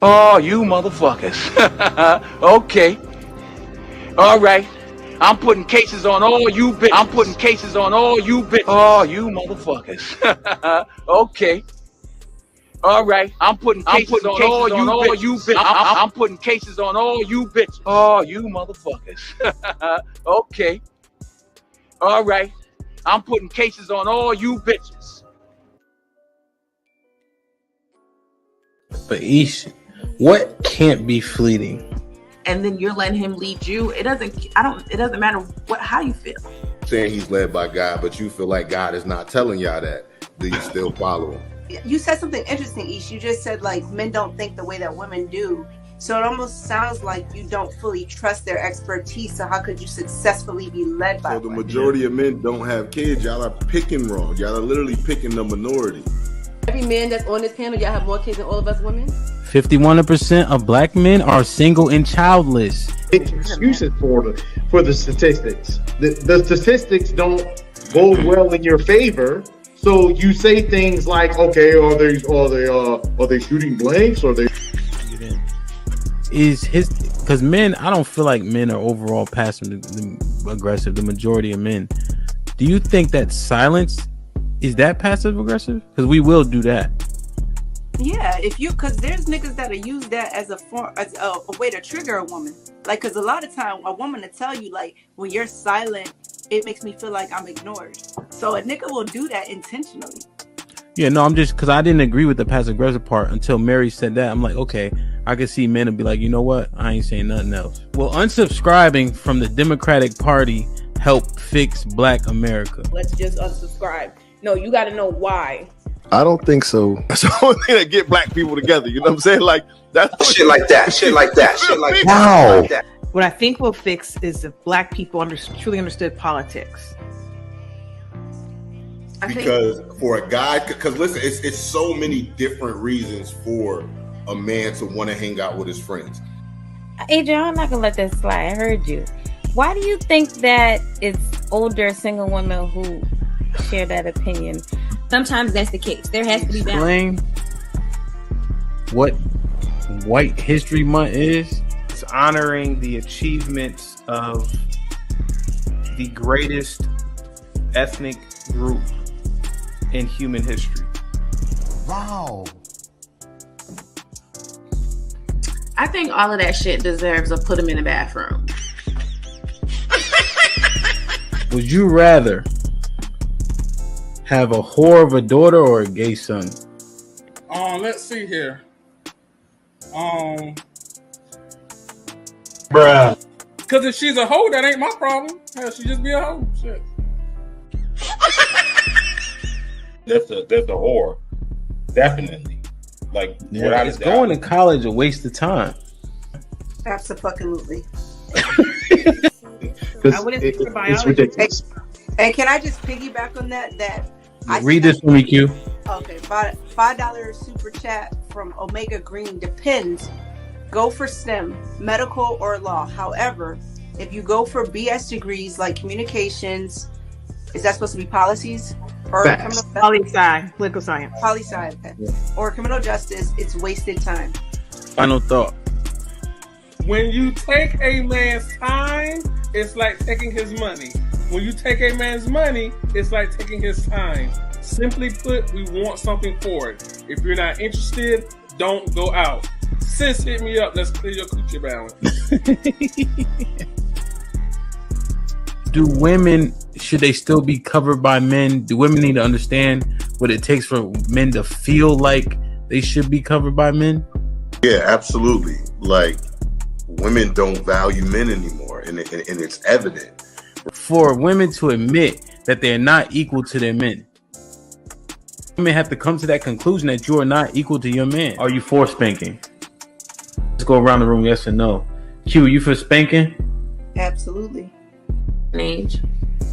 Oh, you motherfuckers. Okay. All right. I'm putting cases on all you bitches. I'm putting cases on all you bitches. Oh, you motherfuckers. Okay. All right. I'm putting cases on all you bitches. I'm putting cases on all you bitches. Oh, you motherfuckers. Okay. All right. I'm putting cases on all you bitches. But Ish, what can't be fleeting? And then you're letting him lead you. It doesn't matter how you feel. Saying he's led by God, but you feel like God is not telling y'all that. Do you still follow him? You said something interesting, Ish. You just said like men don't think the way that women do. So it almost sounds like you don't fully trust their expertise. So how could you successfully be led by So the women? majority of men don't have kids. Y'all are picking wrong. Y'all are literally picking the minority. Every man that's on this panel, y'all have more kids than all of us women? 51% of black men are single and childless. Excuses for the statistics. The statistics don't go well in your favor. So you say things like, okay, are they shooting blanks? Or they because men, I don't feel like men are overall passive aggressive. The majority of men. Do you think that silence is that passive aggressive? Because we will do that. Yeah, because there's niggas that'll use that as a way to trigger a woman. Like, because a lot of time a woman will tell you, like, when you're silent, it makes me feel like I'm ignored. So a nigga will do that intentionally. Yeah, no, I'm just because I didn't agree with the passive aggressive part until Mary said that. I'm like, okay, I can see men and be like, you know what? I ain't saying nothing else. Will unsubscribing from the Democratic Party help fix Black America? Let's just unsubscribe. No, you got to know why. I don't think so. That's the only thing that get black people together. You know what I'm saying? Like that's shit like that. Shit like that. Shit like Wow. that. What I think will fix is if black people truly understood politics. Because for a guy, because listen, it's so many different reasons for a man to want to hang out with his friends. Adrian, I'm not gonna let that slide. I heard you. Why do you think that it's older single women who share that opinion? Sometimes that's the case. There has to be Explain what White History Month is. It's honoring the achievements of the greatest ethnic group in human history. Wow. I think all of that shit deserves a put him in the bathroom. Would you rather have a whore of a daughter or a gay son? Let's see here. bruh. Because if she's a hoe, that ain't my problem. Hell, she just be a hoe. Shit. That's a whore. Definitely. Like, yeah, is going to college a waste of time? Absolutely. I wouldn't think for biology. It's ridiculous. And can I just piggyback on that? Read this for me, Q. Okay, $5 super chat from Omega Green. Depends. Go for STEM, medical or law. However, if you go for BS degrees like communications, is that supposed to be policies? Or poli-sci, political science. Poli-sci, okay. Yeah. Or criminal justice, it's wasted time. Final thought. When you take a man's time, it's like taking his money. When you take a man's money, it's like taking his time. Simply put, we want something for it. If you're not interested, don't go out. Sis, hit me up. Let's clear your coochie balance. Do women, should they still be covered by men? Do women need to understand what it takes for men to feel like they should be covered by men? Yeah, absolutely. Like, women don't value men anymore, and it's evident. For women to admit that they're not equal to their men, women have to come to that conclusion that you are not equal to your man. Are you for spanking? Let's go around the room, yes or no. Q, you for spanking? Absolutely. Age.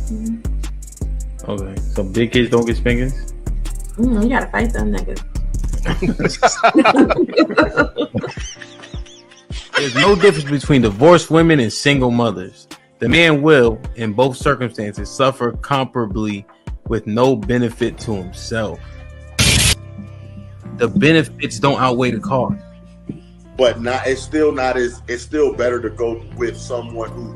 Mm-hmm. Okay, so big kids don't get spankings? You gotta fight them niggas. There's no difference between divorced women and single mothers. The man will, in both circumstances, suffer comparably with no benefit to himself. The benefits don't outweigh the cost. but it's still better to go with someone who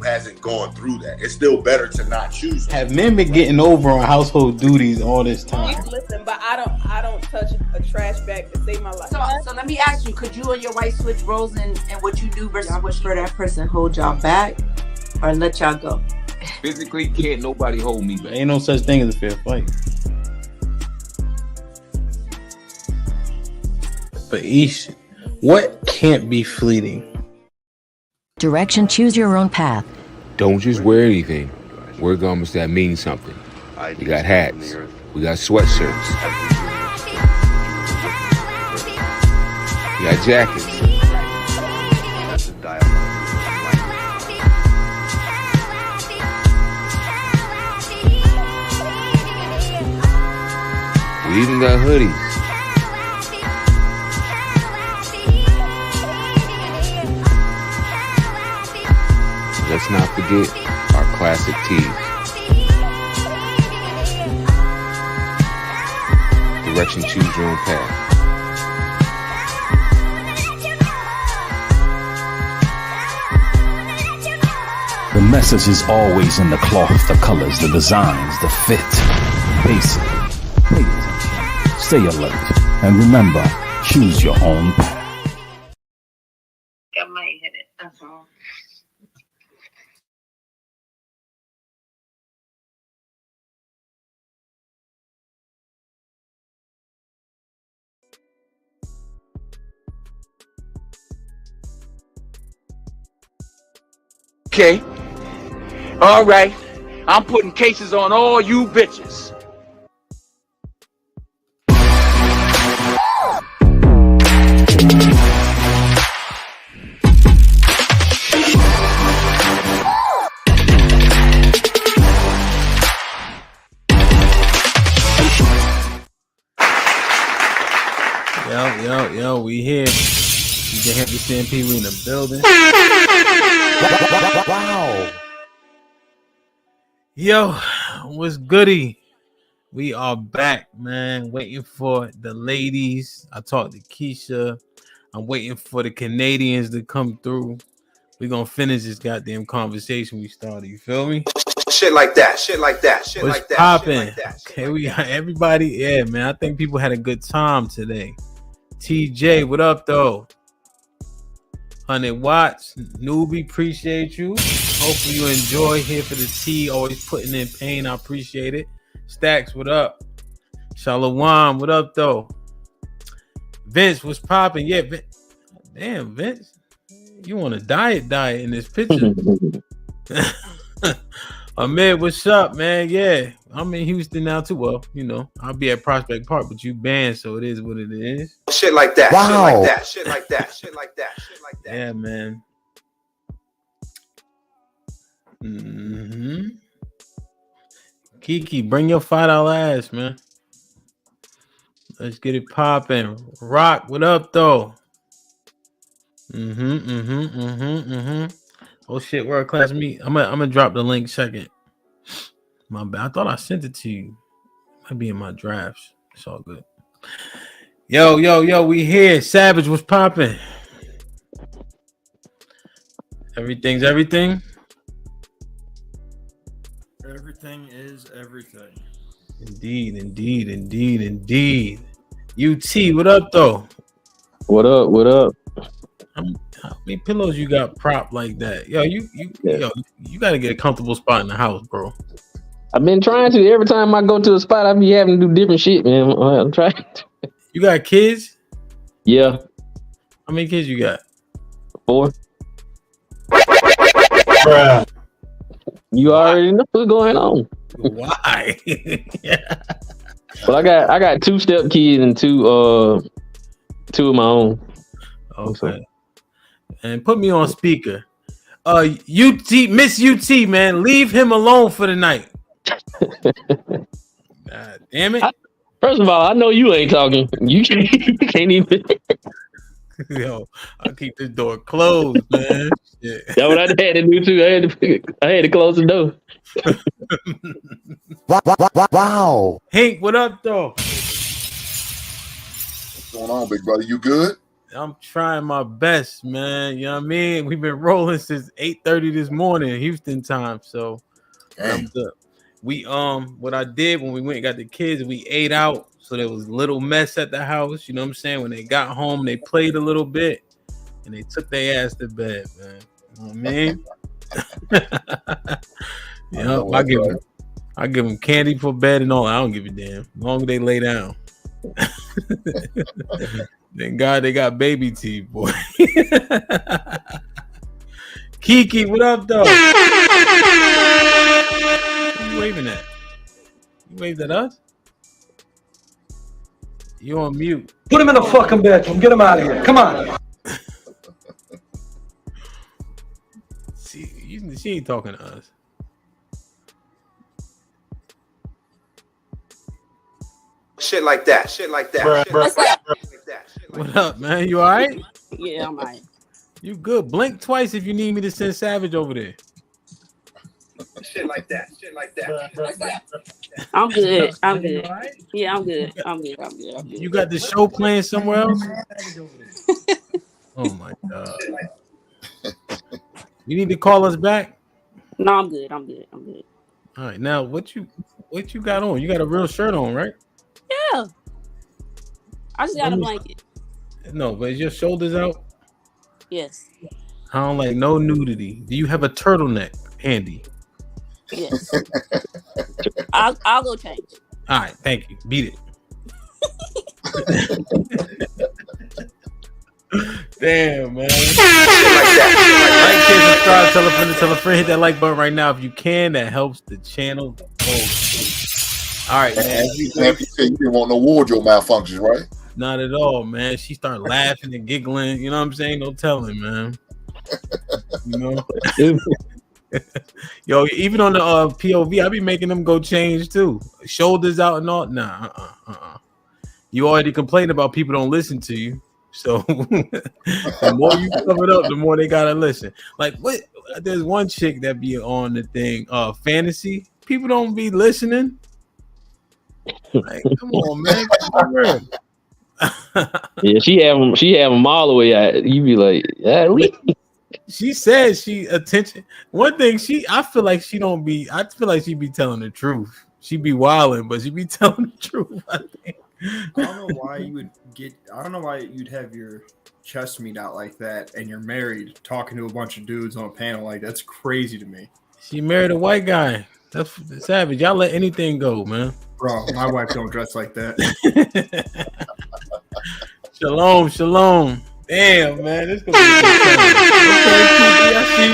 hasn't gone through that. It's still better to not choose them. Have men been getting over on household duties all this time? Listen, but I don't touch a trash bag to save my life. So let me ask you, could you and your wife switch roles in what you do versus what for that person hold y'all back or let y'all go? Physically, can't nobody hold me back. Ain't no such thing as a fair fight. But Ish, what can't be fleeting? Direction, choose your own path. Don't just wear anything. Wear garments that mean something. We got hats. We got sweatshirts. We got jackets. We even got hoodies. Let's not forget our classic tees. Direction, choose your own path. The message is always in the cloth, the colors, the designs, the fit. Basically, pay attention, stay alert, and remember, choose your own path. I might hit it, that's all. Okay. All right. I'm putting cases on all you bitches. Yo, we here. You can have the CMP, we in the building. Wow. Yo, what's goody? We are back, man. Waiting for the ladies. I talked to Keisha. I'm waiting for the Canadians to come through. We're gonna finish this goddamn conversation we started. You feel me? Shit like that. Shit like that. Shit What's like that. popping? Shit like that. Okay, we got everybody. Yeah, man. I think people had a good time today. TJ, what up though? 100 watts. Newbie, appreciate you. Hopefully you enjoy. Here for the tea. Always putting in pain. I appreciate it. Stacks, what up? Shalom, what up though? Vince, what's popping? Yeah, damn, Vince. You want a diet in this picture. Ahmed, what's up, man? Yeah, I'm in Houston now too. Well, you know, I'll be at Prospect Park, but you banned, so it is what it is. Shit like that. Wow. Shit like that. Shit like that. Shit like that. Shit like that. Yeah, man. Mm-hmm. Kiki, bring your $5 ass, man. Let's get it popping. Rock, what up though? Oh shit, world class meet. I'm gonna drop the link second. My bad. I thought I sent it to you. Might be in my drafts. It's all good. Yo, we here. Savage, what's popping? Everything's everything. Everything is everything. Indeed. UT, what up though? What up? How many pillows you got propped like that? Yo, you gotta get a comfortable spot in the house, bro. I've been trying to. Every time I go to a spot, I be having to do different shit, man. I'm trying to. You got kids? Yeah. How many kids you got? 4. Bruh. You already know what's going on. Why? Well, I got 2 step kids and 2 of my own. Okay. And put me on speaker. UT, Miss UT, man, leave him alone for the night. God damn it. First of all, I know you ain't talking. You can't even. Yo, I'll keep this door closed, man. Yeah. That's what I had to do too. I had to close the door. Wow. Hank, what up though? What's going on, big brother? You good? I'm trying my best, man. You know what I mean? We've been rolling since 8:30 this morning, Houston time. So I'm good. We what I did when we went and got the kids, we ate out. So there was a little mess at the house. You know what I'm saying? When they got home, they played a little bit and they took their ass to bed, man. You know what I mean? I give them candy for bed and all. I don't give a damn. As long as they lay down. Thank God they got baby teeth, boy. Kiki, what up, though? What you waving at? You waved at us? You on mute. Put him in the fucking bedroom. Get him out of here. Come on. She ain't talking to us. Shit like that. Shit like that. Bruh, Shit bruh, like that. bruh. Shit like that. Shit like What up, man? You all right? Yeah, I'm alright. You good. Blink twice if you need me to send Savage over there. Shit like that. Shit like that. Shit like that. I'm good. I'm good. Yeah, I'm good. I'm good. You got the show playing somewhere else? Oh, my God. You need to call us back? No, I'm good. I'm good. I'm good. All right. Now, what you got on? You got a real shirt on, right? Yeah. I just got a blanket. No, but is your shoulders out? Yes. I don't like no nudity. Do you have a turtleneck handy? Yes. I'll go change. All right, thank you. Beat it. Damn, man. Like, share, subscribe, tell a friend, hit that like button right now if you can. That helps the channel. All right, man. You didn't want no wardrobe malfunctions, right? Not at all, man. She started laughing and giggling. You know what I'm saying? No telling, man. You know? Yo, even on the POV, I be making them go change too. Shoulders out and all. Nah, You already complained about people don't listen to you. So the more you cover it up, the more they gotta listen. Like what? There's one chick that be on the thing, fantasy. People don't be listening. Like, come on, man. Yeah, she have them all the way out. You be like, yeah. She says she attention. One thing I feel like she be telling the truth. She be wilding, but she be telling the truth. I think. I don't know why you'd have your chest meat out like that and you're married talking to a bunch of dudes on a panel. Like, that's crazy to me. She married a white guy. That's savage. Y'all let anything go, man. Bro, my wife don't dress like that. Shalom. Damn, man. This gonna be a good time. Okay, Kiki, I see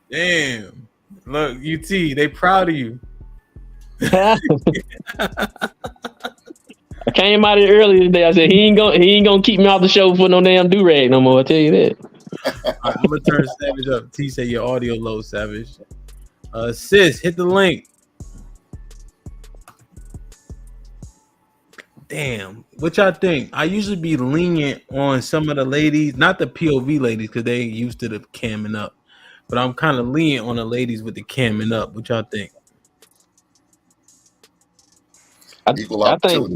you. Damn. Look, UT, they proud of you. I came out of it earlier today. I said he ain't gonna keep me off the show for no damn do-rag no more. I tell you that. All right, I'm gonna turn Savage up. T say your audio low, Savage. Sis, hit the link. Damn, what y'all think? I usually be lenient on some of the ladies, not the POV ladies, because they used to the camming up. But I'm kind of lenient on the ladies with the camming up. What y'all think? Equal opportunity.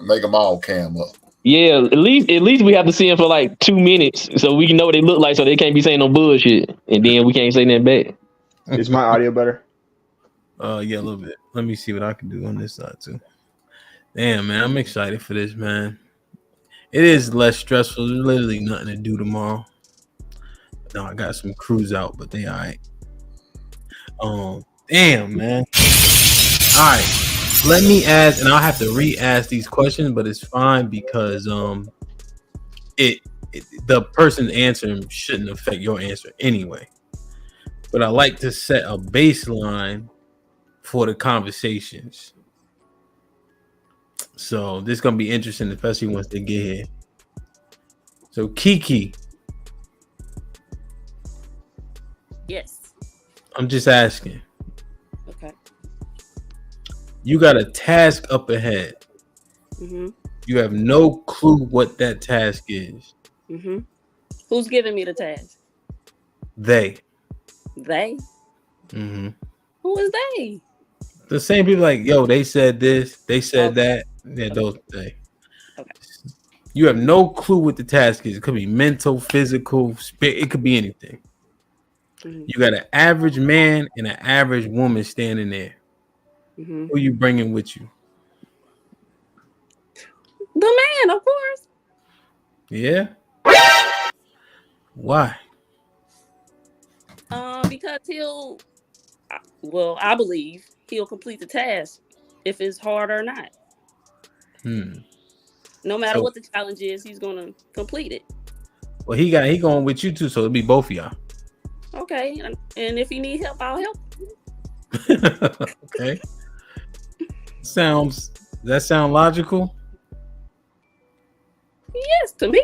Make them all cam up. Yeah, at least we have to see them for like 2 minutes so we can know what they look like, so they can't be saying no bullshit, and then we can't say nothing back. Is my audio better? Yeah, a little bit. Let me see what I can do on this side too. Damn, man, I'm excited for this, man. It is less stressful. There's literally nothing to do tomorrow. No, I got some crews out, but they all right. Damn, man. All right. Let me ask, and I'll have to re-ask these questions, but it's fine because the person answering shouldn't affect your answer anyway. But I like to set a baseline for the conversations. So this is gonna be interesting, especially once they get here. So Kiki. Yes. I'm just asking. Okay. You got a task up ahead. Mm-hmm. You have no clue what that task is. Mm-hmm. Who's giving me the task? They. They? Mm-hmm. Who is they? The same people like, yo, they said this, they said that. Yeah, those they. You have no clue what the task is. It could be mental, physical, it could be anything. You got an average man and an average woman standing there. Mm-hmm. Who you bringing with you? The man, of course. Yeah. Why? Because I believe he'll complete the task if it's hard or not. No matter what the challenge is, he's gonna complete it. Well, he going with you too, so it'll be both of y'all. Okay, and if he need help, I'll help. Okay. Does that sound logical? Yes, to me.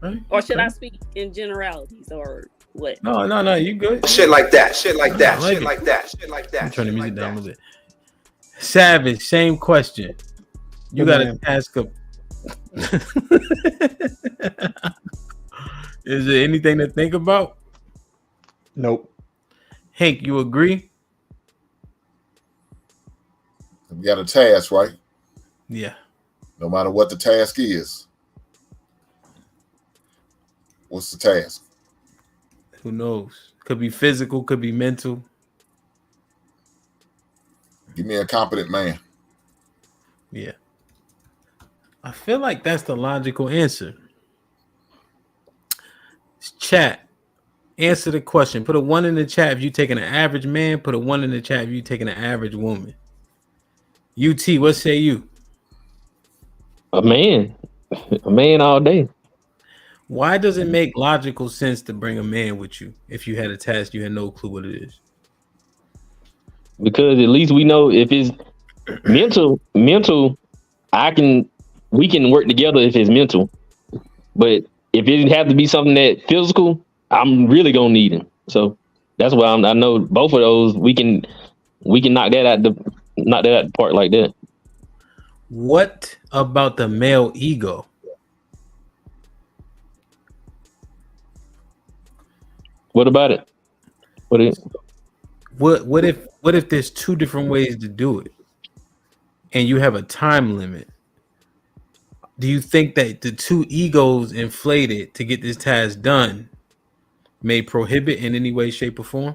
Right. Or should I speak in generalities or what? No, you good. Shit like that. Shit like that. Like Shit like that. Shit like that. I'm turning the music down a little bit. Savage, same question. You got a task of. Is there anything to think about? Nope. Hank, you agree? We got a task, right? Yeah. No matter what the task is. What's the task? Who knows? Could be physical, could be mental. Give me a competent man. Yeah. I feel like that's the logical answer. Chat. Answer the question. Put a 1 in the chat if you're taking an average man. Put a 1 in the chat if you're taking an average woman. UT, what say you? A man. A man all day. Why does it make logical sense to bring a man with you if you had a task you had no clue what it is? Because at least we know if it's mental, we can work together if it's mental. But if it have to be something that physical, I'm really gonna need him. So that's why I know both of those we can knock that out the park like that. What about the male ego? What about it? What if there's two different ways to do it and you have a time limit? Do you think that the two egos inflated to get this task done may prohibit in any way, shape, or form?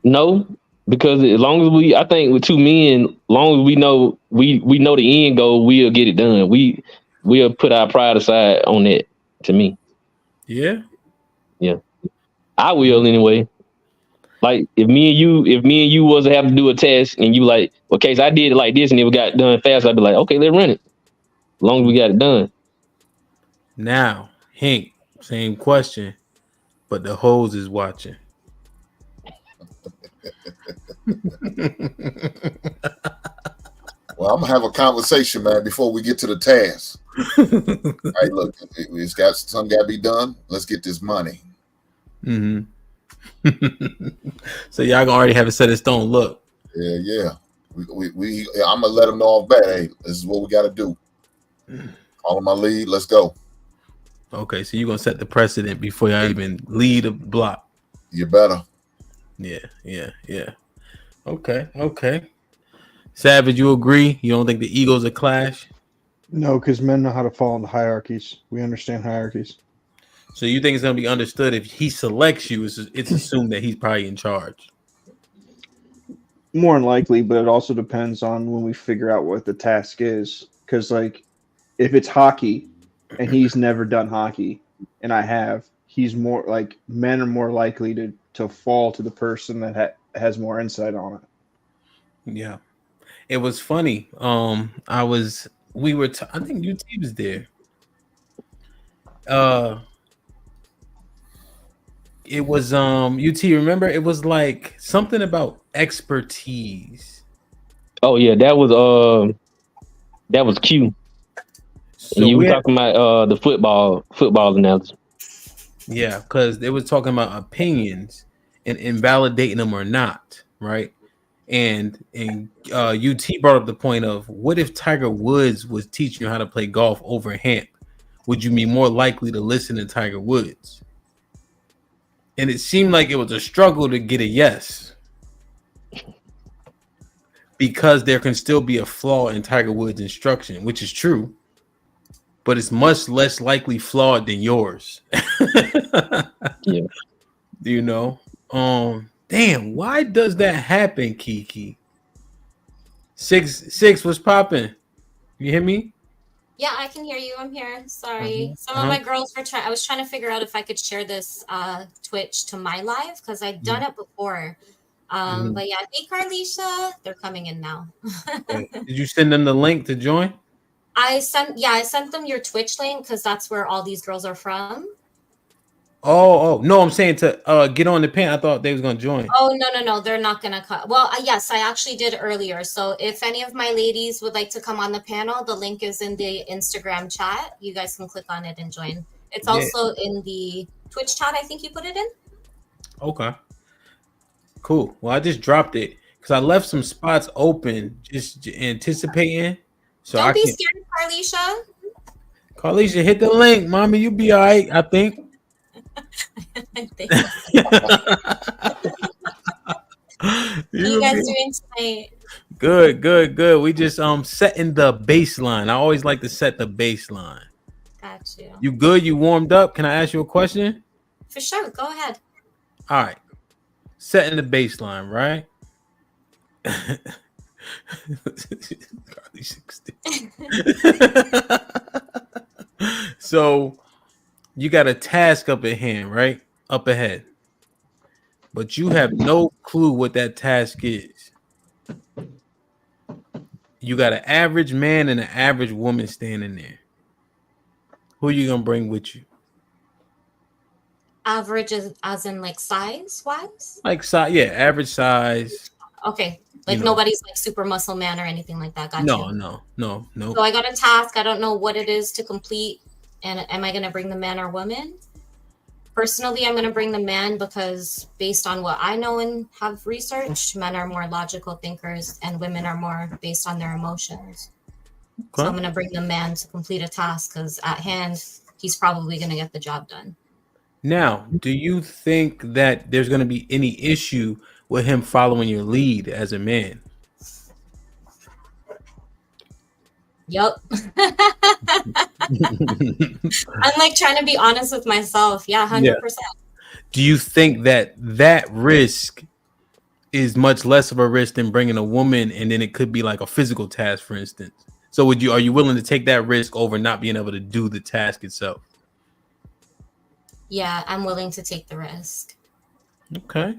No, because as long as I think with two men, as long as we know the end goal, we'll get it done. We'll put our pride aside on that. To me, yeah, I will anyway. Like if me and you was to have to do a test, and you like, okay, so I did it like this, and it got done fast. I'd be like, okay, let's run it. As long as we got it done. Now, Hank, same question, but the hose is watching. Well, I'm gonna have a conversation, man, before we get to the task. All right, look, something got to be done. Let's get this money. Mm-hmm. So y'all gonna already have it set in stone. Look. Yeah. I'm gonna let them know off bat. Hey, this is what we got to do. Follow my lead. Let's go. Okay, so you're gonna set the precedent before y'all even lead a block. You better. Yeah. Okay. Savage, you agree? You don't think the egos are clash? No, because men know how to fall into hierarchies. We understand hierarchies. So you think it's going to be understood if he selects you, it's assumed that he's probably in charge? More than likely, but it also depends on when we figure out what the task is. Because, like, if it's hockey and he's never done hockey and I have, he's more like men are more likely to fall to the person that has more insight on it. Yeah. It was funny. I think UT was there. It was UT, remember? It was like something about expertise. Oh yeah, that was Q. So and you were talking about the football analogy. Yeah, because they was talking about opinions and invalidating them or not, right? And UT brought up the point of, what if Tiger Woods was teaching you how to play golf over Hamp? Would you be more likely to listen to Tiger Woods? And it seemed like it was a struggle to get a yes. because there can still be a flaw in Tiger Woods' instruction, which is true, but it's much less likely flawed than yours. Yeah. You know? Damn, why does that happen, Kiki? Six, what's popping? You hear me? Yeah, I can hear you. I'm here. Sorry. Some of my girls were trying. I was trying to figure out if I could share this Twitch to my live because I'd done it before. But yeah, hey Carlisha, they're coming in now. Did you send them the link to join? I sent them your Twitch link because that's where all these girls are from. Oh, no, I'm saying to get on the panel. I thought they was gonna join. Oh no, they're not gonna cut. Well, yes, I actually did earlier. So if any of my ladies would like to come on the panel, the link is in the Instagram chat. You guys can click on it and join. It's also in the Twitch chat. I think you put it in. Okay. Cool. Well, I just dropped it because I left some spots open, just anticipating. So Don't I be can. scared, Carlisha. Carlisha, hit the link, mommy. You be all right, I think. You guys doing tonight? Good. We just setting the baseline. I always like to set the baseline. Got you. You good? You warmed up? Can I ask you a question? For sure. Go ahead. All right. Setting the baseline, right? So you got a task up at hand, right? Up ahead. But you have no clue what that task is. You got an average man and an average woman standing there. Who are you gonna bring with you? Average as in like size wise? Like size, yeah, average size. Okay. Like nobody's like super muscle man or anything like that. Got you. No. So I got a task. I don't know what it is to complete. And am I going to bring the man or woman? Personally, I'm going to bring the man because based on what I know and have researched, men are more logical thinkers and women are more based on their emotions. Okay. So I'm going to bring the man to complete a task because at hand, he's probably going to get the job done. Now, do you think that there's going to be any issue with him following your lead as a man? Yep. I'm like trying to be honest with myself. Yeah, 100%. Yeah. Do you think that risk is much less of a risk than bringing a woman, and then it could be like a physical task, for instance? So are you willing to take that risk over not being able to do the task itself? Yeah, I'm willing to take the risk. Okay.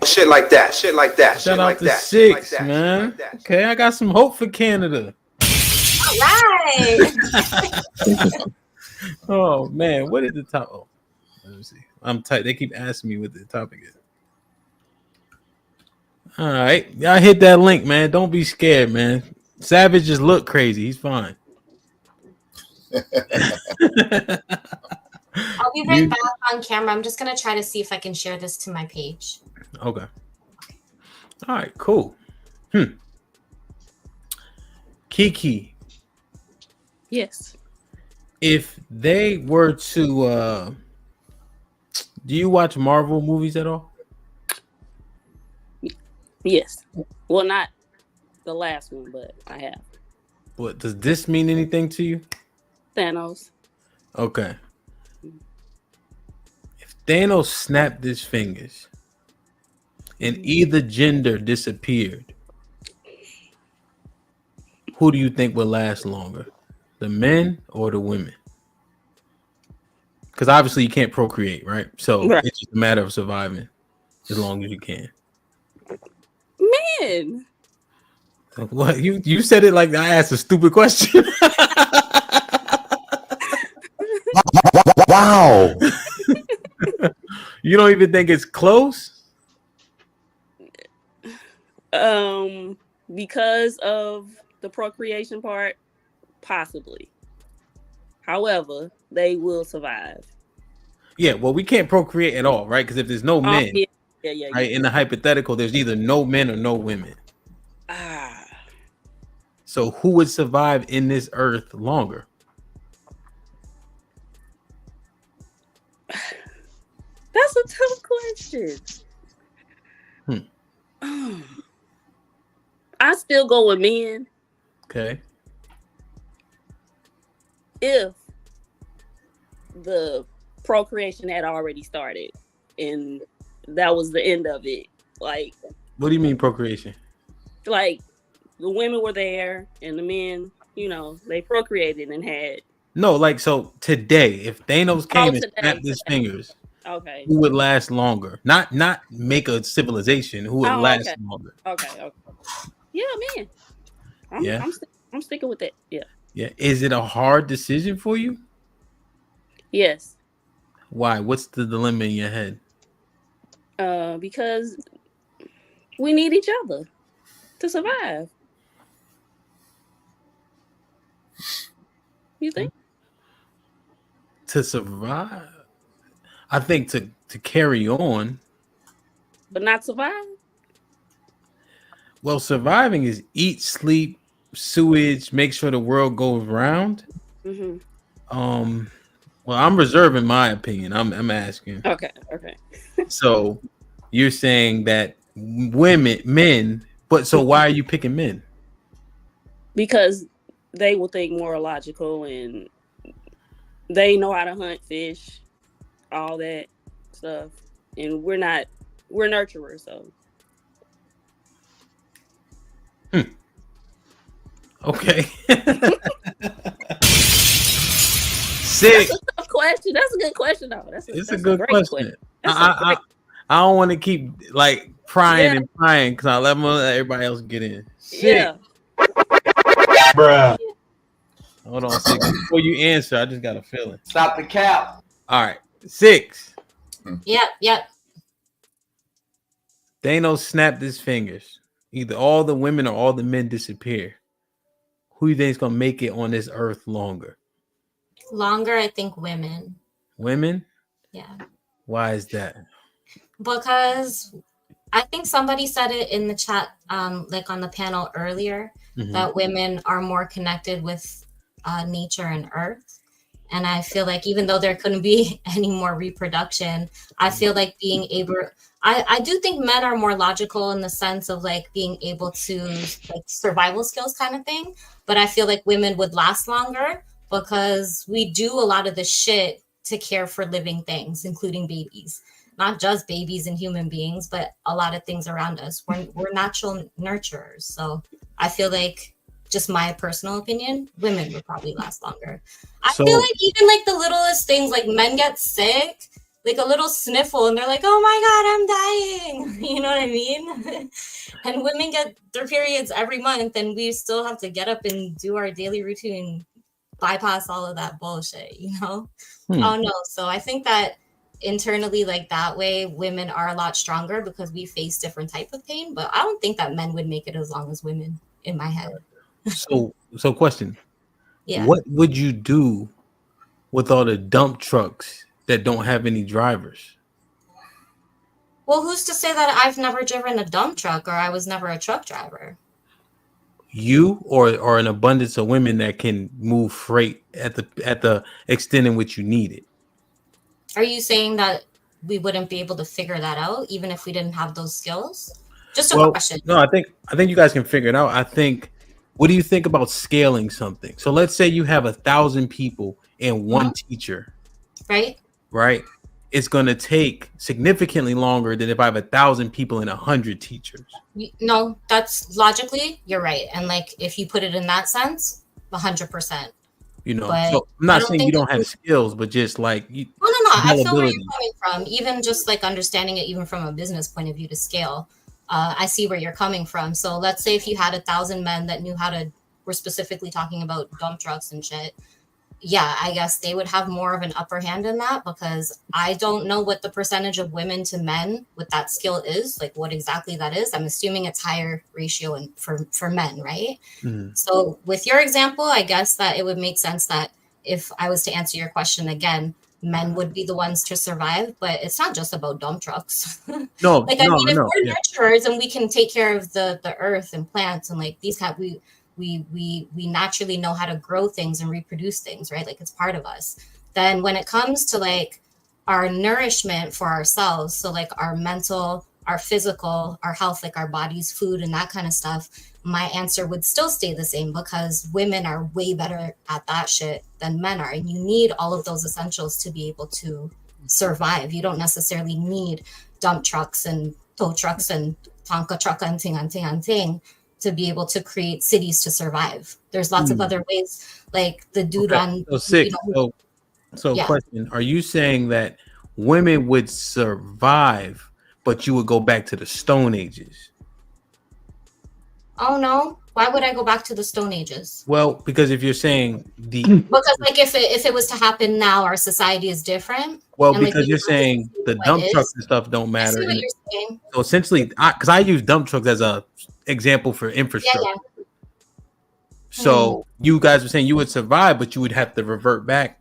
Shit like that. Shout out to Six, man. Okay, I got some hope for Canada. All right. Oh man, what is the top? Oh, let me see. I'm tight. They keep asking me what the topic is. All right, y'all hit that link, man. Don't be scared, man. Savage just look crazy. He's fine. I'll be right back on camera. I'm just going to try to see if I can share this to my page. Okay. All right, cool. Kiki. Yes. If they were to do you watch Marvel movies at all? Yes. Well, not the last one, but I have. What does this mean anything to you? Thanos. Okay. If Thanos snapped his fingers and either gender disappeared, who do you think would last longer? The men or the women? Because obviously you can't procreate, right? So It's just a matter of surviving as long as you can. Men. What you said it like I asked a stupid question. Wow. You don't even think it's close? Because of the procreation part, possibly. However, they will survive. Yeah, well, we can't procreate at all, right? Because if there's no men, right, in the hypothetical, there's either no men or no women. So who would survive in this earth longer? That's a tough question. I still go with men Okay. if the procreation had already started and that was the end of it. Like, What do you mean procreation? the women were there and the men, they procreated and had. No, like, so today, if Thanos came and snapped his fingers, Okay. who would last longer? Not make a civilization. Who would last okay. longer? Okay. Yeah, man. Yeah. I'm sticking with that. Yeah. Yeah. Is it a hard decision for you? Yes. Why? What's the dilemma in your head? Because we need each other to survive. You think? To survive? I think to carry on. But not survive? Well, surviving is eat, sleep, sewage, make sure the world goes round. Mm-hmm. Well, I'm reserving my opinion. I'm asking. Okay. So you're saying that men, but so why are you picking men? Because they will think more logical and they know how to hunt, fish, all that stuff. And we're nurturers, so. Okay. Sick. That's a tough question. That's a good question, though. It's a good question. I don't want to keep like prying and prying because I let everybody else get in. Sick. Yeah. Bruh. Hold on a second. Before you answer, I just got a feeling. Stop the cap. All right. 6. Yep. Thanos snapped his fingers. Either all the women or all the men disappear. Who do you think is gonna make it on this earth longer? Longer, I think women. Women? Yeah. Why is that? Because I think somebody said it in the chat, like on the panel earlier, that women are more connected with nature and earth. And I feel like even though there couldn't be any more reproduction, I feel like being able, I do think men are more logical in the sense of like being able to like survival skills kind of thing. But I feel like women would last longer because we do a lot of the shit to care for living things, including babies. Not just babies and human beings, but a lot of things around us. We're natural nurturers. So I feel like, just my personal opinion, women would probably last longer. I feel like even like the littlest things, like men get sick, like a little sniffle, and they're like, "Oh my God, I'm dying." You know what I mean? And women get their periods every month, and we still have to get up and do our daily routine, bypass all of that bullshit. You know? Oh no. So I think that internally, like that way, women are a lot stronger because we face different type of pain. But I don't think that men would make it as long as women. In my head. So question. Yeah. What would you do with all the dump trucks that don't have any drivers? Well, who's to say that I've never driven a dump truck or I was never a truck driver? You or an abundance of women that can move freight at the extent in which you need it. Are you saying that we wouldn't be able to figure that out even if we didn't have those skills? Just a question. No, I think you guys can figure it out. I think, what do you think about scaling something? So let's say you have 1,000 people and one teacher. Right. Right. It's going to take significantly longer than if I have 1,000 people and 100 teachers. No, that's logically, you're right. And like, if you put it in that sense, 100%. You know, but so I'm not saying you don't have skills, but just like no. I feel where you're coming from. Even just like understanding it, even from a business point of view to scale. I see where you're coming from. So let's say if you had 1,000 men that knew how to, we're specifically talking about dump trucks and shit. Yeah, I guess they would have more of an upper hand in that because I don't know what the percentage of women to men with that skill is, like what exactly that is. I'm assuming it's higher ratio for men, right? So with your example, I guess that it would make sense that if I was to answer your question again, men would be the ones to survive, but it's not just about dump trucks. No, like I mean, if we're nurturers and we can take care of the earth and plants and like these have we naturally know how to grow things and reproduce things, right? Like it's part of us. Then when it comes to like our nourishment for ourselves, so like our mental, our physical, our health, like our body's food and that kind of stuff, my answer would still stay the same because women are way better at that shit than men are. And you need all of those essentials to be able to survive. You don't necessarily need dump trucks and tow trucks and tonka truck and ting to be able to create cities to survive. There's lots of other ways, like the dude on. So six. So yeah. question: are you saying that women would survive, but you would go back to the Stone Ages? Oh no! Why would I go back to the Stone Ages? Well, because if you're saying because like if it was to happen now, our society is different. Well, and, because like, you're saying the dump trucks and stuff don't I matter. see what you're saying. So essentially, because I use dump trucks as a example for infrastructure. Yeah. So you guys were saying you would survive, but you would have to revert back.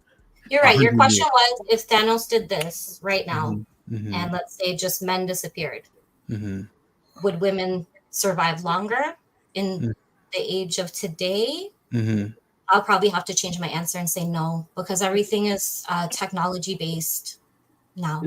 You're right. Your question was if Thanos did this right now, Mm-hmm. and let's say just men disappeared, Mm-hmm. would women survive longer in the age of today? Mm-hmm. I'll probably have to change my answer and say no, because everything is technology based now.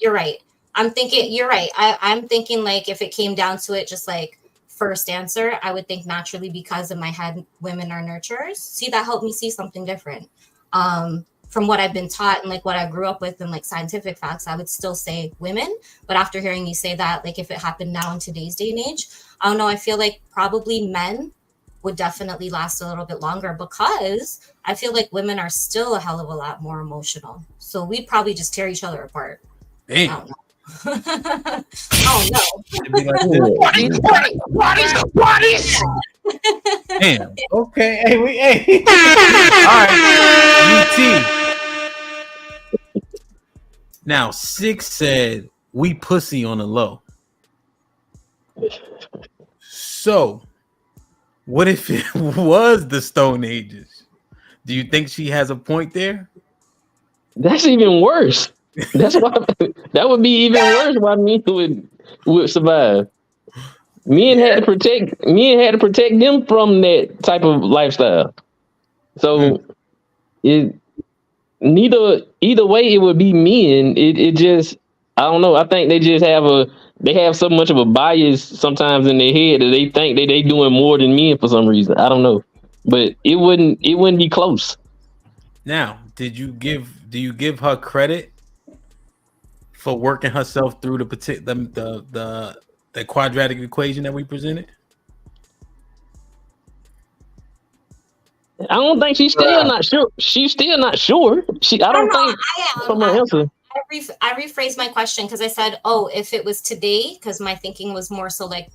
You're right. You're right. I'm thinking like if it came down to it, just like first answer, I would think naturally because in my head, women are nurturers. See, that helped me see something different. From what I've been taught and like what I grew up with and like scientific facts, I would still say women. But after hearing you say that, like if it happened now in today's day and age, I don't know. I feel like probably men would definitely last a little bit longer because I feel like women are still a hell of a lot more emotional. So we'd probably just tear each other apart. Damn. I don't know. Oh no. What is? Damn. Okay. Hey. All right. UT. Now, Six said we pussy on the low. So, what if it was the Stone Ages? Do you think she has a point there? That's even worse. That's why that would be even worse. Why men would survive. Men had to protect them from that type of lifestyle. So either way it would be men. It just, I don't know. I think they just have so much of a bias sometimes in their head that they think that they doing more than men for some reason. I don't know, but it wouldn't be close. Now, do you give her credit for working herself through the quadratic equation that we presented? I don't think she's still not sure. She's still not sure. I don't think from her answer. I rephrased my question because I said, oh, if it was today, because my thinking was more so like,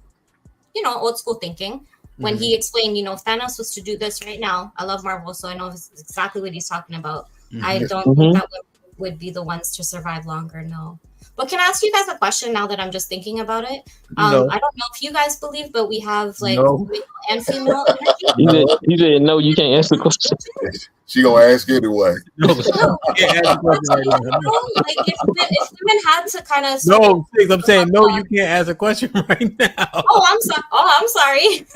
old school thinking. When he explained, if Thanos was to do this right now, I love Marvel, so I know exactly what he's talking about. I don't think that would be the ones to survive longer, no. But can I ask you guys a question now that I'm just thinking about it? No. I don't know if you guys believe, but we have like No. male and female energy. You said no, you can't answer the question. She gonna ask anyway. No, can't answer the question right now. Like if women had to kind of No, I'm saying no, you can't ask a question right now. I'm sorry.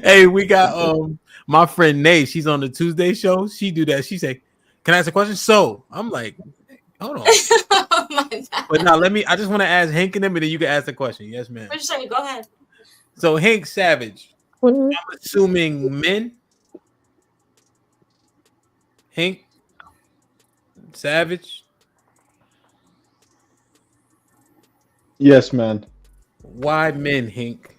Hey, we got my friend Nate. She's on the Tuesday show. She do that. She say, "Can I ask a question?" So I'm like, hold on. Oh my bad. But now I just want to ask Hank and them, and then you can ask the question. Yes, ma'am. Sorry, go ahead. So Hank Savage. I'm assuming men. Hank Savage. Yes, man. Why men, Hank?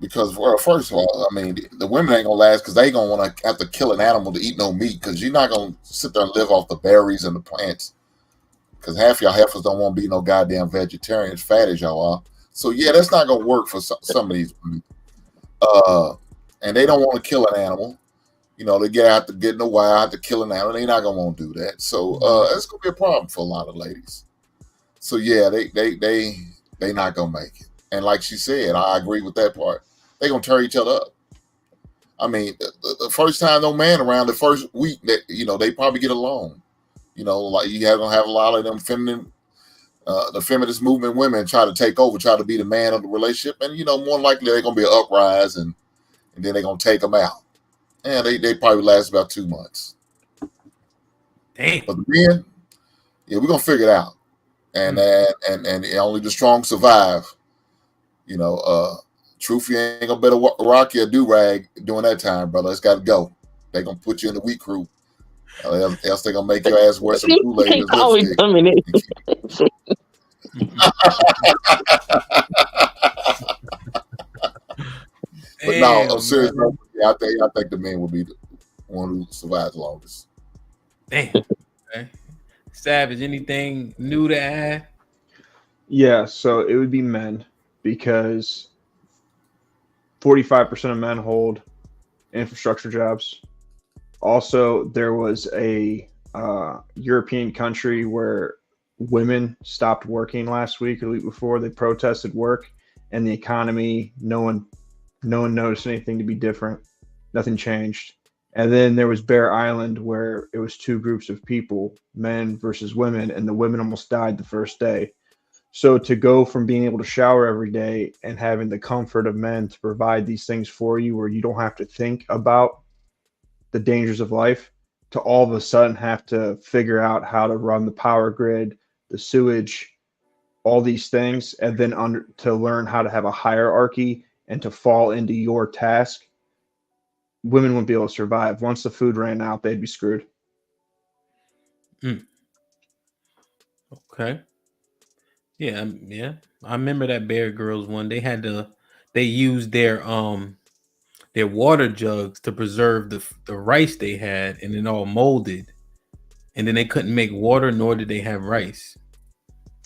Because, well, first of all, I mean, the women ain't gonna last because they gonna want to have to kill an animal to eat no meat because you're not gonna sit there and live off the berries and the plants. Because half y'all heifers don't want to be no goddamn vegetarians, fat as y'all are. So yeah, that's not gonna work for some of these women. And they don't want to kill an animal. They get out to get in the wild to kill an animal. They're not gonna want to do that. So it's gonna be a problem for a lot of ladies. So yeah, they not gonna make it. And like she said, I agree with that part. They gonna tear each other up. I mean, the first time no man around, the first week that they probably get along. Like you gonna have a lot of them the feminist movement women try to take over, try to be the man of the relationship, and more likely they're gonna be an uprise, and then they're gonna take them out. And they probably last about 2 months. Damn. But the men, yeah, we're gonna figure it out. and only the strong survive. You know, truth, you ain't gonna better rock your do rag during that time, brother. It's got to go. They gonna put you in the weak crew. Else they gonna make your ass wear some Kool-Aid and lipstick. But no, I'm serious. Bro. Yeah, I think the man will be the one who survives the longest. Damn. Okay. Savage, anything new to add? Yeah, so it would be men because 45% of men hold infrastructure jobs. Also, there was a European country where women stopped working last week or the week before. They protested work, and the economy, no one noticed anything to be different. Nothing changed. And then there was Bear Island, where it was two groups of people, men versus women, and the women almost died the first day. So to go from being able to shower every day and having the comfort of men to provide these things for you where you don't have to think about the dangers of life, to all of a sudden have to figure out how to run the power grid, the sewage, all these things, and then to learn how to have a hierarchy and to fall into your task, women wouldn't be able to survive. Once the food ran out, they'd be screwed. Okay. Yeah, yeah. I remember that Bear Grylls one. They used their water jugs to preserve the rice they had, and it all molded. And then they couldn't make water, nor did they have rice.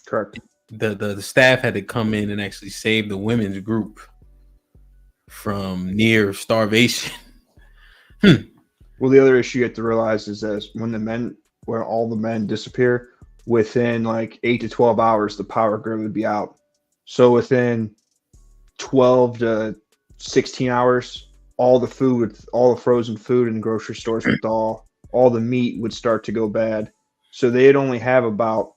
Correct. The staff had to come in and actually save the women's group from near starvation. Well, the other issue you have to realize is that when all the men disappear, within like 8 to 12 hours, the power grid would be out. So within 12 to 16 hours, all the frozen food in the grocery stores would thaw. All the meat would start to go bad. So they'd only have about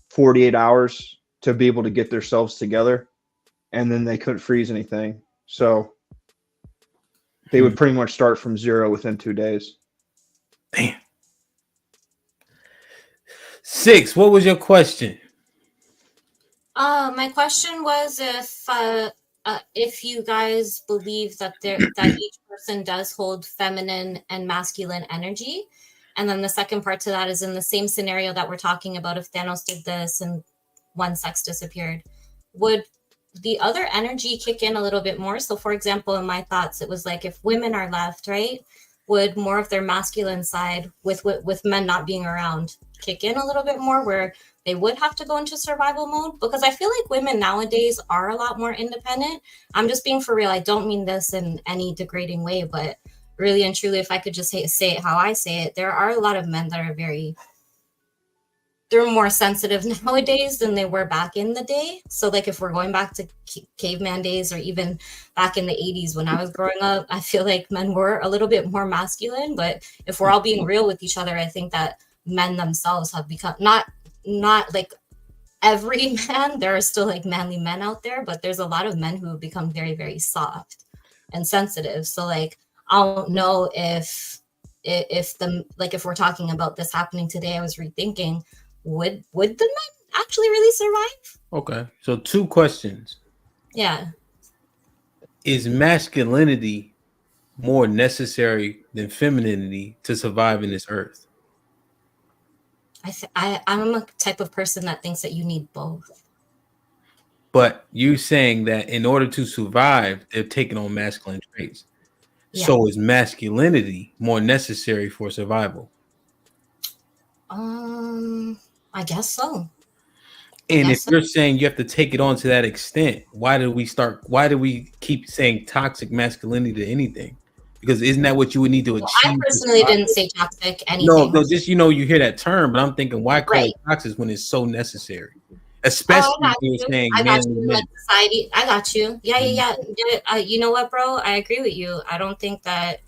48 hours to be able to get themselves together, and then they couldn't freeze anything. So they would pretty much start from zero within 2 days. Damn. 6, what was your question? My question was if you guys believe that each person does hold feminine and masculine energy. And then the second part to that is in the same scenario that we're talking about, if Thanos did this and one sex disappeared, would the other energy kick in a little bit more? So for example, in my thoughts, it was like if women are left, right, would more of their masculine side with men not being around kick in a little bit more, where they would have to go into survival mode? Because I feel like women nowadays are a lot more independent. I'm just being for real. I don't mean this in any degrading way, but really and truly, if I could just say it how I say it, there are a lot of men that are they're more sensitive nowadays than they were back in the day. So like if we're going back to caveman days, or even back in the 80s when I was growing up, I feel like men were a little bit more masculine. But if we're all being real with each other, I think that men themselves have become not like every man. There are still like manly men out there, but there's a lot of men who have become very, very soft and sensitive. So like, I don't know if we're talking about this happening today, I was rethinking, would the men actually really survive? Okay, so 2 questions. Yeah. Is masculinity more necessary than femininity to survive in this earth? I'm a type of person that thinks that you need both. But you saying that in order to survive, they're taking on masculine traits. Yeah. So is masculinity more necessary for survival? I guess so. And if you're saying you have to take it on to that extent, why do we keep saying toxic masculinity to anything? Because isn't that what you would need to achieve? I personally didn't say toxic anything. No, just you hear that term, but I'm thinking, why call it toxic when it's so necessary? Especially if you're saying manly men. Like society. I got you. Yeah. You know what, bro? I agree with you. I don't think that.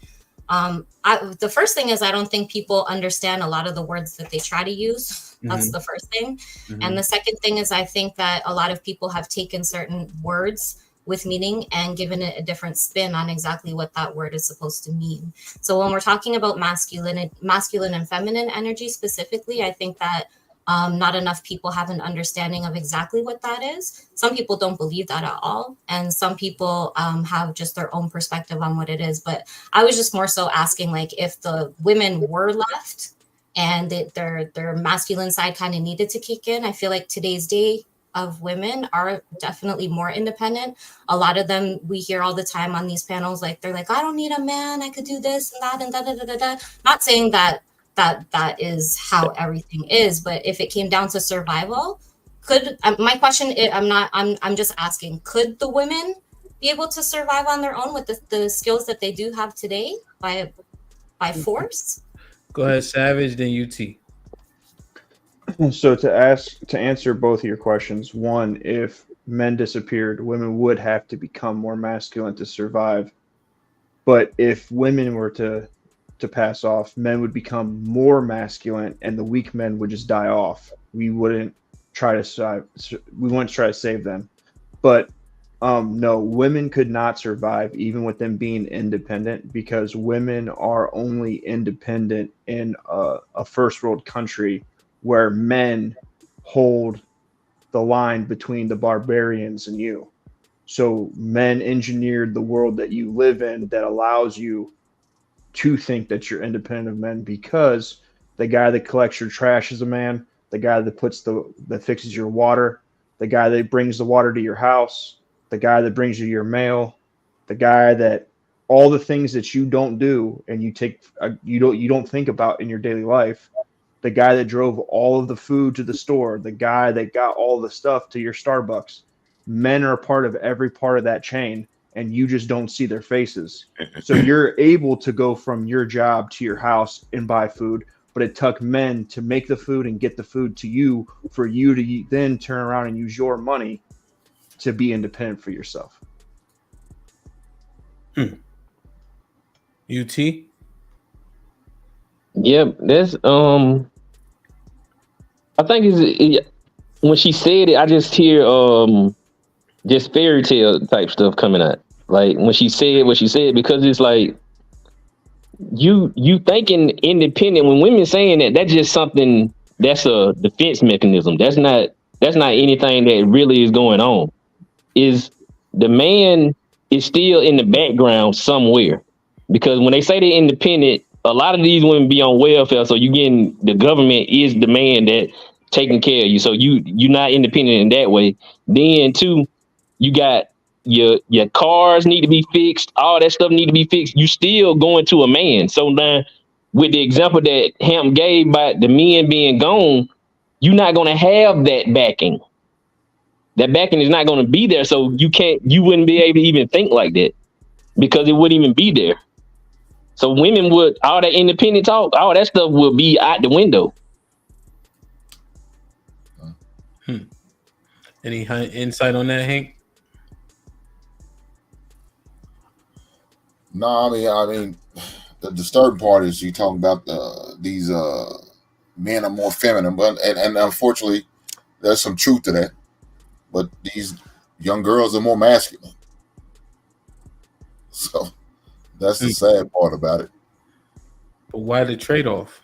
The first thing is I don't think people understand a lot of the words that they try to use. That's the first thing. And the second thing is I think that a lot of people have taken certain words with meaning and given it a different spin on exactly what that word is supposed to mean. So when we're talking about masculine and feminine energy specifically, I think that Not enough people have an understanding of exactly what that is. Some people don't believe that at all. And some people have just their own perspective on what it is. But I was just more so asking, like, if the women were left and their masculine side kind of needed to kick in. I feel like today's day of women are definitely more independent. A lot of them, we hear all the time on these panels, like, they're like, I don't need a man, I could do this and that and da da da da da. Not saying that is how everything is, but if it came down to survival, could my question is, I'm just asking, could the women be able to survive on their own with the skills that they do have today by force? Go ahead, Savage, then UT. So to answer both of your questions, one, if men disappeared, women would have to become more masculine to survive. But if women were to pass off, men would become more masculine, and the weak men would just die off. We wouldn't try to save them. But no, women could not survive even with them being independent, because women are only independent in a first world country where men hold the line between the barbarians and you. So men engineered the world that you live in that allows you to think that you're independent of men, because the guy that collects your trash is a man, the guy that fixes your water, the guy that brings the water to your house, the guy that brings you your mail, the guy that all the things that you don't do and you don't think about in your daily life, the guy that drove all of the food to the store, the guy that got all the stuff to your Starbucks. Men are part of every part of that chain, and you just don't see their faces. So you're able to go from your job to your house and buy food, but it took men to make the food and get the food to you for you to then turn around and use your money to be independent for yourself. UT? Yep, that's I think when she said it, I just hear just fairy tale type stuff coming out. Like when she said what she said, because it's like you thinking independent, when women saying that, that's just something that's a defense mechanism. That's not anything that really is going on. Is the man is still in the background somewhere, because when they say they're independent, a lot of these women be on welfare, so you getting the government is the man that taking care of you, so you're not independent in that way. Then too, you got your cars need to be fixed, all that stuff need to be fixed. You still going to a man. So now, with the example that Hamp gave about the men being gone, you're not going to have that backing. That backing is not going to be there, so you wouldn't be able to even think like that, because it wouldn't even be there. So women would, all that independent talk, all that stuff will be out the window. Any insight on that, Hank? No, I mean, the disturbing part is you talking about these men are more feminine, and unfortunately, there's some truth to that. But these young girls are more masculine. So that's the sad part about it. But why the trade-off?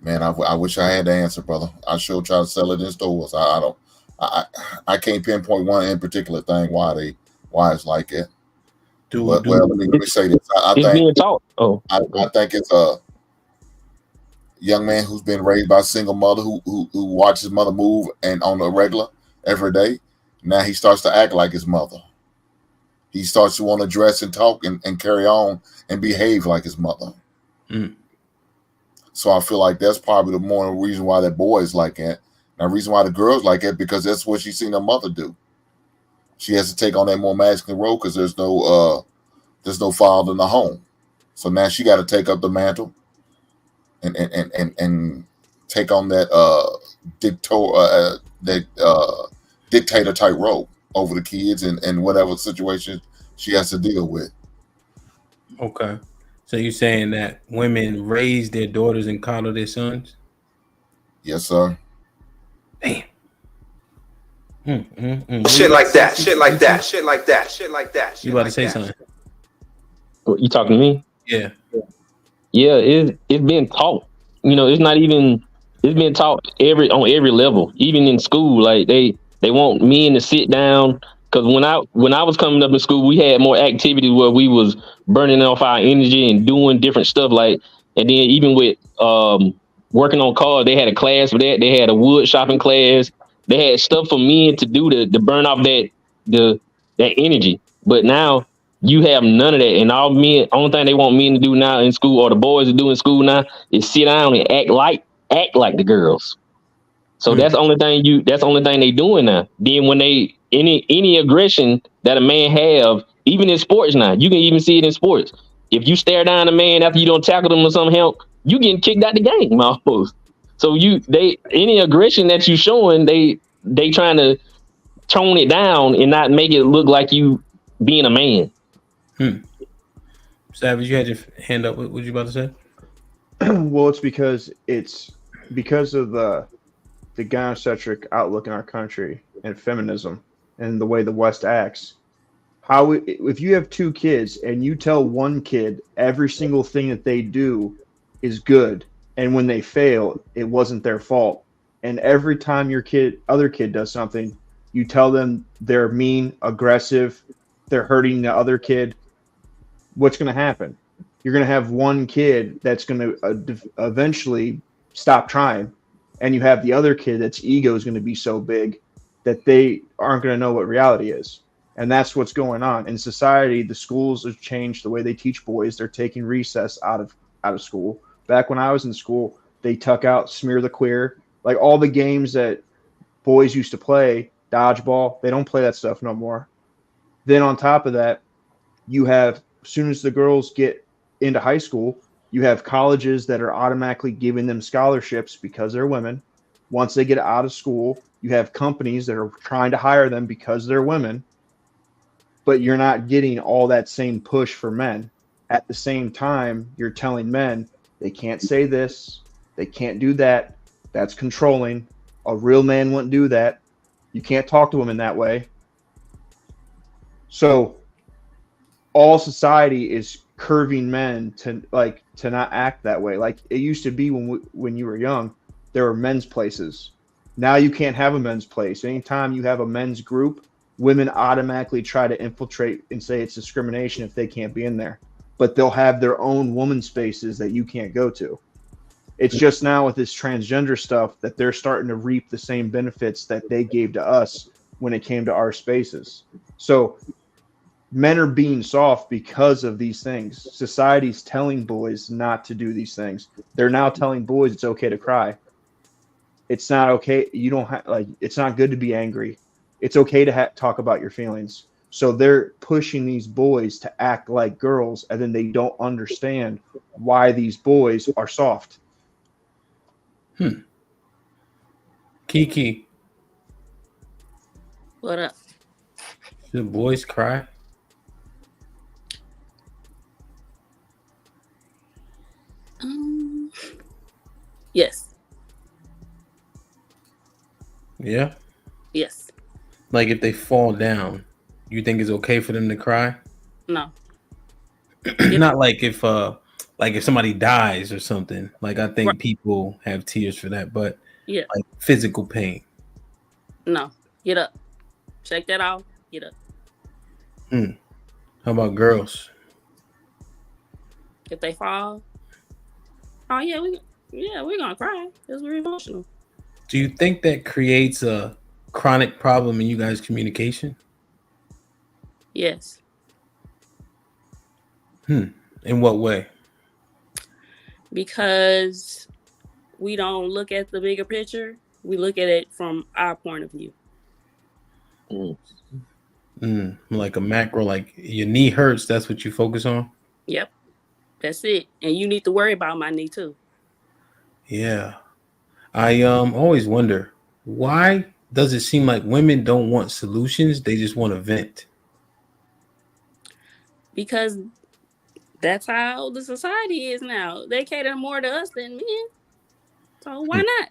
Man, I wish I had the answer, brother. I sure try to sell it in stores. I can't pinpoint one in particular thing why it's like it. Let me say this. I think it's a young man who's been raised by a single mother who watches his mother move and on a regular every day. Now he starts to act like his mother. He starts to want to dress and talk and carry on and behave like his mother. So I feel like that's probably the more reason why that boy is like that. Now, the reason why the girl's like that, because that's what she's seen her mother do. She has to take on that more masculine role because there's no father in the home. So now she got to take up the mantle and take on that dictator type role over the kids and whatever situation she has to deal with. Okay. So you're saying that women raise their daughters and coddle their sons? Yes, sir. Damn. Shit like that. Shit like that. Shit like that. Shit like that. You about to say something? You talking to me? Yeah. Yeah, it's been taught. It's not even. It's been taught on every level, even in school. Like they want men to sit down. Because when I was coming up in school, we had more activities where we was burning off our energy and doing different stuff. Like, and then even with working on cars, they had a class for that. They had a wood shopping class. They had stuff for men to do to burn off that energy. But now you have none of that, and only thing they want men to do now in school, or the boys to do in school now, is sit down and act like the girls. So that's the only thing they doing now. Then when they any aggression that a man have, even in sports now, you can even see it in sports. If you stare down a man after you don't tackle them or something, help, you getting kicked out the game almost. So any aggression that you showing, they trying to tone it down and not make it look like you being a man. Savage, you had your hand up. What you about to say? Well, it's because of the gynocentric outlook in our country and feminism and the way the West acts. If you have two kids and you tell one kid every single thing that they do is good, and when they fail, it wasn't their fault, and every time your other kid does something, you tell them they're mean, aggressive, they're hurting the other kid, what's going to happen? You're going to have one kid that's going to eventually stop trying, and you have the other kid that's ego is going to be so big that they aren't going to know what reality is. And that's what's going on in society. The schools have changed the way they teach boys. They're taking recess out of school. Back when I was in school, they tuck out, smear the queer, like all the games that boys used to play, dodgeball. They don't play that stuff no more. Then on top of that, you have, as soon as the girls get into high school, you have colleges that are automatically giving them scholarships because they're women. Once they get out of school, you have companies that are trying to hire them because they're women, but you're not getting all that same push for men. At the same time, you're telling men they can't say this, they can't do that. That's controlling. A real man wouldn't do that. You can't talk to women that way. So all society is curving men to not act that way. Like it used to be when you were young, there were men's places. Now you can't have a men's place. Anytime you have a men's group, women automatically try to infiltrate and say it's discrimination if they can't be in there. But they'll have their own woman spaces that you can't go to. It's just now with this transgender stuff that they're starting to reap the same benefits that they gave to us when it came to our spaces. So men are being soft because of these things. Society's telling boys not to do these things. They're now telling boys it's okay to cry. It's not okay. You don't it's not good to be angry. It's okay to talk about your feelings. So they're pushing these boys to act like girls, and then they don't understand why these boys are soft. Kiki. What up? Should boys cry? Yes. Yeah. Yes. Like if they fall down, you think it's okay for them to cry? No. Not like if somebody dies or something. Like I think people have tears for that, but yeah, like physical pain. No. Get up. Check that out. Get up. How about girls? If they fall, oh yeah, we're gonna cry because we're emotional. Do you think that creates a chronic problem in you guys' communication? Yes. In what way? Because we don't look at the bigger picture. We look at it from our point of view. Like a macro, like your knee hurts, that's what you focus on? Yep. That's it. And you need to worry about my knee too. Yeah. I always wonder, why does it seem like women don't want solutions? They just want to vent. Because that's how the society is now. They cater more to us than men. So why not?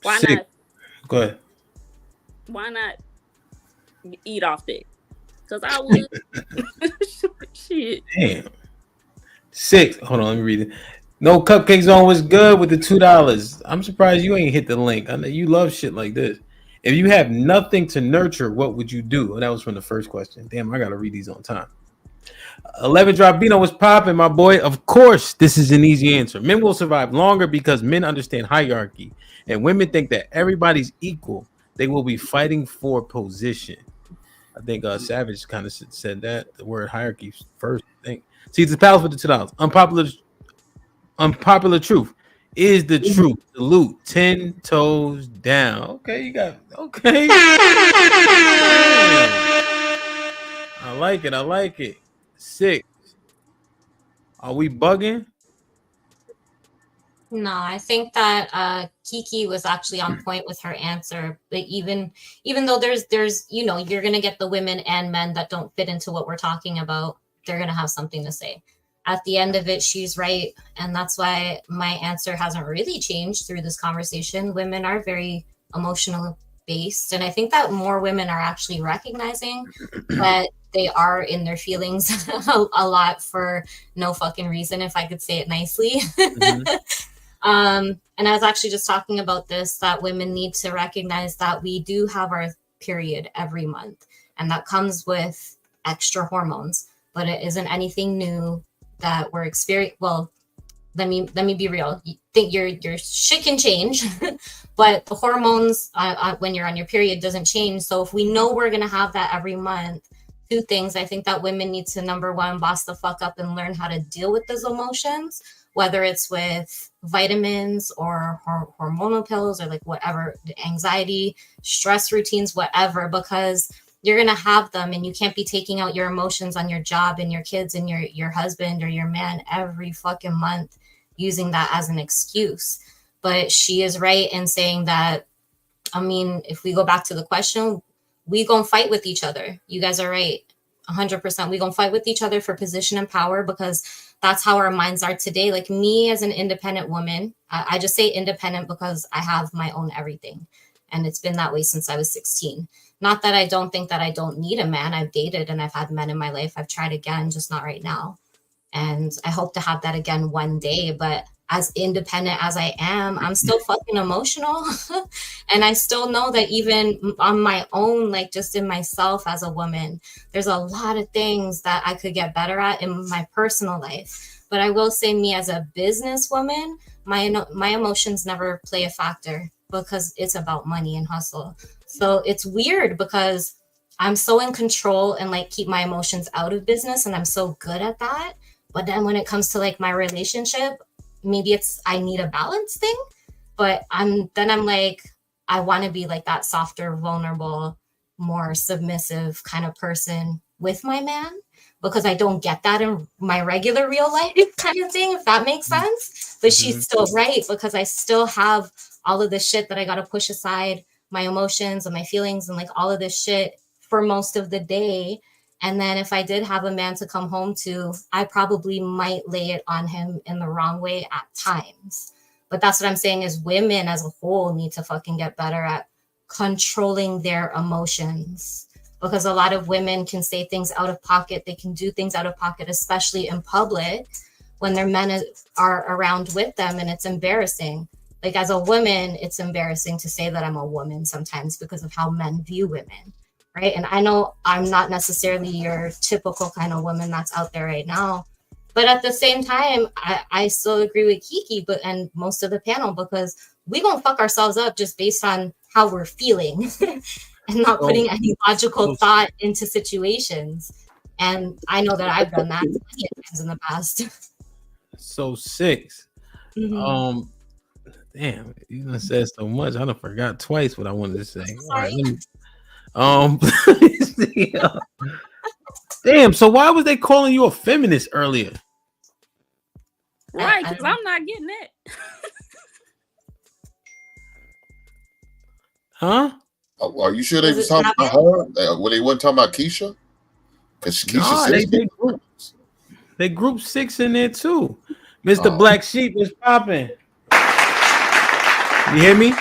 Why not? Go ahead. Why not eat off that? Because I would. Shit. Damn. 6. Hold on, let me read it. No Cupcake Zone was good with the $2. I'm surprised you ain't hit the link. I know you love shit like this. If you have nothing to nurture, what would you do? And that was from the first question. Damn, I gotta read these on time. 11 Drabino was popping, my boy. Of course, this is an easy answer. Men will survive longer because men understand hierarchy, and women think that everybody's equal. They will be fighting for position. I think Savage kind of said that the word hierarchy first. I think. See, the palace with the $2. Unpopular truth is the truth. Salute 10 toes down. Okay, you got okay. I like it. I like it. 6. Are we bugging? No, I think that Kiki was actually on point with her answer. But even though there's you're gonna get the women and men that don't fit into what we're talking about, they're gonna have something to say. At the end of it, she's right, and that's why my answer hasn't really changed through this conversation. Women are very emotional based, and I think that more women are actually recognizing that they are in their feelings a lot for no fucking reason, if I could say it nicely. And I was actually just talking about this, that women need to recognize that we do have our period every month, and that comes with extra hormones, but it isn't anything new that we're experiencing. Well, let me be real. You think your shit can change, but the hormones when you're on your period doesn't change. So if we know we're gonna have that every month, 2 things. I think that women need to, number one, boss the fuck up and learn how to deal with those emotions, whether it's with vitamins or hormonal pills or like whatever, anxiety, stress routines, whatever, because you're going to have them, and you can't be taking out your emotions on your job and your kids and your husband or your man every fucking month using that as an excuse. But she is right in saying that, I mean, if we go back to the question, we gonna fight with each other. You guys are right. 100%. We gonna fight with each other for position and power, because that's how our minds are today. Like me as an independent woman, I just say independent because I have my own everything. And it's been that way since I was 16. Not that I don't think that I don't need a man. I've dated and I've had men in my life. I've tried again, just not right now. And I hope to have that again one day. But as independent as I am, I'm still fucking emotional. And I still know that even on my own, like just in myself as a woman, there's a lot of things that I could get better at in my personal life. But I will say, me as a businesswoman, my emotions never play a factor, because it's about money and hustle. So it's weird because I'm so in control and like keep my emotions out of business, and I'm so good at that. But then when it comes to like my relationship, maybe it's I need a balance thing, but I'm like, I want to be like that softer, vulnerable, more submissive kind of person with my man, because I don't get that in my regular real life kind of thing, if that makes sense. But she's still right, because I still have all of this shit that I got to push aside, my emotions and my feelings and like all of this shit for most of the day. And then if I did have a man to come home to, I probably might lay it on him in the wrong way at times. But that's what I'm saying, is women as a whole need to fucking get better at controlling their emotions, because a lot of women can say things out of pocket. They can do things out of pocket, especially in public when their men are around with them, and it's embarrassing. Like as a woman, it's embarrassing to say that I'm a woman sometimes because of how men view women, right? And I know I'm not necessarily your typical kind of woman that's out there right now, but at the same time, I still agree with Kiki and most of the panel, because we gonna fuck ourselves up just based on how we're feeling and not putting any logical thought into situations. And I know that I've done that plenty of times in the past. So 6. Mm-hmm. Damn, you done said so much. I done forgot twice what I wanted to say. Sorry. All right, damn. So why was they calling you a feminist earlier? Right, because I'm not getting it. Huh? Are you sure they was talking about her? When they wasn't talking about Keisha? Because Keisha they group 6 in there too. Mr. Black Sheep is popping. You hear me?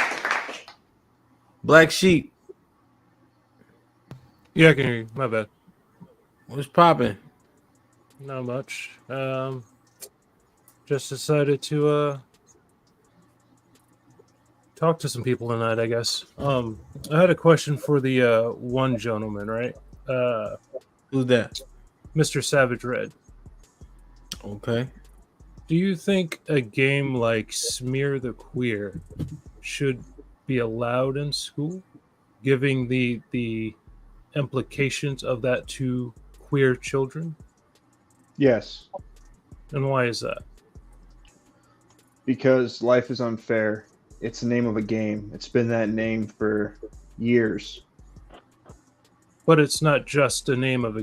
Black Sheep. Yeah, I can hear you. My bad. What's popping? Not much. just decided to talk to some people tonight, I guess. I had a question for the one gentleman, right? Who's that? Mr. Savage Red. Okay. Do you think a game like Smear the Queer should be allowed in school, giving the implications of that to queer children? Yes. And why is that? Because life is unfair. It's the name of a game. It's been that name for years. But it's not just a name of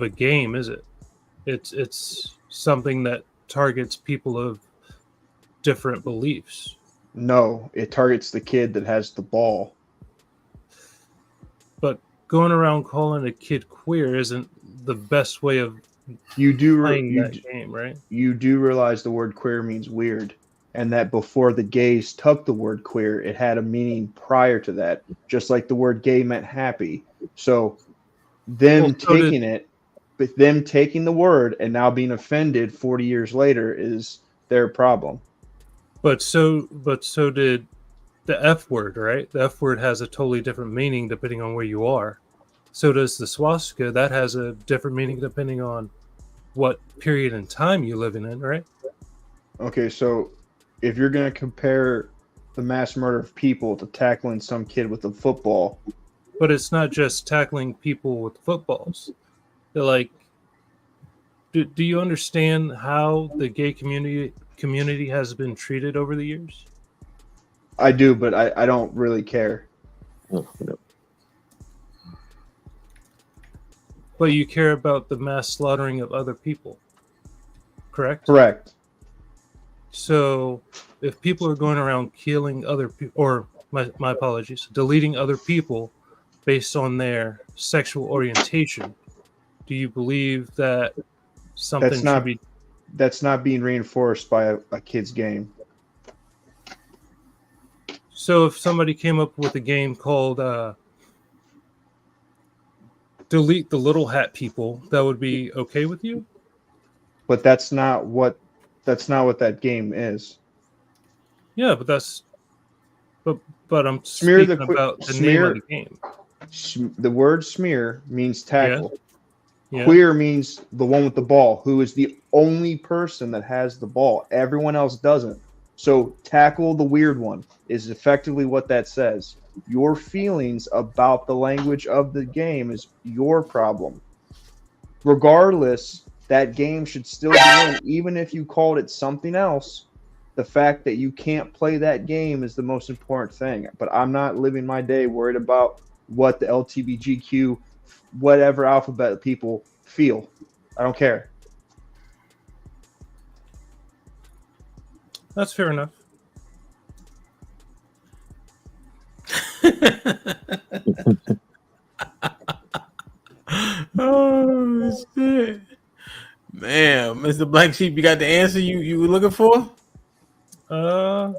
a game, is it? It's something that targets people of different beliefs. No, it targets the kid that has the ball. But going around calling a kid queer isn't the best way of playing that game, right? You do realize the word queer means weird, and that before the gays took the word queer, it had a meaning prior to that, just like the word gay meant happy. So them taking the word and now being offended 40 years later is their problem. But so did the F word, right? The F word has a totally different meaning depending on where you are. So does the swastika. That has a different meaning depending on what period in time you're living in, right? Okay, so if you're going to compare the mass murder of people to tackling some kid with a football. But it's not just tackling people with footballs. They're like, do you understand how the gay community has been treated over the years? I do, but I don't really care. But you care about the mass slaughtering of other people, correct? Correct. So if people are going around killing other people, or my apologies, deleting other people based on their sexual orientation, do you believe that something should be... That's not being reinforced by a kid's game. So if somebody came up with a game called Delete the Little Hat People, that would be okay with you? But that's not what that game is. Yeah, but I'm speaking about the name of the game. The word smear means tackle. Yeah. Queer means the one with the ball, who is the only person that has the ball. Everyone else doesn't. So tackle the weird one is effectively what that says. Your feelings about the language of the game is your problem. Regardless, that game should still be in, even if you called it something else. The fact that you can't play that game is the most important thing. But I'm not living my day worried about what the LGBTQ, whatever alphabet people feel. I don't care. That's fair enough. Oh shit, man, Mr. Black Sheep, you got the answer you were looking for? Let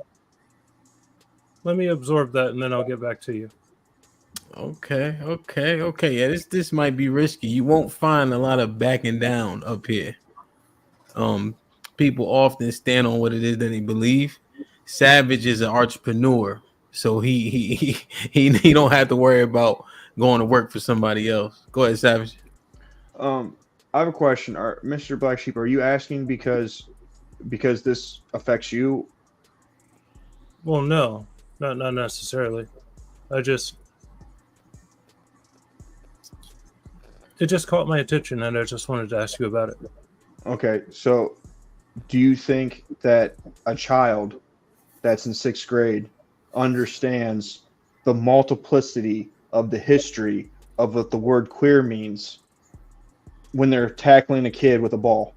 me absorb that and then I'll get back to you. Okay. Yeah, this might be risky. You won't find a lot of backing down up here. People often stand on what it is that they believe. Savage is an entrepreneur, so he don't have to worry about going to work for somebody else. Go ahead, Savage. I have a question. Mr. Black Sheep, are you asking because this affects you? Well, no, not necessarily. It just caught my attention, and I just wanted to ask you about it. Okay, so do you think that a child that's in 6th grade understands the multiplicity of the history of what the word queer means when they're tackling a kid with a ball?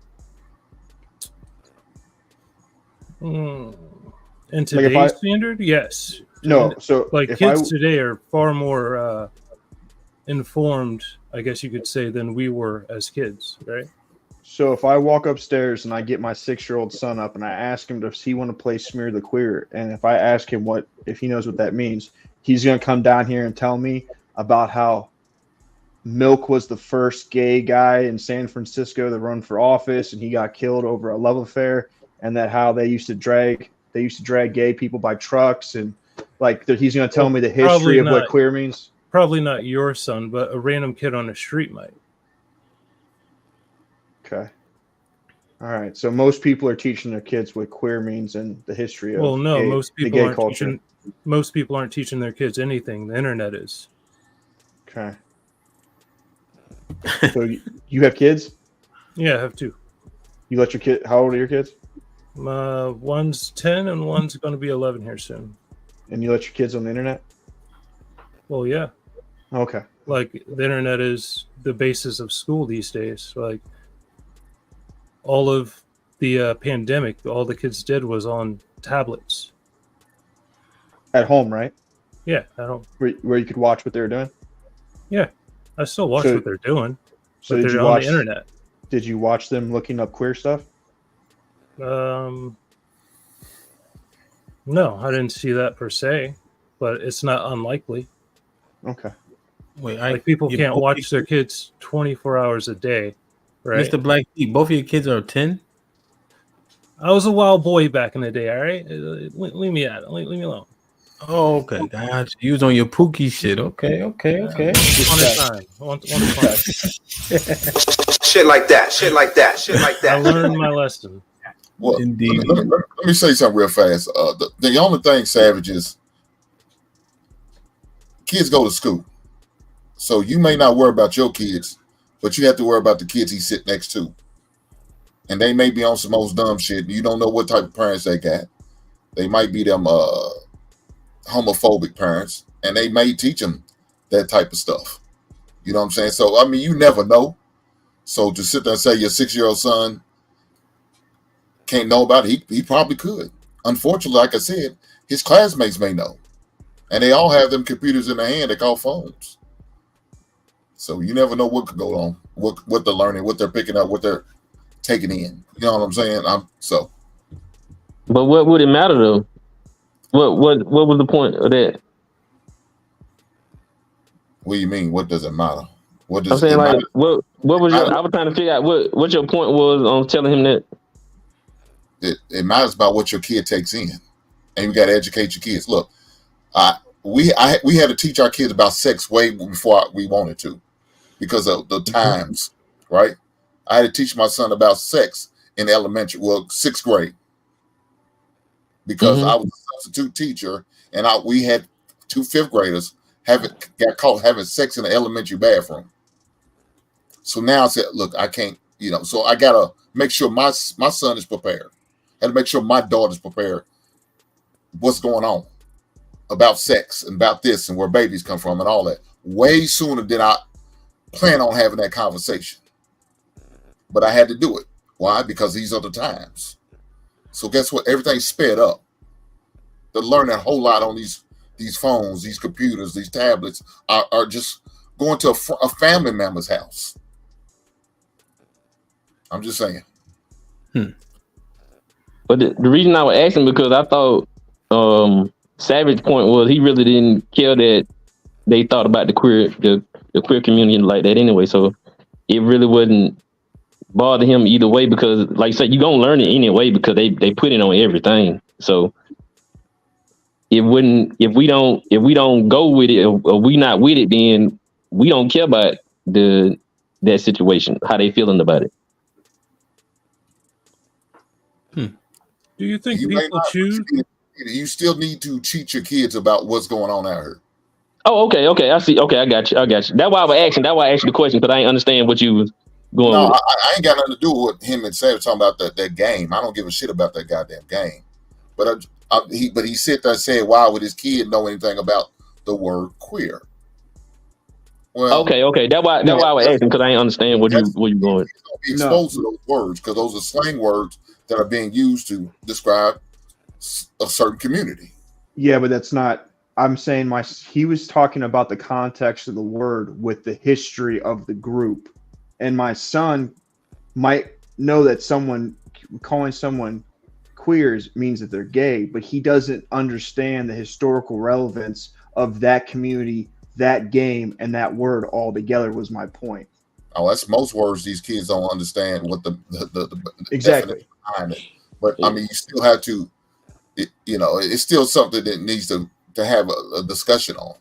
In today's standard, yes. No, so kids today are far more informed, I guess you could say, than we were as kids, right? So if I walk upstairs and I get my 6-year-old son up and I ask him, does he want to play Smear the Queer? And if I ask him if he knows what that means, he's going to come down here and tell me about how Milk was the first gay guy in San Francisco to run for office and he got killed over a love affair. and that how they used to drag gay people by trucks, and like he's going to tell me the history of what queer means. Probably not your son, but a random kid on the street might. Okay. All right. So most people are teaching their kids what queer means and the history of most the people gay aren't culture. teaching. Most people aren't teaching their kids anything. The internet is. Okay. So you have kids? Yeah, I have two. You let your kid? How old are your kids? One's 10 and one's going to be 11 here soon. And you let your kids on the internet? Well, yeah. Okay. Like the internet is the basis of school these days. Like all of the pandemic, all the kids did was on tablets. At home, right? Yeah, at home. Where you could watch what they were doing? Yeah. I still watch what they're doing. So but they're on the internet. Did you watch them looking up queer stuff? No, I didn't see that per se, but it's not unlikely. Okay. Wait, like people can't watch their kids 24 hours a day, right? Mr. Black Sheep, both of your kids are 10? I was a wild boy back in the day, all right? Leave me out. Leave me alone. Oh, okay. Gotcha. You was on your Pookie shit. Okay. One time. Shit like that. I learned my lesson. Well, indeed. Let me say something real fast. The only thing, Savage, is kids go to school. So you may not worry about your kids, but you have to worry about the kids he sit next to. And they may be on some most dumb shit. You don't know what type of parents they got. They might be them homophobic parents, and they may teach them that type of stuff. You know what I'm saying? So, I mean, you never know. So to sit there and say your 6-year-old son can't know about it, he probably could. Unfortunately, like I said, his classmates may know. And they all have them computers in their hand they call phones. So you never know what could go on, what they're learning, what they're picking up, what they're taking in. You know what I'm saying? But what would it matter though? What was the point of that? What do you mean? What does it matter? What does I'm saying, like, matter? what was your? I was trying to figure out what your point was on telling him that. It matters about what your kid takes in, and you got to educate your kids. Look, we had to teach our kids about sex way before we wanted to, because of the times, right? I had to teach my son about sex in elementary, 6th grade, because I was a substitute teacher, and we had 2 5th graders got caught having sex in the elementary bathroom. So now I said, look, I can't, so I gotta make sure my son is prepared. I had to make sure my daughter's prepared what's going on about sex and about this and where babies come from and all that way sooner than I plan on having that conversation. But I had to do it. Why? Because these are the times. So guess what? Everything's sped up. They're learning a whole lot on these phones, these computers, these tablets are just going to a family member's house. I'm just saying. But the reason I was asking, because I thought Savage's point was he really didn't care that they thought about the queer community like that anyway. So it really wouldn't bother him either way, because like you said, you're gonna learn it anyway because they put it on everything. So it wouldn't, if we don't go with it, or we not with it, then we don't care about that situation, how they feeling about it. Do you think people choose? You still need to teach your kids about what's going on out here. Oh, okay. I see. Okay, I got you. That's why I was asking. That's why I asked you the question, because I ain't understand what you was going with. I ain't got nothing to do with him and Savage talking about that game. I don't give a shit about that goddamn game. But he sit there and said, why would his kid know anything about the word queer? Well, okay. That's why I was asking, because I ain't understand what you going with. Be exposed to those words, because those are slang words that are being used to describe a certain community. Yeah, but that's not. I'm saying he was talking about the context of the word with the history of the group, and my son might know that calling someone queers means that they're gay, but he doesn't understand the historical relevance of that community, that game, and that word all together. Was my point. Oh, that's most words these kids don't understand what the exactly behind it. But I mean, you still have to, it's still something that needs to have a discussion on,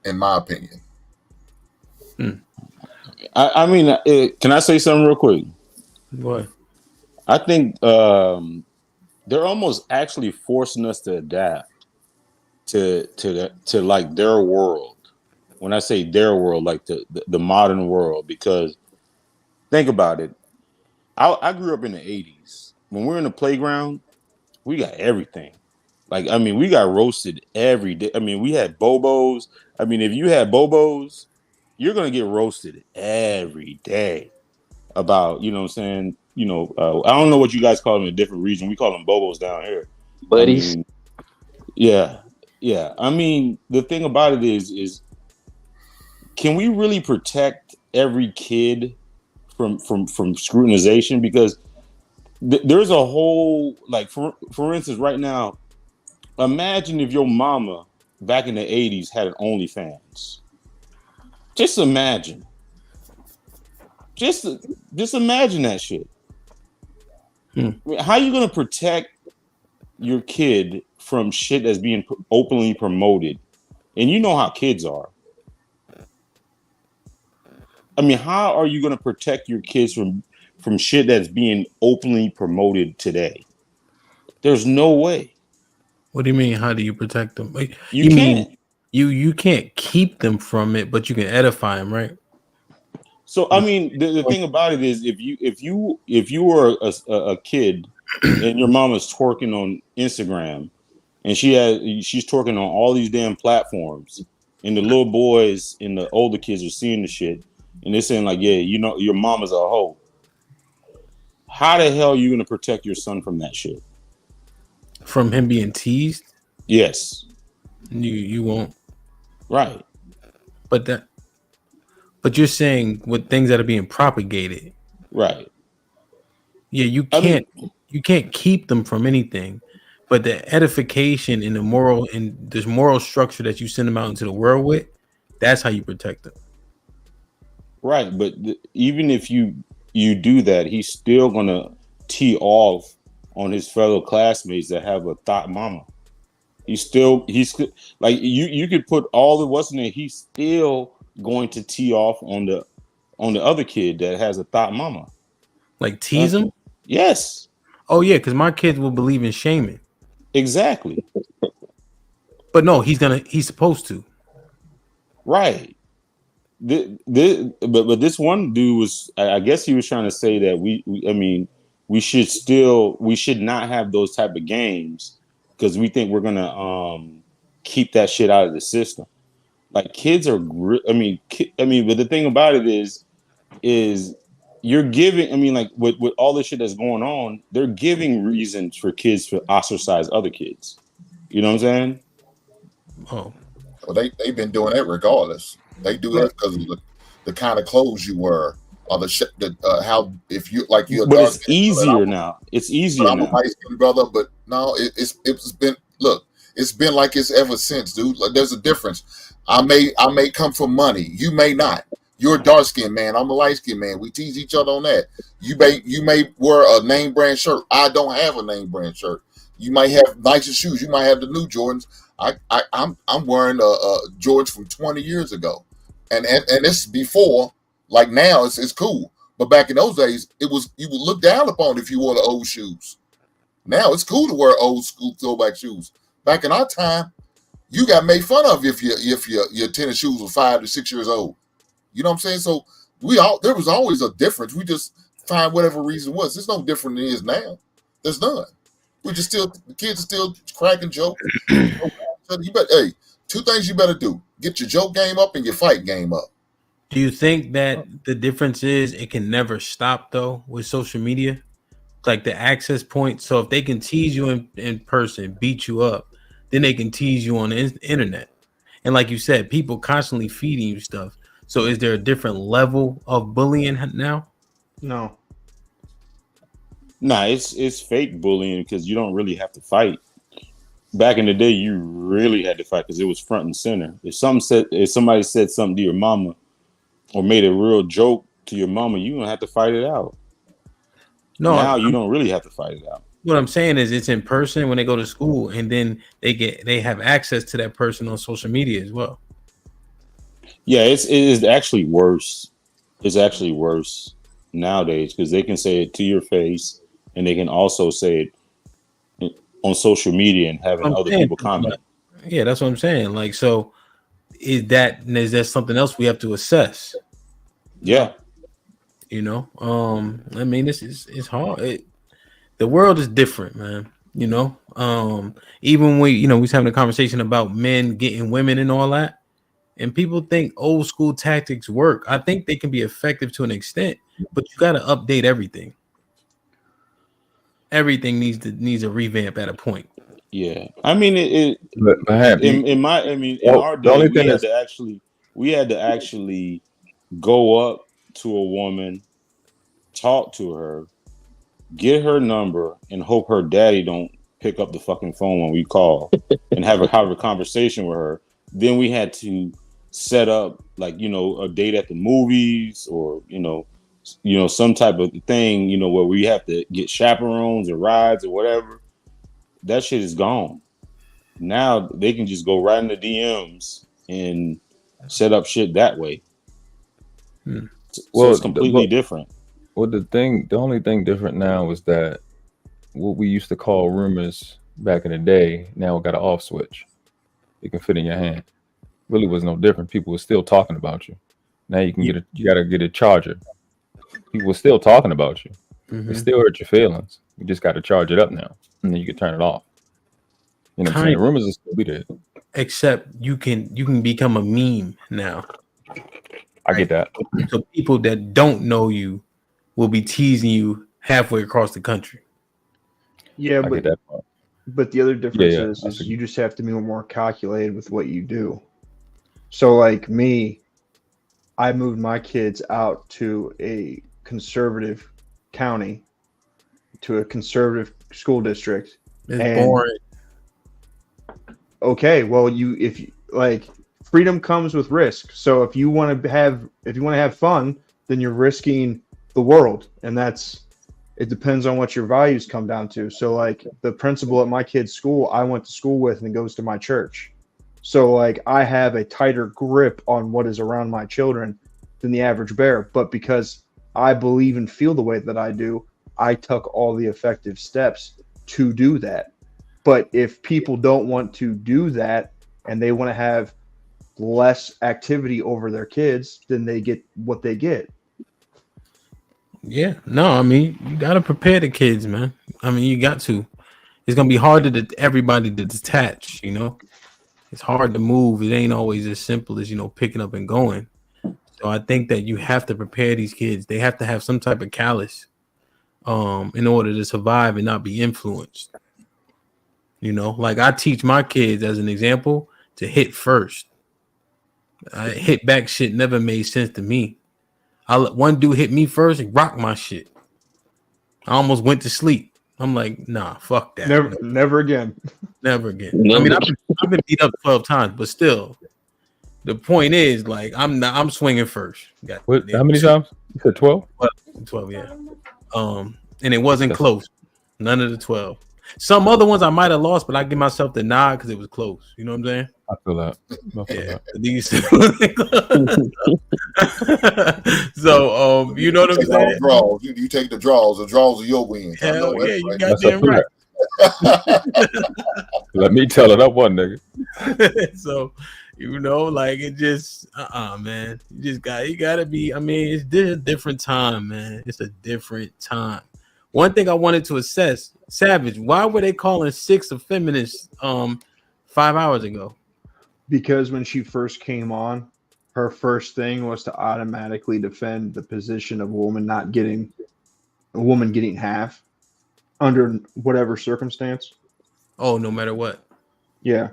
in my opinion. I mean, can I say something real quick? What? I think they're almost actually forcing us to adapt to like their world. When I say their world, like the modern world, because think about it. I grew up in the 80s. When we're in the playground, we got everything. Like, I mean, we got roasted every day. I mean, we had Bobos. I mean, if you had Bobos, you're going to get roasted every day about, you know what I'm saying? I don't know what you guys call them in a different region. We call them Bobos down here. Buddies. I mean, yeah. I mean, the thing about it is can we really protect every kid from scrutinization? Because there's a whole, like, for instance, right now, imagine if your mama back in the 80s had an OnlyFans. Just imagine. Just imagine that shit. How you gonna protect your kid from shit that's being openly promoted? And you know how kids are. I mean, how are you gonna protect your kids from shit that's being openly promoted today? There's no way. What do you mean? How do you protect them? You can't. mean you can't keep them from it, but you can edify them, right? So I mean, the thing about it is, if you were a kid and your mom is twerking on Instagram, and she's twerking on all these damn platforms, and the little boys and the older kids are seeing the shit, and they're saying like, yeah, your mama's a hoe. How the hell are you gonna protect your son from that shit? From him being teased? Yes. You won't. Right. But you're saying with things that are being propagated. Right. Yeah, you can't keep them from anything. But the edification and this moral structure that you send them out into the world with, that's how you protect them. Right, but even if you do that, he's still gonna tee off on his fellow classmates that have a thought mama. He's like, you could put all the what's in there. He's still going to tee off on the other kid that has a thought mama. Like tease him? Yes. Oh yeah, because my kids will believe in shaming. Exactly. But no, he's supposed to. Right. But this one dude was, I guess he was trying to say that we should not have those type of games because we think we're gonna keep that shit out of the system. Like, kids are, but the thing about it is you're giving, like with all this shit that's going on, they're giving reasons for kids to ostracize other kids. You know what I'm saying? Oh. Well, they've been doing that regardless. They do that because of the kind of clothes you wear, or how if you like you're. But it's easier now. It's easier I'm now. a light skinned brother, but no, it's been it's been like it's ever since, dude. Like, there's a difference. I may come from money. You may not. You're a dark skinned man. I'm a light skinned man. We tease each other on that. You may wear a name brand shirt. I don't have a name brand shirt. You might have nicer shoes. You might have the new Jordans. I'm wearing Jordans from 20 years ago, and this is before. Like, now it's cool, but back in those days you would look down upon if you wore the old shoes. Now it's cool to wear old school throwback shoes. Back in our time, you got made fun of if your tennis shoes were 5 to 6 years old. You know what I'm saying? So there was always a difference. We just find whatever reason was. It's no different than it is now. There's none. The kids are still cracking jokes. Two things you better do: get your joke game up and your fight game up. Do you think that the difference is it can never stop though with social media? Like the access point. So if they can tease you in person, beat you up, then they can tease you on the internet. And like you said, people constantly feeding you stuff. So is there a different level of bullying now? No. Nah, it's fake bullying because you don't really have to fight. Back in the day, you really had to fight because it was front and center. If somebody said something to your mama or made a real joke to your mama, you don't have to fight it out. No, now you don't really have to fight it out. What I'm saying is, it's in person when they go to school, and then they have access to that person on social media as well. Yeah, it is actually worse. It's actually worse nowadays because they can say it to your face, and they can also say it on social media and having other people comment. Yeah, that's what I'm saying. Like, so is that something else we have to assess? Yeah. You know, I mean, it's hard. The world is different, man. You know, even we was having a conversation about men getting women and all that, and people think old school tactics work. I think they can be effective to an extent, but you got to update everything. Everything needs a revamp at a point. Yeah, I mean in our day we had to actually go up to a woman, talk to her, get her number, and hope her daddy don't pick up the fucking phone when we call, and have a conversation with her. Then we had to set up like a date at the movies, or some type of thing, where we have to get chaperones or rides or whatever. That shit is gone. Now they can just go right in the DMs and set up shit that way. So it's completely different. Well, the only thing different now is that what we used to call rumors back in the day, now it got an off switch. It can fit in your hand. Really was no different. People were still talking about you. Now you can you gotta get a charger. People were still talking about you. It still hurt your feelings. You just gotta charge it up now, and then you can turn it off. You know what I'm saying? Rumors will still be there. Except you can become a meme now. I get that. So people that don't know you will be teasing you halfway across the country. Yeah, I get that part. But the other difference is you just have to be more calculated with what you do. So like me, I moved my kids out to a conservative county, to a conservative school district. It's boring. Okay, well, if you like, freedom comes with risk. So if you want to have fun, then you're risking the world, and it depends on what your values come down to. So like the principal at my kid's school, I went to school with, and goes to my church. So like I have a tighter grip on what is around my children than the average bear. But because I believe and feel the way that I do, I took all the effective steps to do that. But if people don't want to do that and they want to have less activity over their kids, then they get what they get. Yeah, no, I mean, you got to prepare the kids, man. I mean, you got to. It's going to be hard to everybody to detach, you know. It's hard to move. It ain't always as simple as, picking up and going. So I think that you have to prepare these kids. They have to have some type of callus in order to survive and not be influenced. Like I teach my kids as an example to hit first. Hit back shit never made sense to me. I let one dude hit me first and rock my shit. I almost went to sleep. I'm like, nah, fuck that. Never again. Never again. I mean, I've been beat up 12 times, but still, the point is, like, I'm swinging first. How many times? You said 12? 12, yeah. And it wasn't close. None of the 12. Some other ones I might have lost, but I give myself the nod because it was close. You know what I'm saying? I feel that. These. So, you know what I'm saying? Draws. You take the draws. The draws are your wins. Hell yeah, you right? got damn right. Let me tell it up one nigga. So, like it just, man, you gotta be. I mean, it's a different time, man. It's a different time. One thing I wanted to assess, Savage, why were they calling 6 a feminist 5 hours ago? Because when she first came on, her first thing was to automatically defend the position of a woman getting half under whatever circumstance. Oh, no matter what. Yeah.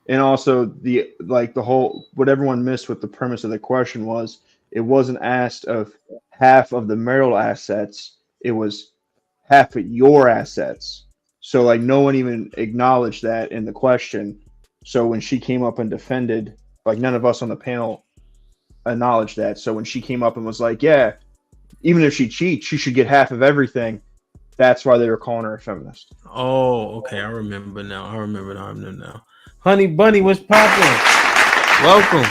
And also the whole, what everyone missed with the premise of the question was, it wasn't asked of half of the marital assets. It was half of your assets. So like no one even acknowledged that in the question. So when she came up and defended, like none of us on the panel acknowledged that. So when she came up and was like, yeah, even if she cheats, she should get half of everything. That's why they were calling her a feminist. Oh, okay. I remember now. I remember now. Honey Bunny, what's popping? Welcome.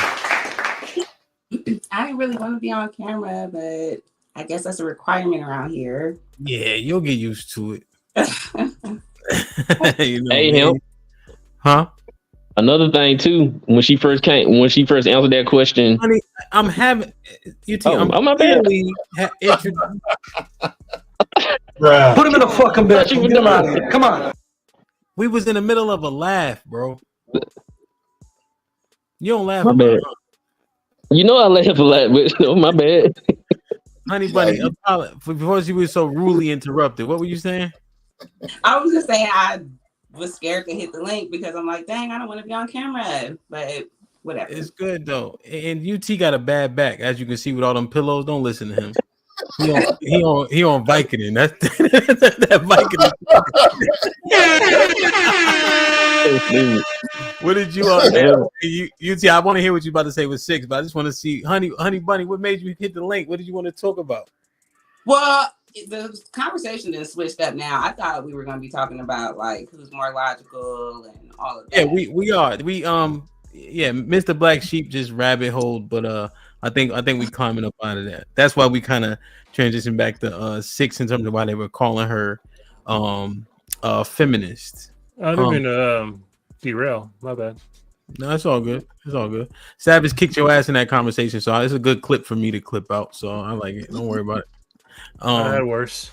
I didn't really want to be on camera, but I guess that's a requirement around here. Yeah, you'll get used to it. You know, Hey, man. him. Huh? Another thing too, when she first answered that question, Honey, I'm having UT. Oh, I'm my bad. clearly introduced. Put him in a fucking bedroom. Get him out of here. Come on. We was in the middle of a laugh, bro. You don't laugh My a bad. lot. You know I laugh a lot, but oh, my bad. Honey Bunny, before you were so rudely interrupted, what were you saying? I was just saying I was scared to hit the link because I'm like, dang, I don't want to be on camera, but whatever. It's good though. And UT got a bad back, as you can see with all them pillows. Don't listen to him. He on Vicodin. That's that Vicodin. What did you UT? I want to hear what you about to say with 6, but I just want to see Honey Bunny. What made you hit the link? What did you want to talk about? Well, the conversation then switched up now. I thought we were going to be talking about like who's more logical and all of that. Yeah, we are. Mr. Black Sheep just rabbit hole, but I think we climbing up out of that. That's why we kind of transitioned back to 6 in terms of why they were calling her feminist. I didn't mean to derail. My bad. No, it's all good. It's all good. Savage kicked your ass in that conversation, so it's a good clip for me to clip out. So I like it. Don't worry about it. I had worse.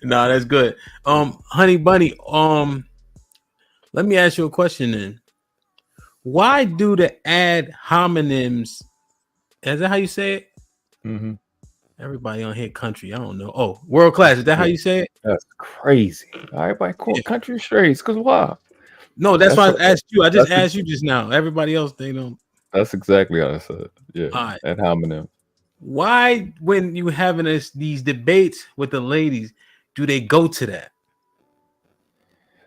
No, that's good. Honey Bunny, let me ask you a question then. Why do the ad hominems? Is that how you say it? Mm-hmm. Everybody on here country. I don't know. Oh, world class. Is that how you say it? That's crazy. Everybody call country straights because why? No, that's why I asked you. I just asked you just now. Everybody else, they don't. That's exactly how I said. Yeah. Right. Ad hominem. Why, when you having these debates with the ladies, do they go to that?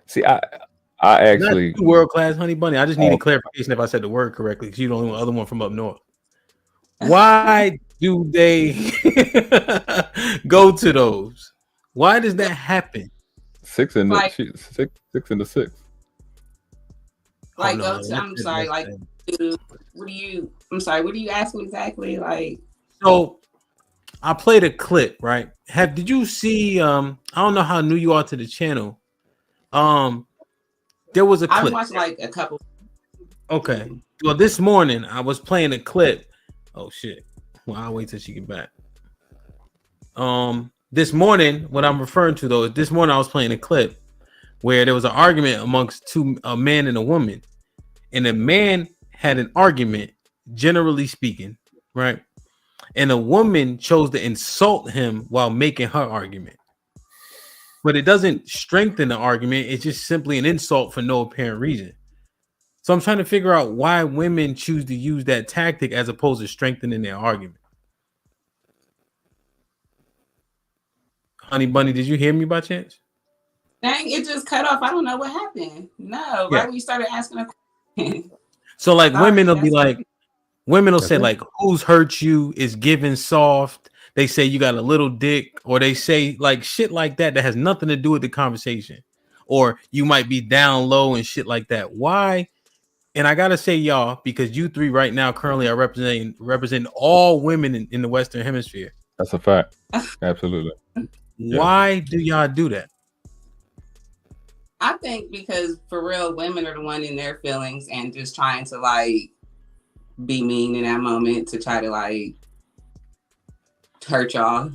See, I actually world class, Honey Bunny. I just needed clarification if I said the word correctly, because you're the only other one from up north. Why do they go to those? Why does that happen? 6 in the Like- 6 in the 6. Like, no, I'm sorry. Like, what do you ask me exactly? Like, so I played a clip, right? Did you see? I don't know how new you are to the channel. There was a clip. I watched like a couple. Okay. Well, this morning I was playing a clip. Oh shit. Well, I'll wait till she get back. This morning, what I'm referring to though is this morning I was playing a clip where there was an argument amongst a man and a woman, and the man had an argument, generally speaking, right? And a woman chose to insult him while making her argument. But it doesn't strengthen the argument. It's just simply an insult for no apparent reason. So I'm trying to figure out why women choose to use that tactic as opposed to strengthening their argument. Honey Bunny, did you hear me by chance? Dang, it just cut off. I don't know what happened. No, Yeah. right when you started asking a question. So like Sorry, women will be that's- like, women will say like, who's hurt you is giving soft. They say you got a little dick, or they say like shit like that has nothing to do with the conversation, or you might be down low and shit like that. Why? And I gotta say y'all, because you three right now currently are representing all women in the Western Hemisphere. That's a fact. Absolutely. Why do y'all do that? I think because for real, women are the one in their feelings and just trying to like be mean in that moment to try to like hurt y'all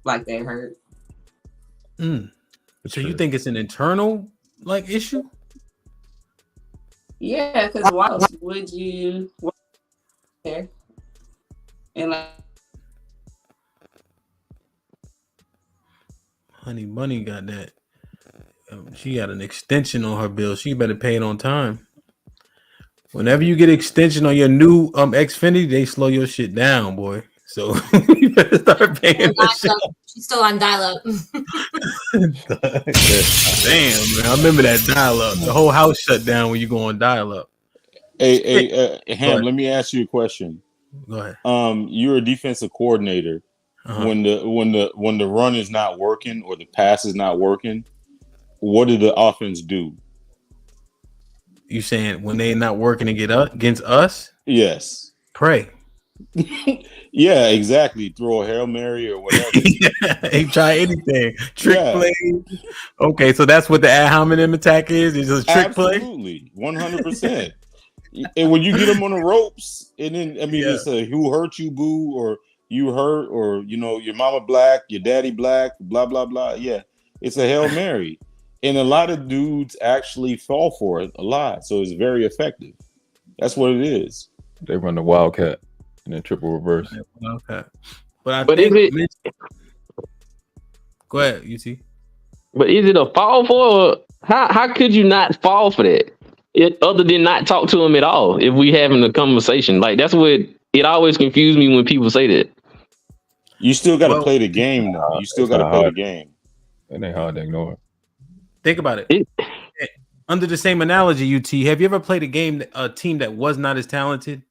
like they hurt. So you think it's an internal like issue? Yeah, because why else would you there? And like, Honey Bunny got that. She got an extension on her bill. She better pay it on time. Whenever you get extension on your new Xfinity, they slow your shit down, boy. So you better start paying that shit. She's still on dial-up. Damn, man. I remember that dial-up. The whole house shut down when you go on dial-up. Hey, Ham, let me ask you a question. Go ahead. You're a defensive coordinator. when the run is not working or the pass is not working, what did the offense do? You saying when they not working to get up against us? Yes. Pray. Yeah, exactly. Throw a Hail Mary or whatever. They try anything. Trick play. Okay, so that's what the ad hominem attack is. It's just trick play. Absolutely, 100%. And when you get them on the ropes, and then it's a who hurt you, boo, or you hurt, or your mama black, your daddy black, blah blah blah. Yeah, it's a Hail Mary, and a lot of dudes actually fall for it a lot. So it's very effective. That's what it is. They run the Wildcat and then triple reverse. Wildcat. But is it? Go ahead, UT. But is it a fall for? How could you not fall for that? Other than not talk to him at all, if we having a conversation, like that's what it always confused me when people say that. You still got to play the game, though. You still got to play the game. It ain't hard to ignore. Think about it. Under the same analogy, UT, have you ever played a team that was not as talented,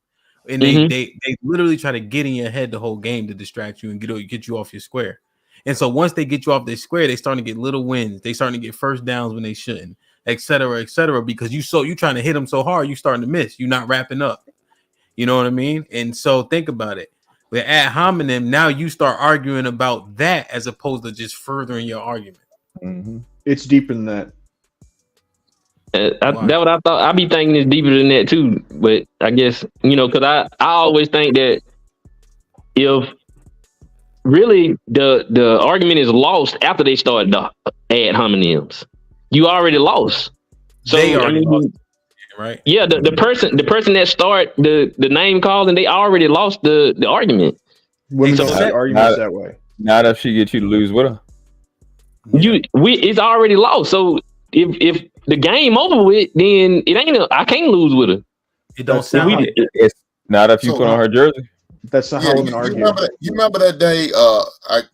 and they literally try to get in your head the whole game to distract you and get you off your square? And so once they get you off their square, they starting to get little wins. They starting to get first downs when they shouldn't, et cetera, because you trying to hit them so hard, you starting to miss. You're not wrapping up. You know what I mean? And so think about it. With ad hominem, now you start arguing about that as opposed to just furthering your argument. Mm-hmm. It's deeper than that. That's what I thought. I be thinking it's deeper than that too. But I guess, because I always think that if really the argument is lost after they start the ad hominems, you already lost. So they already lost, right? Yeah, the person that start the name calling, they already lost the argument. Women don't see arguments that way. Not if she gets you to lose with her. It's already lost. So if the game over with, then it ain't. I can't lose with her. It don't sound like it's not if you put on her jersey. That's not how women argue. You remember that day?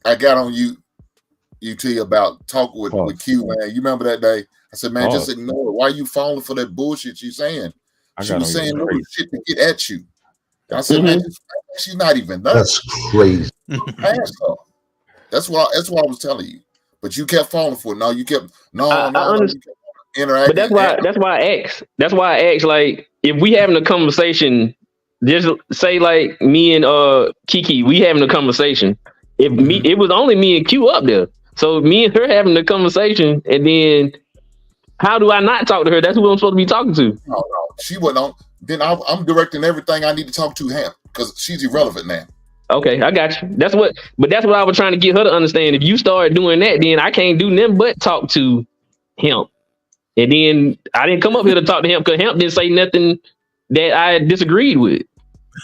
I got on UT about talking with Q, man. You remember that day? I said, man, just ignore it. Why are you falling for that bullshit she's saying? She was saying little shit to get at you. And I said, man, she's not even there. That's crazy. That's what I was telling you. But you kept falling for it. No, you kept But interacting. that's why I asked. That's why I asked. Like, if we having a conversation, just say like me and Kiki, we having a conversation. If it was only me and Q up there, so me and her having a conversation, and then how do I not talk to her? That's who I'm supposed to be talking to. No, she wasn't on. Then I'm directing everything I need to talk to him because she's irrelevant now. Okay, I got you. That's what I was trying to get her to understand. If you start doing that, then I can't do nothing but talk to him. And then I didn't come up here to talk to him because him didn't say nothing that I disagreed with.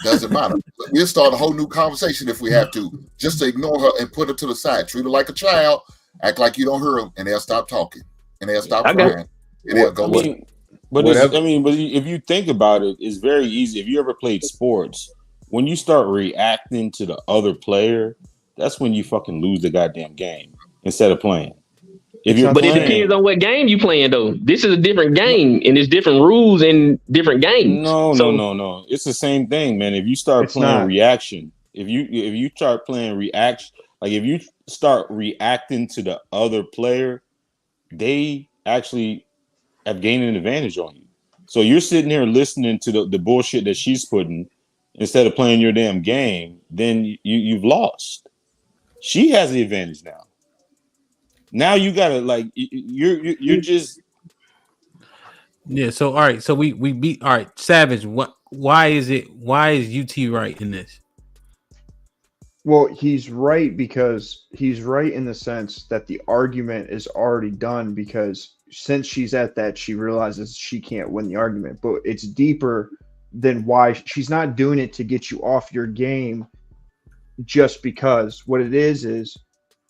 Doesn't matter. We'll start a whole new conversation if we have to. Just to ignore her and put her to the side. Treat her like a child. Act like you don't hear them, and they'll stop talking. And they'll stop crying. And they'll go. But if you think about it, it's very easy. If you ever played sports, when you start reacting to the other player, that's when you fucking lose the goddamn game instead of playing. It depends on what game you playing though. This is a different game and there's different rules in different games. No. It's the same thing, man. If you start playing reaction, if you start playing reaction, like if you start reacting to the other player, they actually have gained an advantage on you. So you're sitting here listening to the bullshit that she's putting instead of playing your damn game, then you've lost. She has the advantage now. Now you gotta you're just So all right, so we beat all right. Savage, why is UT right in this? Well, he's right because he's right in the sense that the argument is already done because since she's at that, she realizes she can't win the argument. But it's deeper than why she's not doing it to get you off your game just because. What it is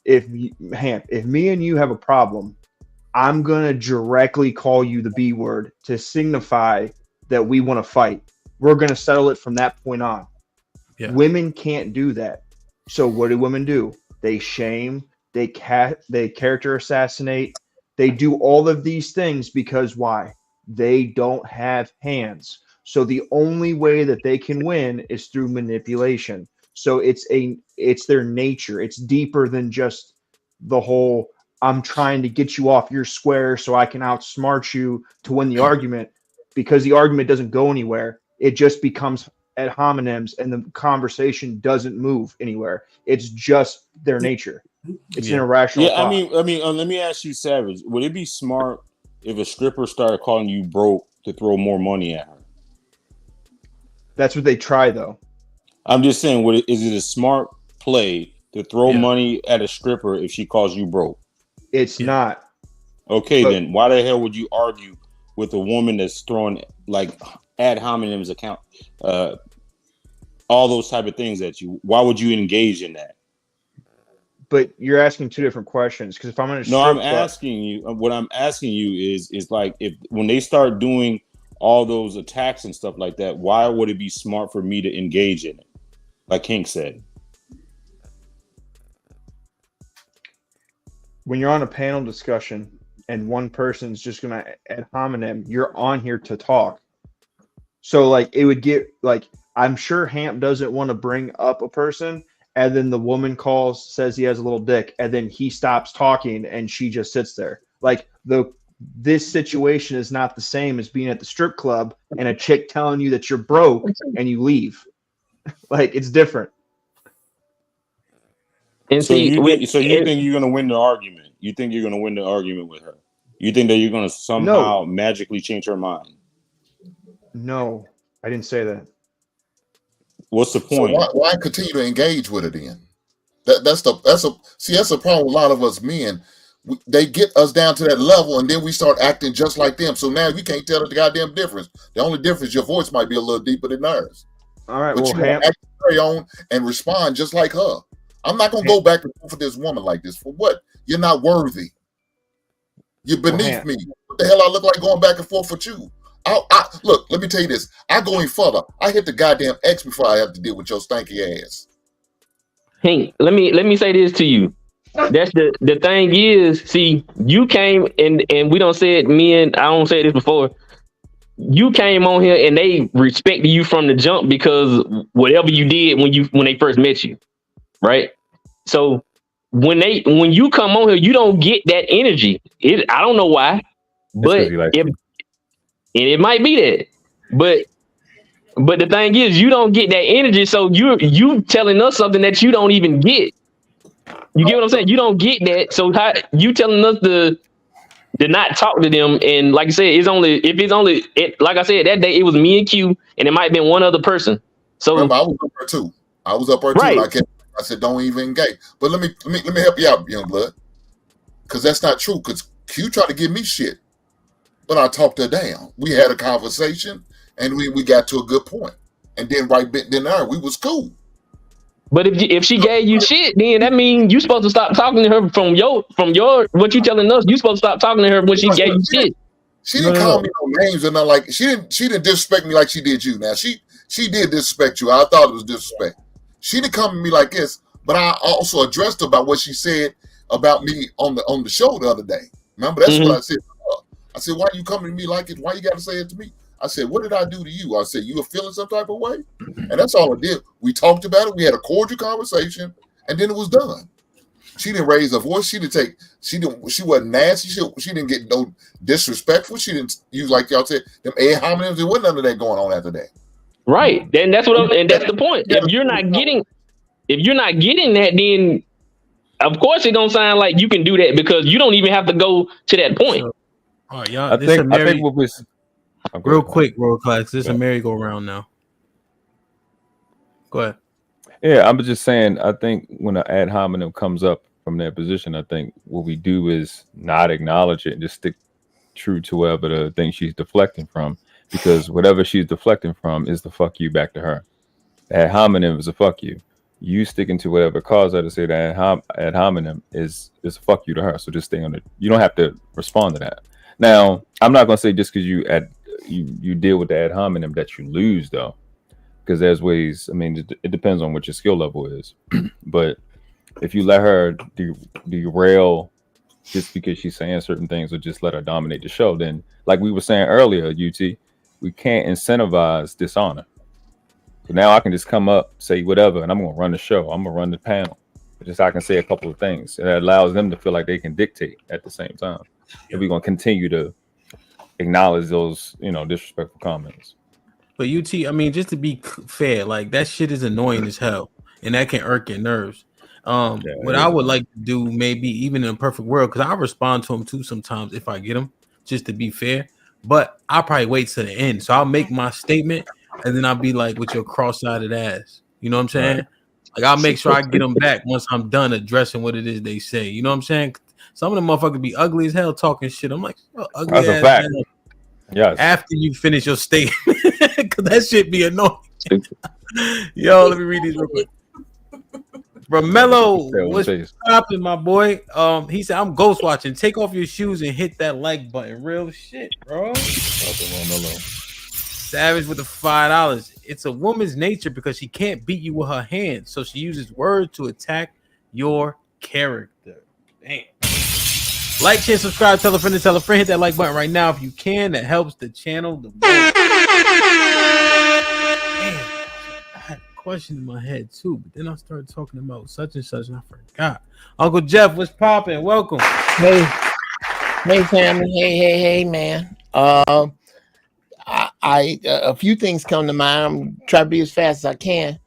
if me and you have a problem, I'm going to directly call you the B word to signify that we want to fight. We're going to settle it from that point on. Yeah. Women can't do that. So what do women do? They shame, they character assassinate, they do all of these things because why? They don't have hands. So the only way that they can win is through manipulation. So it's their nature. It's deeper than just the whole I'm trying to get you off your square so I can outsmart you to win the argument, because the argument doesn't go anywhere. It just becomes ad hominems and the conversation doesn't move anywhere. It's just their nature. It's an irrational thought. I mean, let me ask you, Savage, would it be smart if a stripper started calling you broke to throw more money at her? That's what they try, though. I'm just saying, is it a smart play to throw money at a stripper if she calls you broke? It's not. Okay, then why the hell would you argue with a woman that's throwing like ad hominems account, all those type of things at you? Why would you engage in that? But you're asking two different questions. Because if I'm going to asking you, what I'm asking you is like, if when they start doing all those attacks and stuff like that, why would it be smart for me to engage in it? Like Hank said. When you're on a panel discussion and one person's just going to ad hominem, you're on here to talk. So like it would get like, I'm sure Hamp doesn't want to bring up a person and then the woman calls, says he has a little dick, and then he stops talking and she just sits there. Like this situation is not the same as being at the strip club and a chick telling you that you're broke and you leave. Like it's different. And so you think you're going to win the argument? You think you're going to win the argument with her? You think that you're going to somehow magically change her mind? No, I didn't say that. What's the point? So why continue to engage with it then? That's the problem with a lot of us men. They get us down to that level, and then we start acting just like them. So now you can't tell the goddamn difference. The only difference, your voice might be a little deeper than theirs. All right, but you carry on and respond just like her. I'm not gonna go back and forth with this woman like this. For what? You're not worthy. You're beneath me. What the hell I look like going back and forth with you? Look, let me tell you this. I go any further. I hit the goddamn X before I have to deal with your stanky ass. Hey, let me say this to you. That's the thing is, see, you came and we don't say it, I don't say this before. You came on here and they respected you from the jump because whatever you did when they first met you, right? So when you come on here, you don't get that energy. I don't know why, but it might be that. But the thing is, you don't get that energy, so you telling us something that you don't even get. You get what I'm saying? You don't get that, so how you telling us to not talk to them? And like I said, like I said, that day it was me and Q, and it might have been one other person. So remember, I was up there too. Right. And I said, don't even engage. But let me help you out, young blood, because that's not true. Because Q tried to give me shit, but I talked her down. We had a conversation, and we got to a good point. And then we was cool. But if she gave you shit, then that means you supposed to stop talking to her from your what you telling us. You supposed to stop talking to her when she gave you shit. She didn't call me no names or nothing like. She didn't disrespect me like she did you. Now she did disrespect you. I thought it was disrespect. She didn't come to me like this, but I also addressed her about what she said about me on the show the other day. Remember, that's what I said. I said, why you coming to me like it? Why you got to say it to me? I said, what did I do to you? I said, you were feeling some type of way? And that's all I did. We talked about it. We had a cordial conversation, and then it was done. She didn't raise her voice. She wasn't nasty. She didn't get no disrespectful. She didn't use, like y'all said, them ad hominems. There wasn't none of that going on after that. Right. Then that's the point. If you're not getting that, then of course it don't sound like you can do that because you don't even have to go to that point. So, all right, y'all. I think what was real quick, world class. This is a merry-go-round now. Go ahead. Yeah, I'm just saying. I think when an ad hominem comes up from that position, I think what we do is not acknowledge it and just stick true to whatever the thing she's deflecting from, because whatever she's deflecting from is the fuck you back to her. Ad hominem is a fuck you. You sticking to whatever caused her to say that ad hominem is a fuck you to her. So just stay on it. You don't have to respond to that. Now, I'm not gonna say just because you deal with the ad hominem that you lose, though, because there's ways. I mean, it depends on what your skill level is. But if you let her derail just because she's saying certain things, or just let her dominate the show, then, like we were saying earlier, UT, we can't incentivize dishonor. So now I can just come up, say whatever, and I'm gonna run the show. I'm gonna run the panel. Just I can say a couple of things, and that allows them to feel like they can dictate at the same time. And we're gonna continue to acknowledge those, disrespectful comments. But UT, I mean, just to be fair, like that shit is annoying as hell, and that can irk your nerves. What I would like to do, maybe even in a perfect world, because I respond to them too sometimes if I get them, just to be fair. But I'll probably wait to the end, so I'll make my statement, and then I'll be like with your cross-eyed ass. You know what I'm saying? Right. Like I'll make sure I get them back once I'm done addressing what it is they say. You know what I'm saying? Some of them motherfuckers be ugly as hell talking shit. I'm like, ugly That's ass. a fact. Yes. After you finish your statement, because that shit be annoying. Yo, let me read these real quick. Romello, what's popping, my boy? He said, I'm ghost watching. Take off your shoes and hit that like button. Real shit, bro. Savage with the $5. It's a woman's nature because she can't beat you with her hands, so she uses words to attack your character. Damn. Like, share, subscribe, tell a friend, hit that like button right now if you can. That helps the channel the most. Damn, I had a question in my head too, but then I started talking about such and such and I forgot. Uncle Jeff, what's popping? Welcome. Hey family. Hey, man. I a few things come to mind. I'm trying to be as fast as I can.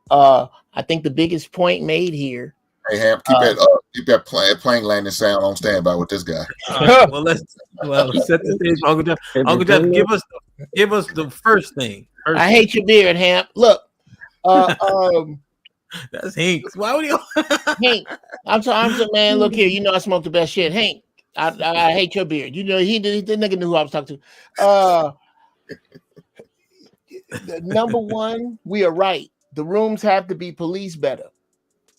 I think the biggest point made here. Hey, Ham, keep that plane landing sound on standby with this guy. Well, set the stage, Uncle Jeff. Uncle Jeff, give us the first thing. I hate your beard, Ham. Look, that's Hank. Why would you? Hank, I'm sorry, man. Look here, you know I smoke the best shit, Hank. I hate your beard. You know the nigga knew who I was talking to. Number one, we are right. The rooms have to be policed better.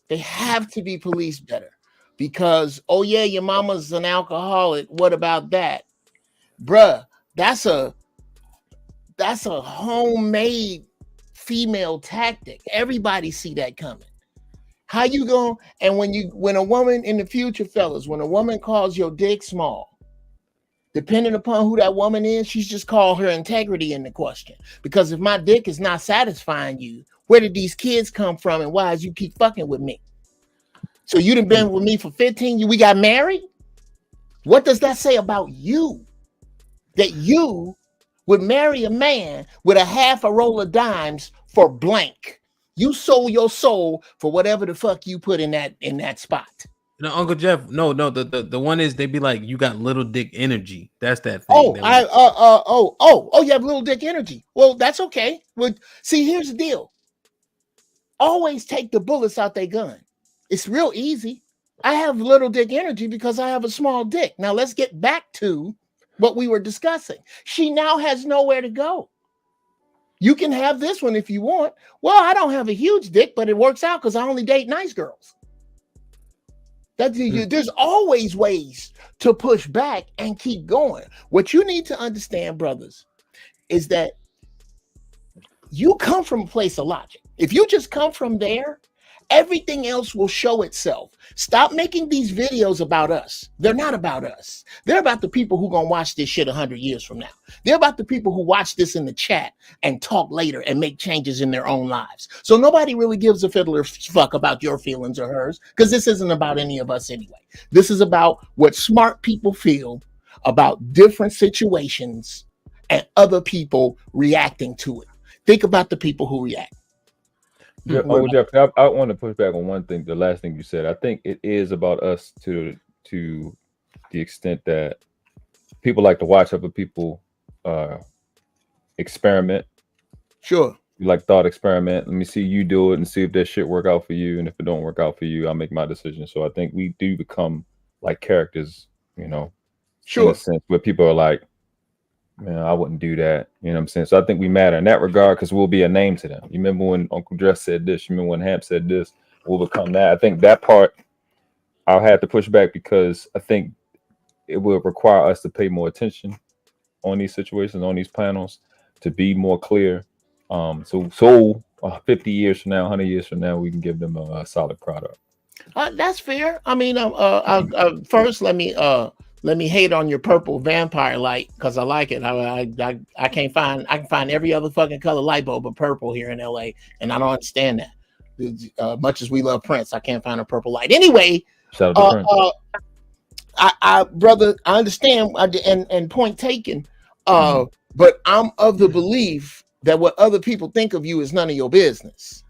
They have to be policed better because, oh yeah, your mama's an alcoholic. What about that? Bruh, that's a homemade female tactic. Everybody see that coming. How you going? And when a woman in the future, fellas, when a woman calls your dick small, depending upon who that woman is, she's just called her integrity into question. Because if my dick is not satisfying you, where did these kids come from and why is you keep fucking with me? So you done been with me for 15 years. We got married? What does that say about you? That you would marry a man with a half a roll of dimes for blank. You sold your soul for whatever the fuck you put in that spot. No, Uncle Jeff, no, the one is they be like, you got little dick energy. That's that thing. You have little dick energy. Well, that's okay. Well, see, here's the deal. Always take the bullets out their gun. It's real easy. I have little dick energy because I have a small dick. Now let's get back to what we were discussing. She now has nowhere to go. You can have this one if you want. Well, I don't have a huge dick, but it works out because I only date nice girls. There's always ways to push back and keep going. What you need to understand, brothers, is that you come from a place of logic. If you just come from there, everything else will show itself. Stop making these videos about us. They're not about us. They're about the people who gonna watch this shit 100 years from now. They're about the people who watch this in the chat and talk later and make changes in their own lives. So nobody really gives a fiddler's fuck about your feelings or hers, because this isn't about any of us anyway. This is about what smart people feel about different situations and other people reacting to it. Think about the people who react. Yeah, Jeff, I want to push back on one thing. The last thing you said, I think it is about us to the extent that people like to watch other people experiment. Sure. You like thought experiment. Let me see you do it and see if that shit work out for you. And if it don't work out for you, I'll make my decision. So I think we do become like characters, sure. In a sense where people are like, man, I wouldn't do that. You know what I'm saying? So I think we matter in that regard because we'll be a name to them. You remember when Uncle Dress said this? You remember when Hamp said this? We'll become that. I think that part I'll have to push back because I think it will require us to pay more attention on these situations, on these panels, to be more clear. So 50 years from now, 100 years from now, we can give them a solid product. That's fair. I mean, first let me let me hate on your purple vampire light because I like it. I can't find, I can find every other fucking color light bulb but purple here in LA, and I don't understand that. Much as we love Prince, I can't find a purple light. Anyway, Shout out to Prince. I brother, I understand, and point taken. But I'm of the belief that what other people think of you is none of your business.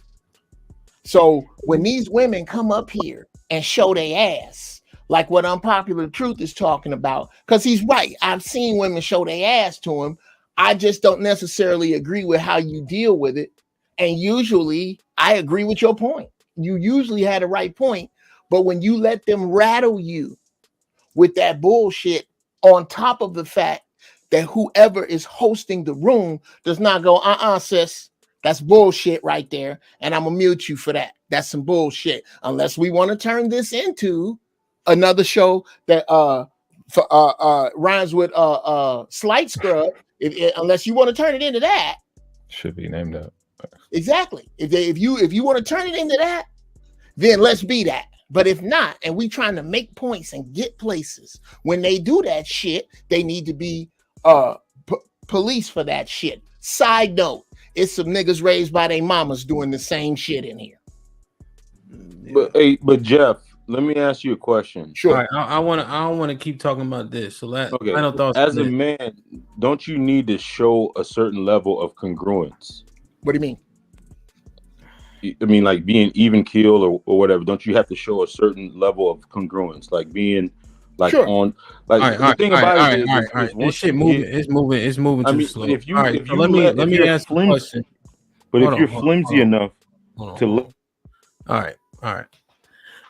So when these women come up here and show their ass, like what Unpopular Truth is talking about, because he's right. I've seen women show their ass to him. I just don't necessarily agree with how you deal with it. And usually I agree with your point. You usually had a right point, but when you let them rattle you with that bullshit on top of the fact that whoever is hosting the room does not go, sis, that's bullshit right there, and I'm gonna mute you for that. That's some bullshit. Unless we want to turn this into another show that rhymes with Slight Scrub, unless you want to turn it into that. Should be named that. Exactly. If you want to turn it into that, then let's be that. But if not, and we trying to make points and get places, when they do that shit, they need to be police for that shit. Side note, it's some niggas raised by their mamas doing the same shit in here. But Jeff, let me ask you a question. Sure. All right, I don't want to keep talking about this. So Okay. final thoughts. As a man, don't you need to show a certain level of congruence? What do you mean? I mean, like being even keel or whatever. Don't you have to show a certain level of congruence, like being like sure. on like the thing about it is this shit moving. It's moving too slow. If you, all right, if so you let me ask a question. But if you're flimsy enough to all right.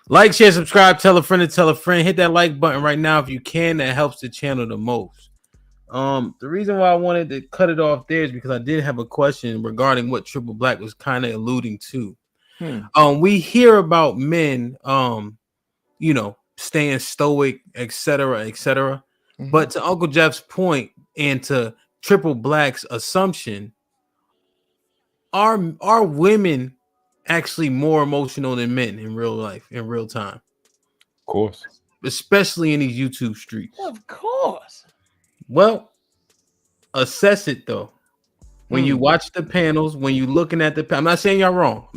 Like, share, subscribe, tell a friend to tell a friend. Hit that like button right now if you can. That helps the channel the most. The reason why I wanted to cut it off there is because I did have a question regarding what Triple Black was kind of alluding to. We hear about men, staying stoic, etc. But to Uncle Jeff's point and to Triple Black's assumption, are women actually more emotional than men in real life, in real time? Of course. Especially in these YouTube streets. Of course. Well, assess it though. When you watch the panels, when you looking at I'm not saying y'all wrong.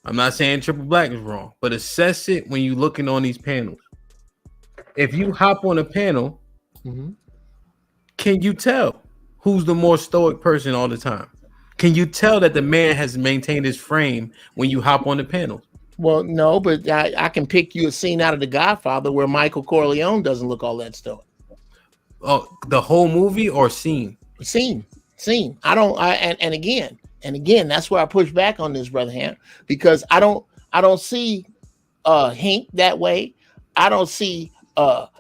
I'm not saying Triple Black is wrong, but assess it when you looking on these panels. If you hop on a panel, can you tell who's the more stoic person all the time? Can you tell that the man has maintained his frame when you hop on the panel? Well, no, but I can pick you a scene out of The Godfather where Michael Corleone doesn't look all that stoic. Oh, the whole movie or scene? Scene. And again, that's where I push back on this, brother Ham, because I don't see Hink that way. I don't see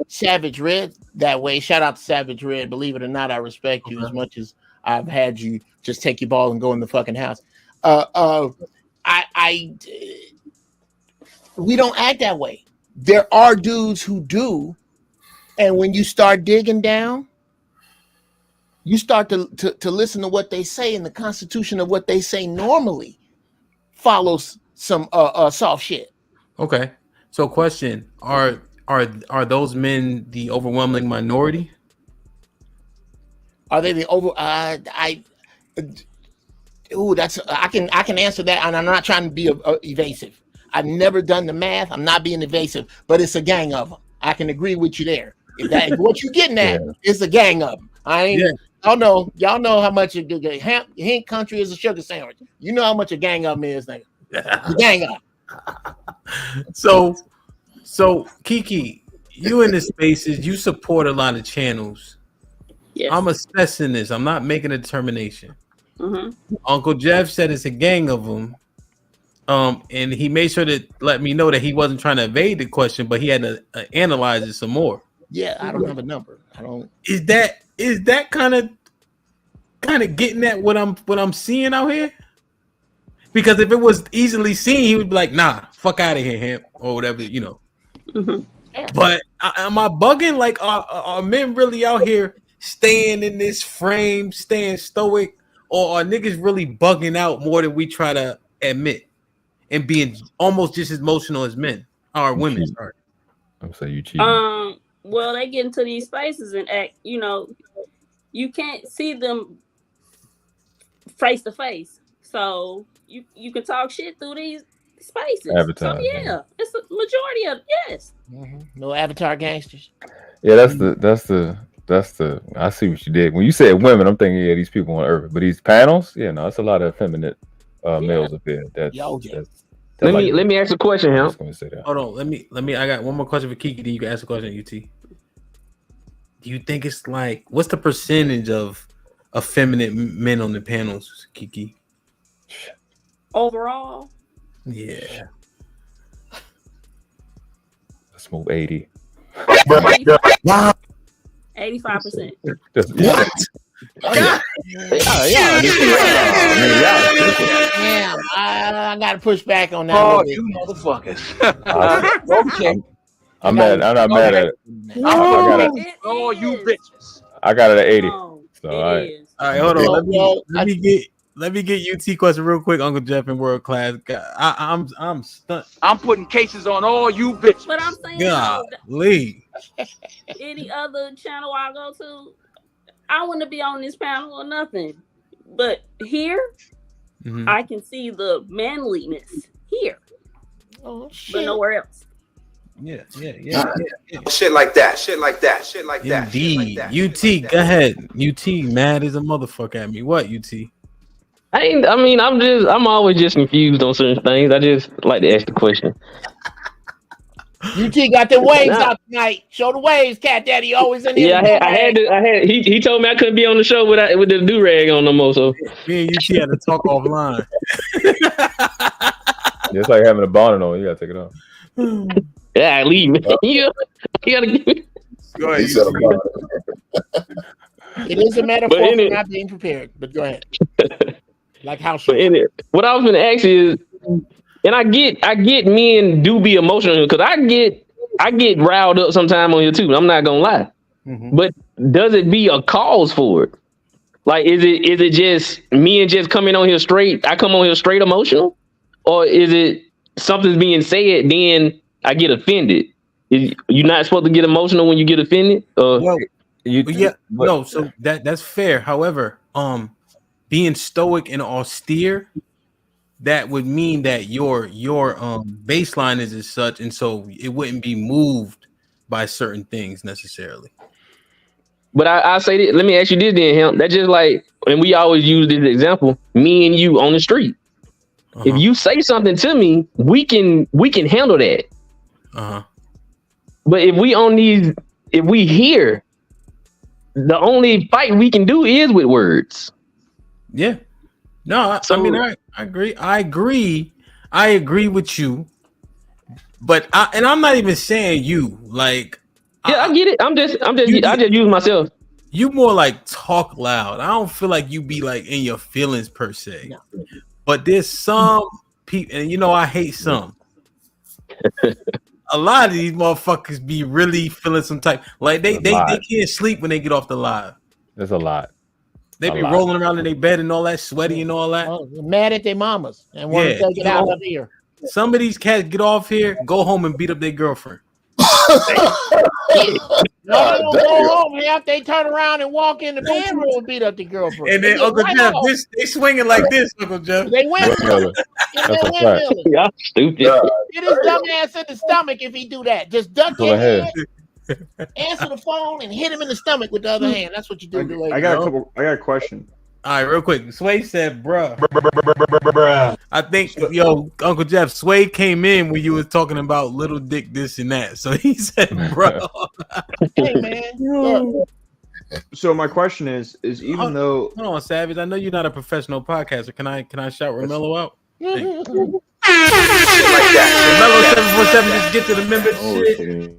Savage Red that way. Shout out to Savage Red. Believe it or not, I respect you as much as I've had you just take your ball and go in the fucking house. We don't act that way. There are dudes who do, and when you start digging down, you start to listen to what they say, and the constitution of what they say normally follows some soft shit. Okay. So question, are those men the overwhelming minority? Are they the I can answer that, and I'm not trying to be evasive. I've never done the math. I'm not being evasive, but it's a gang of them. I can agree with you there. If what you're getting at is a gang of them. Y'all know how much Hink country is a sugar sandwich. You know how much a gang of them is, nigga. The gang of them. So Kiki, you in the spaces, you support a lot of channels. Yes. I'm assessing this. I'm not making a determination. Uncle Jeff said it's a gang of them. And he made sure to let me know that he wasn't trying to evade the question, but he had to analyze it some more. Yeah, I don't have a number. I don't. Is that kind of getting at what I'm seeing out here? Because if it was easily seen, he would be like, "Nah, fuck out of here, him," or whatever, you know. But am I bugging? Like, are men really out here staying in this frame, staying stoic, or are niggas really bugging out more than we try to admit? And being almost just as emotional as men or women. Sorry. I'm saying you cheating. well, they get into these spaces and act, you know, you can't see them face to face. So you can talk shit through these spaces. So Advertising. yeah, it's a majority of yes. No avatar gangsters. Yeah, that's the. I see what you did when you said women. I'm thinking, yeah, these people on Earth, but these panels, yeah, no, it's a lot of effeminate males up there. Let me ask a question, I'm Him. just gonna say that. Hold on, let me. I got one more question for Kiki. Then you can ask a question, UT. Do you think it's like what's the percentage of effeminate men on the panels, Kiki? Overall, Yeah. Let's move 80. 85%. What? Damn, I gotta push back on that. Oh, you motherfuckers. Okay. I'm mad. I'm not mad at it. Oh, you bitches. I got it at 80. Oh, So all right. All right, hold on. Let me get UT question real quick, Uncle Jeff in world class. I'm stunned. I'm putting cases on all you bitches. But I'm saying, Golly. any other channel I go to, I wouldn't be on this panel or nothing. But here, I can see the manliness here, but nowhere else. Yeah. Shit like that. Shit like that. Shit like that. Indeed. UT, go ahead. UT mad as a motherfucker at me. What, UT? I'm always just confused on certain things. I just like to ask the question. UT got the waves out tonight. Show the waves, Cat Daddy. Always in here. Yeah, I had. He told me I couldn't be on the show with the do rag on no more. So me and UT had to talk offline. It's like having a bonnet on. You gotta take it off. Yeah, leave me. You gotta give me. Go ahead. It is a metaphor for not being prepared, but go ahead. Like how should what I was gonna ask is, and I get men do be emotional because I get riled up sometime on here too. I'm not gonna lie, but does it be a cause for it? Like, is it just men just coming on here straight? I come on here straight emotional, or is it something's being said? Then I get offended. You're not supposed to get emotional when you get offended. No. So that's fair. However, being stoic and austere, that would mean that your baseline is as such, and so it wouldn't be moved by certain things necessarily. But I say that. Let me ask you this then, Hemp. That's just like, and we always use this example: me and you on the street. If you say something to me, we can handle that. But if we hear, the only fight we can do is with words. Yeah. No, I agree. I agree with you. But I'm not even saying you. Like, yeah, I get it. I just use myself. You more like talk loud. I don't feel like you be like in your feelings per se. No. But there's some people, and I hate some. A lot of these motherfuckers be really feeling some type, like they can't sleep when they get off the live. There's a lot. They be rolling around in their bed and all that, sweaty and all that. Mad at their mamas and want to take it out of here. Some of these cats get off here, go home and beat up their girlfriend. No, go home. Half they turn around and walk in the bedroom and beat up the girlfriend. And then Uncle Jeff, they swinging like this, Uncle Jeff. They win. Y'all stupid. Get his dumb ass in the stomach if he do that. Just duck your head, answer the phone, and hit him in the stomach with the other hand. That's what you do. I got a question. All right, real quick. Sway said, bruh. I think, Uncle Jeff, Sway came in when you was talking about little dick, this and that. So he said, bro. Hey, man. So my question is even though... Hold on, Savage. I know you're not a professional podcaster. Can I shout Romello out? Romello 747, just get to the membership.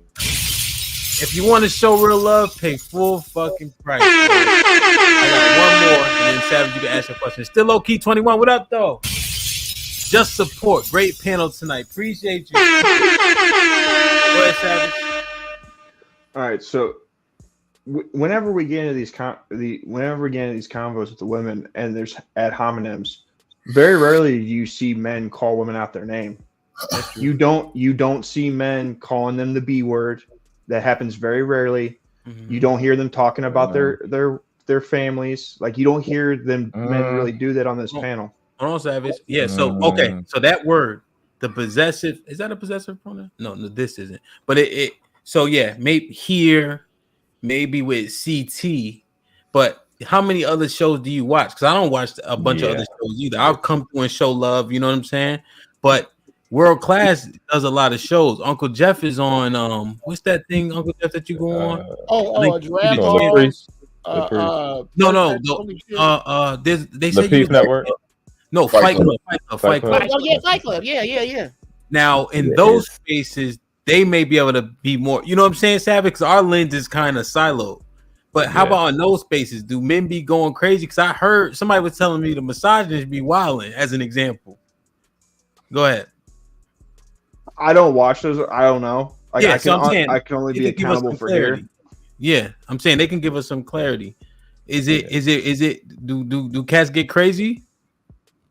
If you want to show real love, pay full fucking price. I got one more, and then Savage, you can ask your question. Still low key 21. What up, though? Just support. Great panel tonight. Appreciate you. Go ahead, Savage. All right, so whenever we get into these convos with the women, and there's ad hominems, very rarely do you see men call women out their name. You don't see men calling them the B word. That happens very rarely. Mm-hmm. You don't hear them talking about their families. Like you don't hear them men really do that on this panel. Hold on, Savage. Yeah. So okay. So that word, the possessive, is that a possessive pronoun? No, this isn't. But it. So yeah, maybe here, maybe with CT. But how many other shows do you watch? Because I don't watch a bunch of other shows either. I'll come through and show love. You know what I'm saying? But World Class does a lot of shows. Uncle Jeff is on. What's that thing, Uncle Jeff, that you go on? Giraffe Balls. There's they The said Peace you Network. No, Fight Club. Oh yeah, Fight Club. Yeah. Now in those spaces, they may be able to be more. You know what I'm saying, Savage? Because our lens is kind of siloed. But how about in those spaces? Do men be going crazy? Because I heard somebody was telling me the misogynists be wilding, as an example. Go ahead. I don't watch those. I don't know. Like, Yeah, I so I'm saying I can only they be can give us accountable some for clarity. here. Yeah, I'm saying they can give us some clarity. Is it? Do cats get crazy?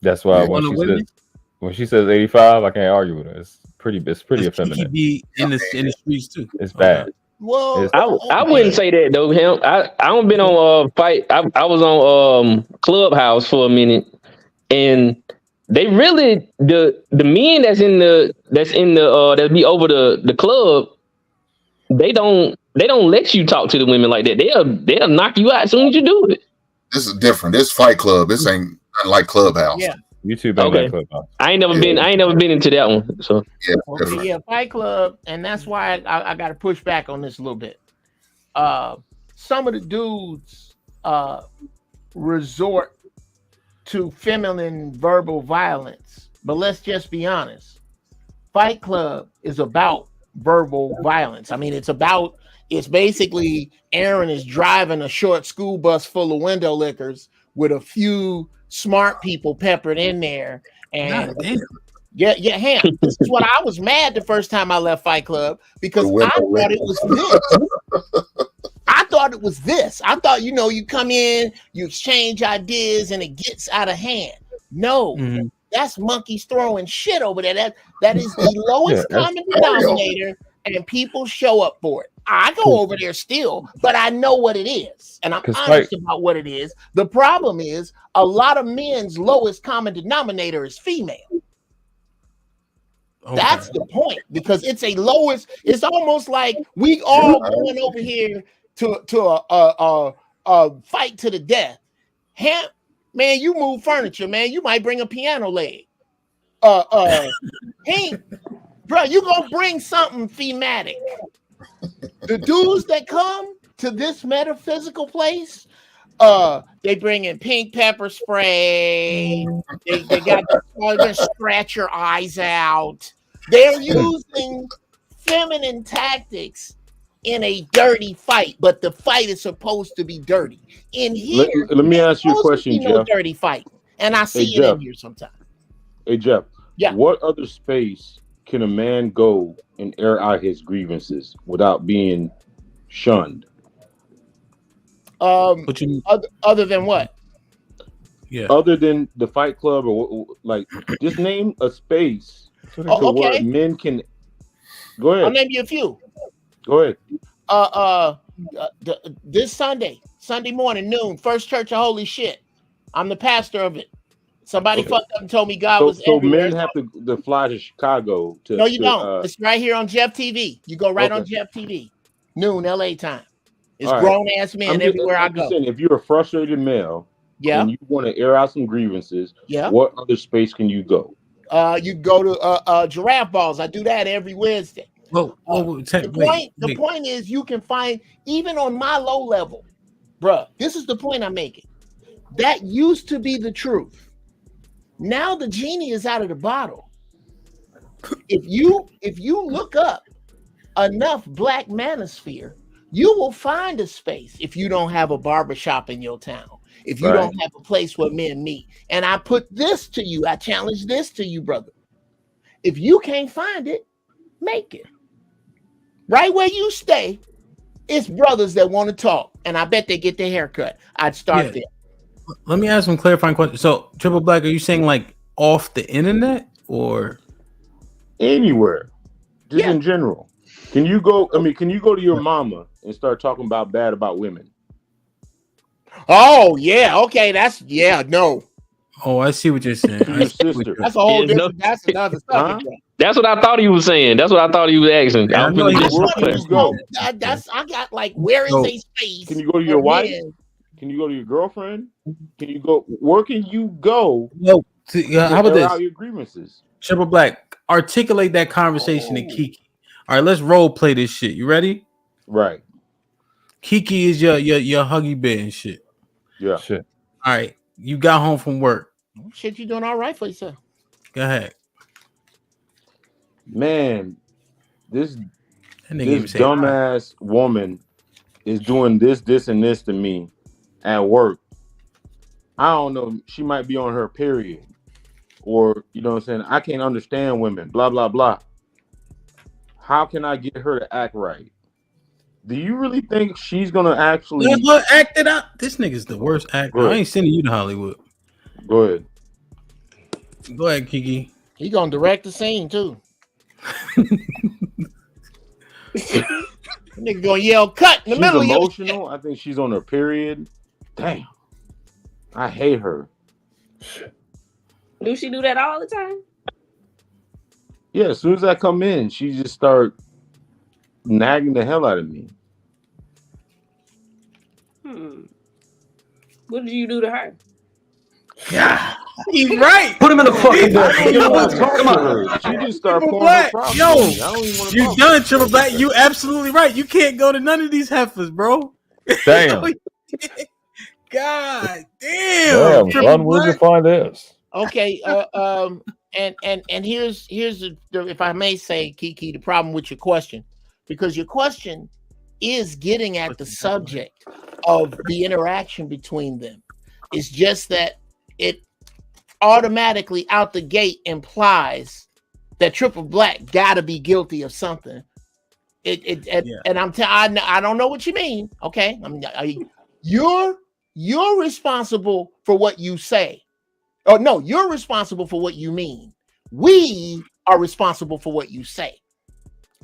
That's why when she says 85, I can't argue with her. It's pretty effeminate. Be in the streets too. It's bad. Well, I wouldn't say that though. Him, I don't been on Fight. I was on Clubhouse for a minute, and they really the men that be over the club. They don't let you talk to the women like that. They'll knock you out as soon as you do it. This is different. This Fight Club. This ain't like Clubhouse. Yeah. YouTube ain't like Clubhouse. I ain't never been into that one. So yeah, Fight Club, and that's why I got to push back on this a little bit. Some of the dudes resort to feminine verbal violence, but let's just be honest. Fight Club is about verbal violence. I mean, it's basically Aaron is driving a short school bus full of window lickers with a few smart people peppered in there. And yeah, this is what I was mad the first time I left Fight Club, because I thought it was this. I thought it was this. I thought, you come in, you exchange ideas, and it gets out of hand. No, that's monkeys throwing shit over there. That is the lowest common denominator, and people show up for it. I go over there still, but I know what it is, and I'm honest about what it is. The problem is a lot of men's lowest common denominator is female. Okay. That's the point, because it's a lowest. It's almost like we all going over here to a fight to the death. Man, you move furniture, man. You might bring a piano leg. Hey, bro, you gonna bring something thematic. The dudes that come to this metaphysical place, they bring in pink pepper spray. They got to scratch your eyes out. They're using feminine tactics in a dirty fight, but the fight is supposed to be dirty. In here, let me ask you a question, Jeff. No dirty fight, and I see it in here sometimes. Hey, Jeff. Yeah. What other space can a man go and air out his grievances without being shunned? Other than what? Yeah. Other than the Fight Club, or like, just name a space where men can. Go ahead. I'll name you a few. Go ahead. This Sunday morning, noon, First Church of Holy Shit. I'm the pastor of it. Somebody fucked up and told me God was everywhere. Men have to fly to Chicago to. No, you don't. It's right here on Jeff TV. You go right on Jeff TV. Noon, LA time. It's grown ass men everywhere I go. Saying, if you're a frustrated male, and you want to air out some grievances, what other space can you go? You go to Giraffe Balls. I do that every Wednesday. The point is, you can find, even on my low level, bruh. This is the point I'm making. That used to be the truth. Now the genie is out of the bottle. If you look up enough Black manosphere, you will find a space. If you don't have a barbershop in your town, if you don't have a place where men meet, and I put this to you, I challenge this to you, brother. If you can't find it, make it. Right where you stay, it's brothers that want to talk, and I bet they get their haircut. I'd start there. Let me ask some clarifying questions. So, Triple Black, are you saying like off the internet or anywhere, just in general? Can you go? I mean, can you go to your mama and start talking bad about women? Oh yeah, okay, no. Oh, I see what you're saying. To your sister. That's a whole There's no- different. That's another subject. Huh? That's what I thought he was saying. That's what I thought he was asking. Yeah, I I was know gonna he just was Where can you go? That's I got like where is So, a space? Can you go to your for wife? men? Can you go to your girlfriend? Can you go? Where can you go? no, to how about air out this? your grievances? Triple Black, articulate that conversation to Kiki. All right, let's role play this shit. You ready? Right. Kiki is your huggy bear and shit. Yeah. Shit. All right, you got home from work. Shit, you doing all right for yourself? Go ahead. Man, this That nigga even say hi. dumbass woman is doing this, and this to me at work. I don't know. She might be on her period. Or, you know what I'm saying? I can't understand women, blah, blah, blah. How can I get her to act right? Do you really think she's going to actually... Look, act it out. This nigga's the worst actor. I ain't sending you to Hollywood. Go ahead. Go ahead, Kiki. He gonna direct the scene too. Nigga gonna yell cut in the She's middle emotional. I think she's on her period. Damn. I hate her. Do she do that all the time? Yeah, as soon as I come in, she just start nagging the hell out of me. What did you do to her? Yeah, he's right. Put him in the fucking bed. Come on. She just start pouring her problems on me. I don't even want to you talk done, to her. Triple Black. You absolutely right. You can't go to none of these heifers, bro. Damn. God damn. Damn, son, where'd you find this? Okay, and here's if I may say, Kiki, the problem with your question, because your question is getting at the subject of the interaction between them. It's just that it automatically out the gate implies that Triple Black gotta be guilty of something. And I don't know what you mean. Okay, you're responsible for what you say. Oh no, you're responsible for what you mean. We are responsible for what you say.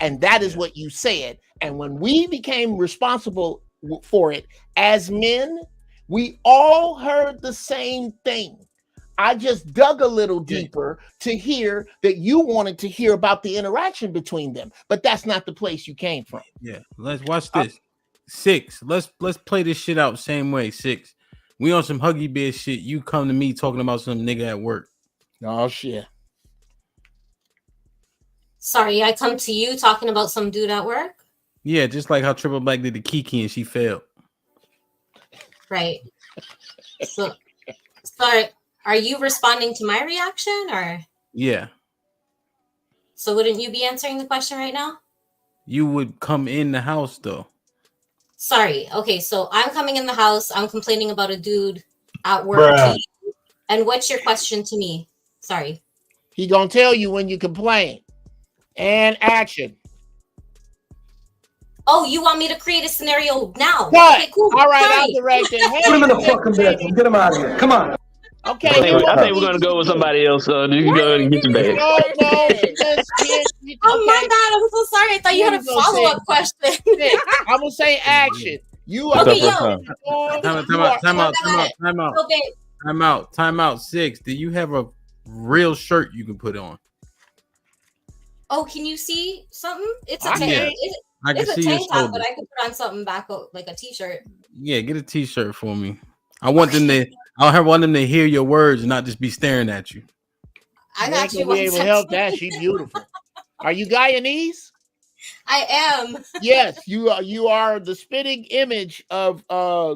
And that is what you said. And when we became responsible for it as men, we all heard the same thing. I just dug a little deeper to hear that you wanted to hear about the interaction between them, but that's not the place you came from. Yeah, let's watch this. Six. Let's play this shit out same way. Six. We on some huggy bear shit. You come to me talking about some nigga at work. Oh shit. Sorry, I come to you talking about some dude at work. Yeah, just like how Triple Black did to Kiki and she failed. Right. So, sorry, are you responding to my reaction or? Yeah. So wouldn't you be answering the question right now? You would come in the house though. Sorry. Okay, so I'm coming in the house. I'm complaining about a dude at work. To you, and what's your question to me? Sorry. He gonna tell you when you complain. And action. Oh, you want me to create a scenario now? What? Okay, cool. All right, Sorry. I'll direct it. Hey, Put him in the fucking bed. Get him out of here. Come on. Okay. I think we're gonna go with somebody else. So you can go ahead and get your bag. No. Oh my God, I'm so sorry. I thought you had a follow-up question. I'm gonna say action. You are okay, Time out. Six. Do you have a real shirt you can put on? Oh, can you see something? It's a I tank. can It's a see your tank top, shoulder. but I could put on something back like a t-shirt. Yeah, get a t-shirt for me. I want them to hear your words and not just be staring at you. I got you. Be able to help that. She's beautiful. Are you Guyanese? I am. Yes, you are. You are the spitting image of a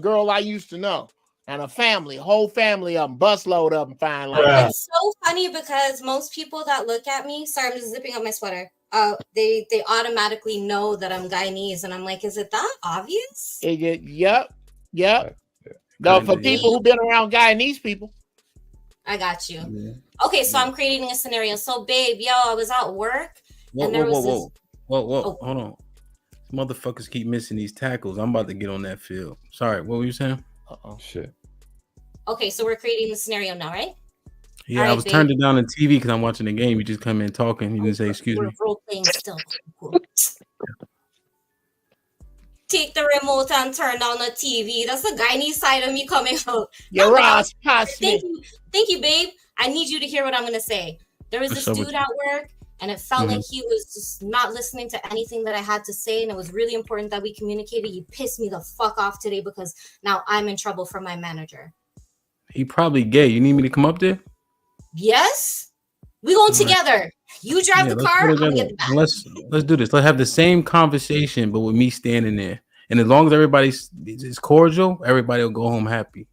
girl I used to know. And a whole family of them, busload of them, fine like that. It's so funny because most people that look at me, sorry, I'm just zipping up my sweater. They automatically know that I'm Guyanese, and I'm like, is it that obvious? Yep. No, for people who've been around Guyanese people. I got you. Yeah. Okay, so I'm creating a scenario. So, babe, I was at work, and there was this. Whoa, hold on. Motherfuckers keep missing these tackles. I'm about to get on that field. Sorry, what were you saying? Shit. Okay, so we're creating the scenario now, right? Yeah, I was turning down the TV because I'm watching the game. You just come in talking. You didn't say excuse me. We're role playing still. Cool. Take the remote and turn down the TV. That's the gynae side of me coming out. You're Ross Thank you, babe. I need you to hear what I'm gonna say. There was this dude at work, and it felt like he was just not listening to anything that I had to say, and it was really important that we communicated. You pissed me the fuck off today because now I'm in trouble from my manager. He probably gay. You need me to come up there? Yes, we going together. You drive the car. I'm gonna get the back. Let's do this. Let's have the same conversation, but with me standing there. And as long as everybody's is cordial, everybody will go home happy.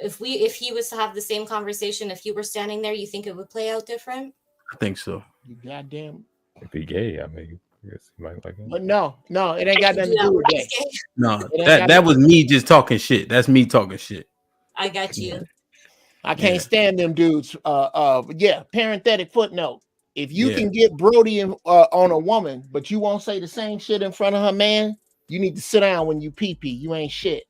If he was to have the same conversation, if you were standing there, you think it would play out different? I think so. You goddamn. If he gay, I mean, I guess he might like him. But no, it ain't got nothing to do with gay. No, that was me just talking shit. That's me talking shit. I got you. I can't stand them dudes. Parenthetic footnote. If you can get Brody on a woman, but you won't say the same shit in front of her man, you need to sit down when you pee-pee. You ain't shit.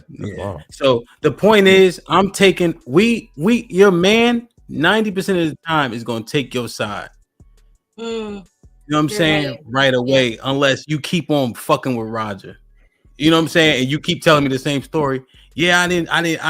Yeah. So the point is, I'm taking your man 90% of the time is gonna take your side. You know what I'm saying? Right away, unless you keep on fucking with Roger. You know what I'm saying? And you keep telling me the same story. Yeah, I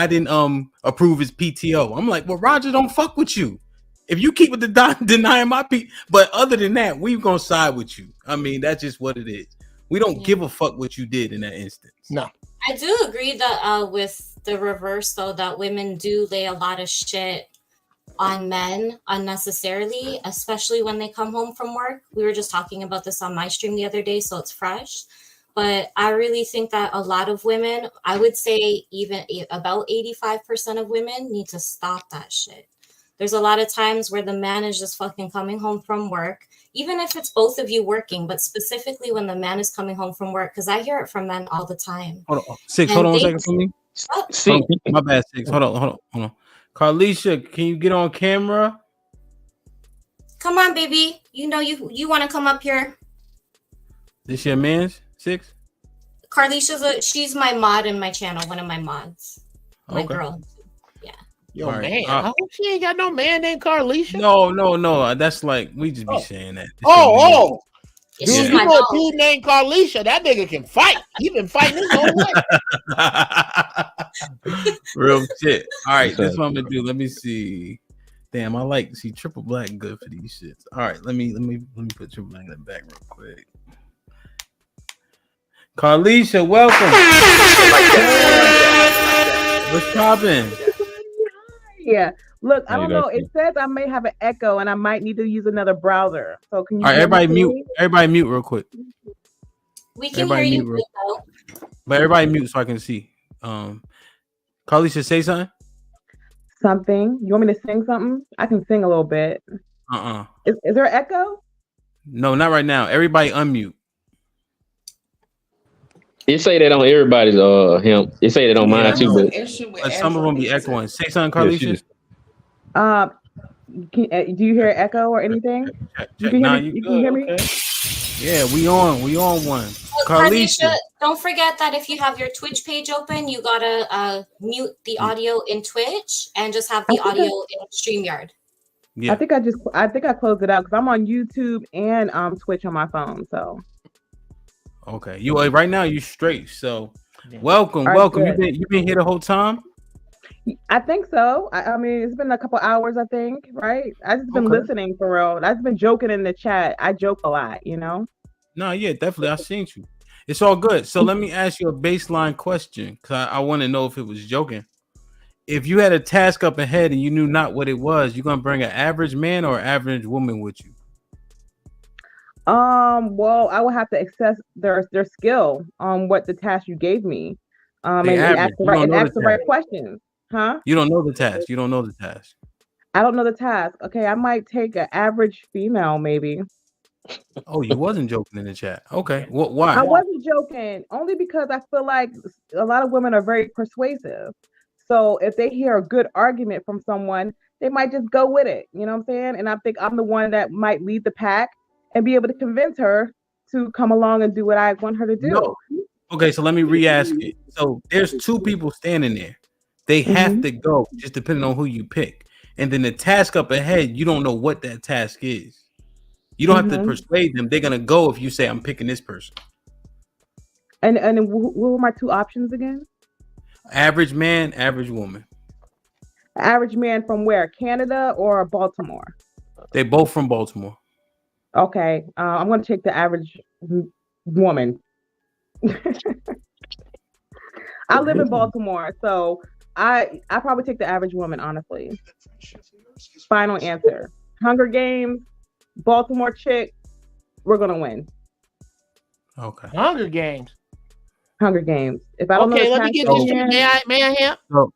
didn't approve his PTO. I'm like, well, Roger don't fuck with you. If you keep denying my but other than that, we're gonna side with you. I mean, that's just what it is. We don't give a fuck what you did in that instance. No. I do agree that with the reverse, though, that women do lay a lot of shit on men unnecessarily, especially when they come home from work. We were just talking about this on my stream the other day, so it's fresh. But I really think that a lot of women, I would say even about 85% of women need to stop that shit. There's a lot of times where the man is just fucking coming home from work, even if it's both of you working, but specifically when the man is coming home from work, because I hear it from men all the time. Hold on, Six. Hold on a second for me. Hold on, my bad, Six. Hold on. Carlisha, can you get on camera? Come on, baby. You know you want to come up here. This your man's Six? Carlisha's she's my mod in my channel, one of my mods. My girl. Yo, man, I hope she ain't got no man named Carlisha. No. That's like we just be saying that. Dude, you know a dude named Carlisha. That nigga can fight. He been fighting his whole life. Real shit. All right, this is what I'm gonna do. Let me see. Damn, I like see triple black good for these shits. All right, let me put triple black in the back real quick. Carlisha, welcome. What's poppin'? Yeah. Look, I don't know. It says I may have an echo and I might need to use another browser. So can you all right, everybody mute. Everybody mute real quick. We can hear you good, though. But everybody mute so I can see. Carlisha, say something. Something. You want me to sing something? I can sing a little bit. Is there an echo? No, not right now. Everybody unmute. It say that on everybody's him. It say that on mine too, but some of them be echoing. Say something, Carlisha. Do you hear echo or anything? Check. You can hear me? Okay. Yeah, we on one. Carlisha, don't forget that if you have your Twitch page open, you gotta mute the audio in Twitch and just have the audio in StreamYard. Yeah. I think I closed it out because I'm on YouTube and Twitch on my phone. So okay, you right now you straight. So welcome. Good. You been here the whole time? I think so. I mean, it's been a couple hours, I think, right? I've just been listening for real. I've been joking in the chat. I joke a lot, you know? No, yeah, definitely. I've seen you. It's all good. So let me ask you a baseline question because I want to know if it was joking. If you had a task up ahead and you knew not what it was, you gonna bring an average man or average woman with you? Well, I would have to assess their skill on what the task you gave me. And ask the right questions. Huh? You don't know the task. I don't know the task. Okay, I might take an average female, maybe. Oh, you wasn't joking in the chat. Okay, why? I wasn't joking, only because I feel like a lot of women are very persuasive. So if they hear a good argument from someone, they might just go with it. You know what I'm saying? And I think I'm the one that might lead the pack and be able to convince her to come along and do what I want her to do. No. Okay, so let me re-ask it. So there's two people standing there. They have to go, just depending on who you pick. And then the task up ahead, you don't know what that task is. You don't have to persuade them. They're gonna go if you say, "I'm picking this person." And what were my two options again? Average man, average woman. Average man from where? Canada or Baltimore? They both from Baltimore. Okay, I'm going to take the average woman. I live in Baltimore, so I probably take the average woman, honestly. Final answer. Hunger Games, Baltimore chick, we're going to win. Okay. Hunger Games. Hunger Games. If I don't know let me get this straight. May I hear? So,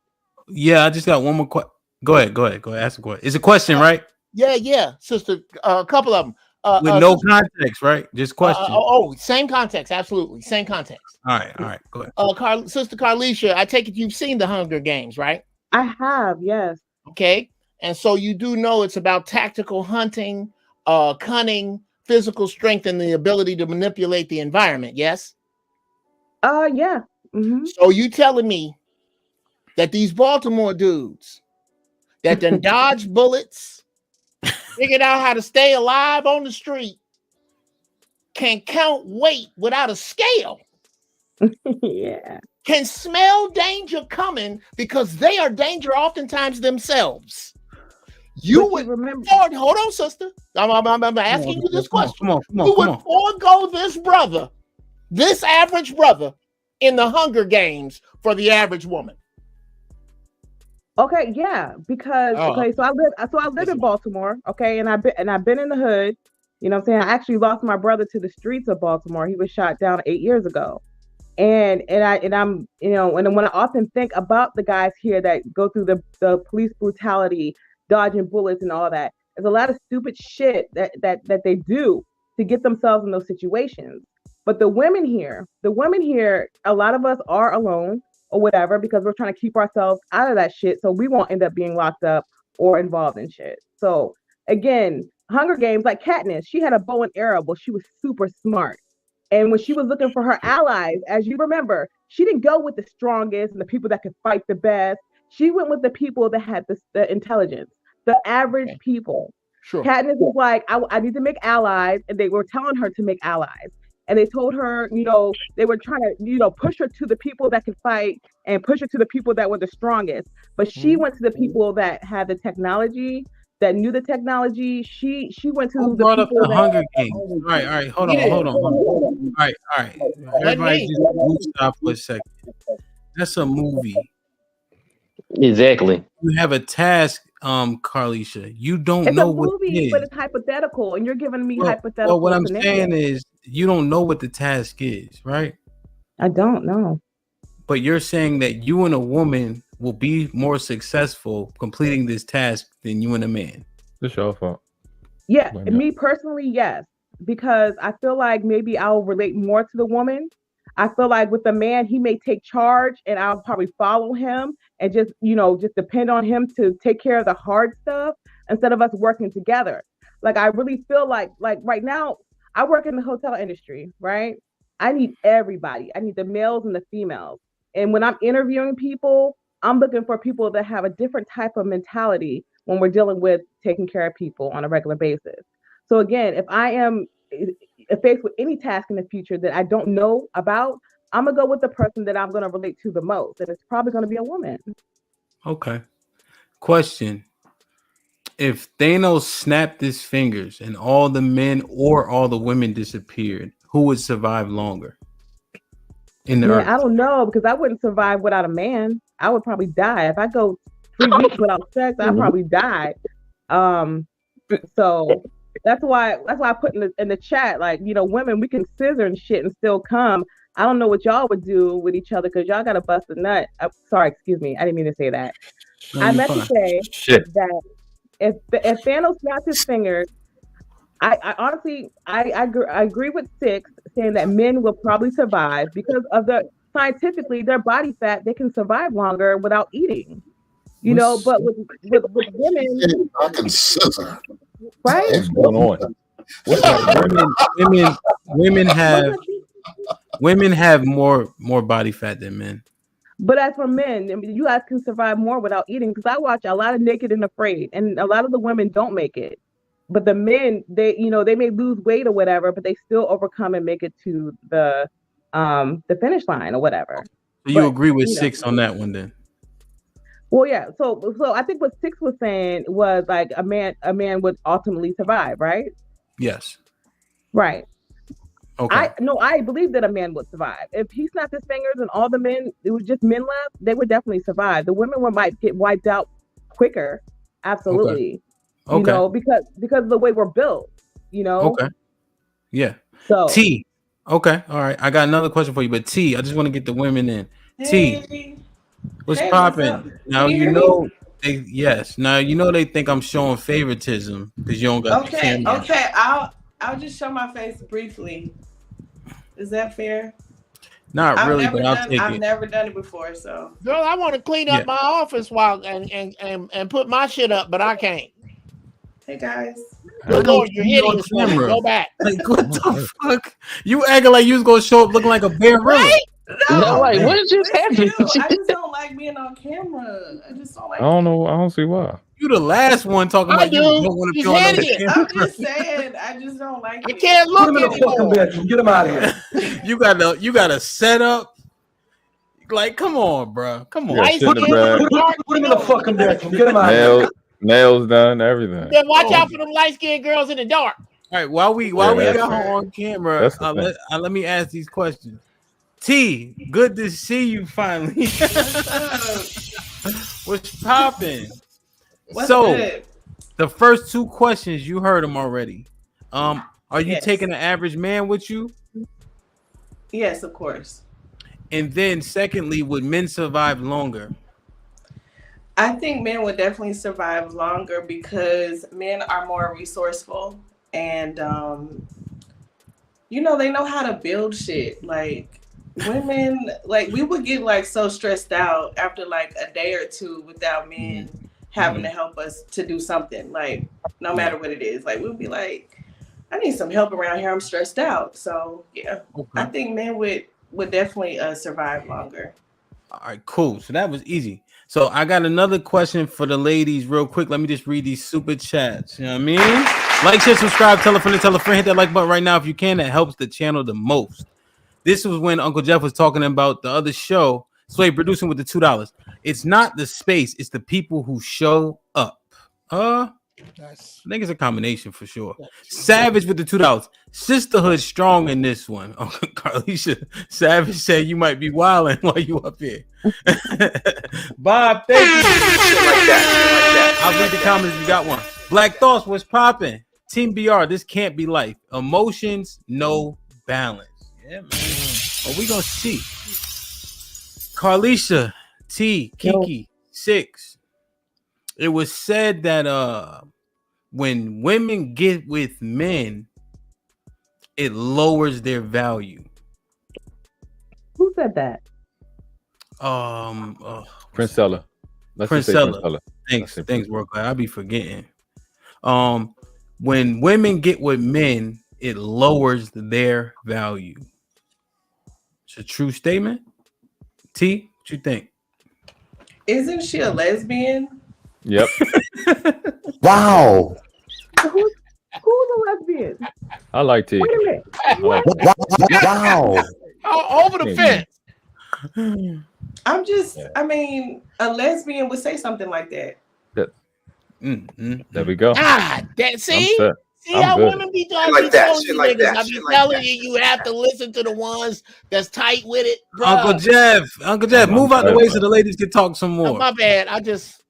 yeah, I just got one more question. Go ahead. Ask a question. It's a question, right? Yeah, sister. A couple of them. With no context, right? Just question. Same context. Absolutely, same context. All right. Go ahead. Sister Carlicia, I take it you've seen the Hunger Games, right? I have, yes. Okay, and so you do know it's about tactical hunting, cunning, physical strength, and the ability to manipulate the environment. Yes. Yeah. So you telling me that these Baltimore dudes that then dodged bullets, figured out how to stay alive on the street, can count weight without a scale. Yeah. Can smell danger coming because they are danger oftentimes themselves. You would remember. Hold on, sister. I'm asking you this question. Come on. You would forego this brother, this average brother, in the Hunger Games for the average woman. Okay, yeah, because so I live in Baltimore, okay, and I've been in the hood. You know what I'm saying? I actually lost my brother to the streets of Baltimore. He was shot down 8 years ago. And I'm, you know, and when I often think about the guys here that go through the police brutality, dodging bullets and all that, there's a lot of stupid shit that they do to get themselves in those situations. But the women here, a lot of us are alone or whatever, because we're trying to keep ourselves out of that shit so we won't end up being locked up or involved in shit. So again, Hunger Games, like Katniss, she had a bow and arrow, but she was super smart. And when she was looking for her allies, as you remember, she didn't go with the strongest and the people that could fight the best. She went with the people that had the intelligence, the average people. Sure. Katniss was like, I need to make allies, and they were telling her to make allies. And they told her, you know, they were trying to, you know, push her to the people that could fight and push her to the people that were the strongest. But she went to the people that had the technology, that knew the technology. She went to Who the brought up people the Hunger Games? All right. Hold on. All right. Everybody just stop for a second. That's a movie. Exactly. You have a task, Carlicia. You don't it's know a what movie, it is. but it's hypothetical, and you're giving me hypothetical. Well, what I'm scenarios. saying is you don't know what the task is, right? I don't know. But you're saying that you and a woman will be more successful completing this task than you and a man. It's your fault. Yeah, me personally, yes, because I feel like maybe I'll relate more to the woman. I feel like with the man, he may take charge, and I'll probably follow him and just depend on him to take care of the hard stuff instead of us working together. Like I really feel like right now, I work in the hotel industry, right? I need everybody. I need the males and the females. And when I'm interviewing people, I'm looking for people that have a different type of mentality when we're dealing with taking care of people on a regular basis. So again, if I am faced with any task in the future that I don't know about, I'm gonna go with the person that I'm gonna relate to the most, and it's probably gonna be a woman. Okay. Question. If Thanos snapped his fingers and all the men or all the women disappeared, who would survive longer in the earth? I don't know, because I wouldn't survive without a man. I would probably die. If I go 3 weeks without sex, I'd probably die. So that's why I put in the chat, like, you know, women, we can scissor and shit and still come. I don't know what y'all would do with each other, because y'all got to bust a nut. Sorry, excuse me. I didn't mean to say that. No, I meant to say that if Thanos snapped his fingers, I honestly agree with Six saying that men will probably survive because of scientifically their body fat. They can survive longer without eating. You know, but with women, I can scissor. Right? What's going on? Women have more body fat than men. But as for men, I mean, you guys can survive more without eating. Because I watch a lot of Naked and Afraid, and a lot of the women don't make it. But the men, they may lose weight or whatever, but they still overcome and make it to the finish line or whatever. So you But, agree with you know. 6 on that one then? Well, yeah. So I think what 6 was saying was like a man would ultimately survive, right? Yes. Right. Okay. I believe that a man would survive. If he snapped his fingers and all the men, it was just men left, they would definitely survive. The women might get wiped out quicker. Absolutely. Okay. You know, because of the way we're built, you know. Okay. Yeah. So T. Okay. All right. I got another question for you, but T, I just want to get the women in. T. What's Hey, popping? what's up? Now Can you you hear know they yes. Now you know they think I'm showing favoritism because you don't got the Okay, camera. okay. I'll just show my face briefly. Is that fair? Not really, but I'll take I've it. never done it before, so. Girl, I want to clean up my office while and put my shit up, but I can't. Hey guys. Good Lord, you're hideous, woman. Go back. Like what the fuck? You acting like you was gonna show up looking like a bear, right? No, like what just happened? I just don't like being on camera. I just don't like. I don't know. I don't see why. You the last one talking about you don't want to be on the camera. I'm just saying, I just don't like it. I can't look Put him in the fucking bedroom. Get him out of here. You gotta set up. Like, come on, bro. Come on. Yeah, sit in the bed. Put him in the fucking bedroom. Get him out of here. Nails done, everything. Then watch out for them light-skinned girls in the dark. All right, while we got her on camera, That's the thing. let me ask these questions. T, good to see you finally. What's popping? So, good? the first 2 questions you heard them already. Are you taking an average man with you? Yes, of course. And then, secondly, would men survive longer? I think men would definitely survive longer because men are more resourceful and you know, they know how to build shit. Like women, like we would get like so stressed out after like a day or 2 without men having to help us to do something, like no matter what it is. Like we'd be like, I need some help around here, I'm stressed out. So yeah, I think men would definitely survive longer. All right, cool. So that was easy. So I got another question for the ladies real quick. Let me just read these super chats. You know what I mean? Like, share, subscribe, tell a friend, hit that like button right now if you can. That helps the channel the most. This was when Uncle Jeff was talking about the other show. Sway producing with the $2. It's not the space, it's the people who show up. I think it's a combination for sure. Savage with the $2. Sisterhood strong in this one. Oh, Carlisha Savage said you might be wilding while you up here. Bob, thank you. Like that. I'll read the comments if you got one. Black Thoughts, what's popping? Team BR, this can't be life. Emotions, no balance. Yeah, man. Are we gonna see? Carlisha T, Kiki 6. It was said that when women get with men, it lowers their value. Who said that? Princella. Princella. Thanks, work. I'll be forgetting. When women get with men, it lowers their value. It's a true statement. T, what you think? Isn't she a lesbian? Yep. Wow. Who's a lesbian? I like T. Wait a minute. Wow. Over the fence. I'm just, I mean, a lesbian would say something like that. There we go. God, see I'm how good. women be talking Like that, telling shit you like niggas. that, I be shit like telling that. you have to listen to the ones that's tight with it, bro. Uncle Jeff, move out the way so the ladies can talk some more. My bad.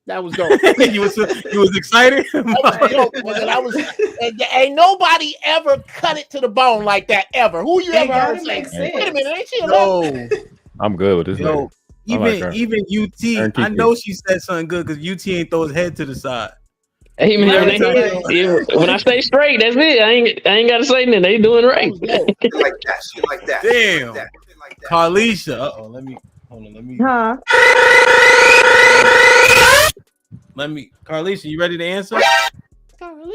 That was dope. you was excited? That was dope, nigga. Ain't nobody ever cut it to the bone like that ever. Who you ever heard say? Wait a minute, ain't she a lesbian? I'm good with this. Yo, even UT, I know she said something good because UT ain't throw his head to the side. Hey man, when I stay straight, that's it. I ain't gotta say nothing. They doing right. Shit like that. Damn. Carlisha. Let me. Huh? Carlisha, you ready to answer?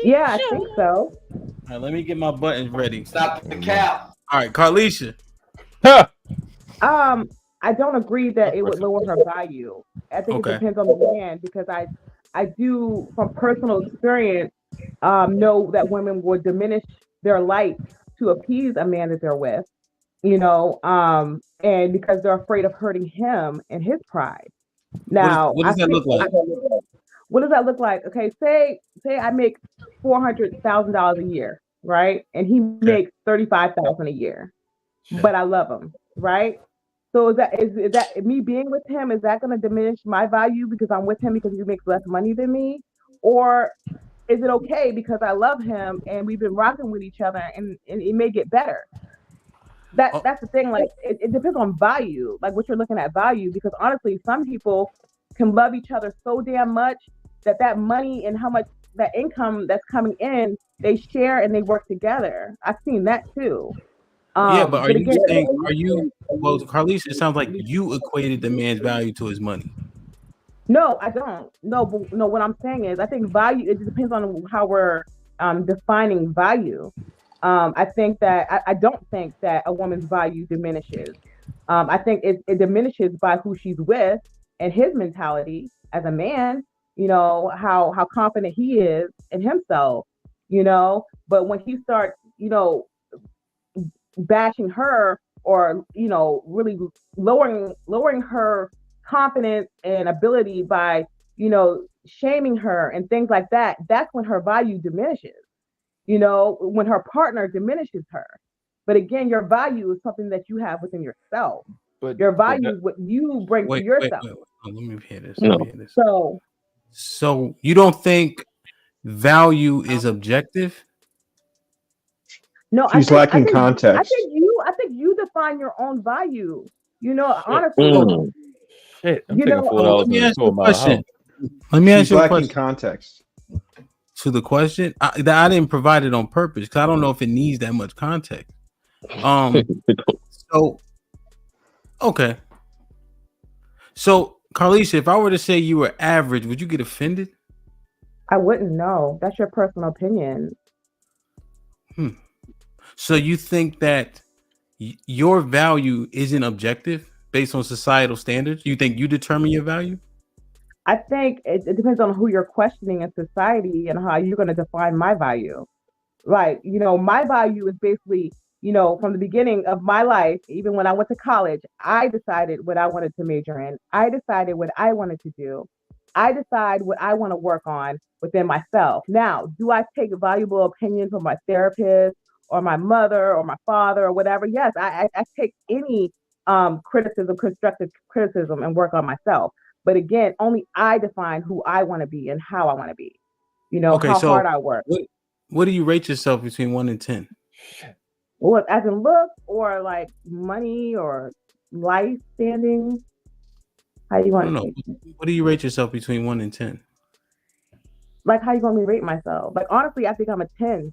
Yeah, I think so. All right, let me get my buttons ready. Stop the cap. All right, Carlisha. I don't agree that it would lower her value. I think Okay. it depends on the man, because I do, from personal experience, know that women would diminish their light to appease a man that they're with, and because they're afraid of hurting him and his pride. Now, What does that look like? What does that look like? Okay, say I make $400,000 a year, right? And he makes $35,000 a year, but I love him, right? So is that me being with him? Is that going to diminish my value because I'm with him because he makes less money than me, or is it okay because I love him and we've been rocking with each other and it may get better? That's the thing. Like it depends on value, like what you're looking at value. Because honestly, some people can love each other so damn much that money and how much that income that's coming in, they share and they work together. I've seen that too. Yeah, but are you saying, well, Carlise, it sounds like you equated the man's value to his money. No, I don't. No, what I'm saying is I think value, it depends on how we're defining value. I think that I don't think that a woman's value diminishes. I think it diminishes by who she's with and his mentality as a man, how confident he is in himself, but when he starts, bashing her or, really lowering her confidence and ability by, shaming her and things like that, that's when her value diminishes, when her partner diminishes her. But again, your value is something that you have within yourself. But your value is what you bring to yourself. Let me hear this. So you don't think value is objective? No, she's lacking context. I think you define your own value. Honestly. Shit, I'm taking $4 let me ask you a for my question. house. Let me ask She's you a lacking question. context. To the question, I didn't provide it on purpose because I don't know if it needs that much context. So, okay. So, Carlisha, if I were to say you were average, would you get offended? I wouldn't know. That's your personal opinion. So you think that your value isn't objective based on societal standards? You think you determine your value? I think it depends on who you're questioning in society and how you're going to define my value. Like, my value is basically, from the beginning of my life, even when I went to college, I decided what I wanted to major in. I decided what I wanted to do. I decide what I want to work on within myself. Now, do I take valuable opinions from my therapist or my mother or my father or whatever? Yes, I take any constructive criticism and work on myself. But again, only I define who I want to be and how I want to be. How hard I work. What do you rate yourself between 1 and 10? Well, as in look or like money or life standing? How you want to? What do you rate yourself between 1 and 10? Like, how you want me to rate myself? Like, honestly, I think I'm a 10.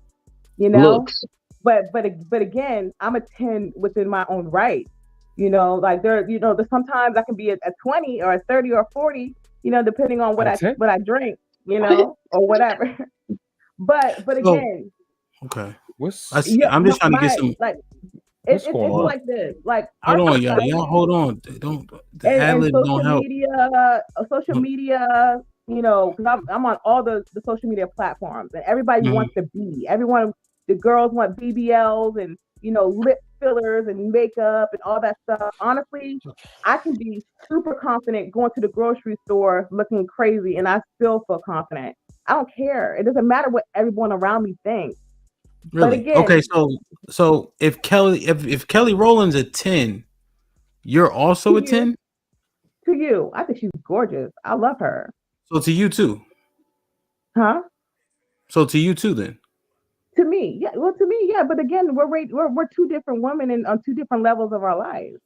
Looks. But again, I'm a 10 within my own right. Like there's sometimes I can be a 20 or a 30 or 40, depending on what I drink, or whatever. But again, okay. I'm just trying to get some. Like it's like this. Like hold on, y'all. Hold on. Don't the ad-lib don't help. Social media. Because I'm on all the social media platforms, and everybody wants to be. The girls want BBLs and lip fillers and makeup and all that stuff. Honestly, I can be super confident going to the grocery store looking crazy and I still feel confident. I don't care. It doesn't matter what everyone around me thinks. Really? But again, okay, so if Kelly Rowland's a 10, you're also a 10? To you. I think she's gorgeous. I love her. So to you too? Huh? So to you too then? To me, yeah. Well, to me, yeah. But again, we're two different women and on two different levels of our lives.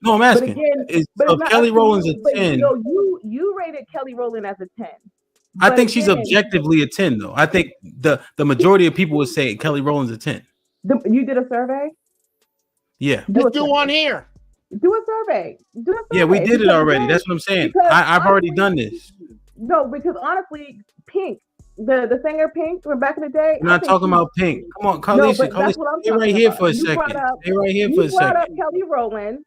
No, I'm asking. If Kelly Rowland's a 10, you rated Kelly Rowland as a 10. I think she's objectively a 10, though. I think the majority of people would say Kelly Rowland's a 10. You did a survey? Yeah. Let's do one here. Do a survey. Yeah, we did it already. That's what I'm saying. I've already done this. No, because honestly, Pink. The singer Pink from back in the day. We're not talking about Pink. Come on, Carlisha. Stay right here for a second. Stay right here for a second. You brought up Kelly Rowland,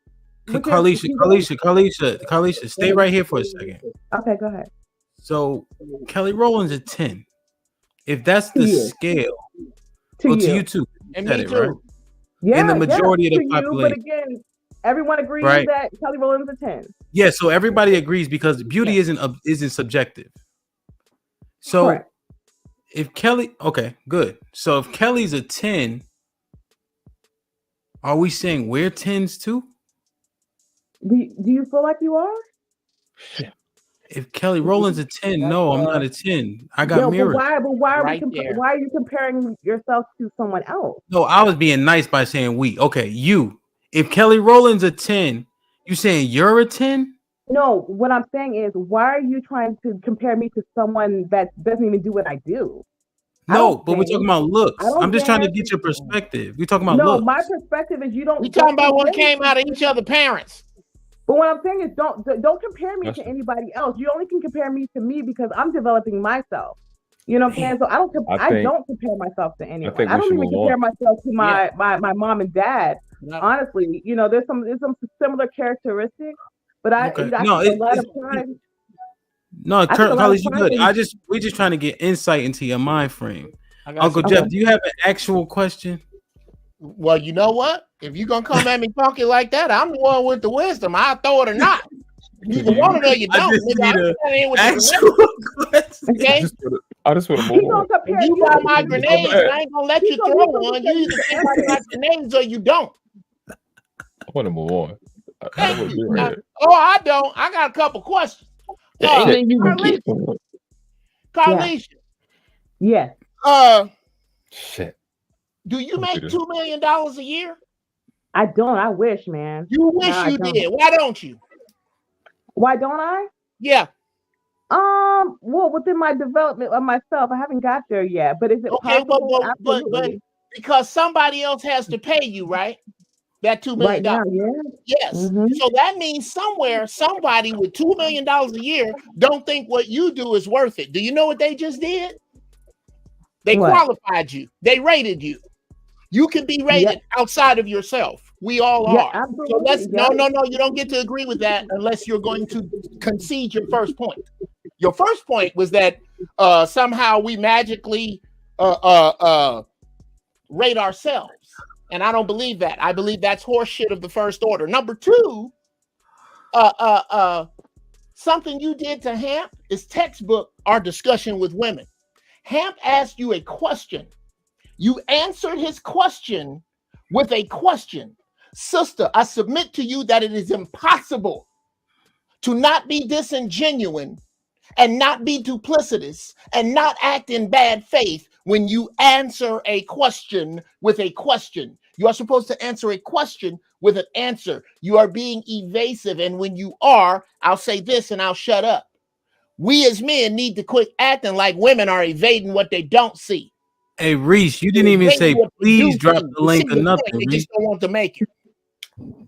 Carlisha, stay right here for a second. Okay, go ahead. So Kelly Rowland's a 10. If that's the scale, to you too. And Said me it, too. right? Yeah, In the majority of the to you, population. but again, everyone agrees Right. that Kelly Rowland's a 10. Yeah, so everybody agrees because beauty isn't subjective. So Correct. if Kelly, okay, good. So if Kelly's a 10, are we saying we're 10s too? Do you feel like you are? If Kelly Rowland's a 10, no, I'm not a 10. I got Yo, mirrors. but why Right there. why are you comparing yourself to someone else? No, I was being nice by saying we. Okay, you. If Kelly Rowland's a 10, you saying you're a 10? No, what I'm saying is, why are you trying to compare me to someone that doesn't even do what I do? No, but we're talking about looks. I'm just trying to dance. get your perspective. We're talking about No, looks. my perspective is you don't. We talking about what compare came me. out of each other parents. But what I'm saying is, don't compare me to anybody else. You only can compare me to me because I'm developing myself. You know what I'm saying? So I don't compare myself to anyone. I don't even compare myself to my mom and dad. No. Honestly, you know, there's some similar characteristics, but I think a lot of times. No, Carly, you good. We're just trying to get insight into your mind frame. Uncle Jeff, do you have an actual question? Well, you know what? If you're gonna come at me talking like that, I'm the one with the wisdom. I'll throw it or not. Either one or you don't. Okay? I just want to move on. If you got my grenades, I ain't gonna let you throw one. You either take my grenades or you don't. I want to move on. Thank you. I don't. I got a couple questions. Carlisha. Yeah. Shit. Do you make $2 million a year? I don't. I wish, man. You wish you did. Why don't you? Why don't I? Yeah. Well, within my development of myself, I haven't got there yet. But is it possible? But because somebody else has to pay you, right? That $2 million. Right now, yeah. Yes. Mm-hmm. So that means somewhere somebody with $2 million a year don't think what you do is worth it. Do you know what they just did? They qualified you. They rated you. You can be rated outside of yourself. We all are. Absolutely. So no, you don't get to agree with that unless you're going to concede your first point. Your first point was that somehow we magically rate ourselves. And I don't believe that. I believe that's horseshit of the first order. Number two, something you did to Hamp is textbook our discussion with women. Hamp asked you a question. You answered his question with a question. Sister, I submit to you that it is impossible to not be disingenuous and not be duplicitous and not act in bad faith when you answer a question with a question. You are supposed to answer a question with an answer. You are being evasive. And when you are, I'll say this and I'll shut up. We as men need to quit acting like women are evading what they don't see. Hey, Reese, you didn't even say please drop the link or nothing. They just don't want to make it.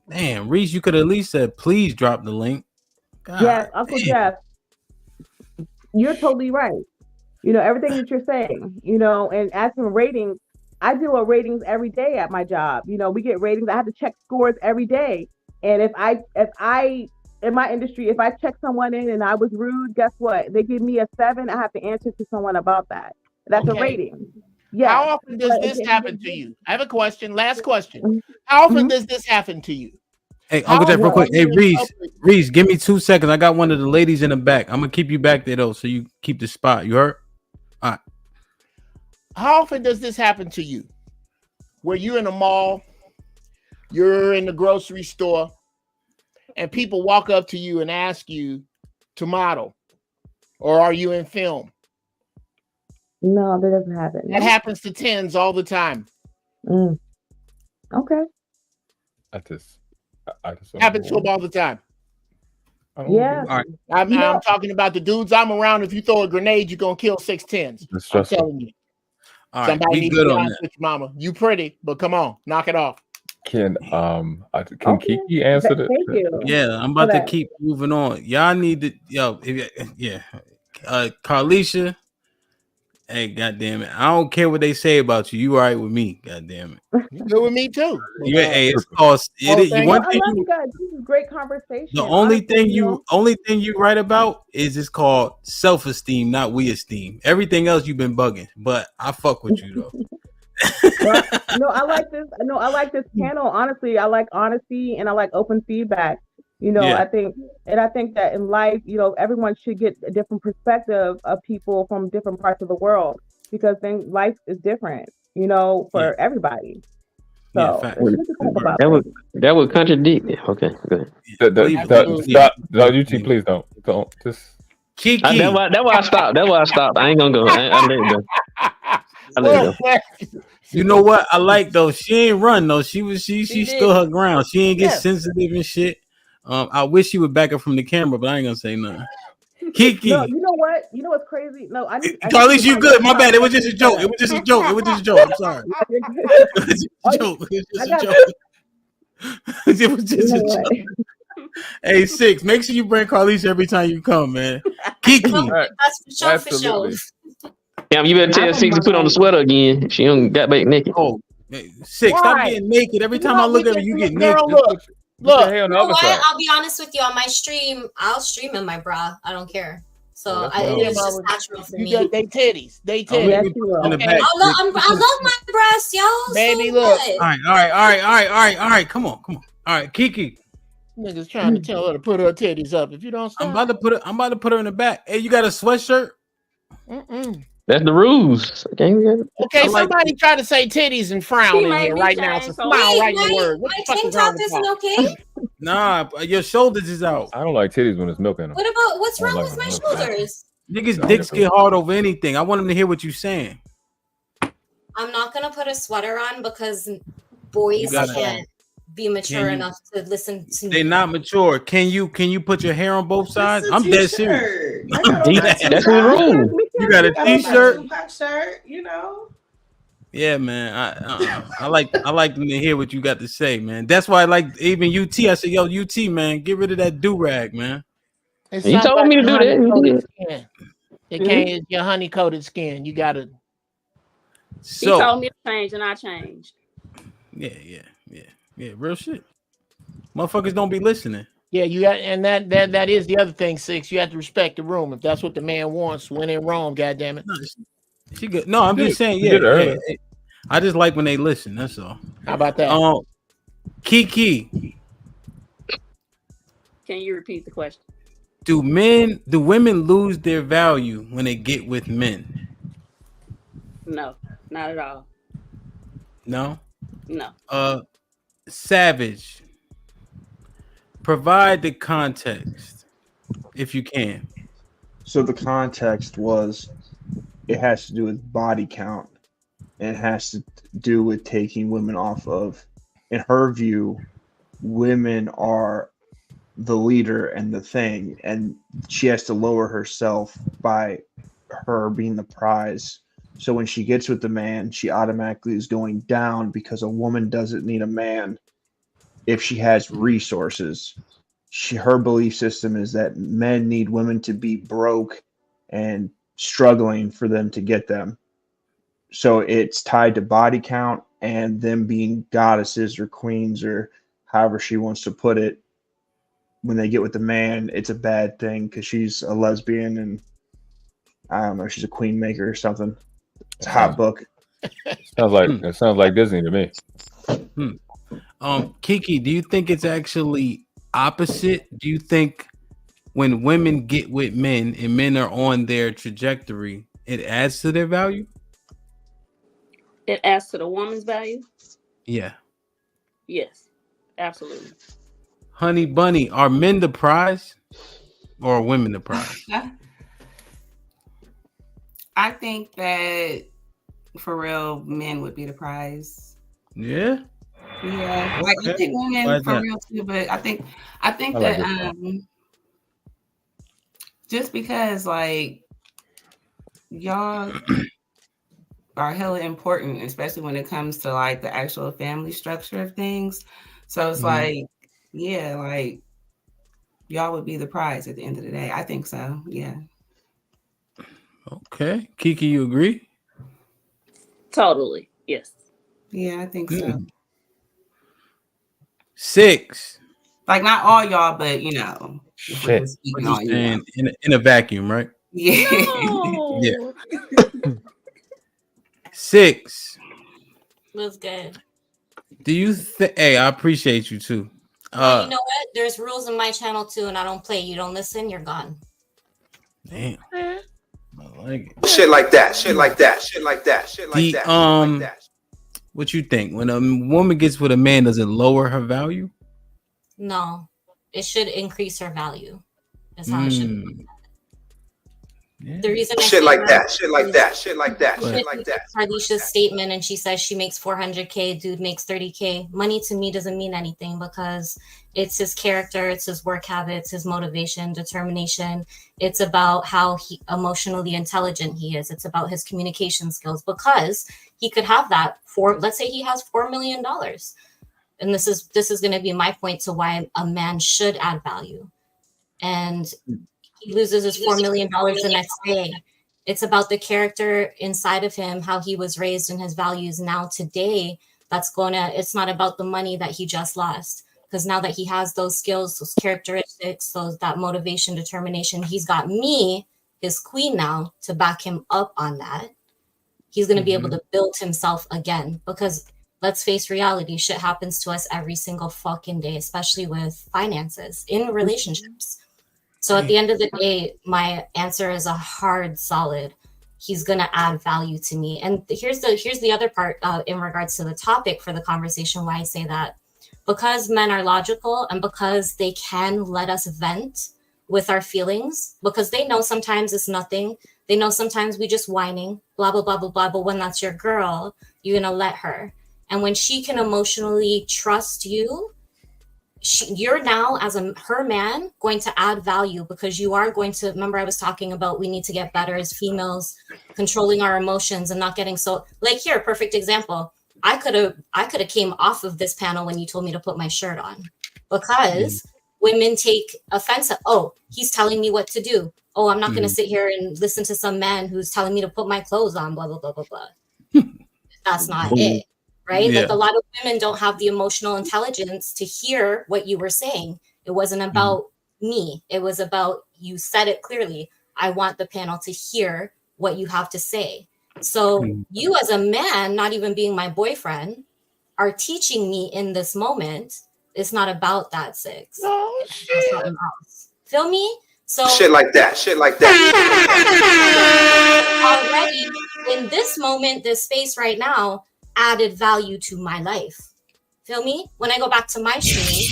Damn, Reese, you could at least said please drop the link. God, yes, Uncle Jeff, you're totally right. You know, everything that you're saying, you know, and as for ratings, I do a ratings every day at my job. You know, we get ratings. I have to check scores every day. And if I in my industry, if I check someone in and I was rude, guess what? They give me a 7. I have to answer to someone about that. That's a rating. Yeah. How often does this happen to you? I have a question. Last question. How often does this happen to you? Hey, Uncle Jeff, real quick. Hey, Reese, give me 2 seconds. I got one of the ladies in the back. I'm gonna keep you back there though, so you keep the spot. You heard? All right. How often does this happen to you? Where you're in a mall, you're in the grocery store, and people walk up to you and ask you to model, or are you in film? No, that doesn't happen. That happens to 10s all the time. Okay. I just happens to them all the time. Yeah. All right. I'm talking about the dudes I'm around. If you throw a grenade, you're gonna kill 6 10s. I'm telling you. All right, somebody we needs good to be on honest that. with your mama. You pretty, but come on, knock it off. Can Kiki answer that? Thank you. Yeah, I'm about to keep moving on. Y'all need to Carlisha, Hey, goddamn it! I don't care what they say about you. You all right with me? Goddamn it! You good with me too? You, hey, it's called. No, One I thing love you guys. This is great conversation. the only Honestly, thing you write about is it's called self-esteem, not we esteem. Everything else you've been bugging, but I fuck with you though. No, I like this. No, I like this panel. Honestly, I like honesty and I like open feedback. Yeah. I think that in life, everyone should get a different perspective of people from different parts of the world because then life is different, for everybody. So fact. it's good to talk about That would contradict it. Okay, good. UT, please don't just. Kiki. That's why I stopped. I ain't gonna go. I let it go. I let it go. You know what I like though? She ain't run though. She stood her ground. She ain't get sensitive and shit. I wish she would back up from the camera, but I ain't gonna say nothing. Kiki. No, you know what? You know what's crazy? No, I need. Carlise, you good? My bad. It was just a joke. It was just a joke. I'm sorry. It was just a joke. It was just a joke. Hey, Six, make sure you bring Carlise every time you come, man. Kiki. That's for sure. Yeah, you better tell Six to put on the sweater again. She don't got back naked. Oh, Six, stop getting naked. Every time I look at you, you get naked. Look, you know what? I'll be honest with you. On my stream, I'll stream in my bra. I don't care. So it is just natural for me. They titties. They titties. Okay. I love my breasts, yo. Baby, so look. good. All right. Come on. All right, Kiki. Niggas trying to tell her to put her titties up. If you don't stop, I'm about to put her in the back. Hey, you got a sweatshirt? That's the rules. Okay, somebody try to say titties and frown in here right now. So smile right in the word. What the fuck is wrong with isn't okay? Nah, your shoulders is out. I don't like titties when it's milk in them. What's wrong with my shoulders? Niggas dicks get hard over anything. I want them to hear what you're saying. I'm not gonna put a sweater on because boys can't be mature enough to listen to me. They're not mature. Can you put your hair on both sides? I'm dead serious. That's the rule. You got a t-shirt? Shirt, Yeah, man. I like them to hear what you got to say, man. That's why I like even UT. I said, yo, UT, man, get rid of that do-rag, man. You told me to do that. It can't. It's your honey-coated skin. You gotta. He told me to change, and I changed. Yeah, real shit. Motherfuckers don't be listening. Yeah, you got, and that is the other thing, Six. You have to respect the room. If that's what the man wants, when in Rome, goddammit. She good. No, I'm just saying, yeah. I just like when they listen. That's all. How about that? Kiki. Can you repeat the question? Do women lose their value when they get with men? No, not at all. No. Savage, provide the context if you can. So the context was, it has to do with body count, and it has to do with taking women off of, in her view, women are the leader and the thing, and she has to lower herself by her being the prize. So when she gets with the man, she automatically is going down, because a woman doesn't need a man if she has resources. Her belief system is that men need women to be broke and struggling for them to get them. So it's tied to body count and them being goddesses or queens, or however she wants to put it. When they get with the man, it's a bad thing because she's a lesbian, and I don't know, she's a queen maker or something. It's a hot book. It sounds like Disney to me. Kiki, do you think it's actually opposite? Do you think when women get with men and men are on their trajectory, it adds to their value? It adds to the woman's value? Yeah. Yes, absolutely. Honey Bunny, are men the prize or are women the prize? I think that for real, men would be the prize. Yeah. Yeah. Like I think women for real too, but I think that just because like y'all are hella important, especially when it comes to like the actual family structure of things. So it's like, yeah, like y'all would be the prize at the end of the day. I think so. Yeah. Okay, Kiki, you agree? Totally. Yes. Yeah, I think so. 6. Like not all y'all, but you know, if we're Shit. just speaking We're just on, you know. saying in a vacuum, right? Yeah. Yeah. 6. Was good. Do you think? Hey, I appreciate you too. No, you know what? There's rules in my channel too, and I don't play. You don't listen, you're gone. Damn. I like it. Shit like that. Shit like that. Shit like that. Shit like that. Shit like that. What you think? When a woman gets with a man, does it lower her value? No, it should increase her value. That's how it should be. The reason I Shit say like that. Shit like that. Shit like that. Shit Shit like that. Carlicia's statement, and she says she makes 400K, dude makes 30K. Money to me doesn't mean anything because it's his character, it's his work habits, his motivation, determination. It's about how emotionally intelligent he is. It's about his communication skills because he could have that for, let's say he has $4 million. And this is going to be my point to why a man should add value. And he loses his $4 million the next day. It's about the character inside of him, how he was raised and his values now today. It's not about the money that he just lost. Because now that he has those skills, those characteristics, that motivation, determination, he's got me, his queen now, to back him up on that. He's going to be able to build himself again. Because let's face reality, shit happens to us every single fucking day, especially with finances in relationships. So at the end of the day, my answer is a hard, solid. He's going to add value to me. And here's the other part in regards to the topic for the conversation, why I say that. Because men are logical and because they can let us vent with our feelings, because they know sometimes it's nothing. They know sometimes we just whining, blah, blah, blah, blah, blah. But when that's your girl, you're going to let her. And when she can emotionally trust you, you're now as her man going to add value because you are going to remember I was talking about we need to get better as females, controlling our emotions and not getting so like here, perfect example. I could have came off of this panel when you told me to put my shirt on because women take offense at, oh, he's telling me what to do. Oh, I'm not going to sit here and listen to some man who's telling me to put my clothes on, blah, blah, blah, blah, blah. That's not it. Right? Yeah. Like a lot of women don't have the emotional intelligence to hear what you were saying. It wasn't about me. It was about, you said it clearly. I want the panel to hear what you have to say. So you as a man, not even being my boyfriend, are teaching me in this moment. It's not about that, Six. Oh, shit. It's something else. Feel me? So Shit like that. Shit like that. already in this moment, this space right now, added value to my life. Feel me? When I go back to my stream,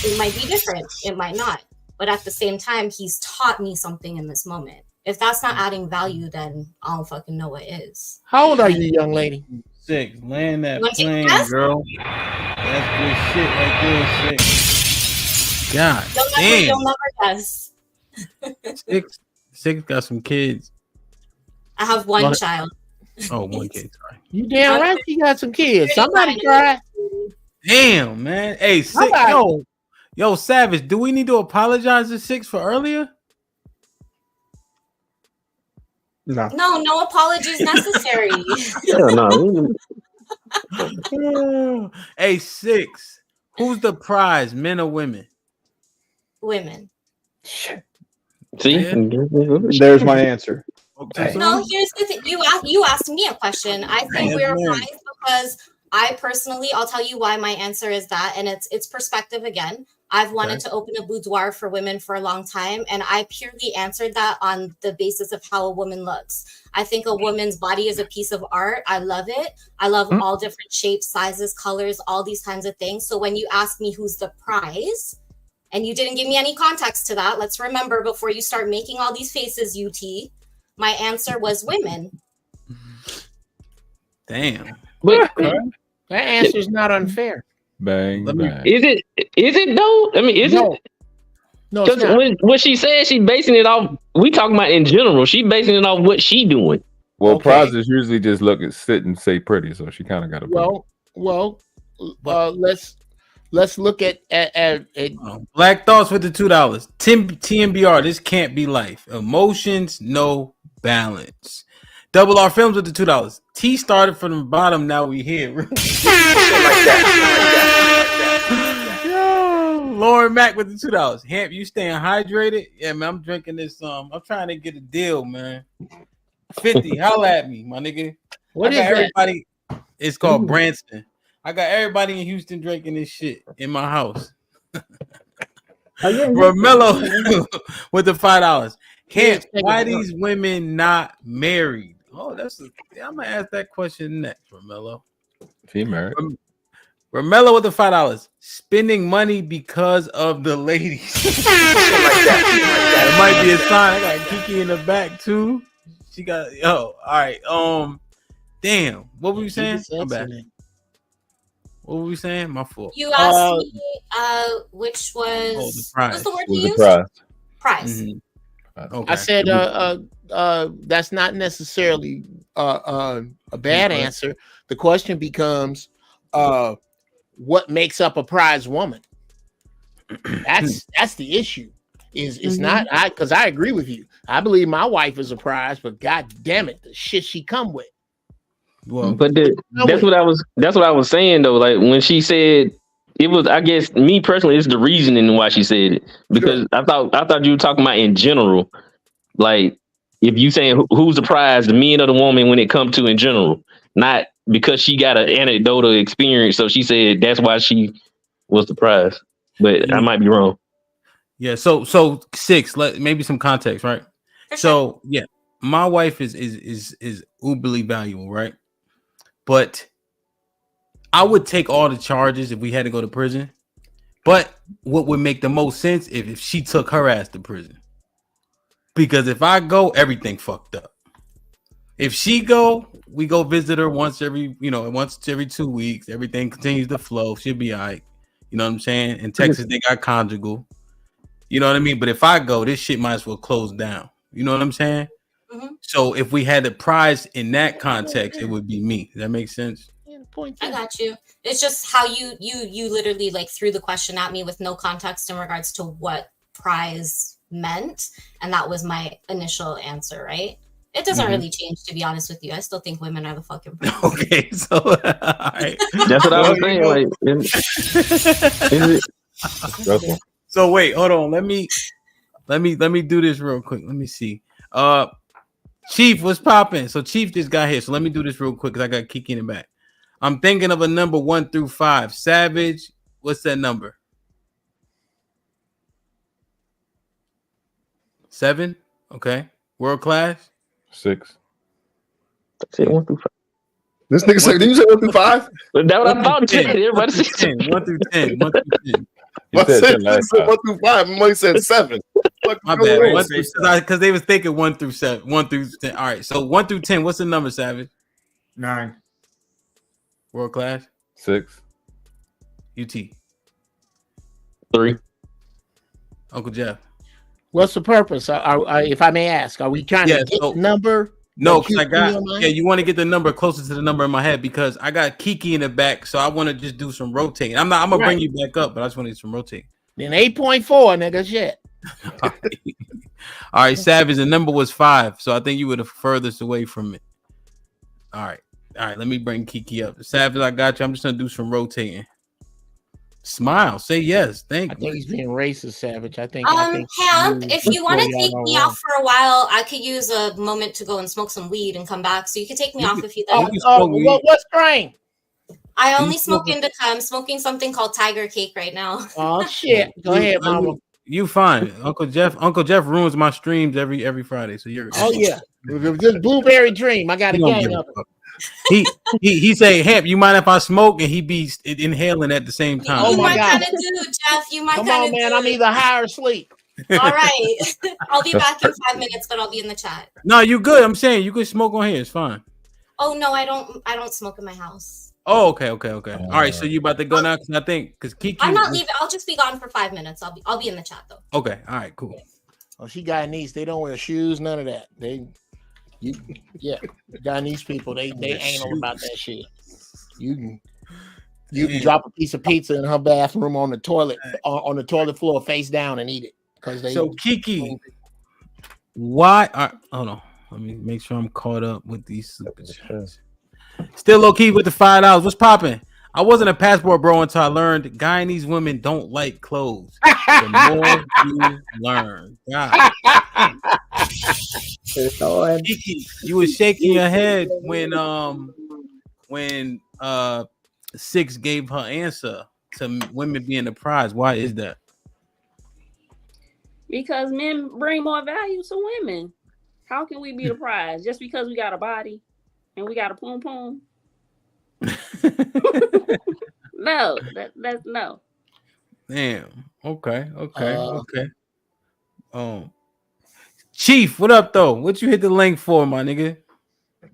it might be different. It might not. But at the same time, he's taught me something in this moment. If that's not adding value, then I don't fucking know what is. How old are you, young lady? 6. Land that You wanna take plane, a guess? girl. That's good shit right there, 6. God You'll damn. never guess. 6 got some kids. I have one What? child. Oh, one kid. Sorry. You damn right you got some kids. Somebody cry. Damn, man. Hey, 6. Yo, Savage, do we need to apologize to 6 for earlier? No apologies necessary. Hey, 6. Who's the prize, men or women? Women. See, There's my answer. No, here's the thing. You asked me a question. I think we're fine because I personally, I'll tell you why my answer is that, and it's perspective again. I've wanted to open a boudoir for women for a long time, and I purely answered that on the basis of how a woman looks. I think a woman's body is a piece of art. I love it. I love all different shapes, sizes, colors, all these kinds of things. So when you ask me who's the prize, and you didn't give me any context to that, let's remember before you start making all these faces, UT, my answer was women. Damn. But that answer is not unfair. Bang, bang. Is it though? I mean, is it? No, it's not. When she says she basing it off, we talking about in general. She basing it off what she doing. Well, prizes usually just look at sit and say pretty, so she kind of got to. Let's look at Black Thoughts with the $2. TMBR. This can't be life. Emotions, no balance. Double R Films with the $2. T started from the bottom. Now we here. Yo, Lauren Mack with the $2. Hamp, you staying hydrated? Yeah, man. I'm drinking this. I'm trying to get a deal, man. 50. Holla at me, my nigga. What I is got that? everybody. It's called Branston. I got everybody in Houston drinking this shit in my house. Romello with the $5. Hamp, why these women not married? Oh, I'm gonna ask that question next, Romello. He married. Romello with the $5. Spending money because of the ladies. That might be a sign. I got Kiki in the back too. She got all right. Damn. What were you saying? I'm back. What were we saying? My fault. You asked me which was the prize. what's the word Was you the used? prize. Prize. Okay. I said that's not necessarily a bad answer. The question becomes what makes up a prize woman? That's the issue. Is not because I agree with you. I believe my wife is a prize, but god damn it, the shit she come with. Well, but that's what I was saying though. Like when she said it was, I guess me personally, it's the reasoning why she said it. Because I thought you were talking about in general. Like if you saying who's the prize, the man or the woman when it comes to in general, not because she got an anecdotal experience. So she said that's why she was the prize. But I might be wrong. Yeah, so 6, maybe some context, right? So yeah, my wife is uberly valuable, right? But I would take all the charges if we had to go to prison. But what would make the most sense if she took her ass to prison? Because if I go, everything fucked up. If she go, we go visit her once every 2 weeks. Everything continues to flow. She'll be all right. You know what I'm saying? In Texas, they got conjugal. You know what I mean? But if I go, this shit might as well close down. You know what I'm saying? So if we had the prize in that context, it would be me. Does that make sense? I got you. It's just how you literally like threw the question at me with no context in regards to what prize meant, and that was my initial answer, right? It doesn't really change, to be honest with you. I still think women are the fucking prize. Okay, so all right. That's what I was saying. Like, so wait, hold on. Let me do this real quick. Let me see. Chief, what's popping? So Chief just got here. So let me do this real quick because I got Kiki in the back. I'm thinking of a number 1 through 5. Savage, what's that number? 7. Okay. World class. 6. Say 1 through 5. This nigga said, did you say 1 through 5? That's what I thought. Everybody said 10. 1 through 10. 1 through 10. I said 1 through 5. My money said 7. My bad. Because they was thinking 1 through 7. 1 through 10. All right. So 1 through 10. What's the number, Savage? 9. World class. 6. UT. 3. Uncle Jeff. What's the purpose? If I may ask, are we trying to get the number? No, because I got you want to get the number closer to the number in my head because I got Kiki in the back, so I want to just do some rotating. I'm gonna bring you back up, but I just want to do some rotating. Then 8.4, nigga, shit. All right, Savage, the number was 5, so I think you were the furthest away from it. All right, let me bring Kiki up. Savage, I got you. I'm just gonna do some rotating. Smile, say yes. Thank you. I think he's being racist, Savage. I think Hamp, if you want to take me off for a while, I could use a moment to go and smoke some weed and come back. So you can take me off if you like. What strain? I only smoke indica. I'm smoking something called Tiger Cake right now. Oh shit! Go ahead, mama. You fine. Uncle Jeff ruins my streams every Friday. So you're yeah. This blueberry dream. I got a gang of it. He say, Hamp, you mind if I smoke? And he be inhaling at the same time. You might kind of do, Jeff. You might kind of do. Man, I'm either high or sleep. All right. I'll be back in 5 minutes, but I'll be in the chat. No, you good. I'm saying you could smoke on here. It's fine. Oh no, I don't smoke in my house. Oh, okay. All right, so you about to go now? Because Kiki. I'm not leaving. I'll just be gone for 5 minutes. I'll be in the chat though. Okay. All right. Cool. Oh, she got a niece. They don't wear shoes. None of that. Guyanese people, they anal about that shit. You can drop a piece of pizza in her bathroom on the toilet floor face down and eat it because they. So Kiki, why? Hold on. Let me make sure I'm caught up with these super chats. Still low key with the $5. What's popping? I wasn't a passport bro until I learned Guyanese women don't like clothes. The more you learn, God. Kiki, you were shaking your head when Six gave her answer to women being the prize. Why is that? Because men bring more value to women. How can we be the prize just because we got a body and we got a poom poom? No, that's no. Damn. Okay. Chief, what up though? What you hit the link for, my nigga?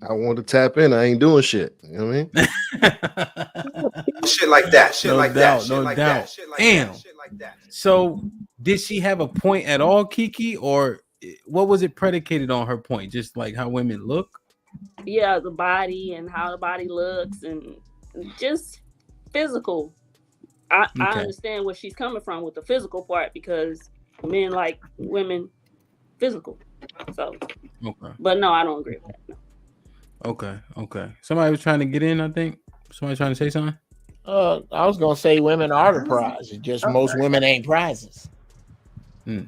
I want to tap in. I ain't doing shit. You know what I mean? Shit like that. Shit No like doubt, that. Shit no like doubt. that. Shit like Damn. that. Shit like that. So, did she have a point at all, Kiki, or what was it predicated on her point? Just like how women look? Yeah, the body and how the body looks and just physical. I understand where she's coming from with the physical part because men like women physical. So, Okay. But no, I don't agree with that. No. Okay. Somebody was trying to get in, I think. Somebody trying to say something? I was gonna say women are the prize. It's just most women ain't prizes. Most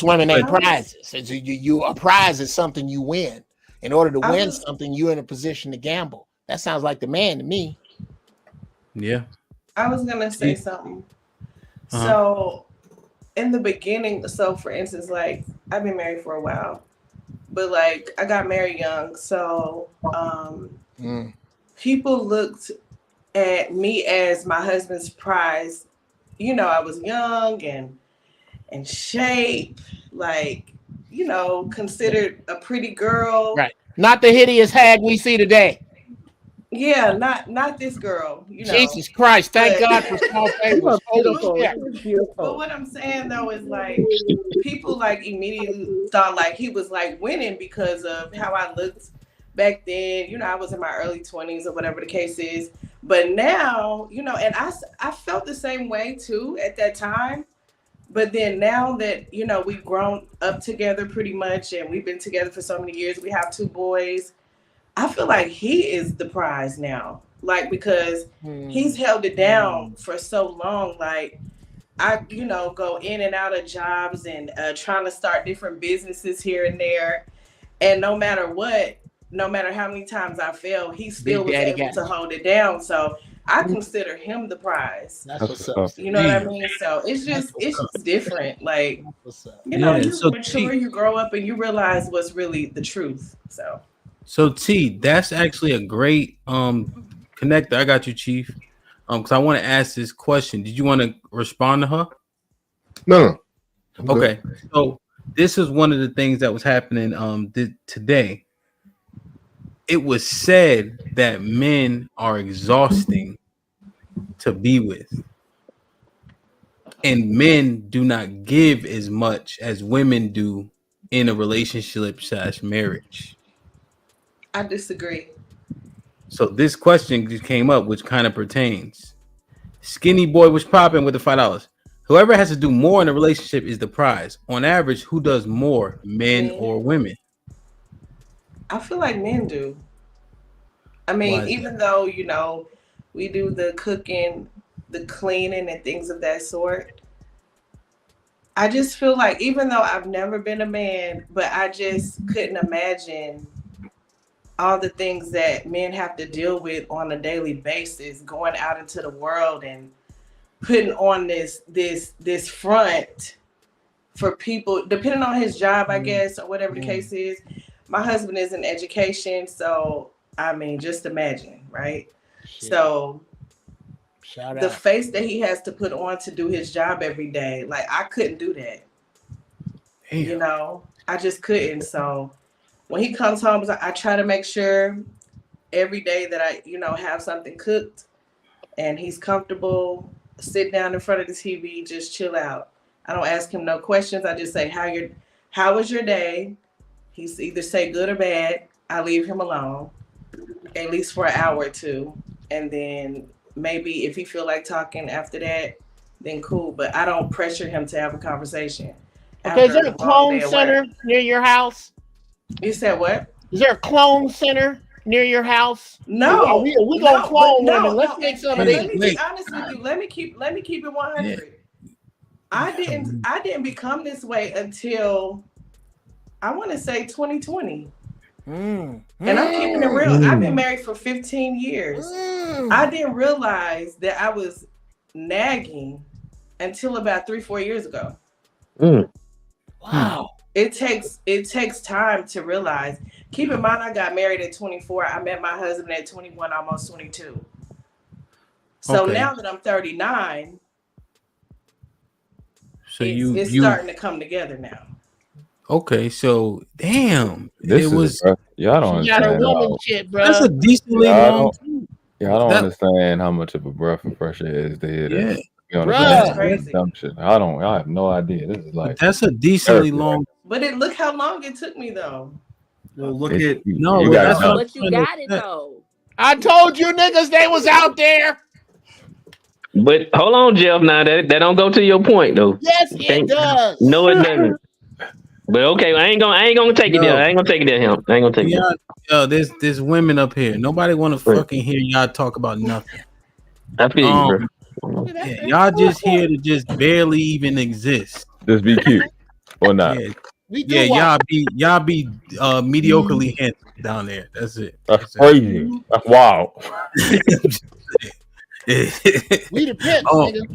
women ain't prizes. A prize is something you win. In order to win something, you're in a position to gamble. That sounds like the man to me. Yeah. I was gonna say something. So in the beginning, so for instance, like I've been married for a while, but like I got married young, so people looked at me as my husband's prize. You know, I was young and in shape, like, you know, considered a pretty girl. Right. Not the hideous hag we see today. Yeah, not this girl, you know. Jesus Christ, thank God for small favors. But what I'm saying though is like people like immediately thought like he was like winning because of how I looked back then. You know, I was in my early 20s or whatever the case is. But now, you know, and I felt the same way too at that time. But then now that, you know, we've grown up together pretty much and we've been together for so many years, we have 2 boys. I feel like he is the prize now, like, because he's held it down for so long. Like, I, you know, go in and out of jobs and trying to start different businesses here and there. And no matter what, no matter how many times I fail, he still was able to hold it down. So I consider him the prize. That's what's up. You know what I mean? So it's just different. Like, you know, you mature, you grow up, and you realize what's really the truth. So T, that's actually a great connector. I got you, Chief. Because I want to ask this question. Did you want to respond to her? No. Okay. So this is one of the things that was happening today. It was said that men are exhausting to be with. And men do not give as much as women do in a relationship / marriage. I disagree. So this question just came up, which kind of pertains. Skinny boy was popping with the $5. Whoever has to do more in a relationship is the prize. On average, who does more, men or women? I feel like men do. I mean, even though, you know, we do the cooking, the cleaning, and things of that sort, I just feel like, even though I've never been a man, but I just couldn't imagine all the things that men have to deal with on a daily basis, going out into the world and putting on this front for people, depending on his job, I guess, or whatever the case is. My husband is in education, so I mean, just imagine, right? Shit. So the face that he has to put on to do his job every day, like I couldn't do that. Damn. You know, I just couldn't. So when he comes home, I try to make sure every day that I, you know, have something cooked and he's comfortable, sit down in front of the TV, just chill out. I don't ask him no questions. I just say, how was your day? He's either say good or bad. I leave him alone, at least for an hour or two. And then maybe if he feel like talking after that, then cool. But I don't pressure him to have a conversation. Okay, is there a after a long day clone of center work. near your house? You said what? Is there a clone center near your house? No, We gonna no, but clone women. Let's no. make some of And let these. me be honest with you. Let me keep it 100. I didn't become this way until I want to say 2020. And I'm keeping it real. I've been married for 15 years. I didn't realize that I was nagging until about 3-4 years ago. Wow. It takes time to realize. Keep in mind, I got married at 24. I met my husband at 21, almost 22. So now that I'm 39, So it's starting to come together now. Okay, so damn, This it is was. y'all don't You got a understand. woman shit, bro. That's a decently long. Y'all don't That- understand how much of a breath of fresh air is to hear Yeah. this. You Bruh. understand? Crazy. Dumb shit. I have no idea. This is like That's a decently therapy. long. But look how long it took me though. Well, look It- at No, you but got that's it done. what But you got it though. I told you niggas they was out there. But hold on, Jeff. Now that don't go to your point though. Yes, it does. No, it doesn't. But okay, I ain't gonna take it there. I ain't gonna take it there, him. I ain't gonna take it there. There's women up here. Nobody want to fucking hear y'all talk about nothing. I feel you, bro. Yeah, y'all just here to just barely even exist. Just be cute or not. Yeah, y'all be mediocrely handsome down there. That's it. That's crazy. That's wild. We the pimps, nigga.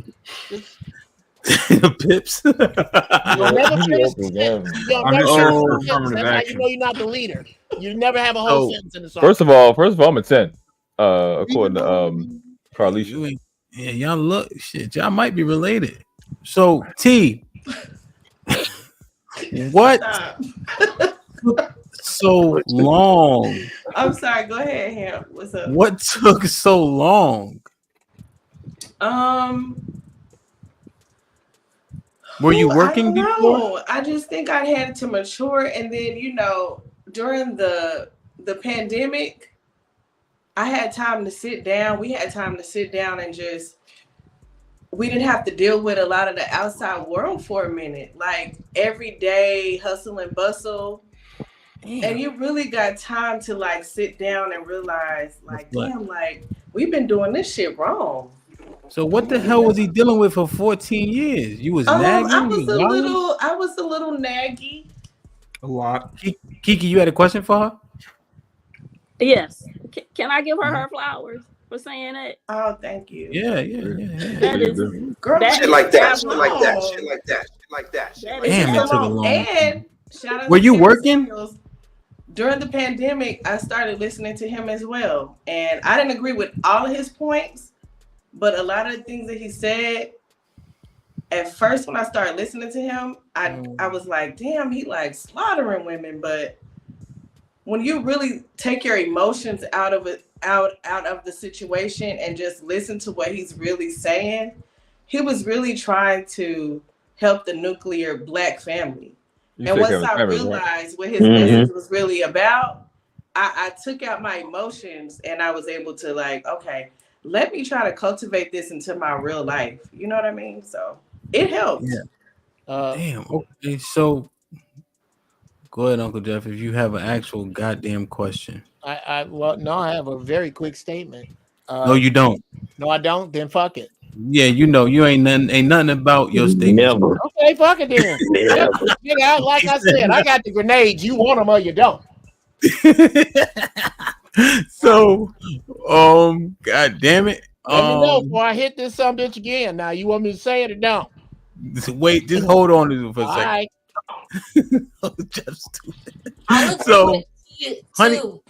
The pips. You'll never finish the sentence. You'll never finish the sentence. affirmative That's how you action. know you're not the leader. You never have a whole sentence in the song. First of all, I'm a 10. According to Carlisha. Yeah, y'all look shit. Y'all might be related. So T, what took so long? I'm sorry. Go ahead, Ham. What's up? What took so long? Were you working I don't before? know. I just think I had to mature, and then during the pandemic, I had time to sit down. We had time to sit down and we didn't have to deal with a lot of the outside world for a minute. Like every day, hustle and bustle. Damn. And you really got time to sit down and realize, damn, we've been doing this shit wrong. So what the hell was he dealing with for 14 years? You was nagging? I was a little naggy. A lot. Kiki, you had a question for her? Yes. Can I give her flowers for saying that? Oh, thank you. Yeah. That is girl, Shit like that. Shit like that. Shit like that. Shit like that. Damn, it took a long time. And shout out Were to you Tim working? Samuels. During the pandemic, I started listening to him as well. And I didn't agree with all of his points, but a lot of the things that he said, at first when I started listening to him, I was like, damn, he slaughtering women. But when you really take your emotions out of the situation and just listen to what he's really saying, he was really trying to help the nuclear Black family. And once I realized what his message was really about, I took out my emotions and I was able to okay, let me try to cultivate this into my real life. You know what I mean? So it helped. Yeah. Damn. Okay. So go ahead, Uncle Jeff, if you have an actual goddamn question. No, I have a very quick statement. No, you don't. No, I don't. Then fuck it. Yeah, you ain't nothing about your statement. Never. Okay, fuck it then. Nigga, like I said, I got the grenades. You want them or you don't. So, god damn it. Let me know before I hit this some bitch again. Now, you want me to say it or don't? Wait, just hold on to it for a second. Right. Jeff's stupid. I would So, honey. too.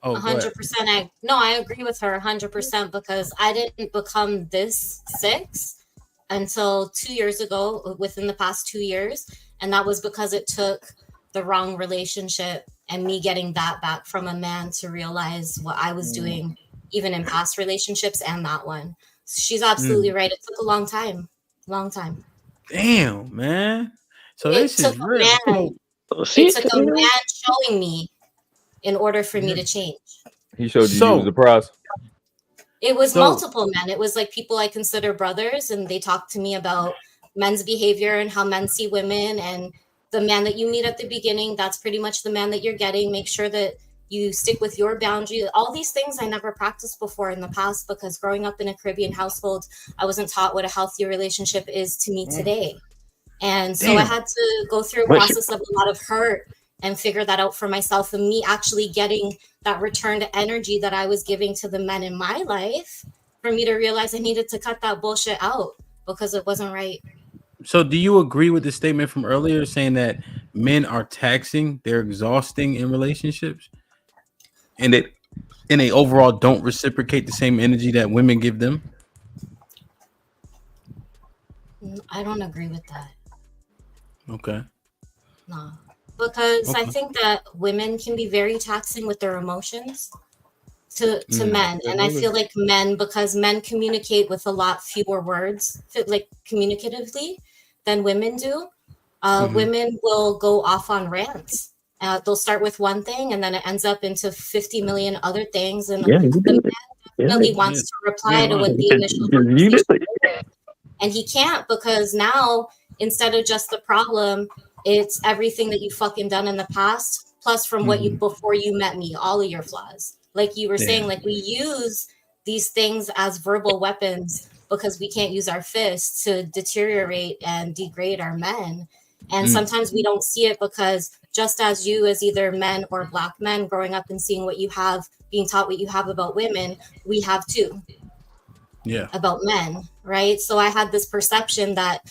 Oh, 100%. I agree with her 100% because I didn't become this 6 until 2 years ago, within the past 2 years. And that was because it took the wrong relationship and me getting that back from a man to realize what I was doing, even in past relationships and that one. She's absolutely right. It took a long time. Damn, man. So It this is took a real. man. It took a man showing me in order for me to change. He showed you was the prize. It was multiple men. It was people I consider brothers, and they talked to me about men's behavior and how men see women. And the man that you meet at the beginning, that's pretty much the man that you're getting. Make sure that you stick with your boundaries. All these things I never practiced before in the past, because growing up in a Caribbean household, I wasn't taught what a healthy relationship is to me today. And so I had to go through a process of a lot of hurt and figure that out for myself, and me actually getting that returned energy that I was giving to the men in my life, for me to realize I needed to cut that bullshit out because it wasn't right. So do you agree with the statement from earlier saying that men are taxing, they're exhausting in relationships, and they overall don't reciprocate the same energy that women give them? I don't agree with that. Okay. No. Because I Okay. think that women can be very taxing with their emotions to men. And I feel like men, because men communicate with a lot fewer words, like communicatively, than women do, women will go off on rants. They'll start with one thing and then it ends up into 50 million other things. And Yeah, you the did. man Yeah. definitely wants to reply to what the initial You did. and he can't, because now instead of just the problem, it's everything that you fucking done in the past, plus from what you before you met me, all of your flaws. Like you were saying, like we use these things as verbal weapons because we can't use our fists to deteriorate and degrade our men. And sometimes we don't see it because just as you, as either men or Black men, growing up and seeing what you have, being taught what you have about women, we have too. Yeah. About men, right? So I had this perception that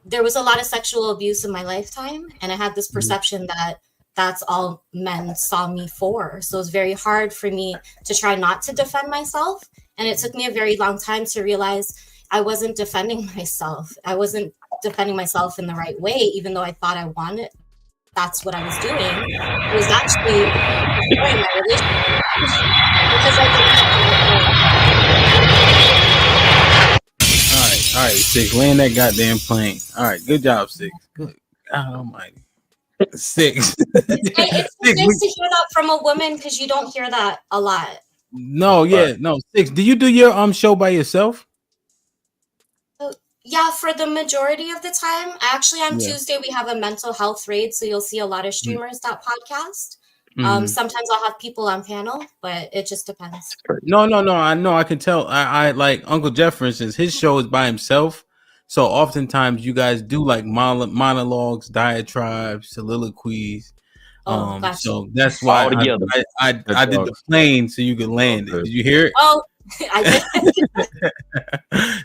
there was a lot of sexual abuse in my lifetime, and I had this perception that that's all men saw me for. So it's very hard for me to try not to defend myself, and it took me a very long time to realize I wasn't defending myself. I wasn't defending myself in the right way, even though I thought I wanted. That's what I was doing. It was actually destroying my relationship because I didn't. All right, Six, land that goddamn plane. All right, good job, Six. Good God Almighty, Six. It's nice to hear that from a woman because you don't hear that a lot. No, yeah, no, Six. Do you do your show by yourself? Yeah, for the majority of the time. Actually, on Yeah. Tuesday we have a mental health raid, so you'll see a lot of streamers that podcast. Mhm. Sometimes I'll have people on panel, but it just depends. No. I know. I can tell. I like Uncle Jeff, for instance. His show is by himself, so oftentimes you guys do like monologues, diatribes, soliloquies. Gotcha. So that's why All together. I did the plane so you could land it. Did you hear it? Oh, I did.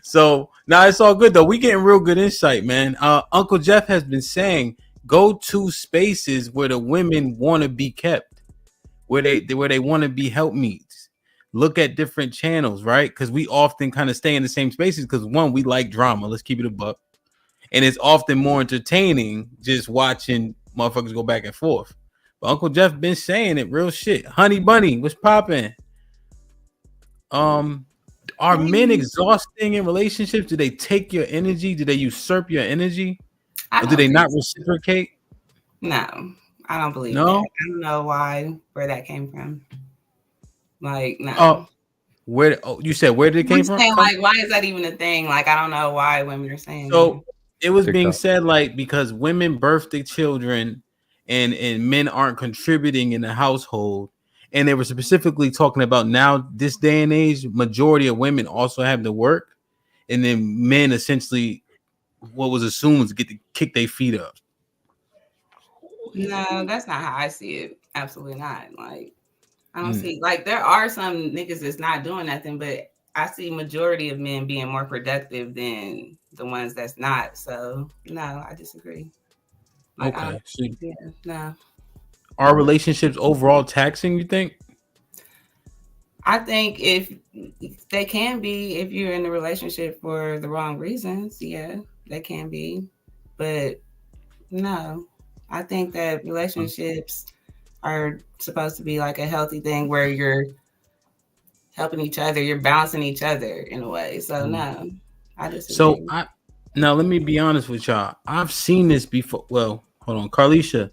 So now it's all good though. We getting real good insight, man. Uncle Jeff has been saying go to spaces where the women want to be kept, where they want to be helpmeets. Look at different channels, right? Because we often kind of stay in the same spaces because one, we like drama. Let's keep it a buck, and it's often more entertaining just watching motherfuckers go back and forth. But Uncle Jeff been saying it, real shit. Honey Bunny, what's popping? Are men exhausting in relationships? Do they take your energy? Do they usurp your energy? Or do they not reciprocate? No, I don't believe No? that. I don't know where that came from. Like, no. Where? Oh, you said where did it came from? Like, why is that even a thing? Like, I don't know why women are saying that. So it was being said like because women birth the children and men aren't contributing in the household. And they were specifically talking about now this day and age, majority of women also have to work, and then men essentially what was assumed was get to kick their feet up. No, that's not how I see it. Absolutely not. Like, I don't see, like, there are some niggas that's not doing nothing, but I see majority of men being more productive than the ones that's not. So no, I disagree. Like, Okay. No. Are relationships overall taxing, you think? I think if they can be, if you're in a relationship for the wrong reasons, yeah, they can be. But no, I think that relationships are supposed to be like a healthy thing where you're helping each other, you're balancing each other in a way. So no, I disagree. So now let me be honest with y'all. I've seen this before. Well, hold on, Carlisha.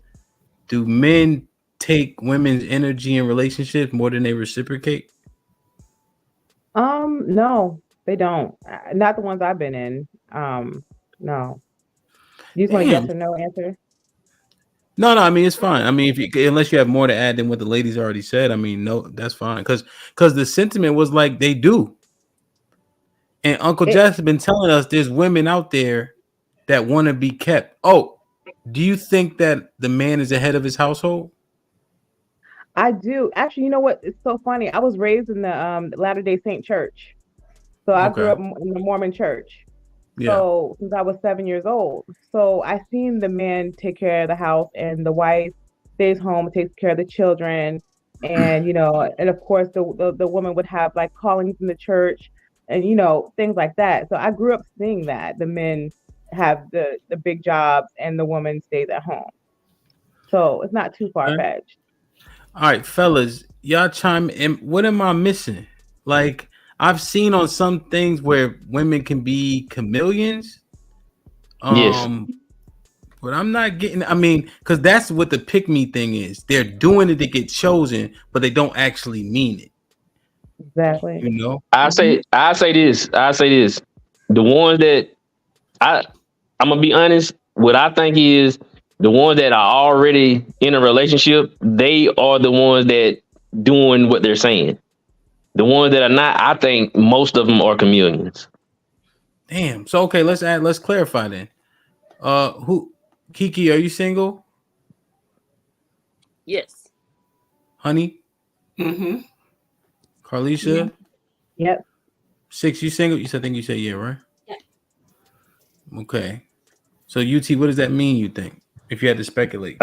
Do men take women's energy in relationships more than they reciprocate? No, they don't. Not the ones I've been in. No. You just want a yes or no answer? No, I mean it's fine. I mean, if you unless you have more to add than what the ladies already said, I mean, no, that's fine. Because the sentiment was like they do, and Uncle Jeff has been telling us there's women out there that want to be kept. Oh, do you think that the man is the head of his household? I do. Actually, you know what? It's so funny. I was raised in the Latter-day Saint Church. So I grew Okay. up in the Mormon church. Yeah. So since I was 7 years old. So I seen the man take care of the house and the wife stays home, takes care of the children. And, you know, and of course the woman would have like callings in the church and, you know, things like that. So I grew up seeing that the men have the big jobs and the woman stays at home. So it's not too far-fetched. All right, fellas, y'all chime in. What am I missing? Like, I've seen on some things where women can be chameleons. Yes. But I'm not getting. I mean, because that's what the pick me thing is. They're doing it to get chosen, but they don't actually mean it. Exactly. You know. I say this. The ones that I'm gonna be honest. What I think is the ones that are already in a relationship, they are the ones that doing what they're saying. The ones that are not, I think most of them are chameleons. Damn. So okay, let's clarify then. Who Kiki, are you single? Yes. Honey? Mm-hmm. Carlisha? Yep. 6, you single? I think you said yeah, right? Yeah. Okay. So UT, what does that mean, you think? If you had to speculate.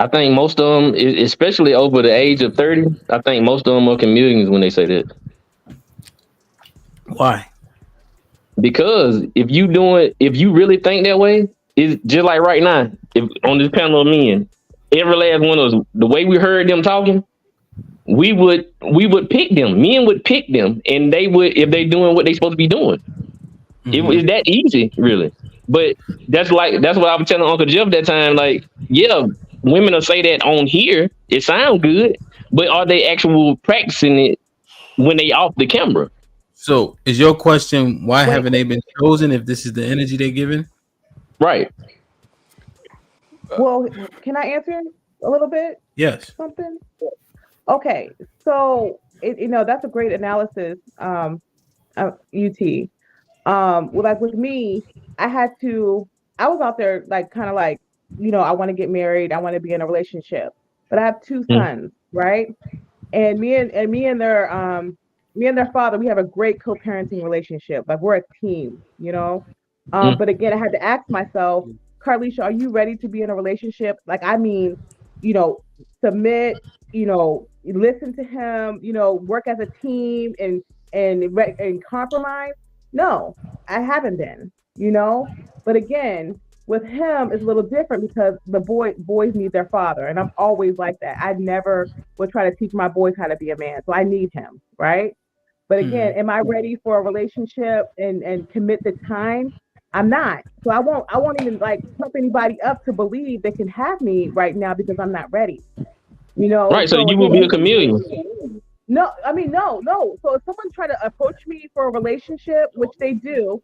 I think most of them, especially over the age of 30, I think most of them are chameleons when they say that. Why? Because if you really think that way, it's just like right now, if on this panel of men, every last one of us, the way we heard them talking, we would pick them. Men would pick them, and they would, if they doing what they supposed to be doing. It's that easy, really. But that's what I was telling Uncle Jeff that time. Like, yeah, women will say that on here. It sounds good, but are they actual practicing it when they off the camera? So is your question why haven't they been chosen if this is the energy they're giving? Right. Well, can I answer a little bit? Yes. Something? Okay. So that's a great analysis, UT. Well, like with me, I was out there like kind of like, I want to get married, I want to be in a relationship. But I have 2 sons, right? And me and their father, we have a great co-parenting relationship. Like we're a team, But again, I had to ask myself, Carlisha, are you ready to be in a relationship? Like, I mean, submit, listen to him, work as a team and compromise. No, I haven't been, But again, with him, it's a little different because the boys need their father. And I'm always like that. I never would try to teach my boys how to be a man. So I need him, right? But again, am I ready for a relationship and commit the time? I'm not. So I won't even like pump anybody up to believe they can have me right now because I'm not ready. Right. So you will be a chameleon. No, I mean, no. So if someone try to approach me for a relationship, which they do,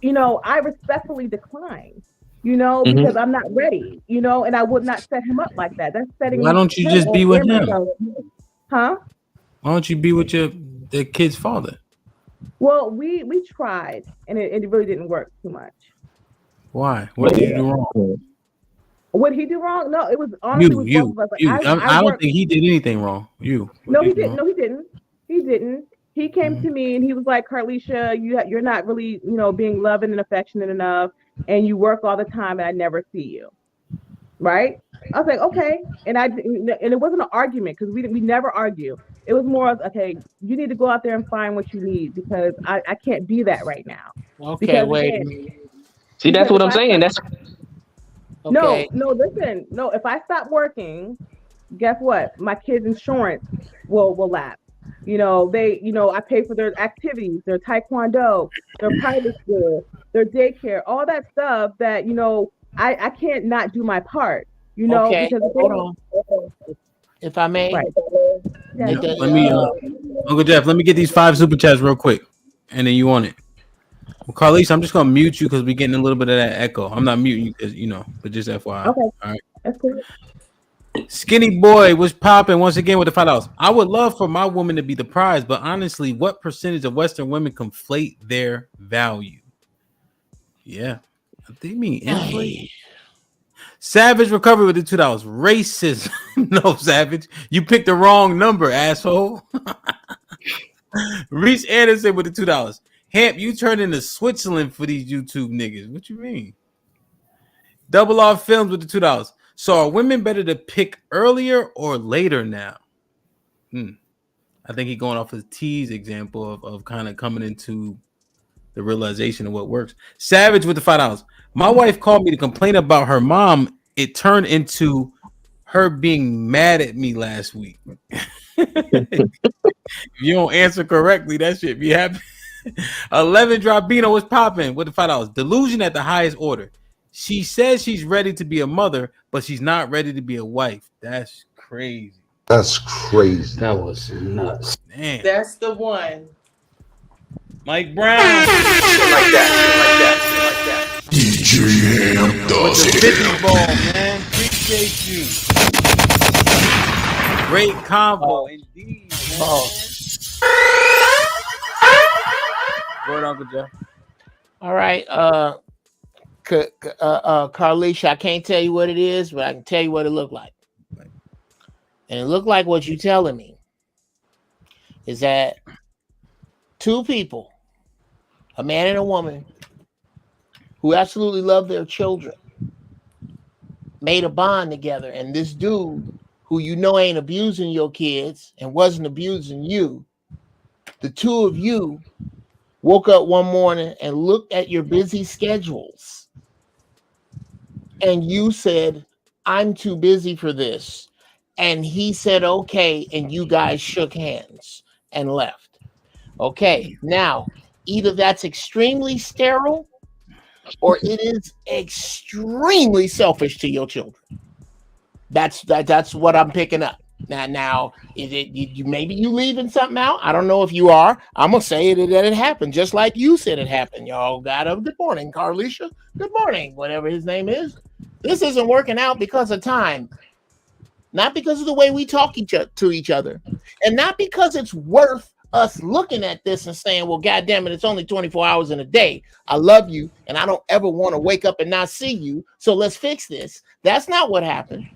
I respectfully decline, because I'm not ready, and I would not set him up like that. That's setting. Why don't you just be with him? Huh? Why don't you be with the kid's father? Well, we tried, and it really didn't work too much. Why? What did you do wrong? What did he do wrong? No, it was honestly both of us. Like, I don't think he did anything wrong. No, he didn't. No, he didn't. He didn't. He came to me and he was like, Carlisha, you're not really, being loving and affectionate enough, and you work all the time, and I never see you. Right? I was like, okay, and it wasn't an argument because we never argue. It was more of, okay, you need to go out there and find what you need because I can't be that right now. Okay, because, wait. Again, see, that's what I'm saying. That's okay. No, listen. No, if I stop working, guess what? My kids' insurance will lapse. I pay for their activities, their taekwondo, their private school, their daycare, all that stuff that, I can't not do my part, Okay, because hold on. If I may. Right. Let me, Uncle Jeff, let me get these 5 super chats real quick, and then you on it. Well, Carlisha, I'm just gonna mute you because we're getting a little bit of that echo. I'm not muting you because but just FYI. Okay. All right. That's cool. Skinny boy was popping once again with the $5. I would love for my woman to be the prize, but honestly, what percentage of Western women conflate their value? Yeah, they mean inflate. Savage recovery with the $2. Racism. No, Savage, you picked the wrong number, asshole. Reese Anderson with the $2. Hamp, you turned into Switzerland for these YouTube niggas. What you mean? Double R Films with the $2. So are women better to pick earlier or later now? I think he's going off of T's example of kind of coming into the realization of what works. Savage with the $5. My wife called me to complain about her mom. It turned into her being mad at me last week. If you don't answer correctly, that shit be happening. 11 Drabino was popping with the $5. Delusion at the highest order. She says she's ready to be a mother, but she's not ready to be a wife. That's crazy. That's crazy. That was nuts. Man. That's the one. Mike Brown. Shit like that. DJ Ham does With the 50 ball, man. Appreciate you. Great combo, indeed. Go ahead, Uncle Joe. All right. Carlisha, I can't tell you what it is, but I can tell you what it looked like. And it looked like what you're telling me is that two people, a man and a woman, who absolutely love their children, made a bond together. And this dude, who you know ain't abusing your kids and wasn't abusing you, the two of you woke up one morning and looked at your busy schedules. And you said, I'm too busy for this. And he said, okay. And you guys shook hands and left. Okay. Now, either that's extremely sterile or it is extremely selfish to your children. That's what I'm picking up. Now, is it you? Maybe you leaving something out? I don't know if you are. I'm gonna say that it happened, just like you said it happened. Y'all got a good morning, Carlisha. Good morning, whatever his name is. This isn't working out because of time, not because of the way we talk to each other, and not because it's worth us looking at this and saying, "Well, goddamn it, it's only 24 hours in a day. I love you, and I don't ever want to wake up and not see you. So let's fix this." That's not what happened.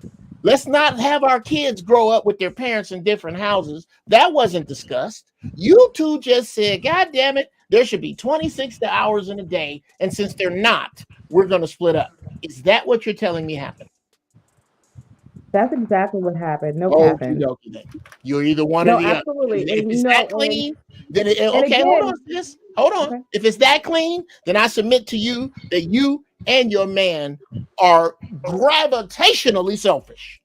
Let's not have our kids grow up with their parents in different houses. That wasn't discussed. You two just said, God damn it, there should be 26 hours in a day. And since they're not, we're going to split up. Is that what you're telling me happened? That's exactly what happened. No happened. You're either one or the other. Absolutely. If it's that clean, then okay, again, hold on, sis. Hold on. Okay. If it's that clean, then I submit to you that you and your man are gravitationally selfish.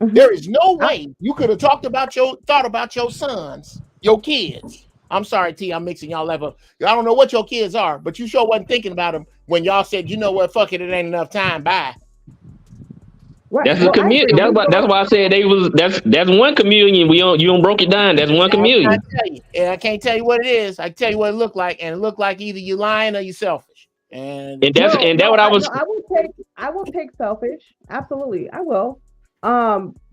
There is no way you could have thought about your sons, your kids. I'm sorry, T, I'm mixing y'all up. I don't know what your kids are, but you sure wasn't thinking about them when y'all said, you know what, fuck it, it ain't enough time. Bye. Right. That's a communion. That's why I said they was. That's one communion. You don't broke it down. That's one communion. I can't tell you what it is. I tell you what it looked like, and it looked like either you lying or you selfish. And that's what I was. I will take selfish. Absolutely, I will.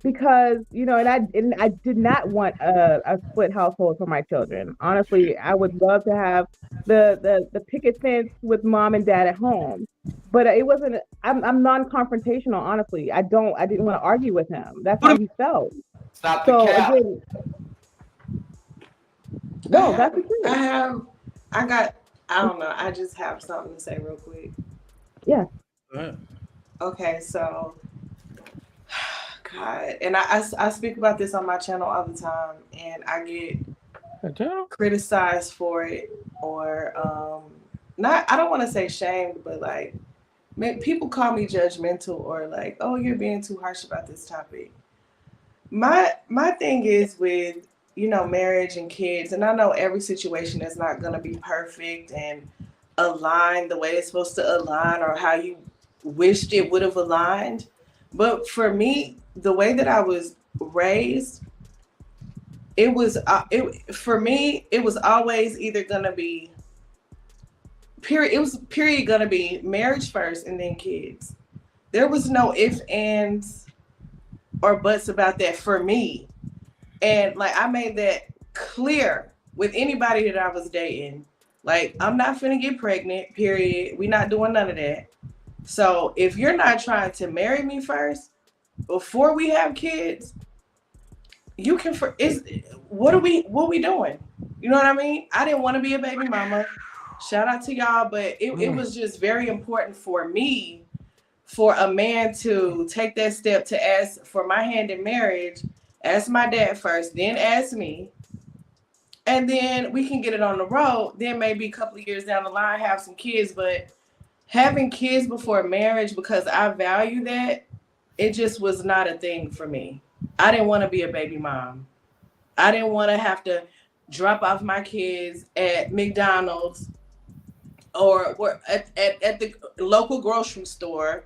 Because and I did not want a split household for my children. Honestly, I would love to have the picket fence with mom and dad at home, but it wasn't. I'm non-confrontational. Honestly, I didn't want to argue with him. That's how he felt. Stop the cap. Again, no, that's the truth. I don't know. I just have something to say real quick. Yeah. Okay, so. God, and I speak about this on my channel all the time, and I get criticized for it, or not. I don't want to say shamed, but like, people call me judgmental, or like, oh, you're being too harsh about this topic. My thing is with marriage and kids, and I know every situation is not gonna be perfect and aligned the way it's supposed to align, or how you wished it would have aligned. But for me, the way that I was raised, it was always either gonna be period. It was period gonna be marriage first and then kids. There was no ifs, ands, or buts about that for me. And like I made that clear with anybody that I was dating. Like, I'm not finna get pregnant, period. We not doing none of that. So if you're not trying to marry me first before we have kids, you can what are we doing? You know what I mean? I didn't want to be a baby mama. Shout out to y'all, but it was just very important for me for a man to take that step to ask for my hand in marriage, ask my dad first, then ask me. And then we can get it on the road. Then maybe a couple of years down the line, have some kids. But having kids before marriage, because I value that, it just was not a thing for me. I didn't want to be a baby mom. I didn't want to have to drop off my kids at McDonald's or at the local grocery store,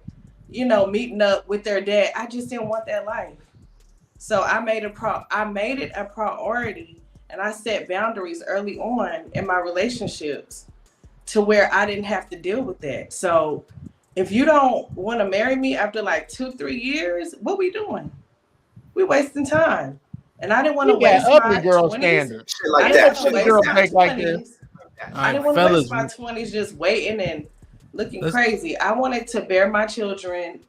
you know, meeting up with their dad. I just didn't want that life. So I made it a priority, and I set boundaries early on in my relationships to where I didn't have to deal with that. So if you don't want to marry me after like 2-3 years, what we doing? We wasting time. And I didn't want to waste my girl 20s. standards. I didn't want to waste my 20s. Like this. I didn't want to waste my 20s just waiting and looking crazy. I wanted to bear my children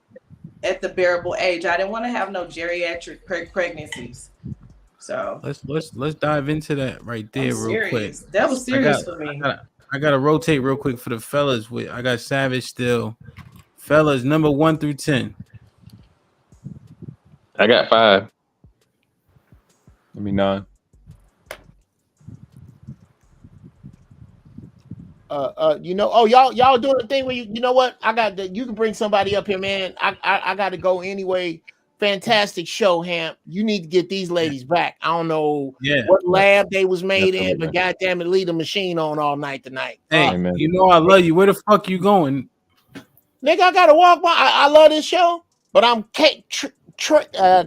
at the bearable age. I didn't want to have no geriatric pregnancies. So let's dive into that right there real quick. That was serious for me. I gotta rotate real quick for the fellas. I got Savage still. Fellas, number 1 through 10. I got 5. Give me 9. Y'all doing the thing where you know what? You can bring somebody up here, man. I got to go anyway. Fantastic show, Hamp. You need to get these ladies back. I don't know what lab they was made in, but goddamn it, leave the machine on all night tonight. Hey, you know I love you. Where the fuck you going? Nigga, I gotta walk by. I love this show, but I'm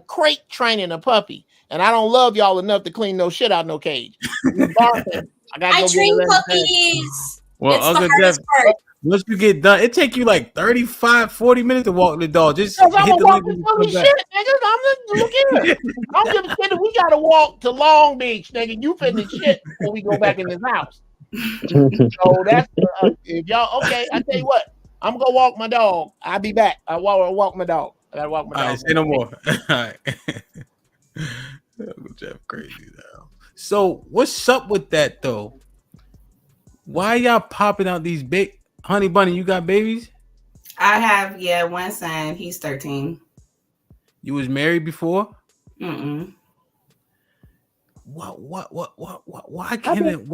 crate training a puppy, and I don't love y'all enough to clean no shit out no cage. I train puppies. Well, it's Uncle the hardest Jeff, part. once you get done, it take you like 35-40 minutes to walk the dog. Just I'm hit gonna the walk link this and puppy come shit, back. nigga. Look here. I don't give a shit if we gotta walk to Long Beach, nigga. You finna shit before we go back in this house. So that's if y'all okay. I tell you what, I'm gonna go walk my dog. I'll be back. I walk my dog. I gotta walk my dog. All right, say no more. All right. Uncle Jeff crazy now. So what's up with that though? Why y'all popping out these big Honey Bunny? You got babies? I have one son. He's 13. You was married before? Mm-mm. What? Why can't a nigga?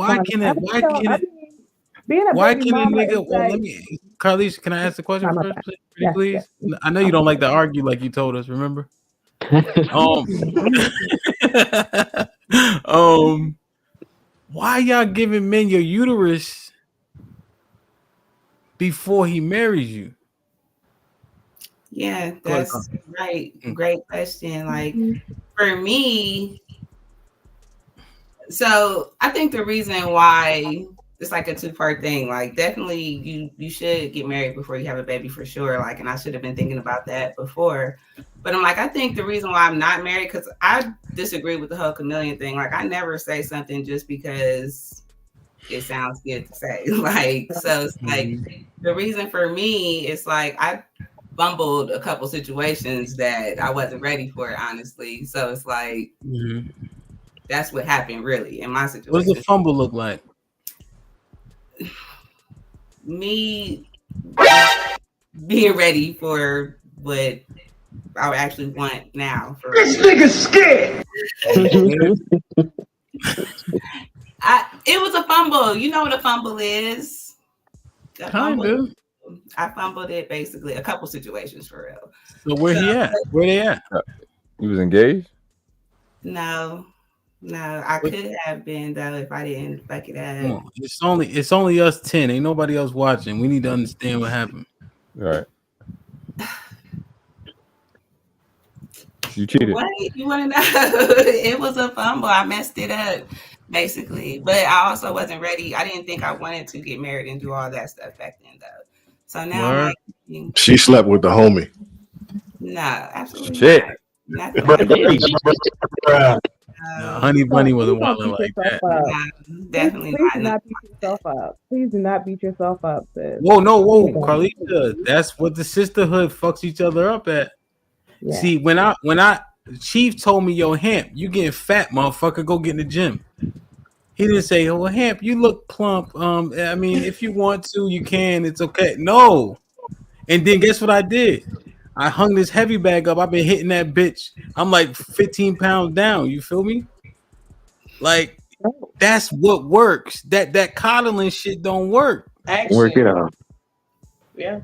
Well, let me, Carlise, can I ask the question first, please? Yes. I know you don't like to argue like you told us. Remember? Why y'all giving men your uterus before he marries you? Yeah, that's right. Great question. Like for me, so I think the reason why it's like a 2-part thing. Like definitely you should get married before you have a baby for sure. Like, and I should have been thinking about that before. But I'm like, I think the reason why I'm not married, because I disagree with the whole chameleon thing. Like I never say something just because it sounds good to say. Like, so it's like the reason for me is like I fumbled a couple situations that I wasn't ready for, honestly. So it's like that's what happened really in my situation. What does a fumble look like? Me being ready for what I actually want now. This nigga's scared. It was a fumble. You know what a fumble is? Kind of. I fumbled it basically a couple situations for real. So where he at? Where they at? You was engaged? No, I could have been though if I didn't fuck it up. It's only us 10. Ain't nobody else watching. We need to understand what happened. All right. You cheated. What? You want to know? It was a fumble. I messed it up, basically. But I also wasn't ready. I didn't think I wanted to get married and do all that stuff back then, though. So now I'm like, She slept with the homie. No, absolutely Shit. not. Honey Bunny wasn't Please don't wilding beat like yourself that. up. Definitely Please do not. not beat yourself up. Please do not beat yourself up, sis. Whoa, Carlita. That's what the sisterhood fucks each other up at. Yeah. See, when I Chief told me, yo, Hamp, you getting fat, motherfucker, go get in the gym. He didn't say, oh, Hamp, you look plump. I mean, if you want to, you can. It's okay. No. And then guess what I did? I hung this heavy bag up. I've been hitting that bitch. I'm like 15 pounds down. You feel me? Like, that's what works. That coddling shit don't work. Work it out. Yeah.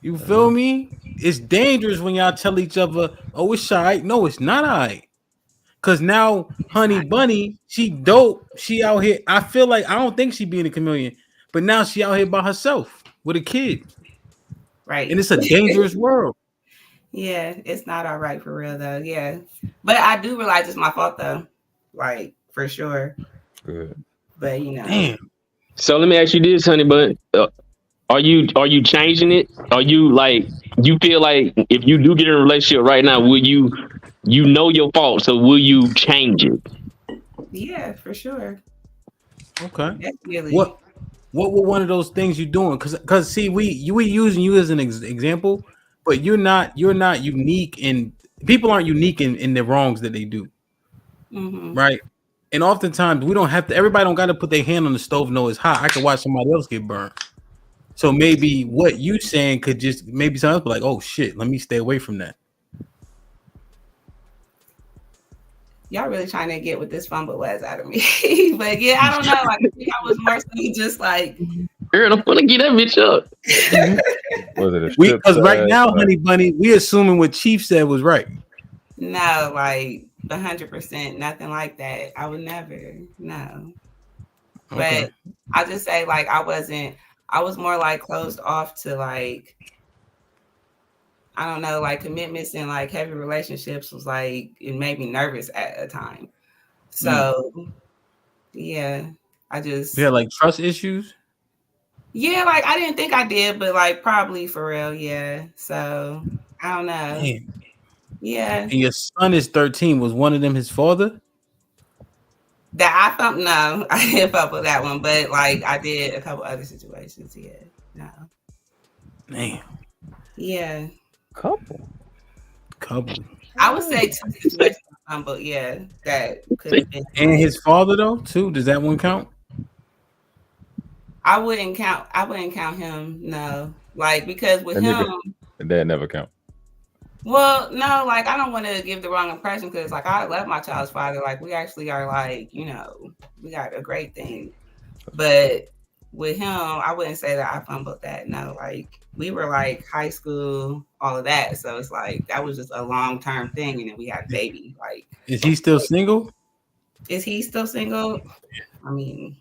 You feel me? It's dangerous when y'all tell each other, oh, it's all right. No, it's not all right. Cause now Honey Bunny, she dope. She out here. I feel like I don't think she being a chameleon, but now she out here by herself with a kid. Right. And it's a dangerous world. Yeah, it's not all right for real though. Yeah. But I do realize it's my fault though. Like for sure. Good. But you know. Damn. So let me ask you this, honey, but are you changing it? Are you like, you feel like if you do get in a relationship right now, will you know your fault, so will you change it? Yeah, for sure. Okay. Definitely. What were one of those things you're doing? Cause see, we using you as an example, but you're not unique, and people aren't unique in the wrongs that they do. Mm-hmm. Right. And oftentimes we don't have to, everybody don't got to put their hand on the stove, know it's hot. I could watch somebody else get burned. So maybe what you saying could just, maybe someone else be like, oh shit, let me stay away from that. Y'all really trying to get what this fumble was out of me. But yeah, I don't know. Like, I think I was more so just like, girl, I'm gonna get that bitch up. Was it a because right now, Honey Bunny, we assuming what Chief said was right. no, like 100%, nothing like that. I would never, no. Okay. But I just say like I was more like closed off to like, I don't know, like commitments and like heavy relationships was like, it made me nervous at a time. So yeah, I just. Yeah, like trust issues. Yeah, like I didn't think I did, but like probably for real, yeah. So I don't know. Damn. Yeah. And your son is 13. Was one of them his father? That I felt no, I didn't fuck with that one, but like I did a couple other situations. Yeah, no. Damn. Yeah. Couple. I would say two situations, but yeah, that could have been. And his father though, too. Does that one count? I wouldn't count him. No, like because with him, that never count. Well, no, like I don't want to give the wrong impression because like I love my child's father. Like we actually are like, you know, we got a great thing. But with him, I wouldn't say that I fumbled that. No, like we were like high school, all of that. So it's like that was just a long-term thing, and then we had a baby. Like, is he still single? Is he still single? I mean,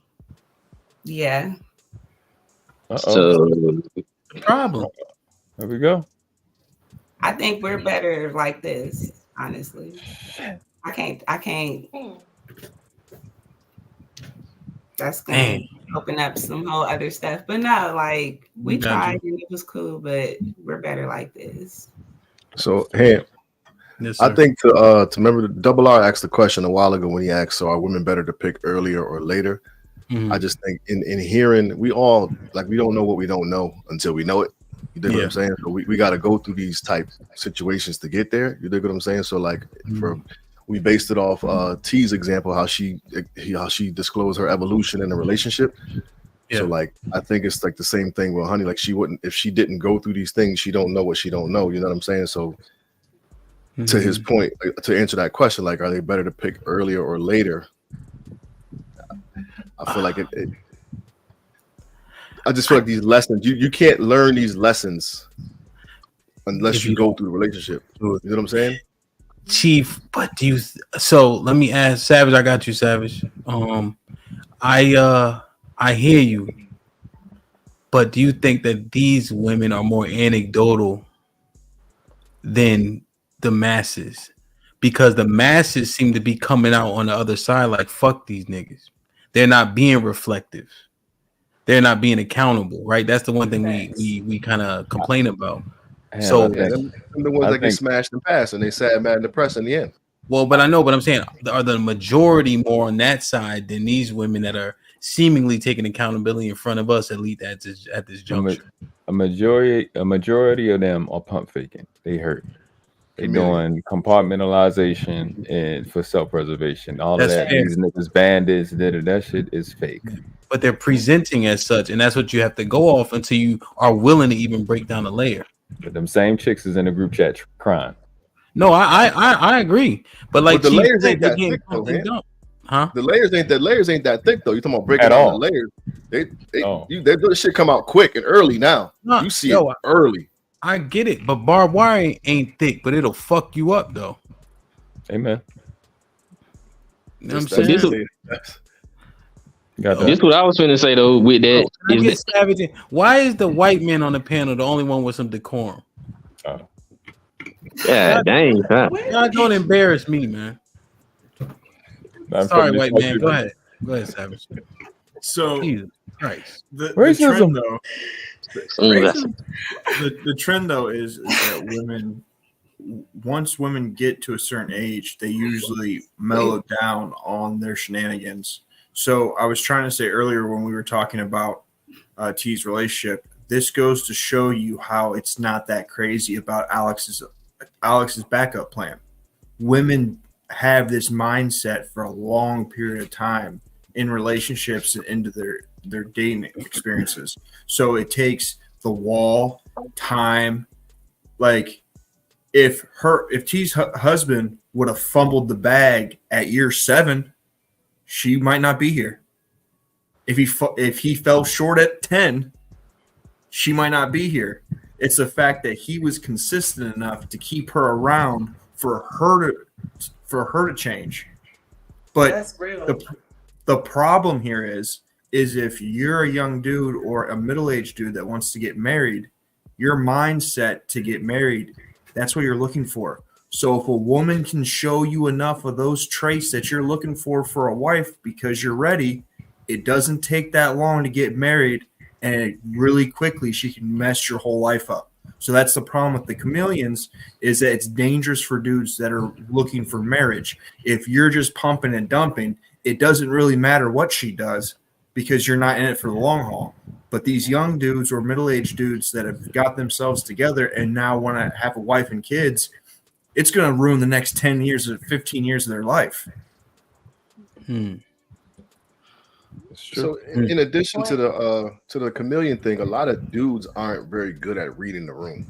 yeah. So problem. There we go. I think we're better like this, honestly. I can't. That's gonna open up some whole other stuff. But no, like we tried and it was cool, but we're better like this. So, hey, yes, I think to remember, the Double R asked the question a while ago when he asked, so are women better to pick earlier or later? Mm-hmm. I just think in hearing, we all, like, we don't know what we don't know until we know it. You dig what I'm saying? So we got to go through these type situations to get there. You dig what I'm saying? So like, we based it off T's example, how she disclosed her evolution in a relationship. Yeah. So like, I think it's like the same thing with Honey. Like she wouldn't, if she didn't go through these things, she don't know what she don't know. You know what I'm saying? So to his point, to answer that question, like, are they better to pick earlier or later? I feel like I just feel like these lessons, you can't learn these lessons unless you go through the relationship. You know what I'm saying? Chief, but do you so let me ask Savage, I got you, Savage. I hear you, but do you think that these women are more anecdotal than the masses? Because the masses seem to be coming out on the other side like, fuck these niggas. They're not being reflective. they're not being accountable, right? That's the one thing we kind of complain about. So them the ones that get smashed and passed, and they sad, mad, and depressed in the end. well, but I know, but I'm saying, are the majority more on that side than these women that are seemingly taking accountability in front of us, at least at this juncture? A majority of them are pump faking. They hurt. They're doing compartmentalization and for self-preservation. All That's of that. fair. These niggas bandits, that shit is fake. But they're presenting as such, and that's what you have to go off until you are willing to even break down a layer. But them same chicks is in the group chat crying. No, I agree. But like the Chief layers said, ain't that they thick though, man. Huh? The layers ain't that thick though. You talking about breaking At down all. the layers? They shit come out quick and early now. No, You see it early. I get it, but barbed wire ain't thick, but it'll fuck you up though. Amen. You know what I'm saying? This is what I was finna say though. With that, Can I get savage? Why is the white man on the panel the only one with some decorum? Yeah, dang. Y'all don't embarrass me, man. Sorry, white man. Go ahead. Go ahead, Savage. So Jesus Christ. The Racism. trend though, the trend though is that women, once women get to a certain age, they usually mellow down on their shenanigans. So I was trying to say earlier when we were talking about T's relationship, this goes to show you how it's not that crazy about Alex's backup plan. Women have this mindset for a long period of time in relationships and into their dating experiences. So it takes the wall, time. Like if T's husband would have fumbled the bag at year 7, she might not be here. If he fell short at 10, she might not be here. It's the fact that he was consistent enough to keep her around for her to change. But That's real. The problem here is if you're a young dude or a middle-aged dude that wants to get married, your mindset to get married, that's what you're looking for. So if a woman can show you enough of those traits that you're looking for a wife because you're ready, it doesn't take that long to get married, and really quickly she can mess your whole life up. So that's the problem with the chameleons, is that it's dangerous for dudes that are looking for marriage. If you're just pumping and dumping, it doesn't really matter what she does because you're not in it for the long haul. But these young dudes or middle-aged dudes that have got themselves together and now want to have a wife and kids, it's going to ruin the next 10 years or 15 years of their life. So in addition to the chameleon thing, a lot of dudes aren't very good at reading the room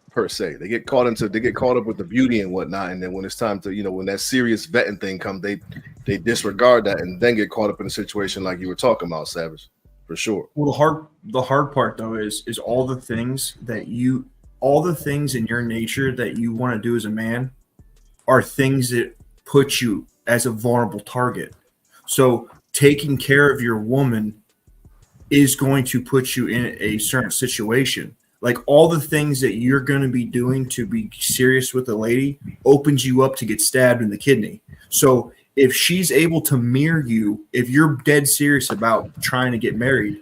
per se. They get caught up with the beauty and whatnot, and then when it's time to, when that serious vetting thing comes, they disregard that and then get caught up in a situation like you were talking about, Savage, for sure. Well, the hard part though is all the things in your nature that you want to do as a man are things that put you as a vulnerable target. So taking care of your woman is going to put you in a certain situation. Like all the things that you're going to be doing to be serious with a lady opens you up to get stabbed in the kidney. So if she's able to mirror you, if you're dead serious about trying to get married,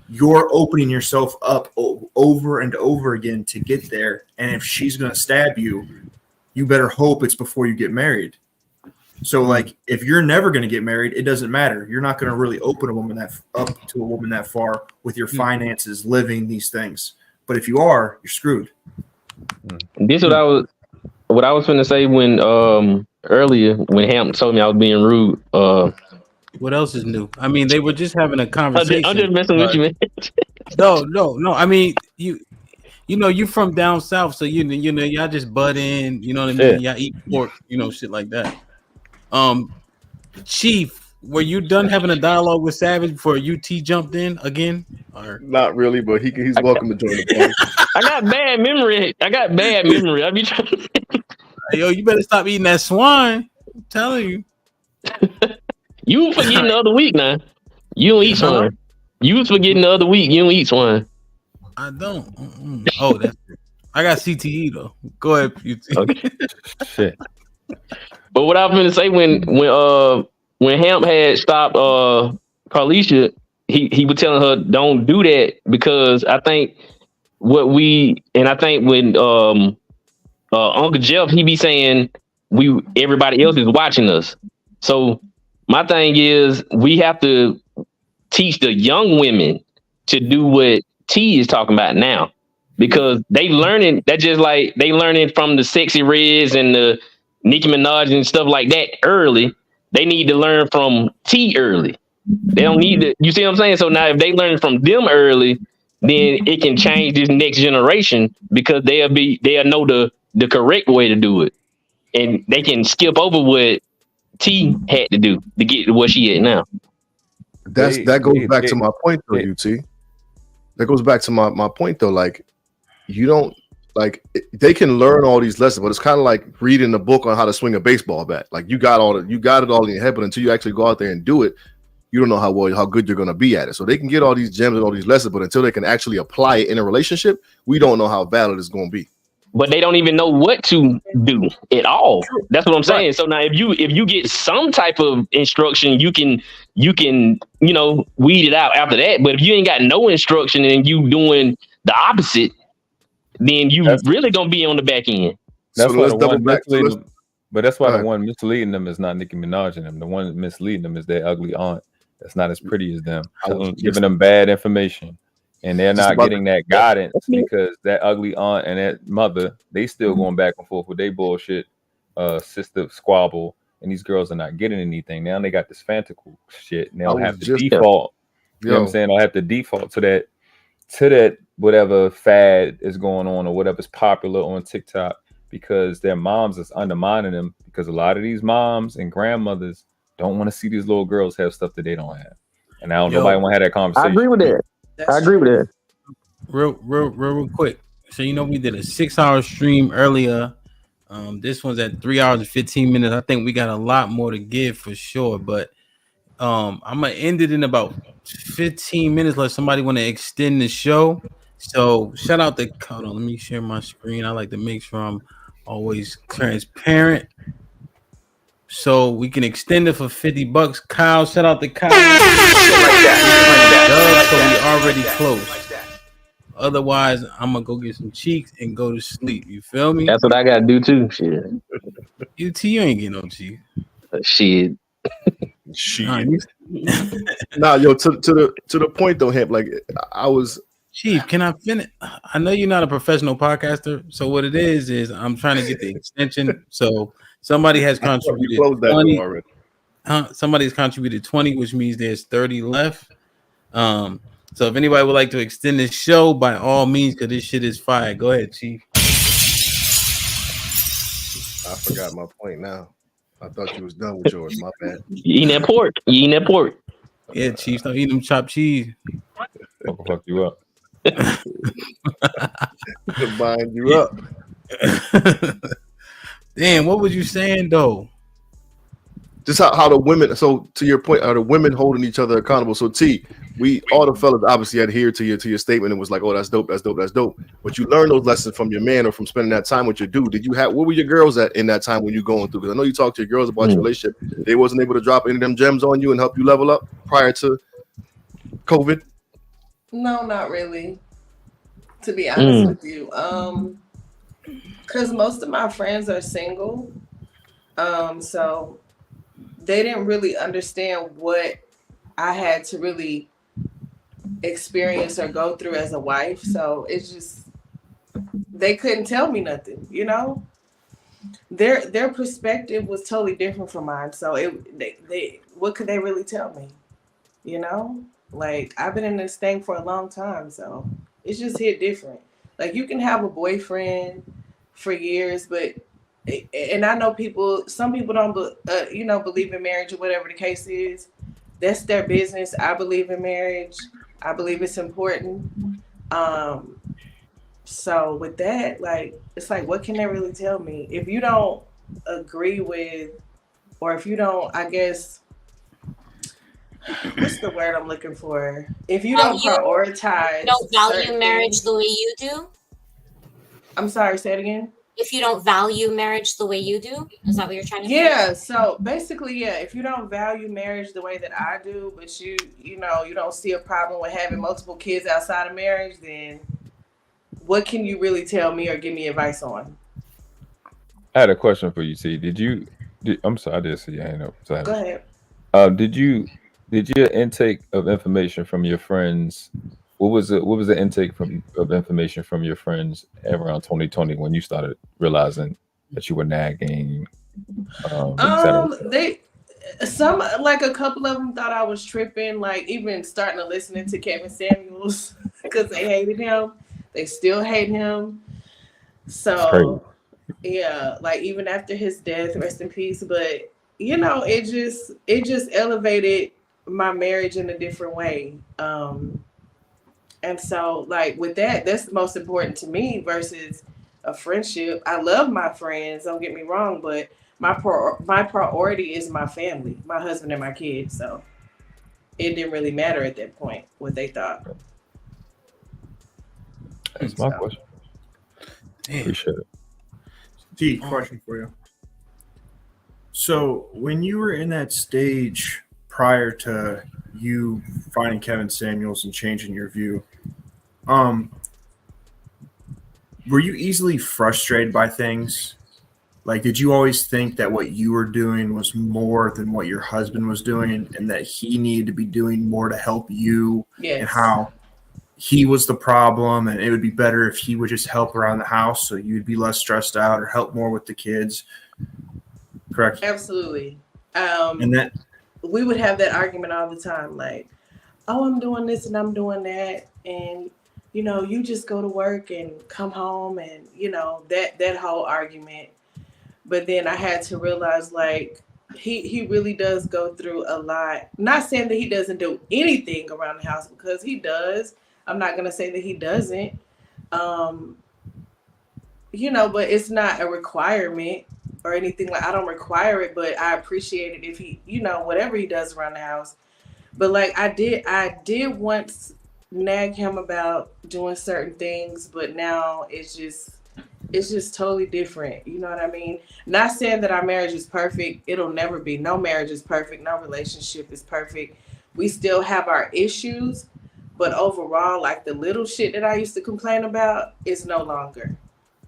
you're opening yourself up over and over again to get there. And if she's going to stab you, you better hope it's before you get married. So like if you're never going to get married, it doesn't matter. You're not going to really open a woman that far with your finances, living these things. But if you are, you're screwed. This is what I was going to say when earlier when Hamp told me I was being rude. What else is new? I mean, they were just having a conversation. I'm just messing with you, man. No. I mean, you from down south, so y'all just butt in. You know what I mean? Y'all eat pork, shit like that. Chief, were you done having a dialogue with Savage before UT jumped in again? Or not really, but he's welcome to join the party. I got bad memory. I be trying to... Yo, you better stop eating that swine. I'm telling you. You forgetting the other week now. You don't eat swine. You was forgetting the other week. You don't eat swine. I don't. Oh, that's it. I got CTE though. Go ahead, UT. Okay. Shit. But what I was going to say when Hamp had stopped Carlisha, he was telling her don't do that because I think when Uncle Jeff, he be saying everybody else is watching us. So my thing is we have to teach the young women to do what T is talking about now, because they learning that just like they learning from the Sexy Reds and the Nicki Minaj and stuff like that early. They need to learn from T early. They don't need to. You see what I'm saying? So now if they learn from them early, then it can change this next generation because they'll know the correct way to do it, and they can skip over what T had to do to get to where she at now. That goes back to my point though, UT. That goes back to my point though. Like, you don't like they can learn all these lessons, but it's kind of like reading a book on how to swing a baseball bat. Like you got it all in your head, but until you actually go out there and do it, you don't know how good you're gonna be at it. So they can get all these gems and all these lessons, but until they can actually apply it in a relationship, we don't know how valid it's gonna be. But they don't even know what to do at all. That's what I'm saying. Right. So now if you get some type of instruction, you can weed it out after that. But if you ain't got no instruction and you doing the opposite, then you really gonna be on the back end. That's why the one misleading them. But that's why the one misleading them is not Nicki Minaj and them. The one misleading them is their ugly aunt that's not as pretty as them, giving them bad information. And they're not getting that guidance because that ugly aunt and that mother, they still going back and forth with their bullshit, sister squabble, and these girls are not getting anything. Now they got this fantastical shit. And they'll have to default. You know what I'm saying? They'll have to default to that whatever fad is going on or whatever's popular on TikTok because their moms is undermining them because a lot of these moms and grandmothers don't want to see these little girls have stuff that they don't have. And now nobody want to have that conversation. I agree with that. I agree with that. Real quick. So we did a 6-hour stream earlier. This one's at 3 hours and 15 minutes. I think we got a lot more to give for sure, but I'm gonna end it in about 15 minutes unless somebody want to extend the show. So shout out to hold on, let me share my screen. I like to make sure I'm always transparent. So we can extend it for $50. Kyle, shout out to Kyle. So we already close. Otherwise, I'm gonna go get some cheeks and go to sleep. You feel me? That's what I gotta do too. Shit. You ain't getting no cheeks. Shit. Nah, yo, to the point though, Hemp. Like I was. Chief, can I finish? I know you're not a professional podcaster, so what it is I'm trying to get the extension. So somebody has contributed 20 already. Somebody's contributed 20, which means there's 30 left. So if anybody would like to extend this show, by all means, because this shit is fire. Go ahead, Chief. I forgot my point now. I thought you was done with yours. My bad. You eating that pork? Yeah, Chief, start eating them chopped cheese. Fuck you up. Bind you up. Damn, what was you saying though? Just how the women, so to your point, are the women holding each other accountable? So T, all the fellas obviously adhered to your statement and was like, oh, that's dope. But you learned those lessons from your man or from spending that time with your dude. Where were your girls at in that time when you going through? Because I know you talked to your girls about your relationship. They wasn't able to drop any of them gems on you and help you level up prior to COVID? No, not really. To be honest with you. Because most of my friends are single. So they didn't really understand what I had to really experience or go through as a wife. So it's just, they couldn't tell me nothing, Their perspective was totally different from mine. So they what could they really tell me? Like I've been in this thing for a long time, so it's just hit different. Like you can have a boyfriend for years, but and I know some people don't believe in marriage or whatever the case is. That's their business. I believe in marriage. I believe it's important. So with that, it's like, what can they really tell me? If you don't agree with, or if you don't, I guess, what's the word I'm looking for? If you don't prioritize, don't value marriage the way you do. I'm sorry, say it again. if you don't value marriage the way you do? Is that what you're trying to say? Yeah, so basically, yeah, if you don't value marriage the way that I do, but you know, you don't see a problem with having multiple kids outside of marriage, then what can you really tell me or give me advice on? I had a question for you, T. I'm sorry, I didn't see your hand up. Go ahead. Did your intake of information from your friends? What was the intake of information from your friends around 2020 when you started realizing that you were nagging? Et cetera? Some like a couple of them thought I was tripping, like even starting to listening to Kevin Samuels because they hated him. They still hate him. So yeah, like even after his death, rest in peace. But you know, it just elevated my marriage in a different way. And so like with that's the most important to me versus a friendship. I love my friends, don't get me wrong, but my priority is my family, my husband and my kids. So it didn't really matter at that point what they thought. That's my question. Appreciate it. T, question for you. So when you were in that stage prior to you finding Kevin Samuels and changing your view, were you easily frustrated by things? Like, did you always think that what you were doing was more than what your husband was doing and that he needed to be doing more to help you? Yes. And how he was the problem and it would be better if he would just help around the house so you'd be less stressed out or help more with the kids? Correct? Absolutely. And that we would have that argument all the time, like, oh, I'm doing this and I'm doing that, and you know, you just go to work and come home, and you know, that whole argument. But then I had to realize, like, he really does go through a lot. Not saying that he doesn't do anything around the house, because he does. I'm not gonna say that he doesn't. You know, but it's not a requirement or anything. Like, I don't require it, but I appreciate it if he, you know, whatever he does around the house. But like I did once nag him about doing certain things, but now it's just totally different. You know what I mean? Not saying that our marriage is perfect. It'll never be. No marriage is perfect. No relationship is perfect. We still have our issues, but overall, like the little shit that I used to complain about is no longer.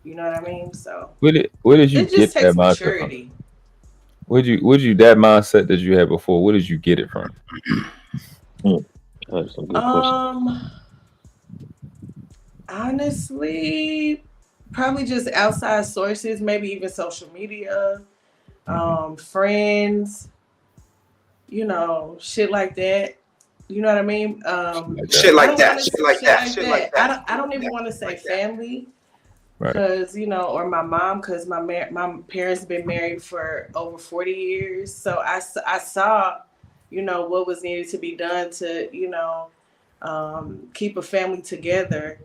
You know what I mean? So where did you get that mindset maturity. Would you that mindset that you had before? Where did you get it from? That's a good question. Honestly, probably just outside sources, maybe even social media, friends, you know, shit like that. You know what I mean? Shit like that. I don't even want to say family. Because, you know, or my mom, because my parents been married for over 40 years. So I saw, you know, what was needed to be done to, you know, keep a family together.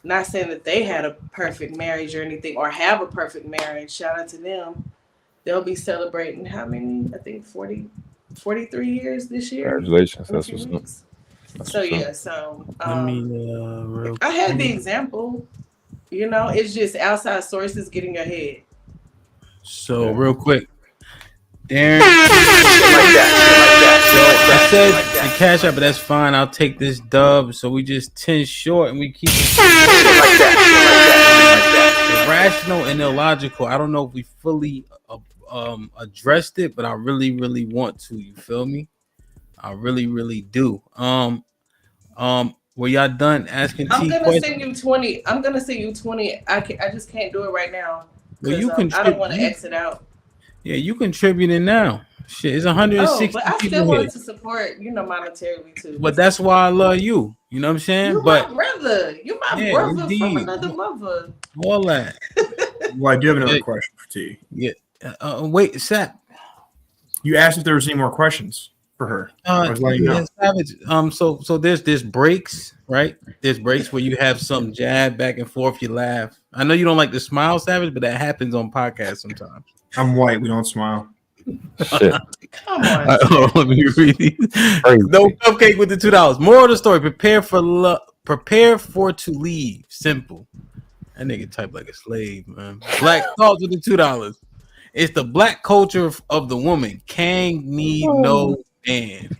Not saying that they had a perfect marriage or anything, or have a perfect marriage. Shout out to them. They'll be celebrating how many? I think 43 years this year. Congratulations. That's what's up. So yeah, so I had the example. You know, it's just outside sources getting your head. So real quick, Darren. I said the cash out, but that's fine. I'll take this dub. So we just 10 short and we keep it irrational and illogical. I don't know if we fully addressed it, but I really, really want to. You feel me? I really, really do. Were y'all done asking? I'm gonna send you 20. I'm gonna send you 20. I just can't do it right now. Well, you I don't want to exit out. Yeah, you contributing now. Shit, it's 160. But I still want to support, you know, monetarily too. But that's why I love you. You know what I'm saying? You're my brother. You're my brother indeed. from another mother. All that. Well, I do have another question for T. Yeah. Wait, Sap. You asked if there was any more questions for her. I was letting you know. Savage. So there's breaks, right? There's breaks where you have some jab back and forth, you laugh. I know you don't like to smile, Savage, but that happens on podcasts sometimes. I'm white. We don't smile. Shit. Come on. Let me read these. No cupcake with the $2. Moral of the story: prepare for to leave. Simple. That nigga type like a slave, man. Black thoughts with the $2. It's the black culture of the woman. Can't need no man.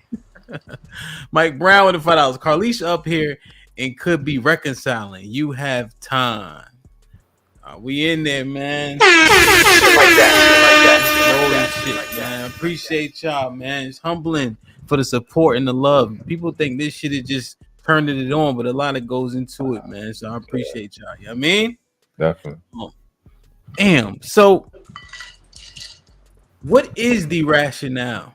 Mike Brown with the $5. Carlisha up here and could be reconciling. You have time. We in there, man. Shit like that. Shit, man. Appreciate y'all, man. It's humbling for the support and the love. People think this shit is just turning it on, but a lot of goes into it, man. So I appreciate y'all. You know what I mean? Definitely. Damn. So, what is the rationale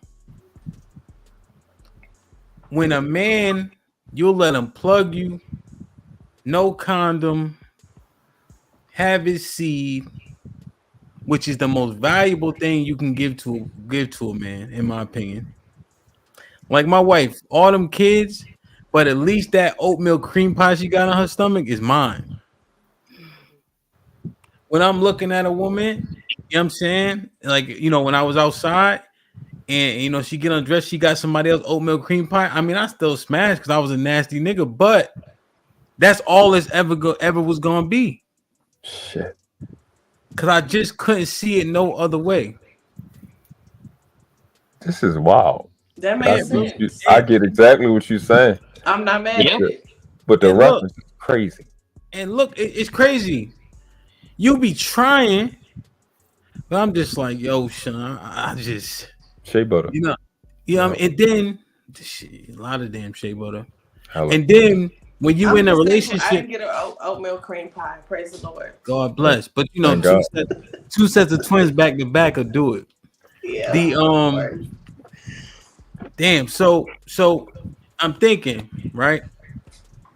when a man, you'll let him plug you, no condom, have his seed, which is the most valuable thing you can give to a man, in my opinion. Like my wife, all them kids, but at least that oatmeal cream pie she got on her stomach is mine. When I'm looking at a woman, you know what I'm saying? Like, you know, when I was outside and, you know, she get undressed, she got somebody else oatmeal cream pie. I mean, I still smashed because I was a nasty nigga, but that's all it's ever was going to be. Shit. Because I just couldn't see it no other way. This is wild. That makes sense. I get exactly what you're saying. I'm not mad at it. But the reference is crazy. And look, it's crazy. You be trying, but I'm just like, yo, Sean, I just shea butter. You know, I mean, and then shit, a lot of damn shea butter. Hello. And then when you in a relationship, I didn't get an oatmeal cream pie. Praise the Lord. God bless. But you know, two sets of twins back to back will do it. Yeah. Damn. So I'm thinking, right?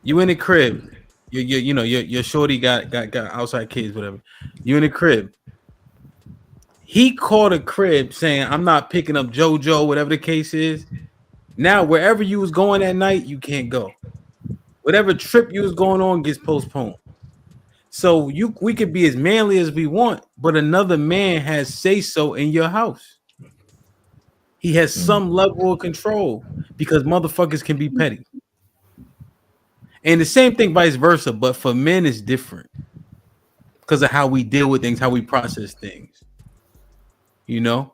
You in the crib. You know, your shorty got outside kids, whatever. You in the crib. He called a crib saying, I'm not picking up JoJo, whatever the case is. Now, wherever you was going that night, you can't go. Whatever trip you was going on gets postponed. So we could be as manly as we want, but another man has say-so in your house. He has some level of control because motherfuckers can be petty. And the same thing vice versa, but for men it's different because of how we deal with things, how we process things. You know?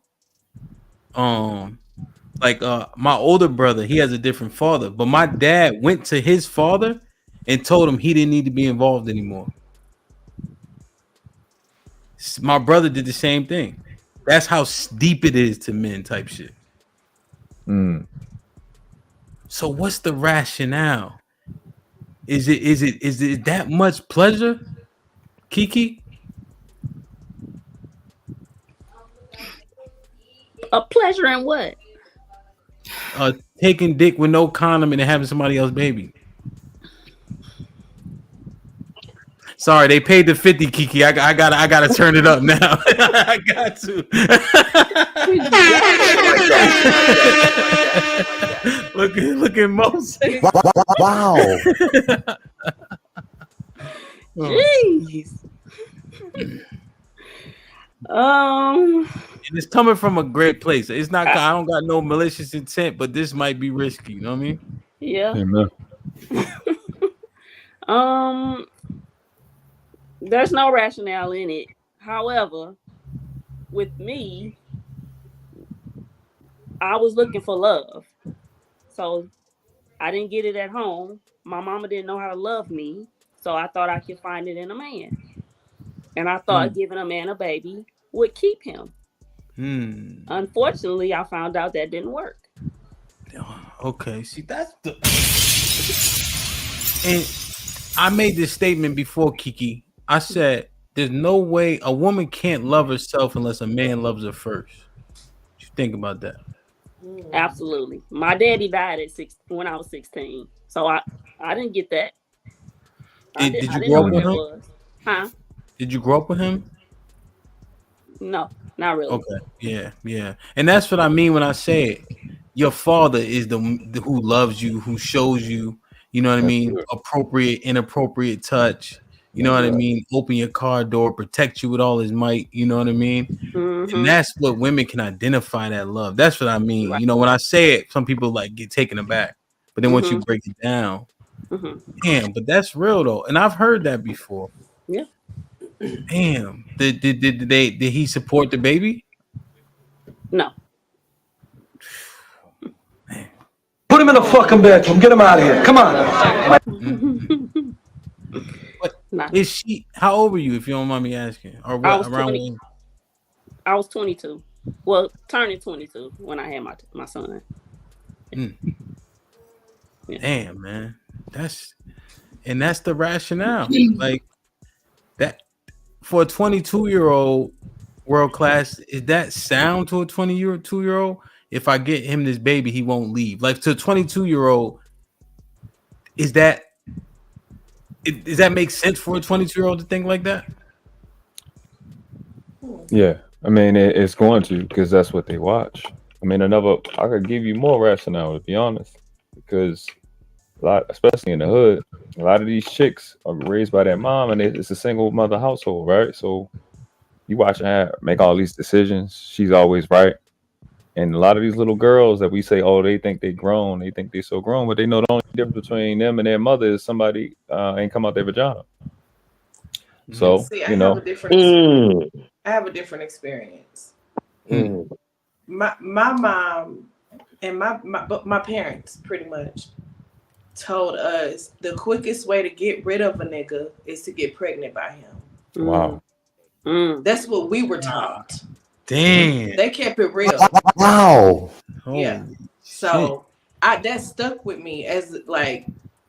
Like my older brother, he has a different father, but my dad went to his father and told him he didn't need to be involved anymore. My brother did the same thing. That's how deep it is to men type shit. So what's the rationale? Is it that much pleasure, Kiki? A pleasure in what? Taking dick with no condom and having somebody else's baby. Sorry, they paid the 50, Kiki. I gotta turn it up now. I got to. Look at Mose. Wow. Jeez. And it's coming from a great place. It's not. I don't got no malicious intent, but this might be risky. You know what I mean? Yeah. There's no rationale in it. However, with me, I was looking for love. So I didn't get it at home. My mama didn't know how to love me. So I thought I could find it in a man. And I thought giving a man a baby would keep him. Unfortunately, I found out that didn't work. Okay, see, that's the... And I made this statement before, Kiki. I said, there's no way a woman can't love herself unless a man loves her first. What you think about that? Absolutely. My daddy died at when I was 16. So I didn't get that. Did you grow up with him? Huh? Did you grow up with him? No, not really. Okay. Yeah. And that's what I mean when I say it. Your father is the who loves you, who shows you, you know what I mean, appropriate, inappropriate touch. You know what I mean? Open your car door, protect you with all his might. You know what I mean? Mm-hmm. And that's what women can identify that love. That's what I mean. Right. You know, when I say it, some people like get taken aback. But then once you break it down, damn, but that's real though. And I've heard that before. Yeah. Damn. Did he support the baby? No. Put him in a fucking bedroom. Get him out of here. Come on. But is she? How old were you, if you don't mind me asking? Or I what? was Around 20. I was 22. Well, turning 22 when I had my son. when? Damn, man. That's the rationale. Like that for a 22-year-old world class, is that sound to a 22-year-old? If I get him this baby, he won't leave. Like to a 22-year-old, does that make sense for a 22-year-old to think like that? Yeah, I mean it's going to, because that's what they watch. I mean, I could give you more rationale, to be honest, because a lot, especially in the hood, a lot of these chicks are raised by their mom, and it's a single mother household, right? So you watch her make all these decisions. She's always right. And a lot of these little girls that we say, oh, they think they grown, they think they so grown, but they know the only difference between them and their mother is somebody ain't come out their vagina. So See, I have a different. I have a different experience. My mom and my parents pretty much told us the quickest way to get rid of a nigga is to get pregnant by him. Wow. That's what we were taught. Damn. They kept it real. Wow. Yeah. So that stuck with me as like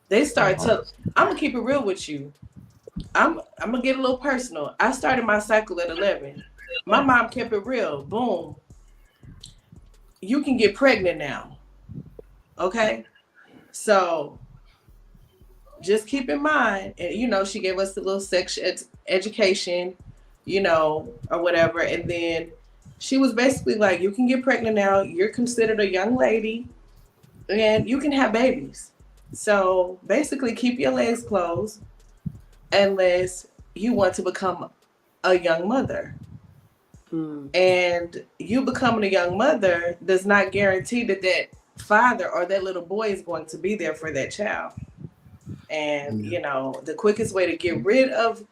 they started to. I'm gonna keep it real with you. I'm gonna get a little personal. I started my cycle at 11. My mom kept it real. Boom. You can get pregnant now. Okay. So just keep in mind, and she gave us the little sex education, or whatever. And then she was basically like, you can get pregnant now. You're considered a young lady and you can have babies. So basically keep your legs closed unless you want to become a young mother. And you becoming a young mother does not guarantee that father or that little boy is going to be there for that child. And the quickest way to get rid of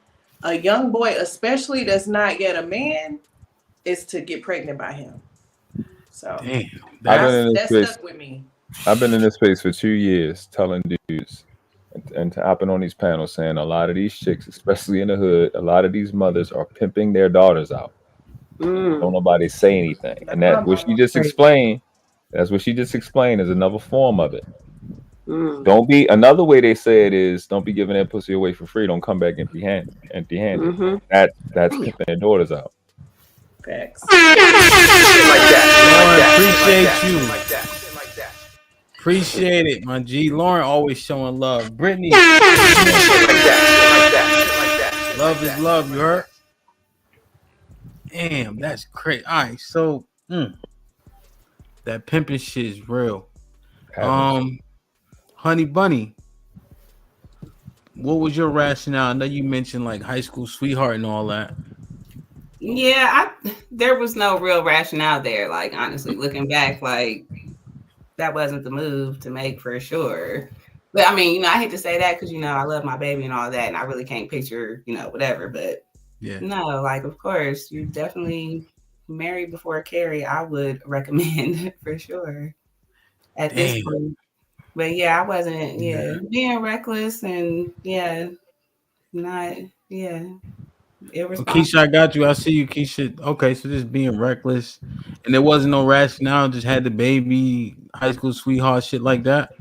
a young boy, especially that's not yet a man, is to get pregnant by him. So that stuck with me. I've been in this space for 2 years telling dudes and hopping on these panels saying a lot of these chicks, especially in the hood, a lot of these mothers are pimping their daughters out. Don't nobody say anything. And that what she just explained, that's what she just explained is another form of it. Don't be, another way they say it is, don't be giving that pussy away for free. Don't come back empty-handed. That's pimping their daughters out. Facts. Appreciate you. Appreciate it, my G. Lauren always showing love. Brittany. Love is love, you heard? Damn, that's crazy. All right, so that pimping shit is real. Honey Bunny, what was your rationale? I know you mentioned like high school sweetheart and all that. Yeah, there was no real rationale there. Like, honestly, looking back, like that wasn't the move to make for sure. But I mean, I hate to say that because I love my baby and all that, and I really can't picture, whatever. But no, like, of course, you definitely marry before carry. I would recommend for sure at this point. But yeah, I wasn't. Being reckless and not irresponsible. Keisha, I got you. I see you, Keisha. Okay, so just being reckless, and there wasn't no rationale. Just had the baby, high school sweetheart, shit like that.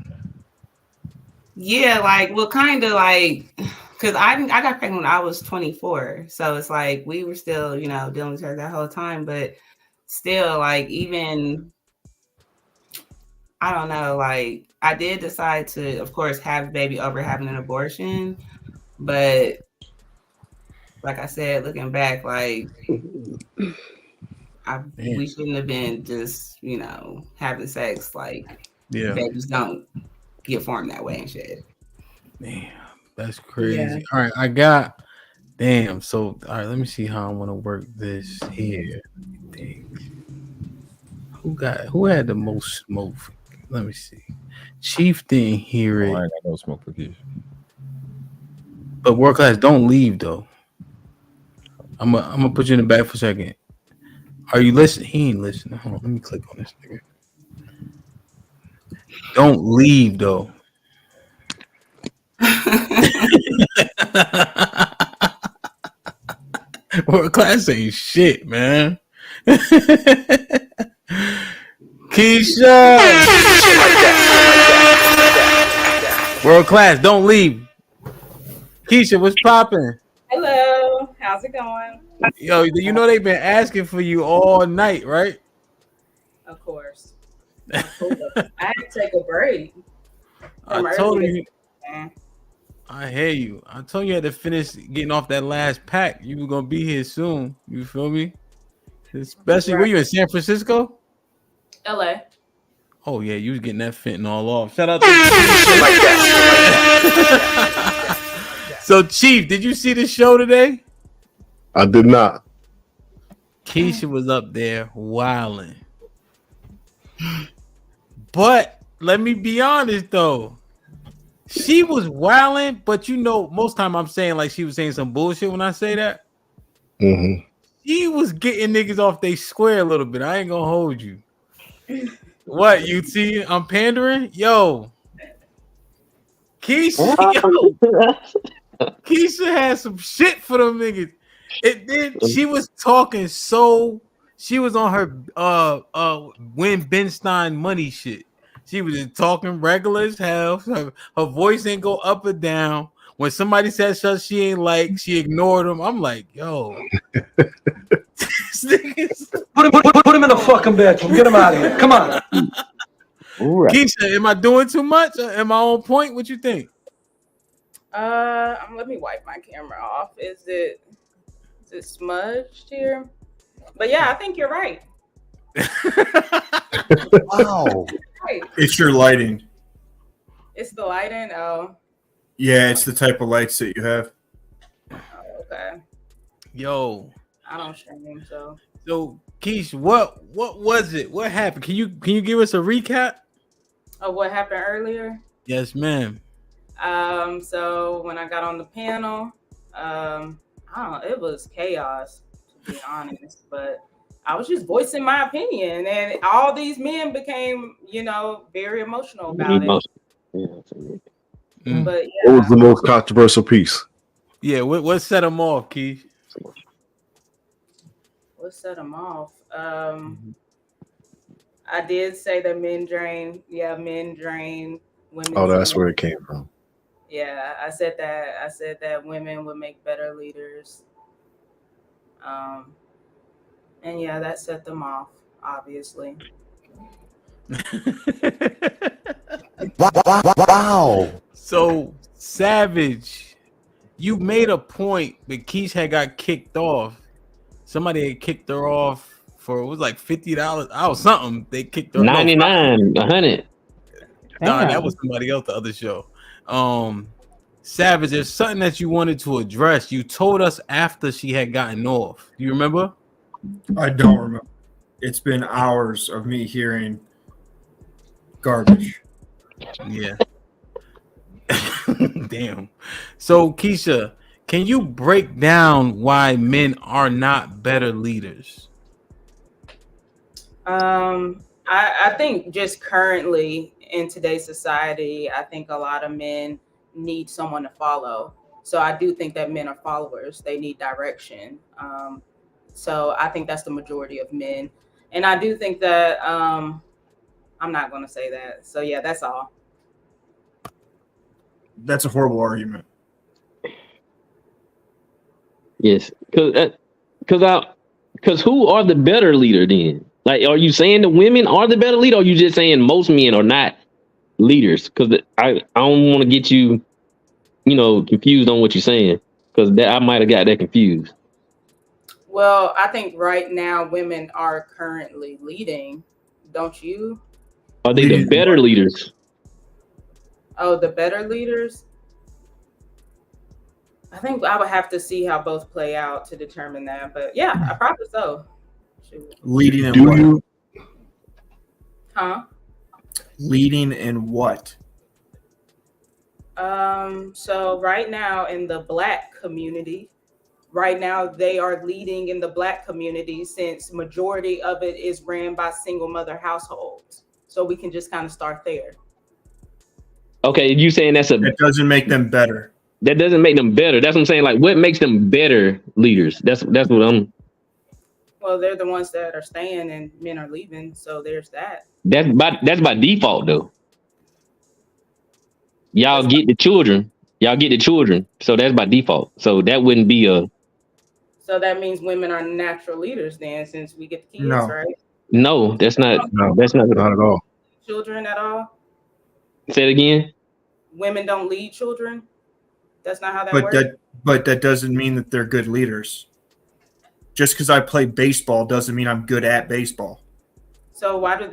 Yeah, like, well, kind of like, because I got pregnant when I was 24, so it's like we were still, dealing with her that whole time, but still, like, even, I don't know, like, I did decide to, of course, have the baby over having an abortion, but like I said, looking back, like, we shouldn't have been just, having sex, like, babies don't get formed that way and shit. Damn, that's crazy. All right, I got. Damn. So, all right, let me see how I want to work this here. Who had the most smoke? Let me see. Chief didn't hear it. I ain't got no smoke for Keisha. But world class, don't leave though. I'm gonna put you in the back for a second. Are you listening? He ain't listening. Hold on, let me click on this nigga. Don't leave though. World class ain't shit, man. Keisha. World class, don't leave. Keisha, what's popping? Hello, how's it going? Yo, you know they've been asking for you all night, right? Of course. I had to take a break from I told earlier. you. I hear you. I told you had to finish getting off that last pack. You were gonna be here soon. You feel me? Especially where you in San Francisco? LA. Oh yeah, you was getting that fentanyl off. Shout out to So Chief, did you see the show today? I did not. Keisha was up there wilding. But let me be honest though. She was wilding, but you know, most time I'm saying like she was saying some bullshit when I say that. Mm-hmm. She was getting niggas off they square a little bit. I ain't gonna hold you. What, UT? I'm pandering? Yo. Keisha, Keisha had some shit for them niggas. She was talking she was on her Win Ben Stein money shit. She was just talking regular as hell. Her voice ain't go up or down. When somebody said something she ain't like, she ignored them. I'm like, yo. Put him in the fucking bedroom. Get him out of here. Come on. Keisha, am I doing too much? Am I on point? What you think? Let me wipe my camera off. Is it smudged here? But yeah, I think you're right. Wow. Right. It's your lighting. It's the lighting. Oh, Yeah, it's the type of lights that you have. okay. Yo. I don't stream, so. So Keisha, what was it? What happened? Can you give us a recap? Of what happened earlier? Yes, ma'am. So when I got on the panel, I don't know, it was chaos, to be honest, but I was just voicing my opinion, and all these men became, very emotional about it. But yeah. What was the most controversial piece? Yeah, what set them off, Keith? What set them off? I did say that men drain women's Oh, that's energy. where it came from. Yeah, I said that women would make better leaders. And yeah, that set them off, obviously. Wow. So Savage, you made a point, but Keisha had got kicked off. Somebody had kicked her off for it was like $50. Oh, something. They kicked her 99, 100. Nah, that was somebody else, the other show. Savage, there's something that you wanted to address. You told us after she had gotten off. Do you remember? I don't remember. It's been hours of me hearing garbage. Yeah. Damn. So Keisha, can you break down why men are not better leaders? I think just currently in today's society, I think a lot of men need someone to follow. So I do think that men are followers. They need direction. So I think that's the majority of men. And I do think that I'm not going to say that. So yeah, that's all. That's a horrible argument. Yes, because who are the better leader then? Like, are you saying the women are the better leader, or are you just saying most men are not leaders? Because I don't want to get you, confused on what you're saying, because I might have got that confused. Well, I think right now women are currently leading, don't you? Are they the better leaders? Oh, the better leaders? I think I would have to see how both play out to determine that. But yeah, I probably so. Shoot. Leading in what? Huh? Leading in what? So right now in the Black community, right now they are leading in the Black community, since majority of it is ran by single mother households. So we can just kind of start there. Okay, you saying It doesn't make them better. That doesn't make them better. That's what I'm saying. Like, what makes them better leaders? That's what I'm. Well, they're the ones that are staying and men are leaving. So there's that. That's by default though. Y'all get the children. Y'all get the children. So that's by default. So that wouldn't be a. So that means women are natural leaders then, since we get the kids, No. right? No, that's not. No, that's not at all. Children at all? Say it again. Women don't lead children? That's not how that works? But that doesn't mean that they're good leaders. Just because I play baseball doesn't mean I'm good at baseball. So why are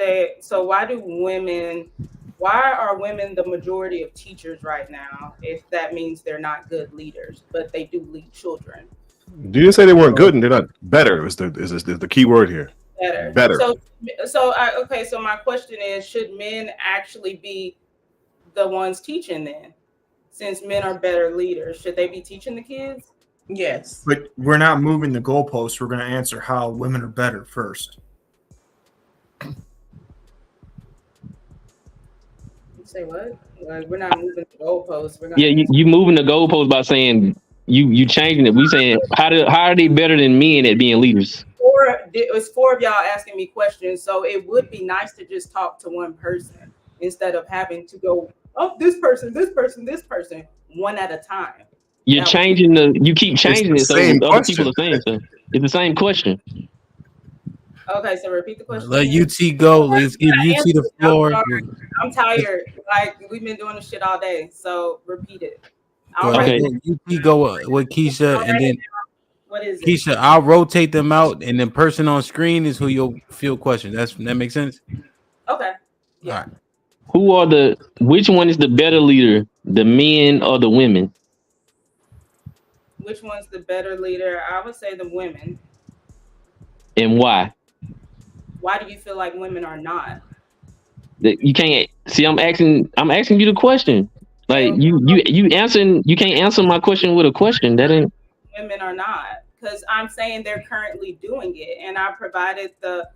women the majority of teachers right now, if that means they're not good leaders, but they do lead children? You didn't say they weren't good and they're not better. Is the key word here? Better. So my question is, should men actually be the ones teaching then? Since men are better leaders, should they be teaching the kids? Yes. But we're not moving the goalposts. We're going to answer how women are better first. Say what? Like, we're not moving the goalposts. You moving the goalposts by saying you changing it. We saying how are they better than men at being leaders? It was four of y'all asking me questions, so it would be nice to just talk to one person instead of having to go, oh, this person, one at a time. You're changing you keep changing it so other people are saying so. It's the same question. Okay, so repeat the question. Let UT go. Let's give UT the floor. I'm tired. Like, we've been doing this shit all day, so repeat it. Okay. UT go with Keisha, and then what is it? Keisha, I'll rotate them out, and the person on screen is who you'll field questions. That makes sense? Okay. Yeah. All right. Which one is the better leader, the men or the women? Which one's the better leader? I would say the women. And why? Why do you feel like women are not? You can't see. I'm asking you the question. Like you answering. You can't answer my question with a question. That ain't. Women are not, because I'm saying they're currently doing it, and I provided the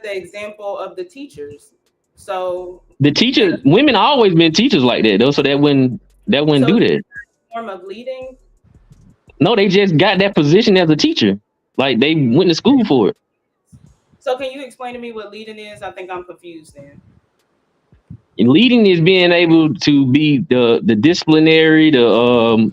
example of the teachers. So The teachers, women always been teachers like that though. So that wouldn't do that. Form of leading. No, they just got that position as a teacher. Like they went to school for it. So can you explain to me what leading is? I think I'm confused then. And leading is being able to be the disciplinary, just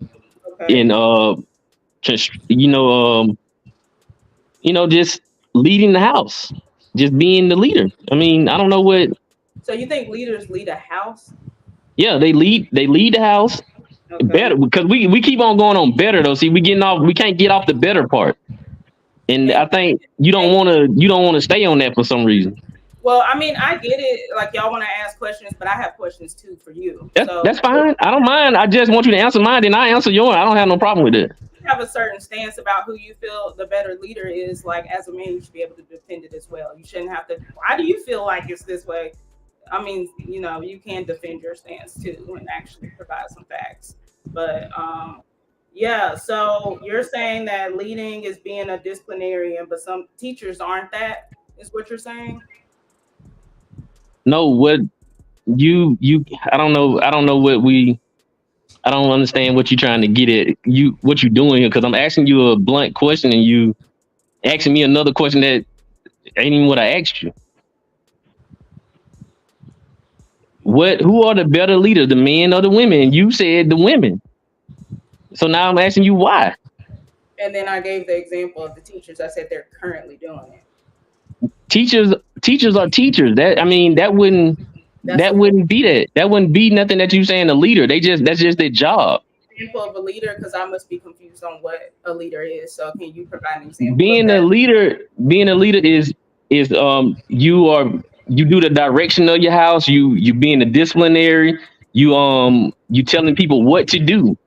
leading the house, just being the leader. I mean, I don't know what. So you think leaders lead a house? Yeah, they lead the house. Okay. Better, because we keep on going on better though. See, we can't get off the better part. And I think you don't want to stay on that for some reason. Well, I mean, I get it. Like, y'all want to ask questions, but I have questions too for you. That's fine. I don't mind. I just want you to answer mine, then I answer yours. I don't have no problem with it. You have a certain stance about who you feel the better leader is. Like, as a man, you should be able to defend it as well. You shouldn't have to. Why do you feel like it's this way? I mean, you can defend your stance too and actually provide some facts. But yeah, so you're saying that leading is being a disciplinarian, but some teachers aren't that, is what you're saying? No, what you I don't know I don't understand what you're trying to get at. What you doing here, because I'm asking you a blunt question and you asking me another question that ain't even what I asked you. Who are the better leaders, the men or the women? You said the women. So now I'm asking you why. And then I gave the example of the teachers. I said they're currently doing it. Teachers are teachers. That wouldn't be that. That wouldn't be nothing that you saying a leader. That's just their job. Example of a leader, because I must be confused on what a leader is. So can you provide an example? Being a leader is you do the direction of your house. You being a disciplinary. You telling people what to do.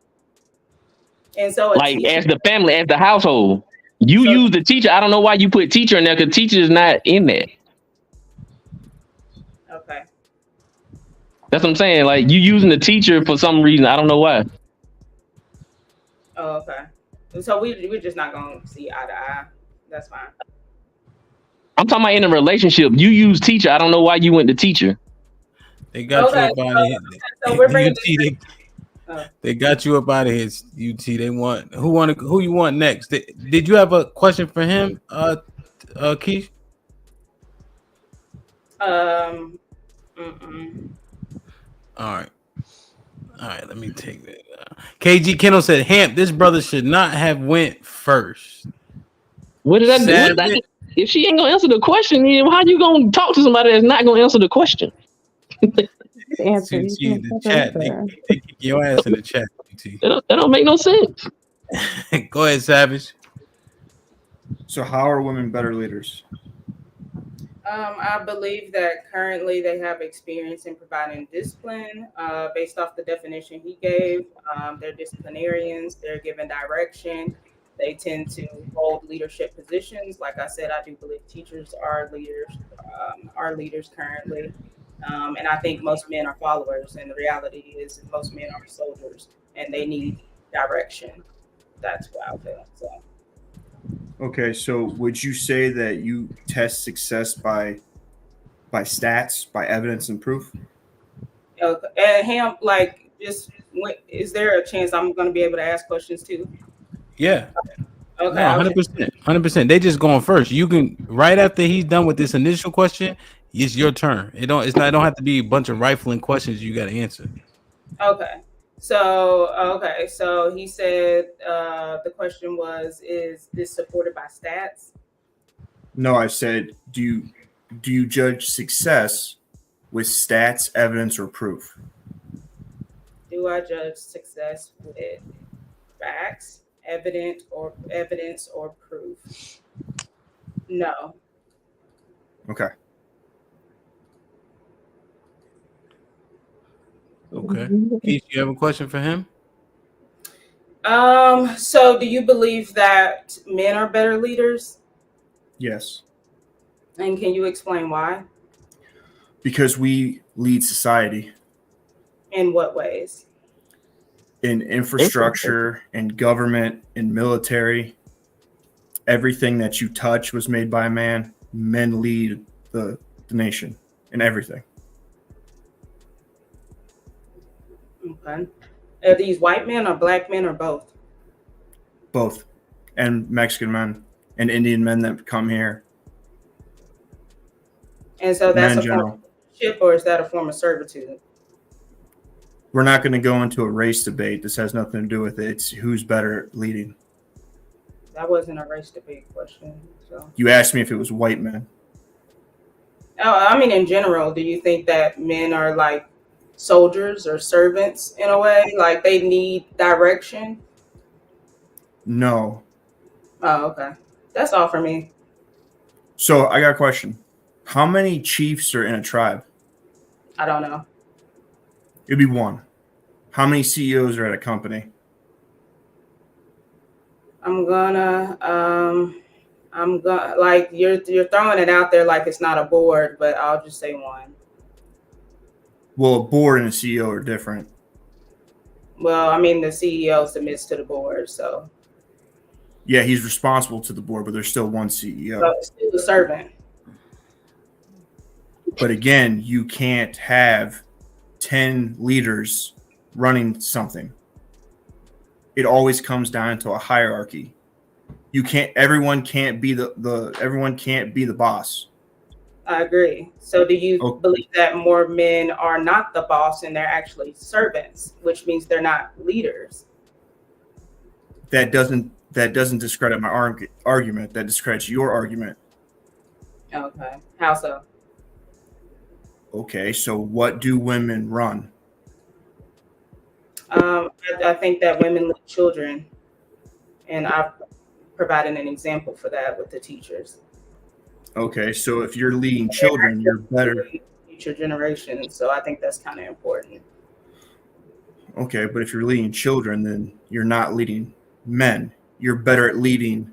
And so like as the family, as the household, use the teacher. I don't know why you put teacher in there, because teacher is not in there. Okay. That's what I'm saying. Like you using the teacher for some reason. I don't know why. So we're just not gonna see eye to eye. That's fine. I'm talking about in a relationship. You use teacher. I don't know why you went to teacher. They got you Okay, up out of here. so we're bringing UT, they got you up out of here. UT. They want who you want next. Did you have a question for him, Keith? Mm-mm. All right. Let me take that. KG Kendall said, "Hamp, this brother should not have went first." What did I do? If she ain't gonna answer the question, then how you gonna talk to somebody that's not gonna answer the question? Answer. See, the chat. They kick your ass in the chat. That don't make no sense. Go ahead, Savage. So how are women better leaders? I believe that currently they have experience in providing discipline based off the definition he gave. They're disciplinarians, they're given direction. They tend to hold leadership positions. Like I said, I do believe teachers are leaders currently. And I think most men are followers. And the reality is most men are soldiers and they need direction. That's what I feel. So. Okay, so would you say that you test success by stats, by evidence and proof? And him, like, is there a chance I'm going to be able to ask questions too? Yeah. Okay. No, 100%. 100%. They just going first. You can right after he's done with this initial question, it's your turn. It don't have to be a bunch of rifling questions you got to answer. Okay. So he said the question was, is this supported by stats? No, I said, do you judge success with stats, evidence, or proof? Do I judge success with facts, evidence, or proof? No. Okay. Keith, you have a question for him? So do you believe that men are better leaders? Yes. And can you explain why? Because we lead society. In what ways? In infrastructure, in government, in military. Everything that you touch was made by a man. Men lead the nation in everything. Okay. Are these white men or black men or both? Both. And Mexican men and Indian men that come here. And so that's a form of ship, or is that a form of servitude? We're not going to go into a race debate. This has nothing to do with it. It's who's better at leading. That wasn't a race debate question. So You asked me if it was white men. Oh, I mean, in general, do you think that men are like soldiers or servants in a way? Like they need direction? No. Oh, okay. That's all for me. So I got a question. How many chiefs are in a tribe? I don't know. It'd be one. How many CEOs are at a company? I'm gonna like you're throwing it out there like it's not a board, but I'll just say one. Well, a board and a CEO are different. Well, I mean the CEO submits to the board, so Yeah, he's responsible to the board, but there's still one CEO. so it's still a servant. But again, you can't have 10 leaders running something. It always comes down to a hierarchy. Everyone can't be the boss. I agree. So do you believe that more men are not the boss and they're actually servants, which means they're not leaders? That doesn't discredit my argument. That discredits your argument. Okay. How so? Okay, so what do women run? I think that women lead children, and I've provided an example for that with the teachers. Okay, so if you're leading children, you're better. Future generations, so I think that's kind of important. Okay, but if you're leading children, then you're not leading men. You're better at leading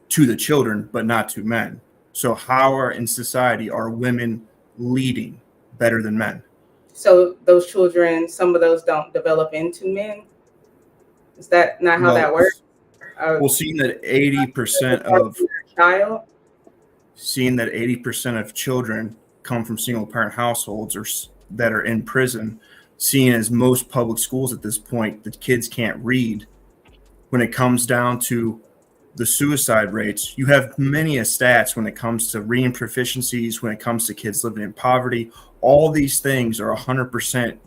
to the children, but not to men. So how in society are women leading better than men? So those children, some of those don't develop into men. Is that not how that works? Well, seeing that 80% of child. Seeing that 80% of children come from single parent households or that are in prison, seeing as most public schools at this point, the kids can't read. When it comes down to the suicide rates, you have many stats when it comes to reading proficiencies, when it comes to kids living in poverty. All these things are 100%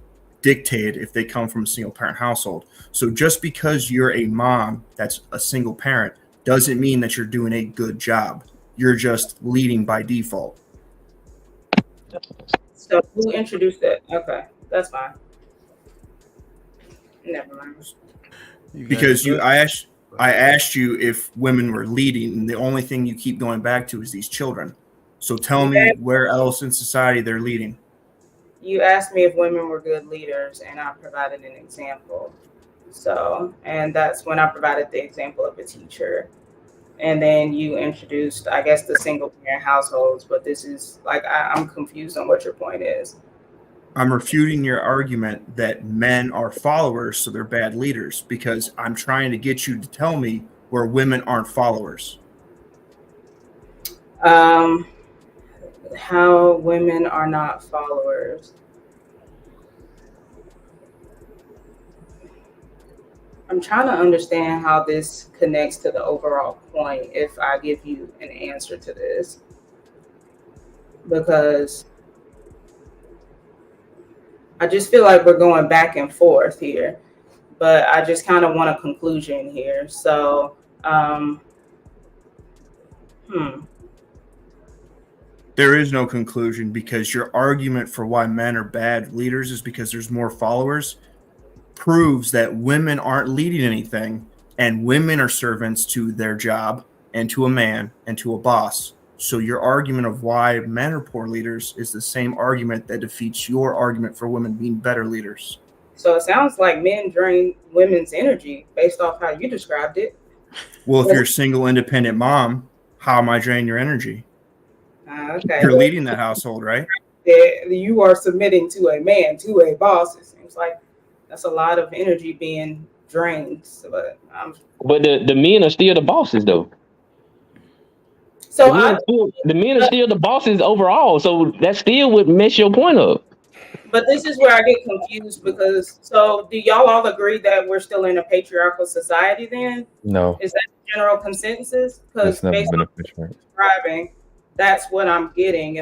dictated if they come from a single parent household. So just because you're a mom that's a single parent doesn't mean that you're doing a good job. You're just leading by default. So who introduced that? Okay, that's fine. Never mind. Because I asked you if women were leading, and the only thing you keep going back to is these children. So tell me where else in society they're leading. You asked me if women were good leaders, and I provided an example. So, and that's when I provided the example of a teacher. And then you introduced, I guess, the single parent households, but this is like, I'm confused on what your point is. I'm refuting your argument that men are followers, so they're bad leaders, because I'm trying to get you to tell me where women aren't followers. How women are not followers. I'm trying to understand how this connects to the overall point if I give you an answer to this. Because I just feel like we're going back and forth here. But I just kind of want a conclusion here. So, There is no conclusion, because your argument for why men are bad leaders is because there's more followers, proves that women aren't leading anything, and women are servants to their job and to a man and to a boss. So your argument of why men are poor leaders is the same argument that defeats your argument for women being better leaders. So it sounds like men drain women's energy based off how you described it. Well, if you're a single independent mom, how am I draining your energy? Okay. You're leading that household, right? You are submitting to a man, to a boss. It seems like that's a lot of energy being drained. But the men are still the bosses, though. So the men are still the bosses overall. So that still would mess your point up. But this is where I get confused, because so do y'all all agree that we're still in a patriarchal society then? No. Is that the general consensus? Because It's never based been on a picture. describing, that's what I'm getting.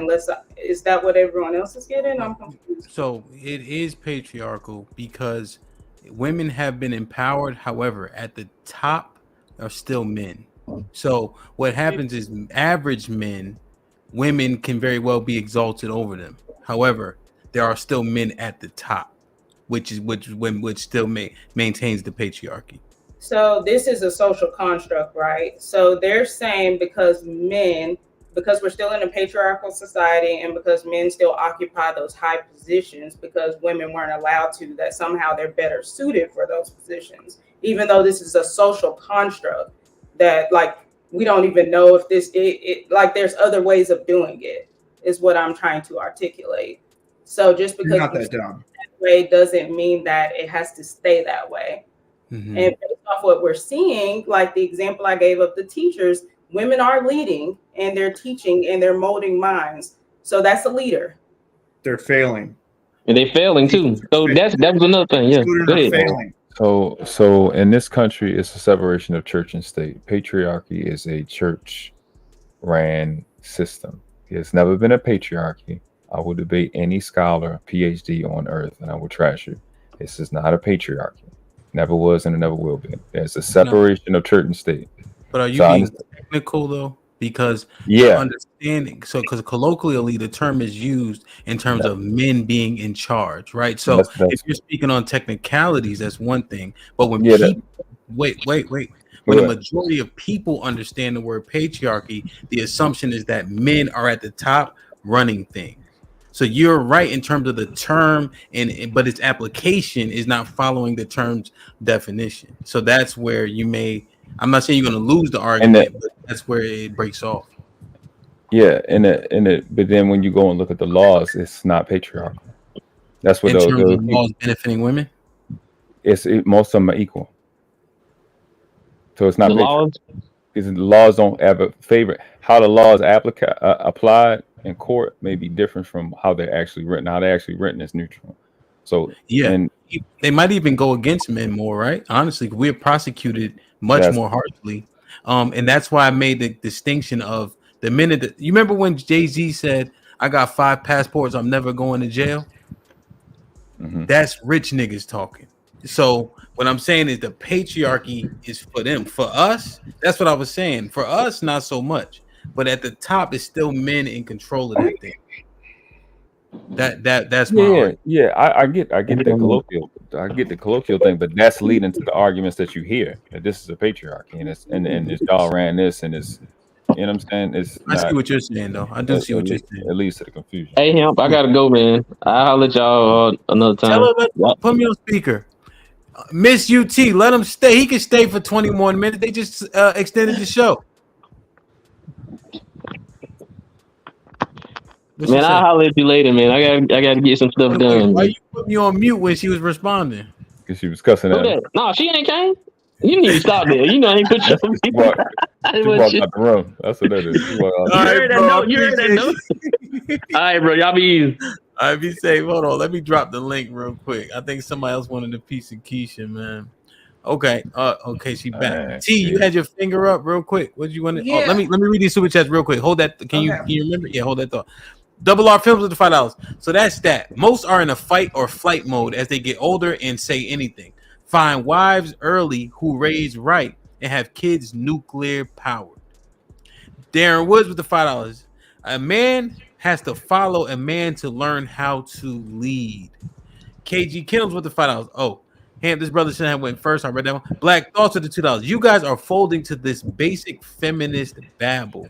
Is that what everyone else is getting? I'm confused. So it is patriarchal because women have been empowered. However, at the top are still men. So what happens is average men, women can very well be exalted over them. However, there are still men at the top, which still maintains the patriarchy. So this is a social construct, right? So they're saying because we're still in a patriarchal society and because men still occupy those high positions because women weren't allowed to, that somehow they're better suited for those positions, even though this is a social construct that, like, we don't even know if this, like, there's other ways of doing it, is what I'm trying to articulate. So just because You're not that dumb. That way doesn't mean that it has to stay that way. Mm-hmm. And based off what we're seeing, like the example I gave of the teachers, women are leading and they're teaching and they're molding minds. So that's a leader. They're failing. And they're failing too. So that was another thing. Yeah. Go ahead. Failing. So in this country, it's a separation of church and state. Patriarchy is a church-ran system. It's never been a patriarchy. I will debate any scholar, PhD on earth, and I will trash you. This is not a patriarchy. Never was and it never will be. There's a separation of church and state. But are you being technical though? Because understanding, so because colloquially the term is used in terms of men being in charge, right? So if you're speaking on technicalities, that's one thing. But when people, wait. When the majority of people understand the word patriarchy, the assumption is that men are at the top running things. So you're right in terms of the term, but its application is not following the term's definition. So that's where you may. I'm not saying you're going to lose the argument, but that's where it breaks off. Yeah, but then when you go and look at the laws, it's not patriarchal. That's what in terms of laws benefiting women. Most of them are equal. So it's not The laws? because the laws don't ever favor how the laws applied in court may be different from how they're actually written. How they're actually written is neutral. So and they might even go against men more, right? Honestly, we're prosecuted much more harshly, and that's why I made the distinction of the minute that you remember when Jay-Z said, "I got 5 passports, I'm never going to jail." That's rich niggas talking. So what I'm saying is the patriarchy is for them. For us, that's what I was saying. For us, not so much. But at the top, it's still men in control of that thing. That's my argument. I get the colloquial thing, but that's leading to the arguments that you hear that this is a patriarchy and it's y'all ran this and it's, you know what I'm saying? It's I see not, what you're saying though. I do see what you're saying. It leads to the confusion. Hey, Hemp, I gotta go, man. I'll let y'all another time. Tell her, put me on speaker. Miss UT, let him stay. He can stay for 20 more minutes. They just extended the show. Man, I'll holler at you later, man. I gotta get some stuff done. Why you put me on mute when she was responding? Because she was cussing Who at him. that? No, she ain't came. You need to stop there. You know I ain't put you on She walked out the room. That's what that is. You heard that note? You heard that note? All right, bro. Y'all be easy. All right, be safe. Hold on. Let me drop the link real quick. I think somebody else wanted a piece of Keisha, man. Okay. Okay, she back. T, you had your finger up real quick. What did you want to? Yeah. Oh, let me read these super chats real quick. Hold that. Can you remember? Yeah, hold that thought. Double R Films with the $5. So that's that. Most are in a fight or flight mode as they get older and say anything. Find wives early who raise right and have kids nuclear powered. Darren Woods with the $5. A man has to follow a man to learn how to lead. KG Kittles with the $5. Oh, this brother shouldn't have went first. I read that one. Black Thoughts with the $2. You guys are folding to this basic feminist babble.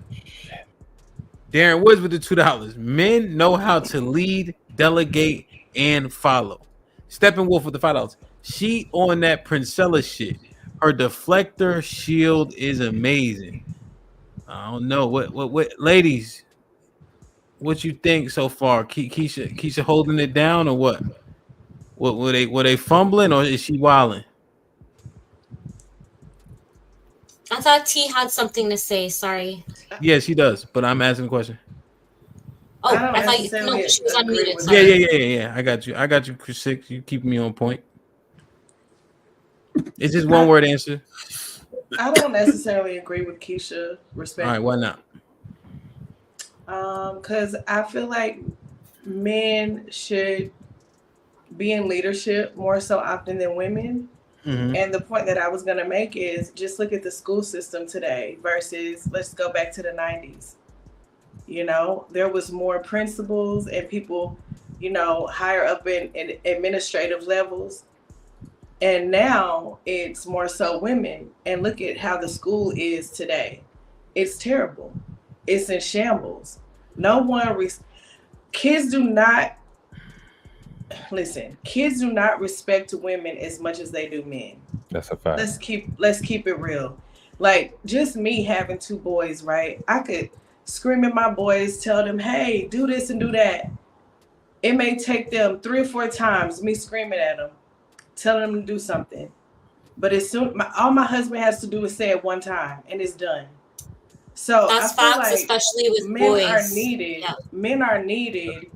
Darren Woods with the $2. Men know how to lead, delegate, and follow. Steppenwolf with the $5. She on that Princella shit. Her deflector shield is amazing. I don't know what ladies. What you think so far? Keisha holding it down or what? What were they fumbling or is she wilding? I thought T had something to say. Sorry. Yeah, she does, but I'm asking a question. Oh, I thought she was unmuted. Sorry. Yeah. I got you, Chris 6. You keep me on point. It's just one word answer. I don't necessarily agree with Keisha. Respect. All right, why not? Because I feel like men should be in leadership more so often than women. Mm-hmm. And the point that I was going to make is just look at the school system today versus let's go back to the 90s. You know, there was more principals and people, you know, higher up in administrative levels. And now it's more so women. And look at how the school is today. It's terrible. It's in shambles. No one, kids do not respect women as much as they do men. That's a fact. Let's keep it real. Like just me having 2 boys, right? I could scream at my boys, tell them, hey, do this and do that. It may take them 3 or 4 times, me screaming at them, telling them to do something. But as soon, all my husband has to do is say it one time, and it's done. So that's I feel facts, like especially with men boys. are needed. Yeah. Men are needed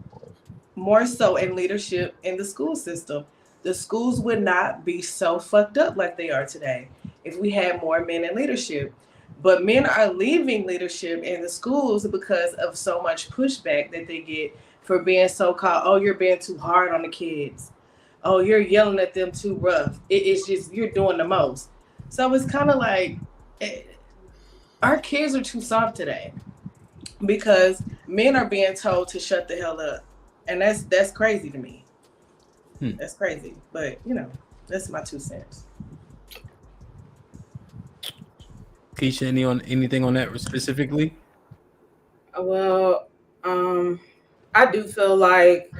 more so in leadership in the school system. The schools would not be so fucked up like they are today if we had more men in leadership. But men are leaving leadership in the schools because of so much pushback that they get for being so-called, oh, you're being too hard on the kids. Oh, you're yelling at them too rough. It's just, you're doing the most. So it's kind of like, our kids are too soft today because men are being told to shut the hell up. And that's crazy to me. That's crazy. But, you know, that's my 2 cents. Keisha, anything on that specifically? Well, I do feel like,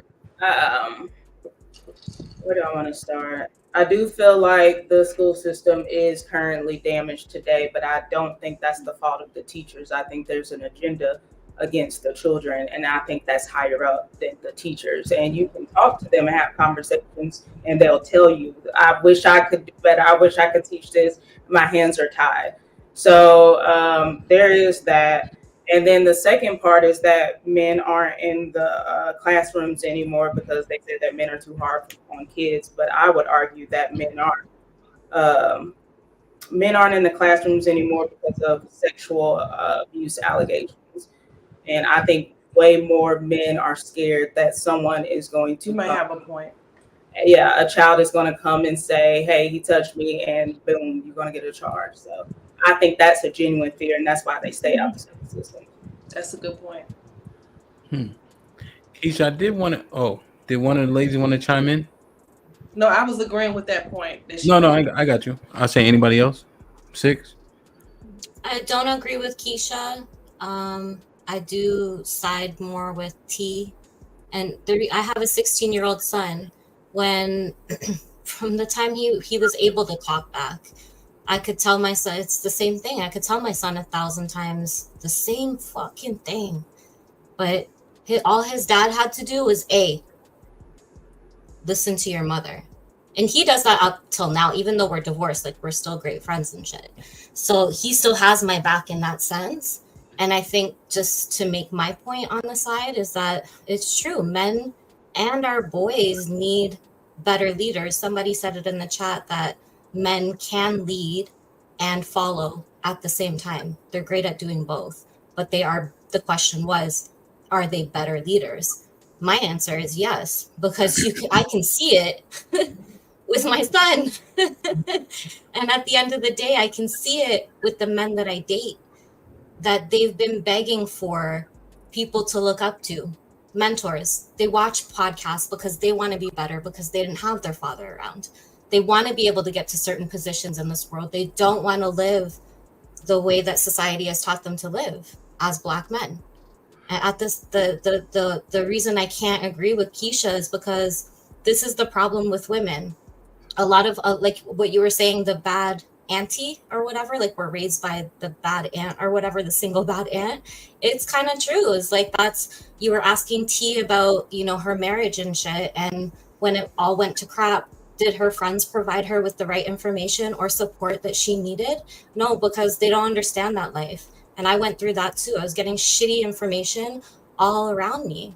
where do I want to start? I do feel like the school system is currently damaged today, but I don't think that's the fault of the teachers. I think there's an agenda against the children. And I think that's higher up than the teachers. And you can talk to them and have conversations, and they'll tell you, I wish I could do better. I wish I could teach this. My hands are tied. So there is that. And then the second part is that men aren't in the classrooms anymore because they said that men are too hard on kids. But I would argue that men aren't. Men aren't in the classrooms anymore because of sexual abuse allegations. And I think way more men are scared that someone is going to. You might have a point. Yeah, a child is going to come and say, hey, he touched me, and boom, you're going to get a charge. So I think that's a genuine fear, and that's why they stay out the school system. That's a good point. Keisha, I did want to. Oh, did one of the ladies want to chime in? No, I was agreeing with that point. That No, I got you. I'll say anybody else. 6. I don't agree with Keisha. I do side more with T. And I have a 16-year-old son. When from the time he was able to talk back, I could tell my son, it's the same thing. I could tell my son 1,000 times the same fucking thing. But all his dad had to do was listen to your mother. And he does that up till now, even though we're divorced, like we're still great friends and shit. So he still has my back in that sense. And I think just to make my point on the side is that it's true. Men and our boys need better leaders. Somebody said it in the chat that men can lead and follow at the same time. They're great at doing both. But the question was, are they better leaders? My answer is yes, because I can see it with my son. And at the end of the day, I can see it with the men that I date, that they've been begging for people to look up to, mentors. They watch podcasts because they want to be better, because they didn't have their father around. They want to be able to get to certain positions in this world. They don't want to live the way that society has taught them to live as Black men. And at this, the reason I can't agree with Keisha is because this is the problem with women. A lot of like what you were saying, the bad auntie or whatever, like we're raised by the bad aunt or whatever, the single bad aunt. It's kind of true. It's like you were asking T about, her marriage and shit. And when it all went to crap, did her friends provide her with the right information or support that she needed? No, because they don't understand that life. And I went through that too. I was getting shitty information all around me.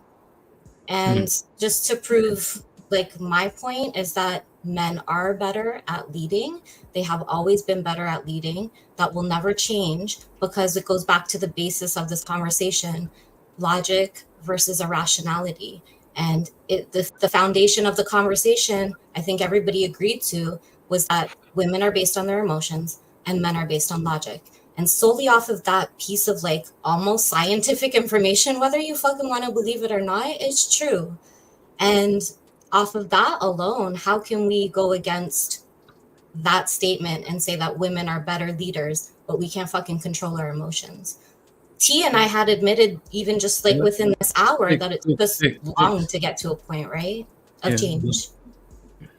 And just to prove like my point is that men are better at leading. They have always been better at leading. That will never change because it goes back to the basis of this conversation, logic versus irrationality. And the foundation of the conversation, I think everybody agreed to, was that women are based on their emotions and men are based on logic. And solely off of that piece of like almost scientific information, whether you fucking want to believe it or not, it's true. And off of that alone, how can we go against that statement and say that women are better leaders, but we can't fucking control our emotions? T and I had admitted even just like within this hour that it took us long to get to a point, right? Of change.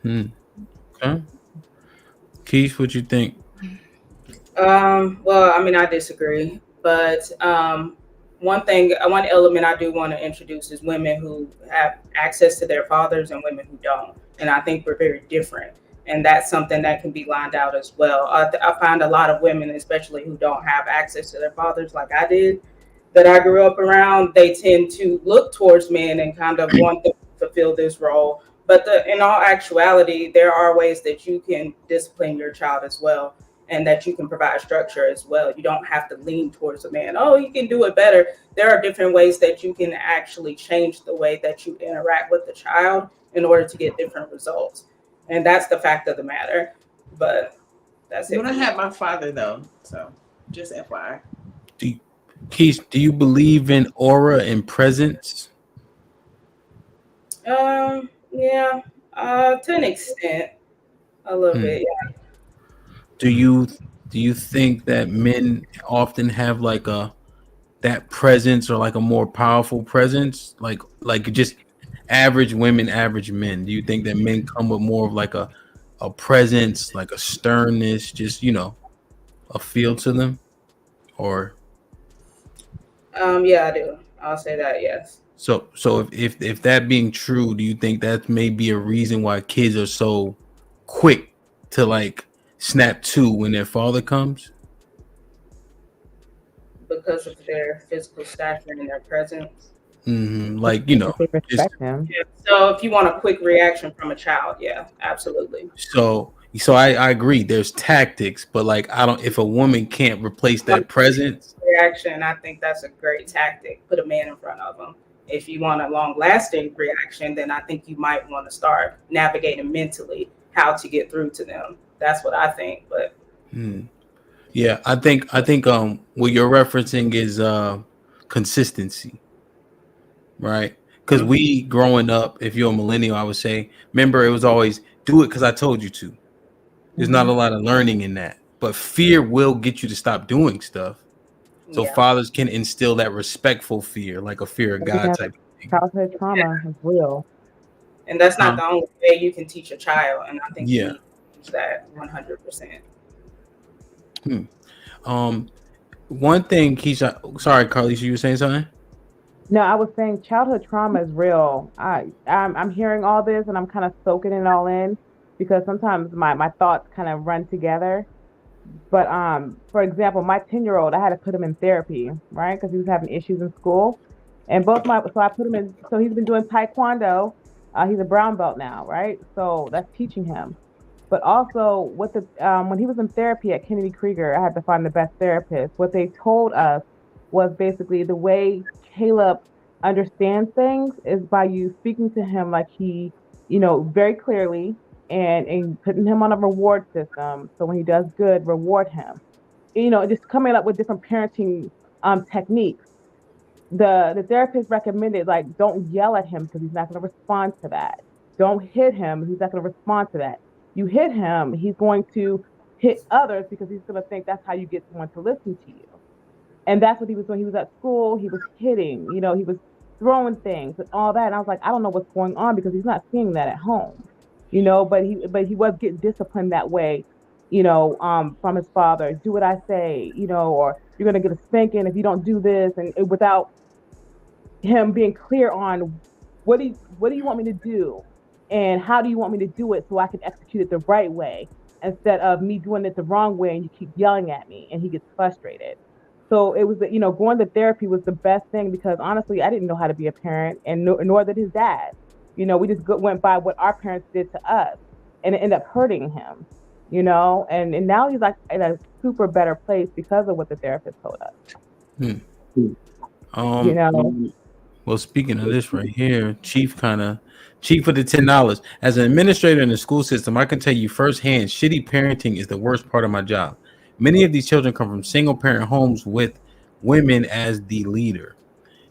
Okay. Keith, what you think? Well, I mean, I disagree, but one element I do want to introduce is women who have access to their fathers and women who don't. And I think we're very different. And that's something that can be lined out as well. I find a lot of women, especially who don't have access to their fathers like I did, that I grew up around, they tend to look towards men and kind of want them to fulfill this role. But in all actuality, there are ways that you can discipline your child as well, and that you can provide structure as well. You don't have to lean towards a man. Oh, you can do it better. There are different ways that you can actually change the way that you interact with the child in order to get different results. And that's the fact of the matter. But that's it. But I had my father though, so just FYI. Keith, do you believe in aura and presence? Yeah, to an extent, a little bit. Yeah. Do you think that men often have like that presence or like a more powerful presence, like just average women, average men? Do you think that men come with more of like a presence, like a sternness, just a feel to them, or? Yeah, I do. I'll say that. Yes. So if that being true, do you think that may be a reason why kids are so quick to like snap to when their father comes? Because of their physical stature and their presence. Like, you know, They just respect him. Yeah. So if you want a quick reaction from a child, yeah, absolutely. so I agree. There's tactics, but like I don't. If a woman can't replace that presence, Reaction, I think that's a great tactic. Put a man in front of them. If you want a long-lasting reaction, then I think you might want to start navigating mentally how to get through to them. That's what I think. But yeah, I think what you're referencing is consistency, right? Because we growing up, if you're a millennial, I would say, remember it was always do it because I told you to. There's not a lot of learning in that, but fear will get you to stop doing stuff. So fathers can instill that respectful fear, like a fear of God type. Childhood trauma is real. and that's not the only way you can teach a child. And I think you Yeah. need to teach that 100%. One thing, Keisha. Sorry, Carly, you were saying something. No, I was saying childhood trauma is real. I'm hearing all this and I'm kind of soaking it all in because sometimes my thoughts kind of run together. But for example, my 10-year-old, I had to put him in therapy, right? Because he was having issues in school. And so I put him in, so he's been doing taekwondo. He's a brown belt now, right? So that's teaching him. But also when he was in therapy at Kennedy Krieger, I had to find the best therapist. What they told us was basically the way Caleb understands things is by you speaking to him like he, very clearly and putting him on a reward system. So when he does good, reward him. Just coming up with different parenting techniques. The therapist recommended like don't yell at him because he's not going to respond to that. Don't hit him, he's not going to respond to that. You hit him, he's going to hit others because he's going to think that's how you get someone to listen to you. And that's what he was doing. He was at school, he was hitting, he was throwing things and all that. And I was like, I don't know what's going on because he's not seeing that at home. But he was getting disciplined that way, from his father. Do what I say, or you're gonna get a spanking if you don't do this, and without him being clear on what do you want me to do and how do you want me to do it so I can execute it the right way instead of me doing it the wrong way and you keep yelling at me and he gets frustrated. So it was, going to therapy was the best thing because honestly, I didn't know how to be a parent and nor did his dad. We just went by what our parents did to us and it ended up hurting him, and now he's like in a super better place because of what the therapist told us. Well, speaking of this right here, Chief for the $10. As an administrator in the school system, I can tell you firsthand, shitty parenting is the worst part of my job. Many of these children come from single parent homes with women as the leader.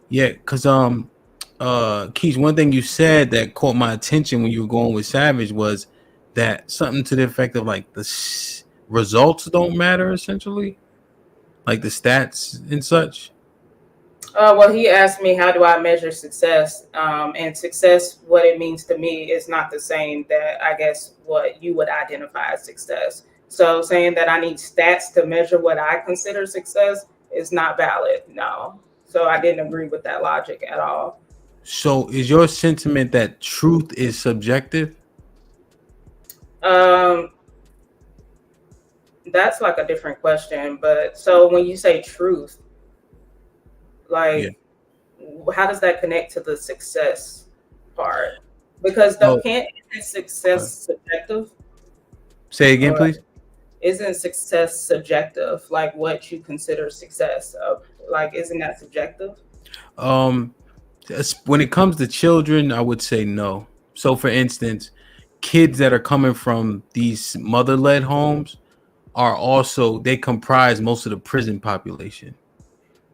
Yeah, because Keith, one thing you said that caught my attention when you were going with Savage was that something to the effect of like the results don't matter essentially, like the stats and such. Well, he asked me, how do I measure success? And success, what it means to me is not the same that I guess what you would identify as success. So saying that I need stats to measure what I consider success is not valid. No. So I didn't agree with that logic at all. So is your sentiment that truth is subjective? That's like a different question. But so when you say truth, like, how does that connect to the success part? Because isn't success subjective? Say again, please. Isn't success subjective? Like what you consider success of, like, isn't that subjective? When it comes to children, I would say no. So for instance, kids that are coming from these mother-led homes they comprise most of the prison population.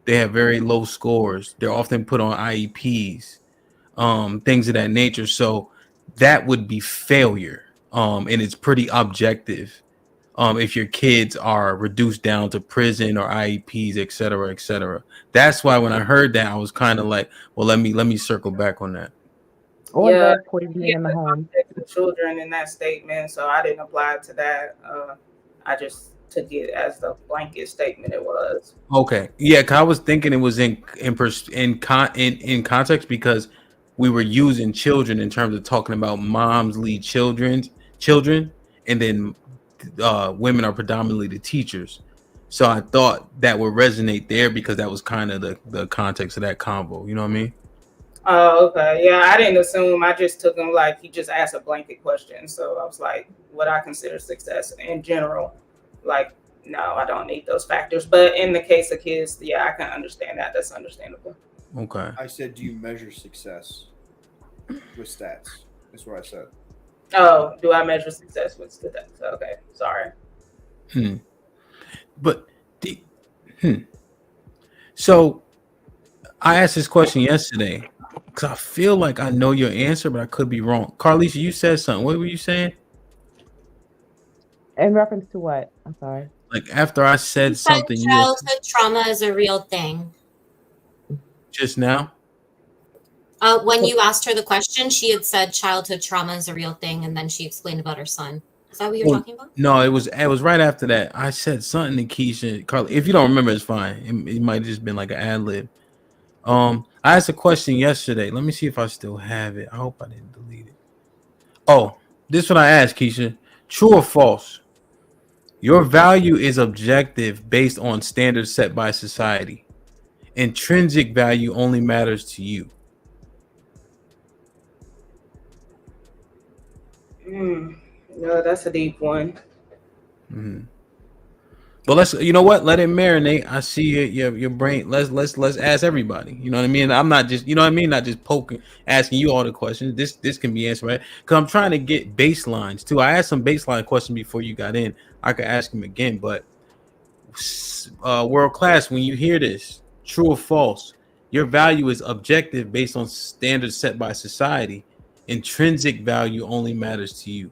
They have very low scores. They're often put on IEPs, things of that nature. So that would be failure. And it's pretty objective. If your kids are reduced down to prison or IEPs, et cetera, et cetera. That's why when I heard that, I was kind of like, well, let me circle back on that. Or lead poisoning in the home. Children in that statement, so I didn't apply to that. I just took it as the blanket statement it was. Okay, yeah, 'cause I was thinking it was in context because we were using children in terms of talking about moms lead children, and then women are predominantly the teachers. So I thought that would resonate there because that was kind of the context of that convo. You know what I mean? Oh, okay. Yeah, I didn't assume. I just took him like he just asked a blanket question. So I was like, what I consider success in general. Like, no, I don't need those factors. But in the case of kids, yeah, I can understand that. That's understandable. Okay. I said, do you measure success with stats? That's what I said. Oh, do I measure success with stats? Okay, sorry. But so I asked this question yesterday because I feel like I know your answer, but I could be wrong. Carlisha, you said something. What were you saying? In reference to what? I'm sorry. Like after I said something, you Childhood trauma is a real thing. just now. When you asked her the question, she had said childhood trauma is a real thing, and then she explained about her son. Is that what you're talking about? No, it was right after that. I said something to Keisha. Carly, if you don't remember, it's fine. It might have just been like an ad lib. I asked a question yesterday. Let me see if I still have it. I hope I didn't delete it. Oh, this is what I asked, Keisha. True or false? Your value is objective based on standards set by society. Intrinsic value only matters to you. No, that's a deep one. Mm-hmm. But let's, you know what? Let it marinate. I see your brain. Let's ask everybody. You know what I mean? I'm not just, you know what I mean? Not just poking, asking you all the questions. This can be answered, right? Because I'm trying to get baselines too. I asked some baseline questions before you got in. I could ask them again, but world class. When you hear this, true or false? Your value is objective based on standards set by society. Intrinsic value only matters to you.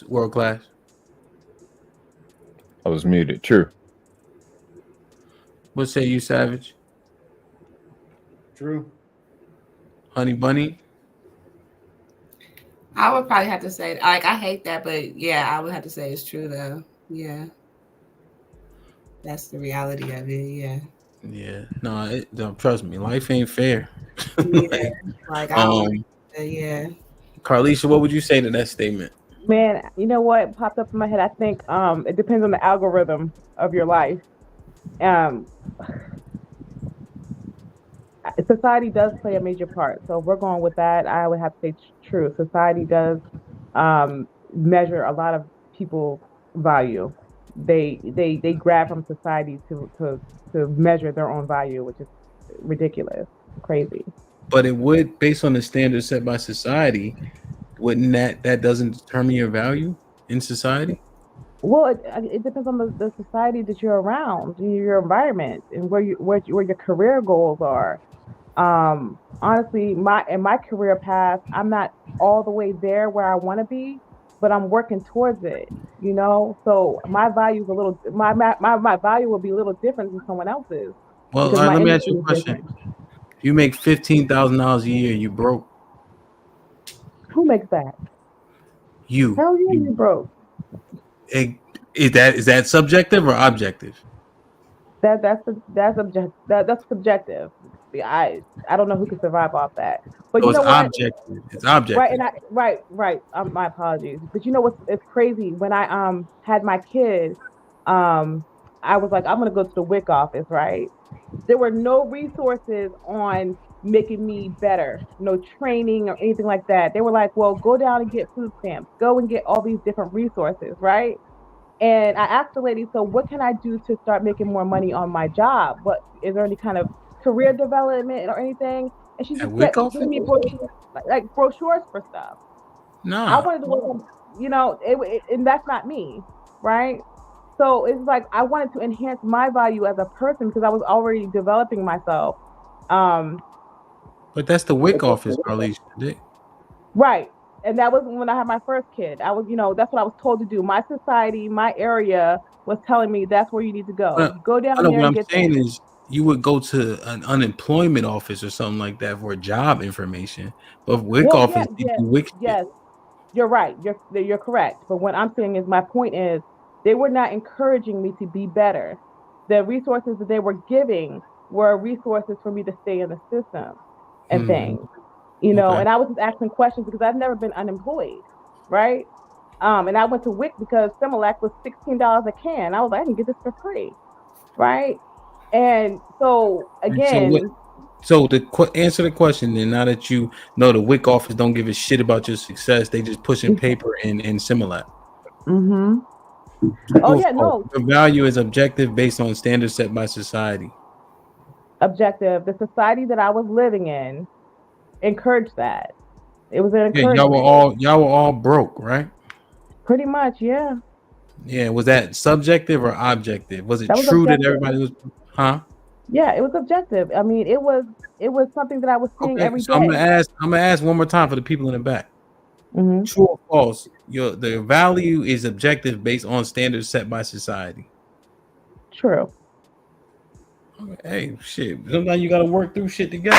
World class. I was muted. True. What say you, Savage? True. Honey Bunny? I would probably have to say, like, I hate that, but yeah, I would have to say it's true though. Yeah. That's the reality of it. Yeah. Yeah. No, trust me, life ain't fair. Yeah. like I don't yeah. Carlisha, what would you say to that statement? Man, you know what popped up in my head? I think it depends on the algorithm of your life. Society does play a major part. So if we're going with that, I would have to say true. Society does measure a lot of people's value. They grab from society to measure their own value, which is ridiculous, crazy. But it would, based on the standards set by society, wouldn't that doesn't determine your value in society? Well, it depends on the society that you're around, your environment, and where your career goals are. Honestly, my career path, I'm not all the way there where I want to be, but I'm working towards it. You know, so my value is a little my value will be a little different than someone else's. Well, because my let me ask you a industry is question. different. You make $15,000 a year, you broke. Who makes that? You. Hell yeah, you broke. Is that subjective or objective? That's subjective. I don't know who can survive off that. But So you it's know what? objective. It's objective. Right, and right. My apologies. But you know what's it's crazy? When I had my kid, I was like, I'm gonna go to the WIC office, right? There were no resources on making me better, no training or anything like that. They were like, well, go down and get food stamps, go and get all these different resources, right? And I asked the lady, so what can I do to start making more money on my job? What is there any kind of career development or anything? And she just kept giving me brochures, like brochures for stuff. Nah. I wanted to work on, and that's not me, right? So it's like I wanted to enhance my value as a person because I was already developing myself. But that's the WIC office, Carlisha. Right. And that was when I had my first kid. I was, that's what I was told to do. My society, my area was telling me that's where you need to go. Go down I know there what and I'm get saying that. is you would go to an unemployment office or something like that for job information. But WIC Well, office, they do WIC shit. yes, you're right. You're correct. But what I'm saying is, my point is, they were not encouraging me to be better. The resources that they were giving were resources for me to stay in the system and things, you know. Okay. And I was just asking questions because I've never been unemployed, right? And I went to WIC because Similac was $16 a can. I was like, I can get this for free, right? And so again, So the answer the question then. Now that you know the WIC office don't give a shit about your success, they just pushing paper and Similac. Oh yeah, no. The value is objective based on standards set by society. Objective. The society that I was living in encouraged that. It was an encouragement. Y'all were all broke, right? Pretty much, yeah. Yeah. Was that subjective or objective? Was it That was true that objective. everybody was? Huh? Yeah, it was objective. I mean, it was something that I was seeing every So day. I'm gonna ask one more time for the people in the back. True or false? The value is objective based on standards set by society. True. Hey, shit. Sometimes you gotta work through shit together.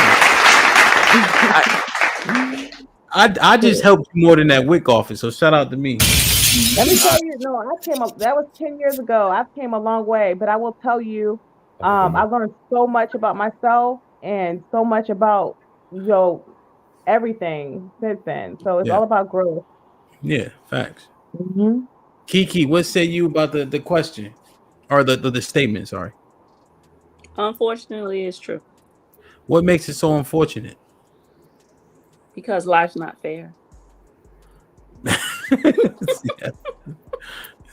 I just helped you more than that WIC office, so shout out to me. Let me tell you, no, I came up. That was 10 years ago. I came a long way, but I will tell you, I learned so much about myself and so much about everything since then. So it's all about growth. Yeah, facts. Kiki, what say you about the question or the statement? Sorry. Unfortunately, it's true What makes it so unfortunate? because life's not fair. Yeah,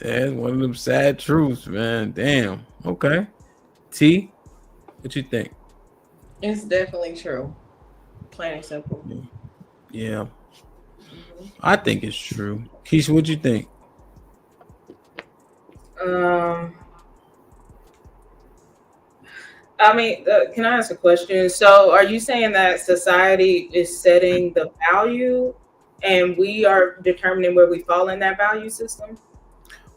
it's one of them sad truths, man. Damn. Okay. T, what you think? It's definitely true. Plain and simple. Yeah. I think it's true. Keisha, what you think? I mean, can I ask a question? So, are you saying that society is setting the value, and we are determining where we fall in that value system?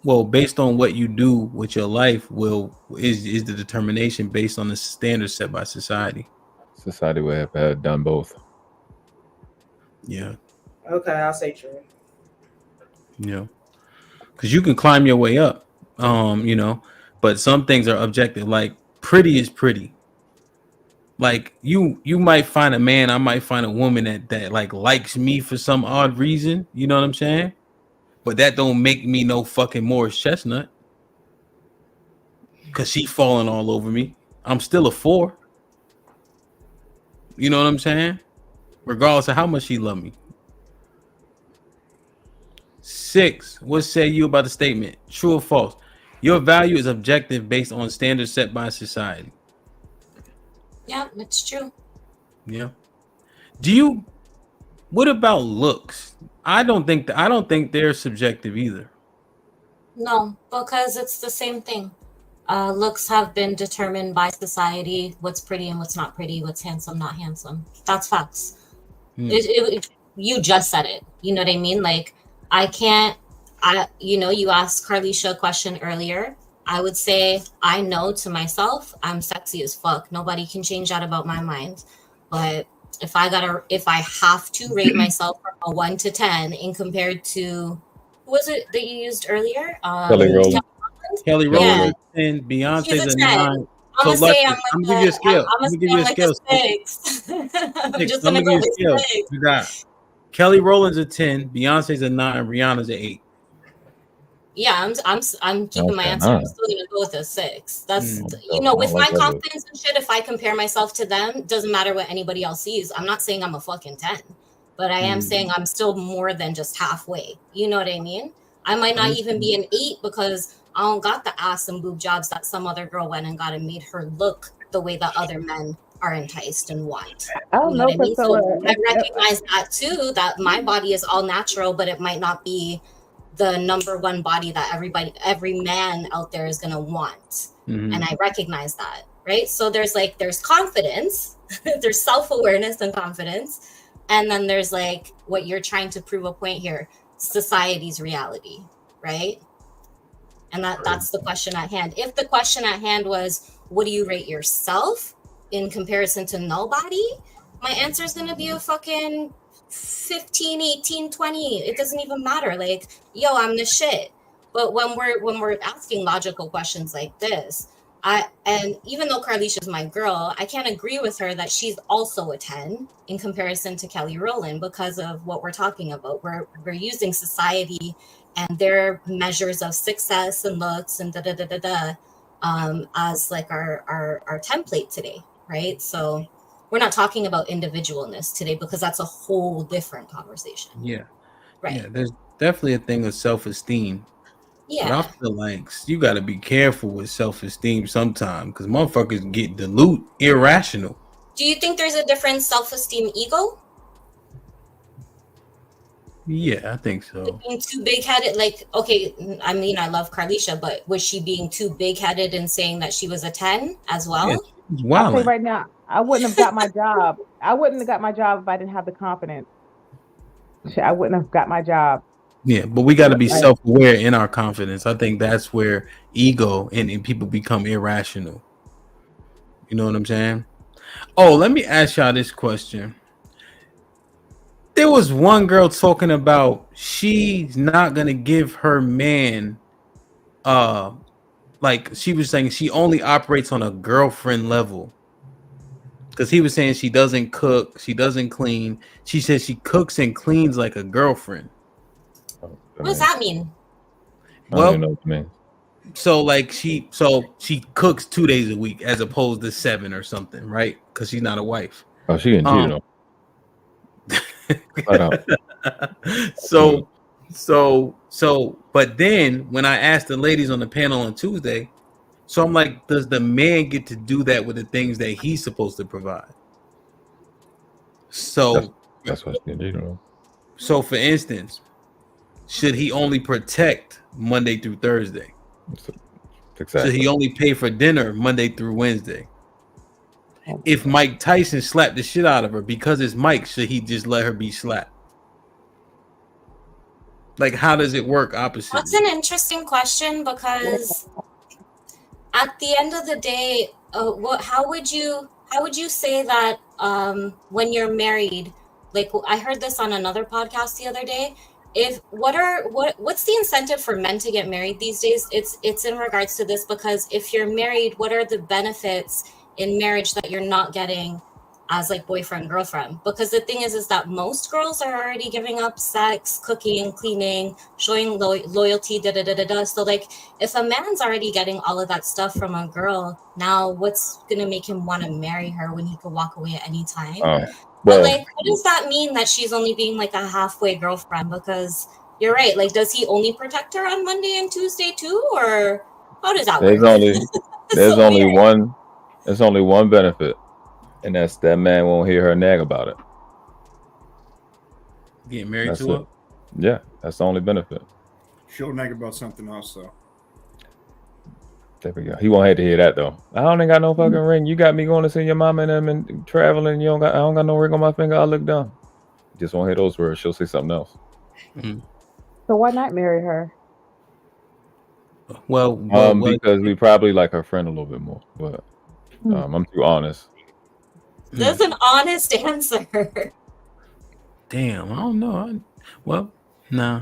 Well, based on what you do with your life, is the determination based on the standards set by society. Society would have done both. Yeah. Okay, I'll say true. Yeah. Because you can climb your way up, but some things are objective. Like pretty is pretty. Like you might find a man, I might find a woman that like likes me for some odd reason. You know what I'm saying? But that don't make me no fucking Morris Chestnut. Cause she falling all over me. I'm still a 4. You know what I'm saying? Regardless of how much she love me. 6, what say you about the statement? True or false? Your value is objective based on standards set by society. Yeah, it's true. Yeah. What about looks? I don't think they're subjective either. No, because it's the same thing. Looks have been determined by society. What's pretty and what's not pretty. What's handsome, not handsome. That's facts. You just said it. You know what I mean? Like, you asked Carlisha a question earlier. I would say, I know to myself, I'm sexy as fuck. Nobody can change that about my mind. But if I have to rate myself from a 1 to 10 in compared to, who was it that you used earlier? Kelly Rowland. Kelly Rowland and Beyonce's a 9. I'm So gonna I'm gonna give you a scale. I'm gonna give you a scale. 6. I'm just gonna go with 6. You got Kelly Rowland's a 10, Beyonce's a 9, Rihanna's a 8. Yeah, I'm keeping my answer. I'm still gonna go with a 6. That's with my confidence and shit. If I compare myself to them, doesn't matter what anybody else sees. I'm not saying I'm a fucking 10, but I am saying I'm still more than just halfway. You know what I mean? I might not even be an 8 because I don't got the ass and boob jobs that some other girl went and got and made her look the way that other men are enticed and want. I don't know, Priscilla. So I recognize that too, that my body is all natural, but it might not be the number one body that every man out there is going to want. And I recognize that, right? So there's confidence, there's self-awareness and confidence. And then there's like what you're trying to prove a point here, society's reality, right? And that's the question at hand. If the question at hand was, what do you rate yourself in comparison to nobody? My answer is going to be a fucking 15, 18, 20. It doesn't even matter. Like, yo, I'm the shit. But when we're asking logical questions like this, and even though Carlisha's my girl, I can't agree with her that she's also a 10 in comparison to Kelly Rowland because of what we're talking about. We're using society and their measures of success and looks and as like our template today, right? So we're not talking about individualness today because that's a whole different conversation. Yeah. Right. Yeah, there's definitely a thing of self-esteem. Yeah. But I feel like you got to be careful with self-esteem sometimes because motherfuckers get dilute, irrational. Do you think there's a different self-esteem ego? Yeah, I think so. Being too big-headed, like, okay, I mean, I love Carlisha, but was she being too big-headed and saying that she was a 10 as well? Yeah, I'll say right now, I wouldn't have got my job. I wouldn't have got my job if I didn't have the confidence. Shit, I wouldn't have got my job. Yeah, but we got to be Right. self-aware in our confidence. I think that's where ego and people become irrational. You know what I'm saying? Oh, let me ask y'all this question. There was one girl talking about she's not gonna give her man, like she was saying she only operates on a girlfriend level. Because he was saying she doesn't cook, she doesn't clean. She says she cooks and cleans like a girlfriend. What does that mean? Well, know what you mean. So like she cooks 2 days a week as opposed to 7 or something, right? Because she's not a wife. Oh, she getting cheated on. Flat out. But then when I asked the ladies on the panel on Tuesday, so I'm like, does the man get to do that with the things that he's supposed to provide? So that's what she did. So for instance, should he only protect Monday through Thursday? Exactly. Should he only pay for dinner Monday through Wednesday? If Mike Tyson slapped the shit out of her because it's Mike, should he just let her be slapped? Like, how does it work opposite? That's an interesting question because at the end of the day, how would you say that when you're married? Like, I heard this on another podcast the other day. What's the incentive for men to get married these days? It's in regards to this, because if you're married, what are the benefits in marriage that you're not getting as like boyfriend, girlfriend? Because the thing is that most girls are already giving up sex, cooking, cleaning, showing loyalty, So like, if a man's already getting all of that stuff from a girl, now what's gonna make him want to marry her when he could walk away at any time? But like, what does that mean that she's only being like a halfway girlfriend? Because you're right. Like, does he only protect her on Monday and Tuesday too, or how does that work? There's only one benefit, and that's that man won't hear her nag about it. Getting married That's to it. her? Yeah, that's the only benefit. She'll nag about something else though. There we go. He won't have to hear that though. I don't got no fucking ring. You got me going to see your mom and them and traveling. I don't got no ring on my finger. I look dumb. Just won't hear those words. She'll say something else. So why not marry her? Well, because we probably like her friend a little bit more. But I'm too honest. That's an honest answer. Damn, I don't know. Nah.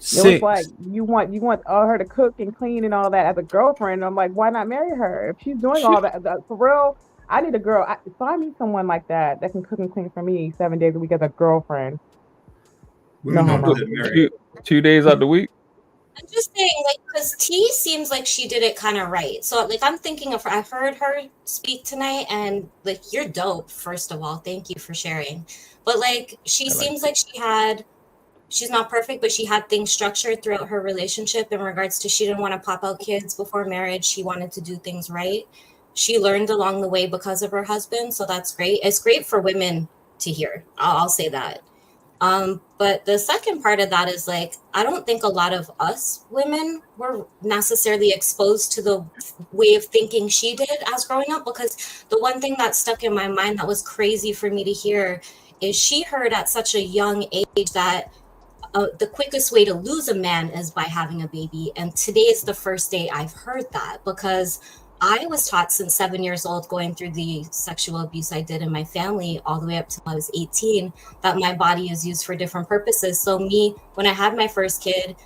It was like you want her to cook and clean and all that as a girlfriend. I'm like, why not marry her if she's doing all that? For real, I need a girl. Find me someone like that can cook and clean for me 7 days a week as a girlfriend. No homo. 2 days out the week. I'm just saying, like, because T seems like she did it kind of right. So, like, I'm thinking of her. I've heard her speak tonight, and like, you're dope. First of all, thank you for sharing. But like, she seems like she's not perfect, but she had things structured throughout her relationship in regards to she didn't want to pop out kids before marriage. She wanted to do things right. She learned along the way because of her husband, so that's great. It's great for women to hear. I'll say that. But the second part of that is like, I don't think a lot of us women were necessarily exposed to the way of thinking she did as growing up, because the one thing that stuck in my mind that was crazy for me to hear is she heard at such a young age that the quickest way to lose a man is by having a baby. And today is the first day I've heard that, because I was taught since 7 years old, going through the sexual abuse I did in my family all the way up till I was 18, that my body is used for different purposes. So me, when I had my first kid,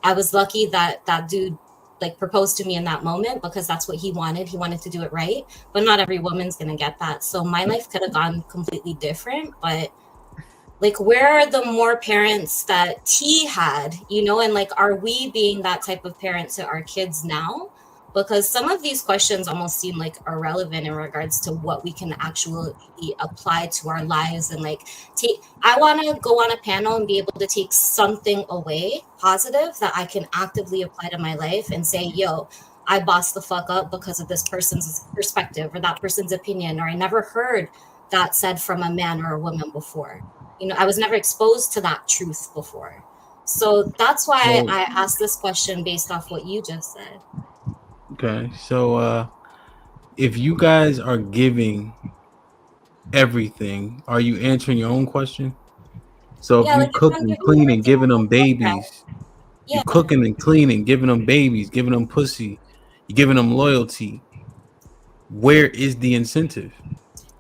I was lucky that that dude like proposed to me in that moment because that's what he wanted. He wanted to do it right, but not every woman's gonna get that. So my life could have gone completely different, but like, where are the more parents that T had, you know, and like, are we being that type of parent to our kids now? Because some of these questions almost seem like irrelevant in regards to what we can actually apply to our lives. And like, I want to go on a panel and be able to take something away positive that I can actively apply to my life and say, yo, I bossed the fuck up because of this person's perspective or that person's opinion, or I never heard that said from a man or a woman before. You know, I was never exposed to that truth before. So that's why I asked this question based off what you just said. Okay. So if you guys are giving everything, are you answering your own question? So if you like cook if I'm and giving clean and everything, giving them babies, you yeah, cooking and cleaning, giving them babies, giving them pussy, you giving them loyalty. Where is the incentive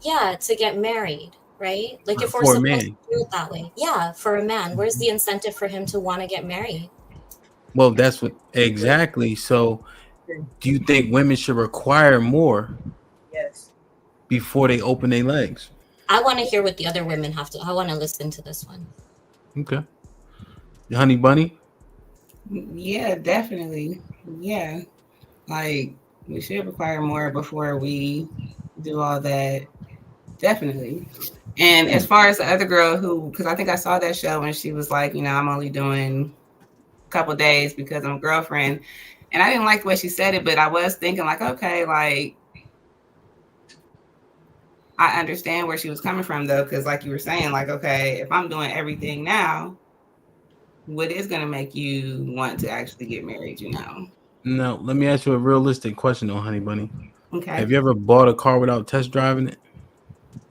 yeah, to get married, right? Like if we're for a supposed to man? do it that way, yeah, for a man, where's the incentive for him to want to get married? Well, that's what exactly. So do you think women should require more Yes. before they open their legs? I want to hear what the other women have to. I want to listen to this one. Okay. Honey Bunny? Yeah, definitely. Yeah. Like, we should require more before we do all that. Definitely. And as far as the other girl who, because I think I saw that show and she was like, you know, I'm only doing a couple days because I'm a girlfriend. And I didn't like the way she said it, but I was thinking like, okay, like, I understand where she was coming from though, because like you were saying, like, okay, if I'm doing everything now, what is going to make you want to actually get married, you know? No, let me ask you a realistic question though, Honey Bunny. Okay. Have you ever bought a car without test driving it?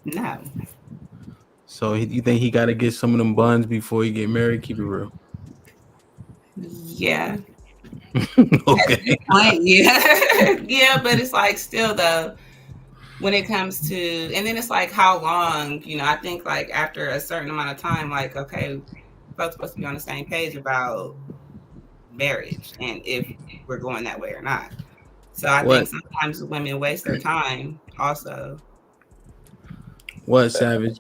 No. So you think he got to get some of them buns before he get married? Keep it real. Yeah. Okay. Yeah. Yeah, but it's like still though, when it comes to, and then it's like how long, you know, I think like after a certain amount of time, like, okay, folks supposed to be on the same page about marriage and if we're going that way or not. So I think sometimes women waste their time also. What, Savage?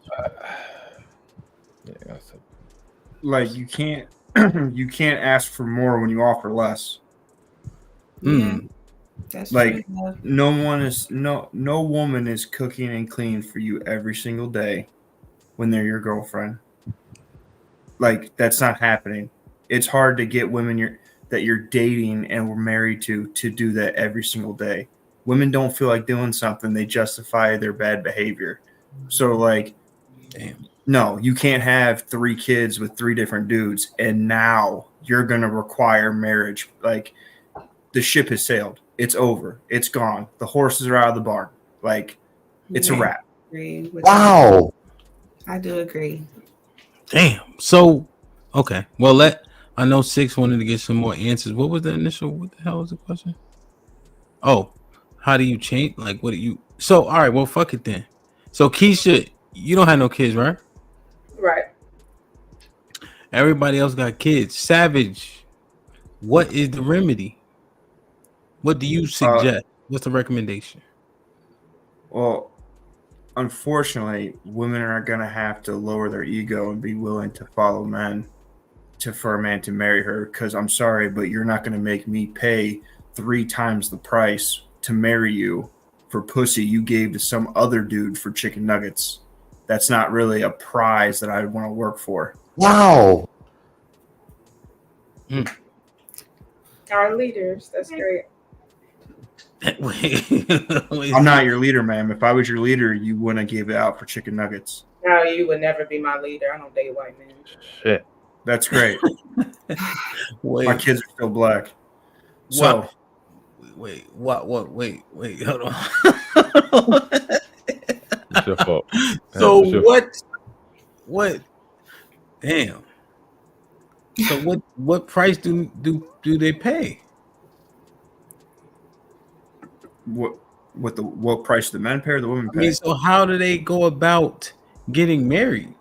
Like you can't you can't ask for more when you offer less. Yeah, that's like true. no woman is cooking and cleaning for you every single day when they're your girlfriend. Like that's not happening. It's hard to get women that you're dating and were married to do that every single day. Women don't feel like doing something, they justify their bad behavior. So like, damn. No, you can't have 3 kids with 3 different dudes and now you're going to require marriage. Like the ship has sailed. It's over. It's gone. The horses are out of the barn. Like it's a wrap. Wow. I do agree. Damn. So, okay. Well, I know 6 wanted to get some more answers. What was the initial? What the hell was the question? Oh, how do you change? Like, what do you? So, all right. Well, fuck it then. So, Keisha, you don't have no kids, right? Right. Everybody else got kids. Savage, what is the remedy? What do you suggest? What's the recommendation? Well, unfortunately, women are going to have to lower their ego and be willing to follow men for a man to marry her. Because I'm sorry, but you're not going to make me pay 3 times the price to marry you for pussy you gave to some other dude for chicken nuggets. That's not really a prize that I want to work for. Wow. Our leaders. That's great. I'm not your leader, ma'am. If I was your leader, you wouldn't give it out for chicken nuggets. No, you would never be my leader. I don't date white men. Shit. That's great. My kids are still black. So wait, hold on. It's your fault. So what? Damn. So what price do they pay? what price the men pay or the women I pay? mean, so how do they go about getting married?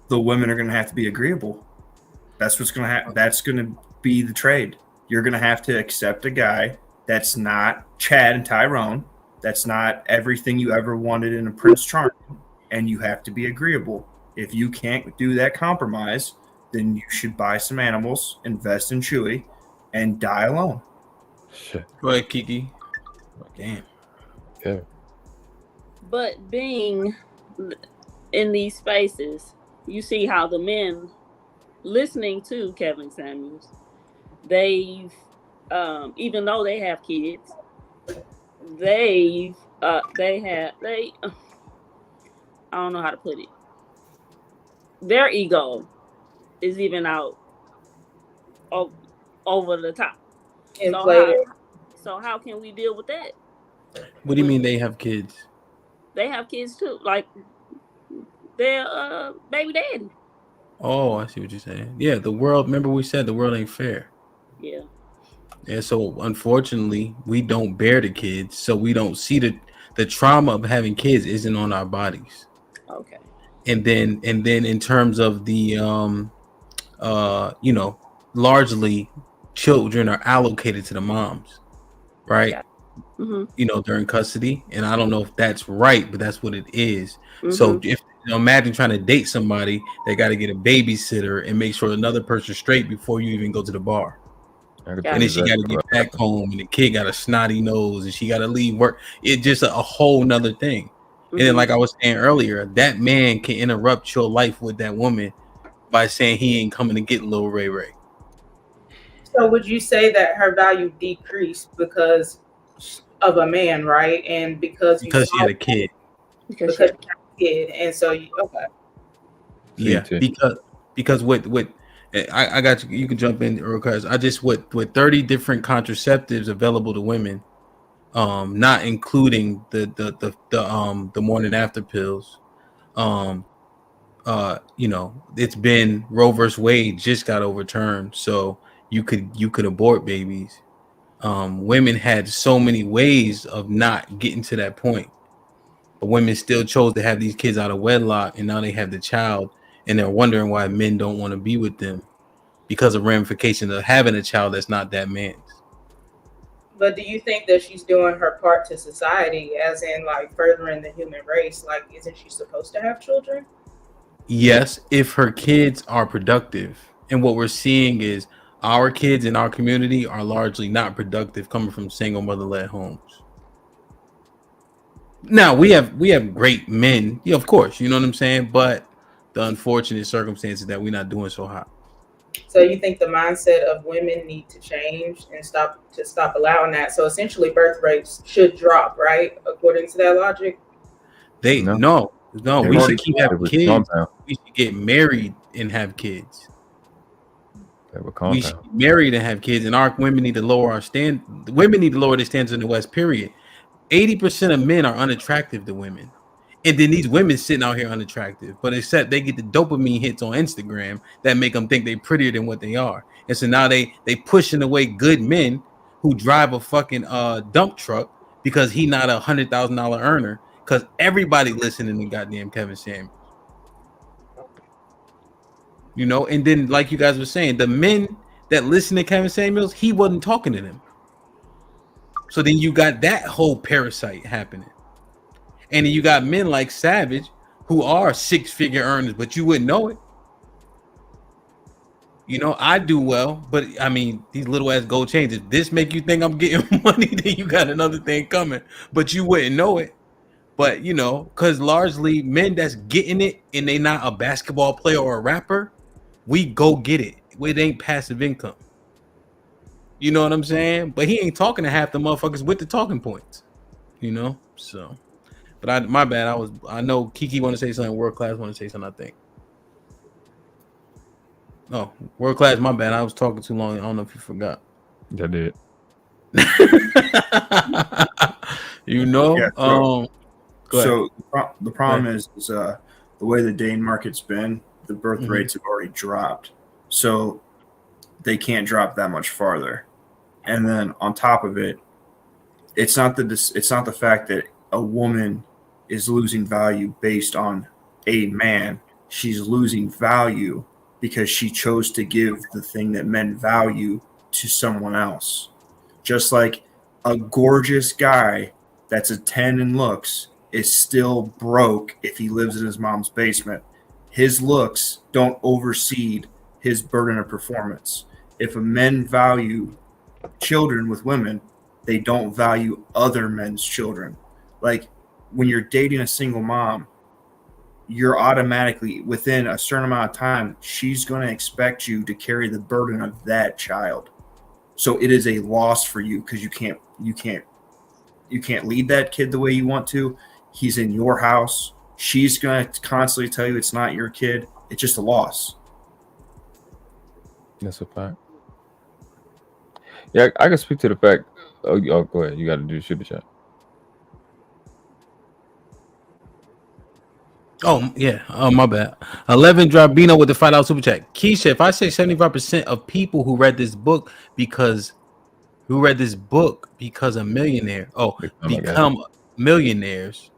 The women are going to have to be agreeable. That's what's going to happen. That's going to be the trade. You're going to have to accept a guy that's not Chad and Tyrone. That's not everything you ever wanted in a Prince Charming, and you have to be agreeable. If you can't do that compromise, then you should buy some animals, invest in Chewy, and die alone. Shit. Go ahead, Kiki. Damn. Okay. But being in these spaces, you see how the men listening to Kevin Samuels, they've even though they have kids, they I don't know how to put it. Their ego is even out over the top. So how can we deal with that? What do you mean they have kids? They have kids too, like their baby daddy. Oh, I see what you're saying. Yeah, the world. Remember, we said the world ain't fair. Yeah. Yeah. So unfortunately, we don't bear the kids, so we don't see the trauma of having kids isn't on our bodies. Okay. And then in terms of the largely children are allocated to the moms, right? Yeah. Mm-hmm. During custody, and I don't know if that's right, but that's what it is. Mm-hmm. So if imagine trying to date somebody, they got to get a babysitter and make sure another person's straight before you even go to the bar. And then she got to get back home, and the kid got a snotty nose, and she got to leave work. It's just a whole nother thing. Mm-hmm. And then, like I was saying earlier, that man can interrupt your life with that woman by saying he ain't coming to get Lil Ray Ray. So would you say that her value decreased because of a man, right? And because she had a kid. Because she had a kid, and so okay. Yeah, because with I got you. You can jump in, because I just with 30 different contraceptives available to women, not including the morning after pills. It's been Roe versus Wade just got overturned, so you could abort babies. Women had so many ways of not getting to that point, but women still chose to have these kids out of wedlock, and now they have the child, and they're wondering why men don't want to be with them because of ramifications of having a child that's not that man's. But do you think that she's doing her part to society, as in like furthering the human race? Like, isn't she supposed to have children? Yes, if her kids are productive. And what we're seeing is our kids in our community are largely not productive, coming from single mother-led homes. Now we have great men, yeah, of course, you know what I'm saying, but the unfortunate circumstances that we're not doing so hot. So you think the mindset of women need to change and stop allowing that? So essentially, birth rates should drop, right? According to that logic. No, we should keep having kids. We should get married and have kids. We should get married and have kids, and our women need to lower our stand. Women need to lower their standards in the West. Period. 80% of men are unattractive to women, and then these women sitting out here unattractive. But except they get the dopamine hits on Instagram that make them think they're prettier than what they are, and so now they pushing away good men who drive a fucking dump truck because he not $100,000 earner. Because everybody listening to goddamn Kevin Samuels. And then like you guys were saying, the men that listen to Kevin Samuels, he wasn't talking to them. So then you got that whole parasite happening. And then you got men like Savage who are 6-figure earners, but you wouldn't know it. I do well, but I mean, these little ass gold chains, if this make you think I'm getting money, then you got another thing coming, but you wouldn't know it. But because largely men that's getting it and they not a basketball player or a rapper, we go get it. It ain't passive income. You know what I'm saying? But he ain't talking to half the motherfuckers with the talking points. So. But my bad. I know Kiki want to say something. World Class want to say something, I think. Oh, World Class, my bad. I was talking too long. I don't know if you forgot. I did. Yeah, so the problem is the way the Dane market's been, the birth rates have already dropped. So they can't drop that much farther. And then on top of it, it's not the fact that a woman is losing value based on a man. She's losing value because she chose to give the thing that men value to someone else. Just like a gorgeous guy that's a 10 in looks is still broke if he lives in his mom's basement. His looks don't oversede his burden of performance. If a men value children with women, they don't value other men's children. Like when you're dating a single mom, you're automatically within a certain amount of time, she's going to expect you to carry the burden of that child. So it is a loss for you because you can't lead that kid the way you want to. He's in your house. She's going to constantly tell you it's not your kid. It's just a loss. That's a fact. Yeah, I can speak to the fact. Oh, go ahead. You got to do super chat. Oh yeah, my bad. 11 Drabino with the $5 super chat. Keisha, if I say 75% of people who read this book because a millionaire, become millionaires,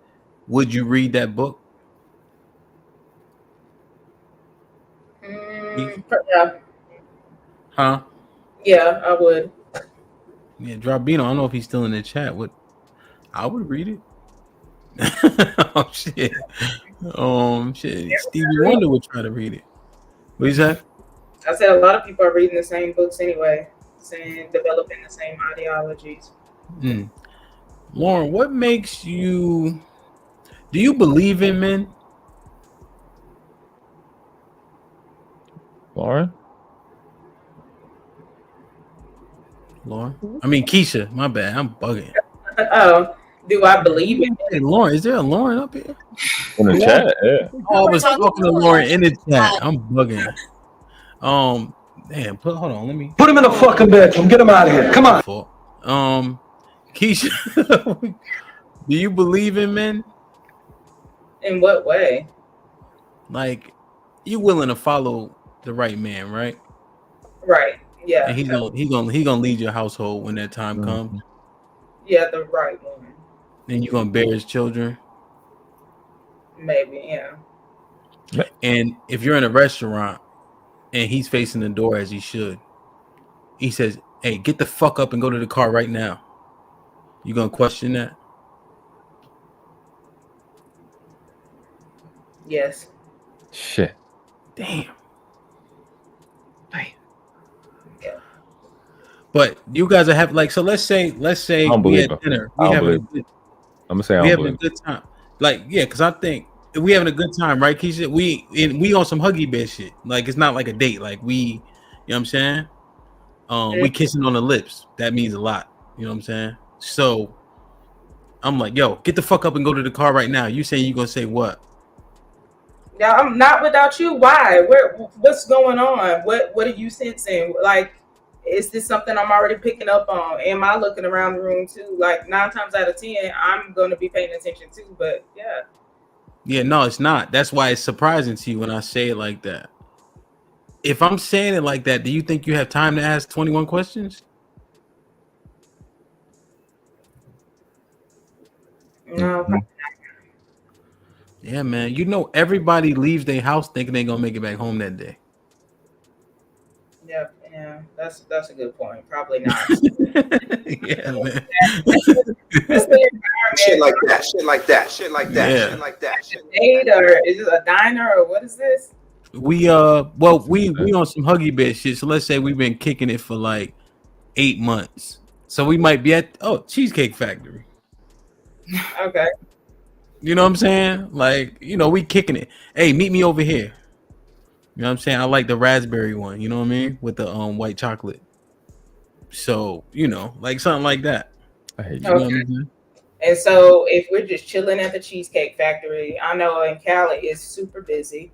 would you read that book? Yeah. Huh? Yeah, I would. Yeah, Drabino. I don't know if he's still in the chat. I would read it. Oh shit. Shit. Stevie Wonder would try to read it. What you say? I said a lot of people are reading the same books anyway, developing the same ideologies. Lauren, what makes you? Do you believe in men? Lauren? I mean Keisha. My bad. I'm bugging. Oh, do I believe in Hey, Lauren, is there a Lauren up here? In the chat, yeah. Oh, I was talking to Lauren in the chat. I'm bugging. Damn. Hold on. Let me Put him in the fucking bedroom. Get him out of here. Come on. Keisha, do you believe in men? In what way? Like, you willing to follow the right man, right? Right. Yeah. And he's gonna lead your household when that time comes. Yeah, the right woman. And you're gonna bear his children. Maybe, yeah. And if you're in a restaurant and he's facing the door as he should, he says, "Hey, get the fuck up and go to the car right now." You gonna question that? Yes. Shit. Damn. But you guys are having let's say we had dinner. We having a good time. Like, yeah, because I think we having a good time, right, Keisha? We on some huggy bed shit. Like, it's not like a date. Like, you know what I'm saying? We kissing on the lips. That means a lot. You know what I'm saying? So I'm like, yo, get the fuck up and go to the car right now. You saying you gonna say what? Yeah, I'm not without you. Why? What's going on? What are you sensing? Like, is this something I'm already picking up on? Am I looking around the room too? Like 9 times out of 10, I'm gonna be paying attention too. But yeah. Yeah, no, it's not. That's why it's surprising to you when I say it like that. If I'm saying it like that, do you think you have time to ask 21 questions? No. Yeah, man. You know, everybody leaves their house thinking they're gonna make it back home that day. Yeah, that's a good point. Probably not. Yeah, man. Shit like that. Date, or is it a diner, or what is this? We on some huggy bed shit. So let's say we've been kicking it for like 8 months. So we might be at Cheesecake Factory. Okay. You know what I'm saying? Like, we kicking it. Hey, meet me over here. You know what I'm saying? I like the raspberry one, you know what I mean? With the white chocolate. So, like something like that. Okay. And so if we're just chilling at the Cheesecake Factory, I know in Cali it's super busy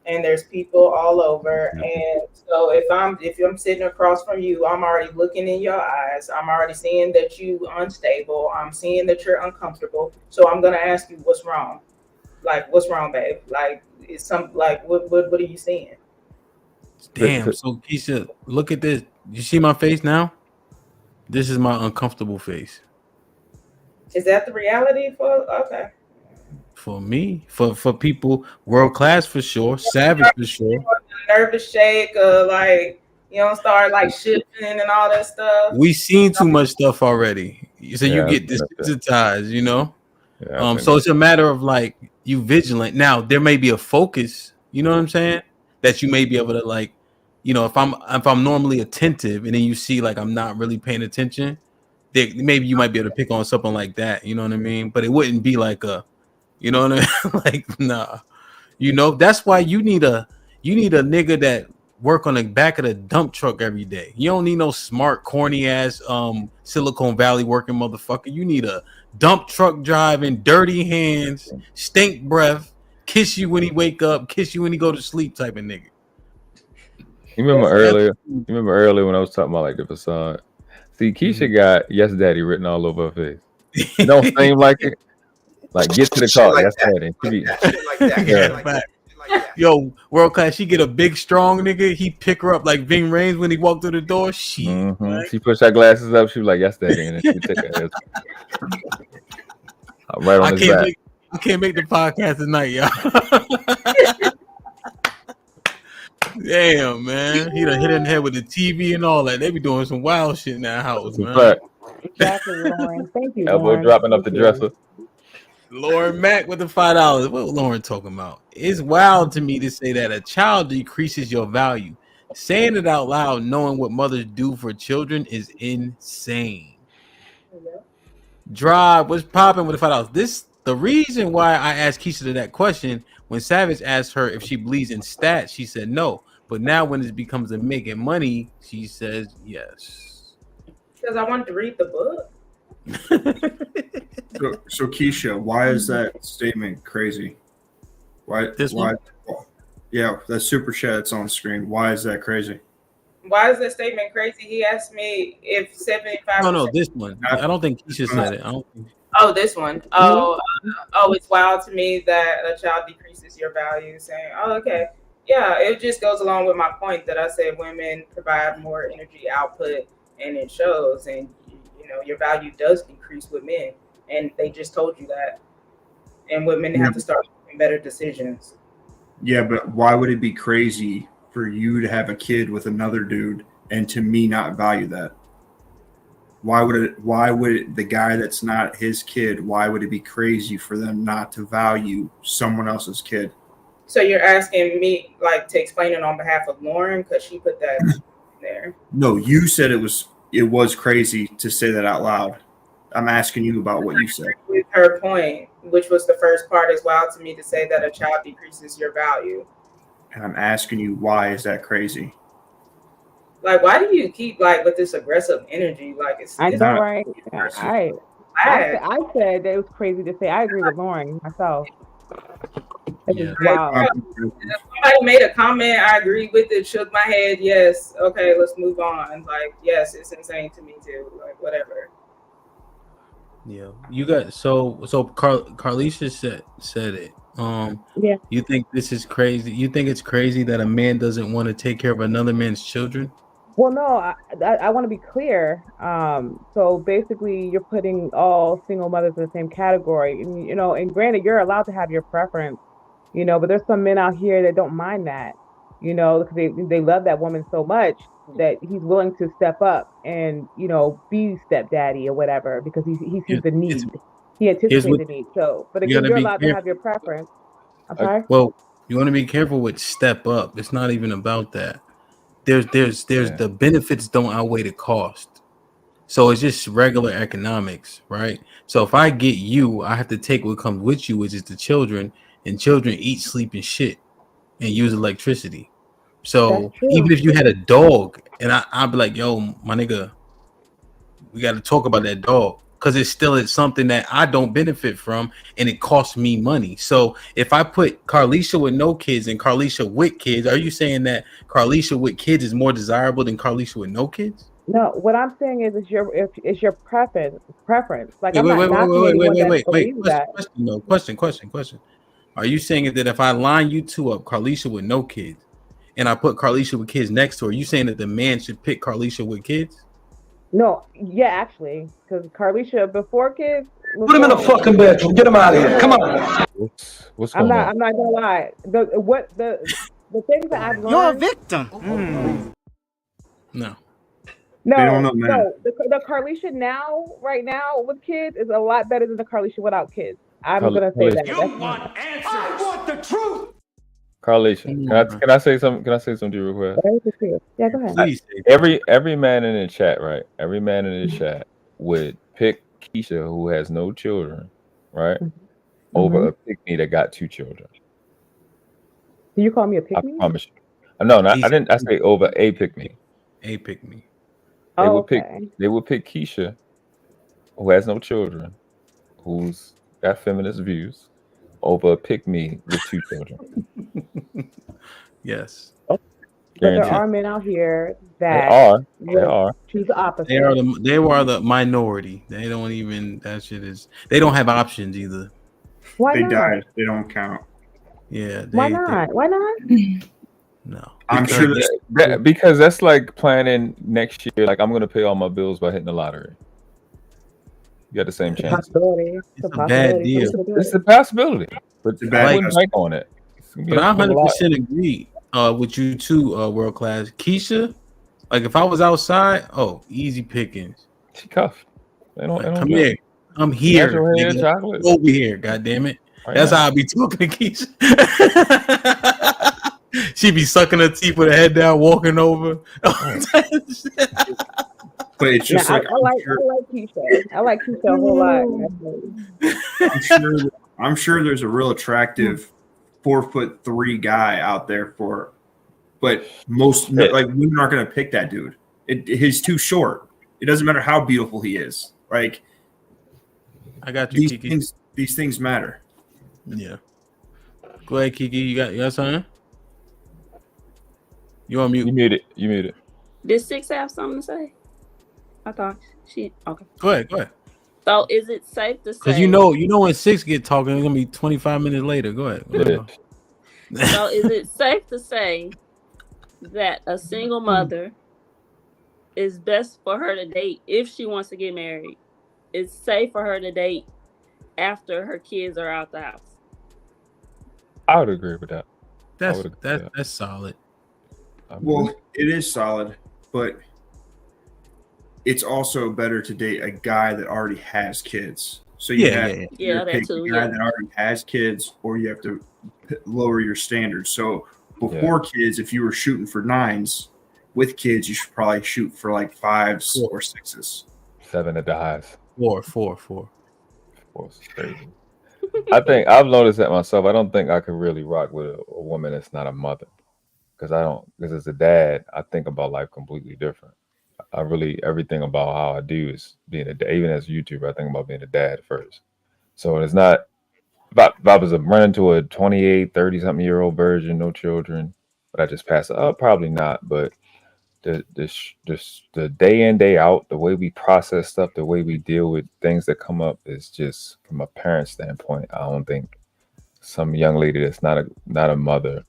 and there's people all over. And so if I'm sitting across from you, I'm already looking in your eyes. I'm already seeing that you unstable. I'm seeing that you're uncomfortable. So I'm gonna ask you, what's wrong? Like, what's wrong, babe? Like, it's what are you seeing? Damn. So Keisha, look at this. You see my face now? This is my uncomfortable face. Is that the reality for? Okay. For me, for people, world class for sure, savage for sure. Nervous shake, like you don't start like shifting and all that stuff. We seen too much stuff already, so you Yeah, get desensitized, you know. Yeah, So it's a matter of like you vigilant. Now there may be a focus, you know what I'm saying, that you may be able to like, you know, if I'm normally attentive and then you see like I'm not really paying attention, maybe you might be able to pick on something like that, you know what I mean? But it wouldn't be like a, you know what I mean? Like, nah. You know, that's why you need a nigga that work on the back of the dump truck every day. You don't need no smart, corny ass Silicon Valley working motherfucker. You need a dump truck driving, dirty hands, stink breath, kiss you when he wake up, kiss you when he go to sleep type of nigga. You remember earlier when I was talking about like the facade? See, Keisha got "Yes, Daddy" written all over her face. It don't seem like it. Like, get to the car. like Yes, that. Daddy. She be, Like that. yeah. Like that. Yo, world class. She get a big, strong nigga. He pick her up like Ving Rhames when he walked through the door. Shit. Mhm. She pushed her glasses up. She was like, "Yes, Daddy," and then she take her ass right on his back. I can't make the podcast tonight, y'all. Damn, man. He done hit her in the head with the TV and all that. They be doing some wild shit in that house, man. Exactly, Lauren. Thank you, Elbow Lauren. dropping up the dresser. Lauren Mack with the $5. What Lauren talking about? It's wild to me to say that a child decreases your value. Saying it out loud, knowing what mothers do for children, is insane. Drive, what's popping with the $5? The reason why I asked Keisha that question when Savage asked her if she believes in stats, she said no. But now when it becomes a making money, she says yes. Because I wanted to read the book. So Keisha, why is that statement crazy? Why? Yeah, that super chat that's on screen. Why is that crazy? Why is that statement crazy? He asked me if 75%. No, this one. I don't think Keisha said it. Oh, this one. Oh, it's wild to me that a child decreases your value. Saying, oh, okay. Yeah, it just goes along with my point that I said women provide more energy output and it shows. And, you know, your value does decrease with men. And they just told you that. And women have to start making better decisions. Yeah, but why would it be crazy for you to have a kid with another dude and to me not value that? Why would the guy that's not his kid, why would it be crazy for them not to value someone else's kid? So you're asking me like to explain it on behalf of Lauren because she put that there. No, you said it was crazy to say that out loud. I'm asking you about what you said. With her point, which was the first part, is wild to me to say that a child decreases your value. And I'm asking you, why is that crazy? Like, why do you keep like with this aggressive energy? Like, it's I know, not right? I said that it was crazy to say. I agree with Lauren myself. It's just wild. Somebody made a comment. I agree with it. Shook my head. Yes. Okay, let's move on. Like, yes, it's insane to me too. Like, whatever. Yeah, you got Carlisha said it. Yeah. You think this is crazy? You think it's crazy that a man doesn't want to take care of another man's children? Well, no, I want to be clear. So basically, you're putting all single mothers in the same category, and and granted, you're allowed to have your preference, but there's some men out here that don't mind that, because they love that woman so much that he's willing to step up and be stepdaddy or whatever because he sees the need, he anticipates the need. So, but again, you're allowed to have your preference. I'm sorry. Well, you want to be careful with step up. It's not even about that. There's the benefits don't outweigh the cost. So it's just regular economics, right? So if I get you, I have to take what comes with you, which is the children, and children eat, sleep, and shit and use electricity. So even if you had a dog and I'd be like, yo, my nigga, we got to talk about that dog because it's something that I don't benefit from and it costs me money. So if I put Carlisha with no kids and Carlisha with kids, are you saying that Carlisha with kids is more desirable than Carlisha with no kids? No, what I'm saying is it's your preference. Like Wait, I'm not knocking anyone that believes that. Question. Are you saying that if I line you two up, Carlisha with no kids, and I put Carlisha with kids next to her, are you saying that the man should pick Carlisha with kids? No, yeah, actually, because Carlisha before kids, Put him in the fucking bedroom. Get him out of here. Come on. What's I'm going not. on? I'm not gonna lie. The things that I've learned. You're a victim. No. No, They don't know men. no. The Carlisha right now with kids is a lot better than the Carlisha without kids. I'm gonna say that. You want answers. I want the truth. Carlisha, can I say something? Can I say something to you real quick? Yeah, go ahead. Please. Every man in the chat, right? Every man in the chat would pick Keisha, who has no children, right, over a pick-me that got 2 children. Do you call me a pick-me? I promise you. No, I didn't. I say over a pick-me. A pick-me. They would pick. They would pick Keisha, who has no children, who's got feminist views, over a pick-me with 2 children. Yes. But there are men out here that They are. choose the opposite. They are the minority. They don't even. That shit is. They don't have options either. Why They not? died. They don't count. Yeah. Why not? Why not? No. I'm sure because that's like planning next year. Like, I'm gonna pay all my bills by hitting the lottery. You got the same chance. It's a bad deal. It's a possibility, but a I bad wouldn't bank on it. But I 100% agree with you too, world class. Keisha, like if I was outside, easy pickings. She cuffed. They don't Come here. I'm here. Nigga. Chocolate. Over here, goddamn it. That's how I be talking to Keisha. She be sucking her teeth with her head down, walking over. But it's just I like Keisha. I like Keisha a whole lot. I'm sure there's a real attractive 4'3" guy out there for, but like women aren't gonna pick that dude. He's too short. It doesn't matter how beautiful he is. Like, I got you, Kiki. These things matter. Yeah. Go ahead, Kiki. You got something? You on mute? You mute it. Did Six have something to say? I thought she. Okay. Go ahead. So is it safe to say? Because you know when 6 get talking, it's gonna be 25 minutes later. Go ahead. So is it safe to say that a single mother is best for her to date if she wants to get married? It's safe for her to date after her kids are out the house. I would agree with that. That's solid. Well, it is solid, but it's also better to date a guy that already has kids. So you have to pick a guy that already has kids, or you have to lower your standards. So before kids, if you were shooting for 9s, with kids, you should probably shoot for like 5s or 6s. 7 at the highest. 4. 4 is crazy. I think I've noticed that myself. I don't think I could really rock with a woman that's not a mother, because as a dad, I think about life completely different. I really, everything about how I do is being a dad. Even as a YouTuber, I think about being a dad first. So it's not about if I was running to a 28, 30-something year old virgin, no children, but I just pass it up, probably not. But the day in, day out, the way we process stuff, the way we deal with things that come up is just, from a parent standpoint, I don't think some young lady that's not a mother,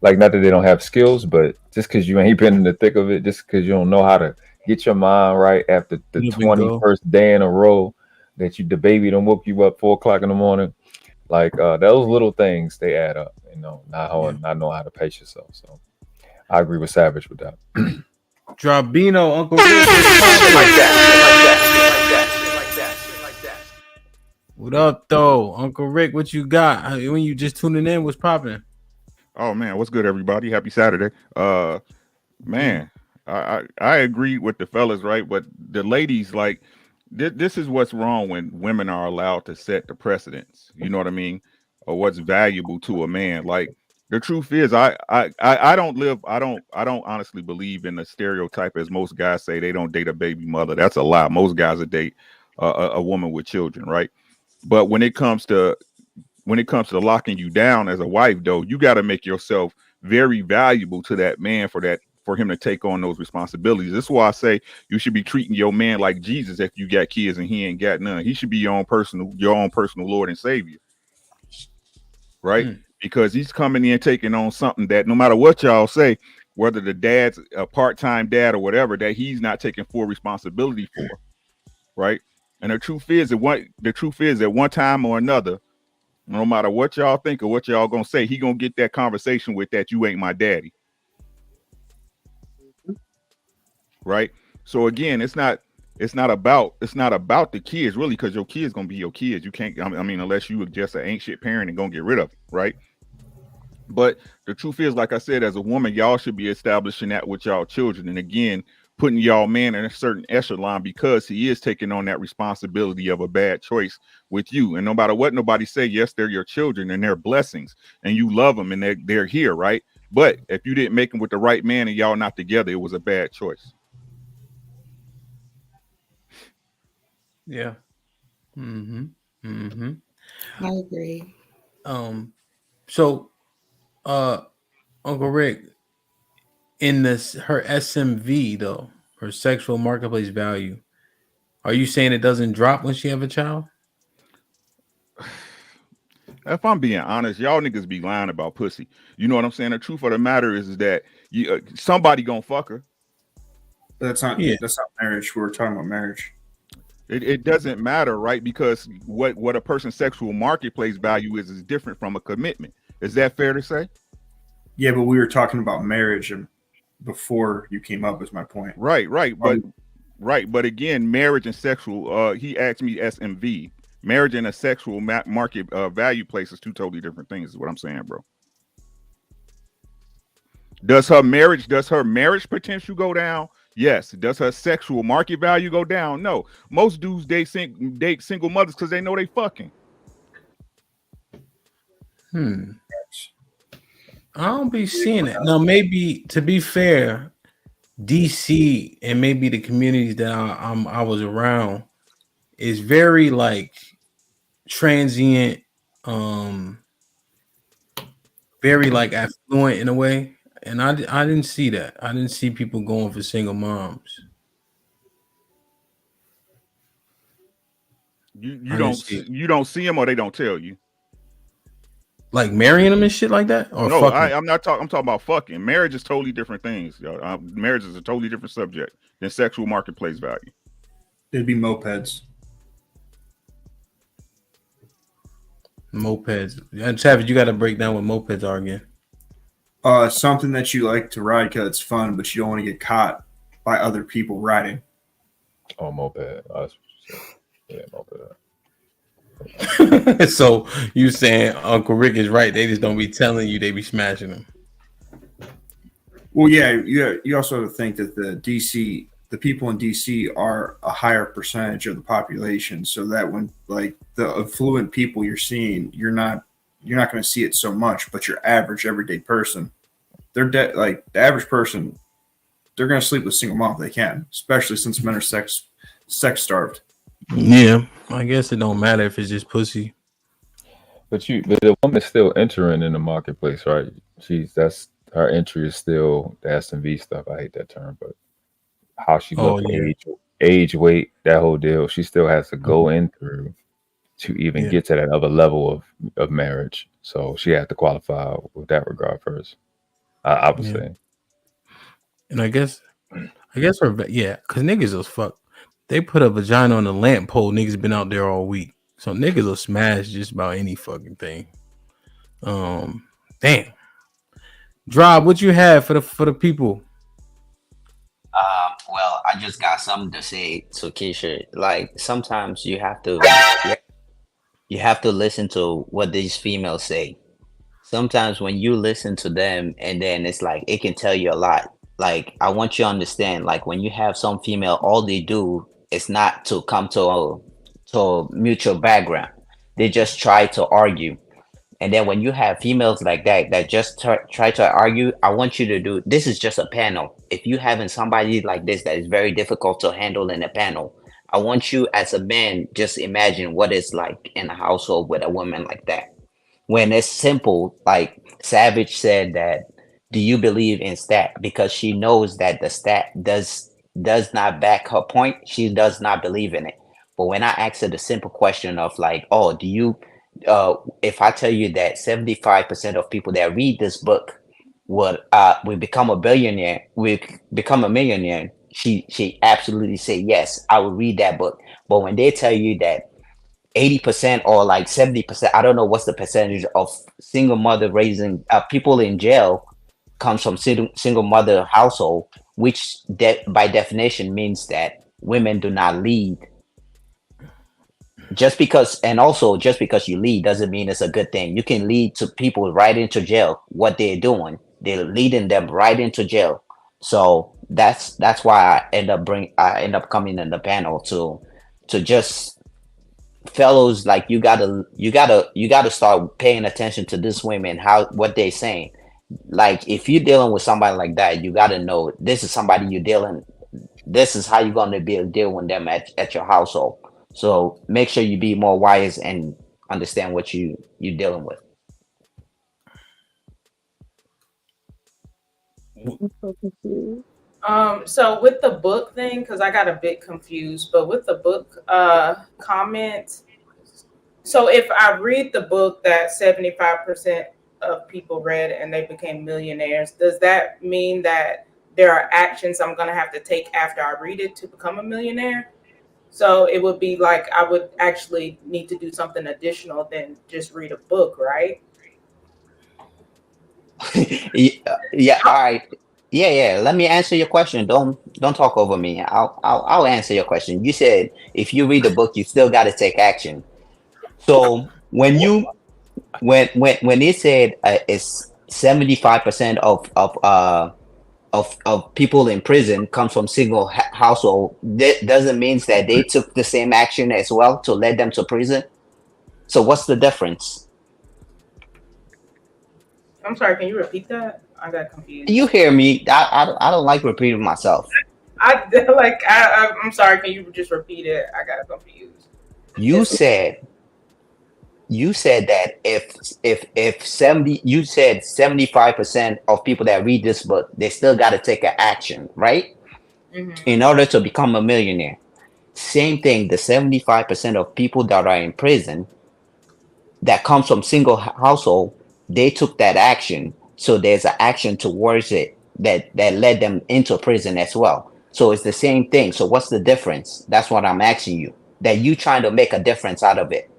like, not that they don't have skills, but just because you ain't been in the thick of it, just because you don't know how to get your mind right after the 21st day in a row that the baby done woke you up 4 o'clock in the morning, like those little things, they add up, not knowing how to pace yourself. So I agree with Savage with that. Drabino, Uncle Rick. What up, though? Uncle Rick, what you got? When you just tuning in, what's popping? Oh, man, what's good, everybody? Happy Saturday. Man, I agree with the fellas, right? But the ladies, like, this is what's wrong when women are allowed to set the precedents. You know what I mean? Or what's valuable to a man. Like, the truth is, I don't honestly believe in the stereotype, as most guys say they don't date a baby mother. That's a lie. Most guys would date a woman with children, right? But when it comes to locking you down as a wife, though, you got to make yourself very valuable to that man for him to take on those responsibilities. This is why I say you should be treating your man like Jesus if you got kids and he ain't got none. He should be your own personal Lord and Savior, right? Because he's coming in taking on something that, no matter what y'all say, whether the dad's a part-time dad or whatever, that he's not taking full responsibility for, right? And the truth is that one time or another, no matter what y'all think or what y'all gonna say, he gonna get that conversation with that you ain't my daddy. Right? So again, it's not about the kids really, because your kids gonna be your kids. You can't, I mean, unless you just an ain't shit parent and gonna get rid of it, right? But the truth is, like I said, as a woman, y'all should be establishing that with y'all children. And again, putting y'all man in a certain echelon, because he is taking on that responsibility of a bad choice with you. And no matter what nobody say, yes, they're your children and they're blessings and you love them and they're here, right? But if you didn't make them with the right man and y'all not together, it was a bad choice. Yeah. Mm-hmm. Mm-hmm. I agree. So Uncle Rick, in her SMV though, her sexual marketplace value, are you saying it doesn't drop when she have a child? If I'm being honest, y'all niggas be lying about pussy. You know what I'm saying? The truth of the matter is that somebody gonna fuck her. That's not marriage. We're talking about marriage. It doesn't matter, right? Because what a person's sexual marketplace value is different from a commitment. Is that fair to say? Yeah, but we were talking about marriage and before you came up, is my point. Right. But again, marriage and sexual. He asked me SMV. Marriage and a sexual market value place is two totally different things. Is what I'm saying, bro. Does her marriage potential go down? Yes. Does her sexual market value go down? No. Most dudes date single mothers because they know they fucking. I don't be seeing it. Now, maybe to be fair, DC and maybe the communities that I was around is very like transient, very like affluent in a way. And I didn't see that. I didn't see people going for single moms. You don't see them, or they don't tell you. Like marrying them and shit like that, or no, fucking? I'm talking about fucking. Marriage is totally different things. Marriage is a totally different subject than sexual marketplace value. It'd be mopeds. Mopeds. Savage, you got to break down what mopeds are again. Something that you like to ride because it's fun, but you don't want to get caught by other people riding. Oh, moped. Yeah, moped. So you saying Uncle Rick is right? They just don't be telling you, they be smashing them. Well, yeah. You also think that the people in DC are a higher percentage of the population, so that when like the affluent people you're seeing, you're not going to see it so much. But your average everyday person, like the average person, they're going to sleep with single mom if they can, especially since men are sex starved. Yeah, I guess it don't matter if it's just pussy. But the woman's still entering in the marketplace, right? That's her entry is still the S&V stuff. I hate that term, but how she looks, age, weight, that whole deal. She still has to go in through to even get to that other level of marriage. So she has to qualify with that regard first. I would say. And I guess because niggas will fuck. They put a vagina on a lamp pole. Niggas been out there all week, so niggas will smash just about any fucking thing. Damn. Drob, what you have for the people? Well, I just got something to say to Keisha. Like sometimes you have to listen to what these females say. Sometimes when you listen to them, and then it's like it can tell you a lot. Like I want you to understand, like when you have some female, all they do is not to come to a mutual background. They just try to argue. And then when you have females like that just try to argue, I want you to do, this is just a panel. If you having somebody like this that is very difficult to handle in a panel, I want you as a man, just imagine what it's like in a household with a woman like that. When it's simple, like Savage said that, do you believe in stat? Because she knows that the stat does not back her point. She does not believe in it. But when I ask her the simple question of like, oh, do you, if I tell you that 75% of people that read this book would become a billionaire, we become a millionaire, she absolutely say yes, I would read that book. But when they tell you that 80% or like 70%, I don't know what's the percentage of single mother raising people in jail comes from single mother household, which by definition means that women do not lead. Just because, and also just because you lead doesn't mean it's a good thing. You can lead to people right into jail. What they're doing, they're leading them right into jail. So that's why I end up coming in the panel to just fellows, like you gotta start paying attention to this women, how what they're saying. Like if you're dealing with somebody like that, you gotta know this is somebody you're dealing. This is how you're gonna be able to deal with them at your household. So make sure you be more wise and understand what you're dealing with. I'm so confused. So with the book thing, because I got a bit confused, but with the book comment, so if I read the book that 75% of people read and they became millionaires, does that mean that there are actions I'm going to have to take after I read it to become a millionaire? So it would be like I would actually need to do something additional than just read a book, right? Yeah, all right. Yeah. Let me answer your question. Don't talk over me. I'll answer your question. You said if you read the book, you still got to take action. So when it said it's 75% of people in prison comes from single household, that doesn't mean that they took the same action as well to lead them to prison. So what's the difference? I'm sorry, can you repeat that? I got confused. You hear me? I don't like repeating myself. I'm sorry, can you just repeat it? I got confused. You said that if 75% of people that read this book, they still got to take an action, right? Mm-hmm. In order to become a millionaire. Same thing, the 75% of people that are in prison that comes from single household, they took that action. So there's an action towards it that led them into prison as well. So it's the same thing. So what's the difference? That's what I'm asking you. That you trying to make a difference out of it.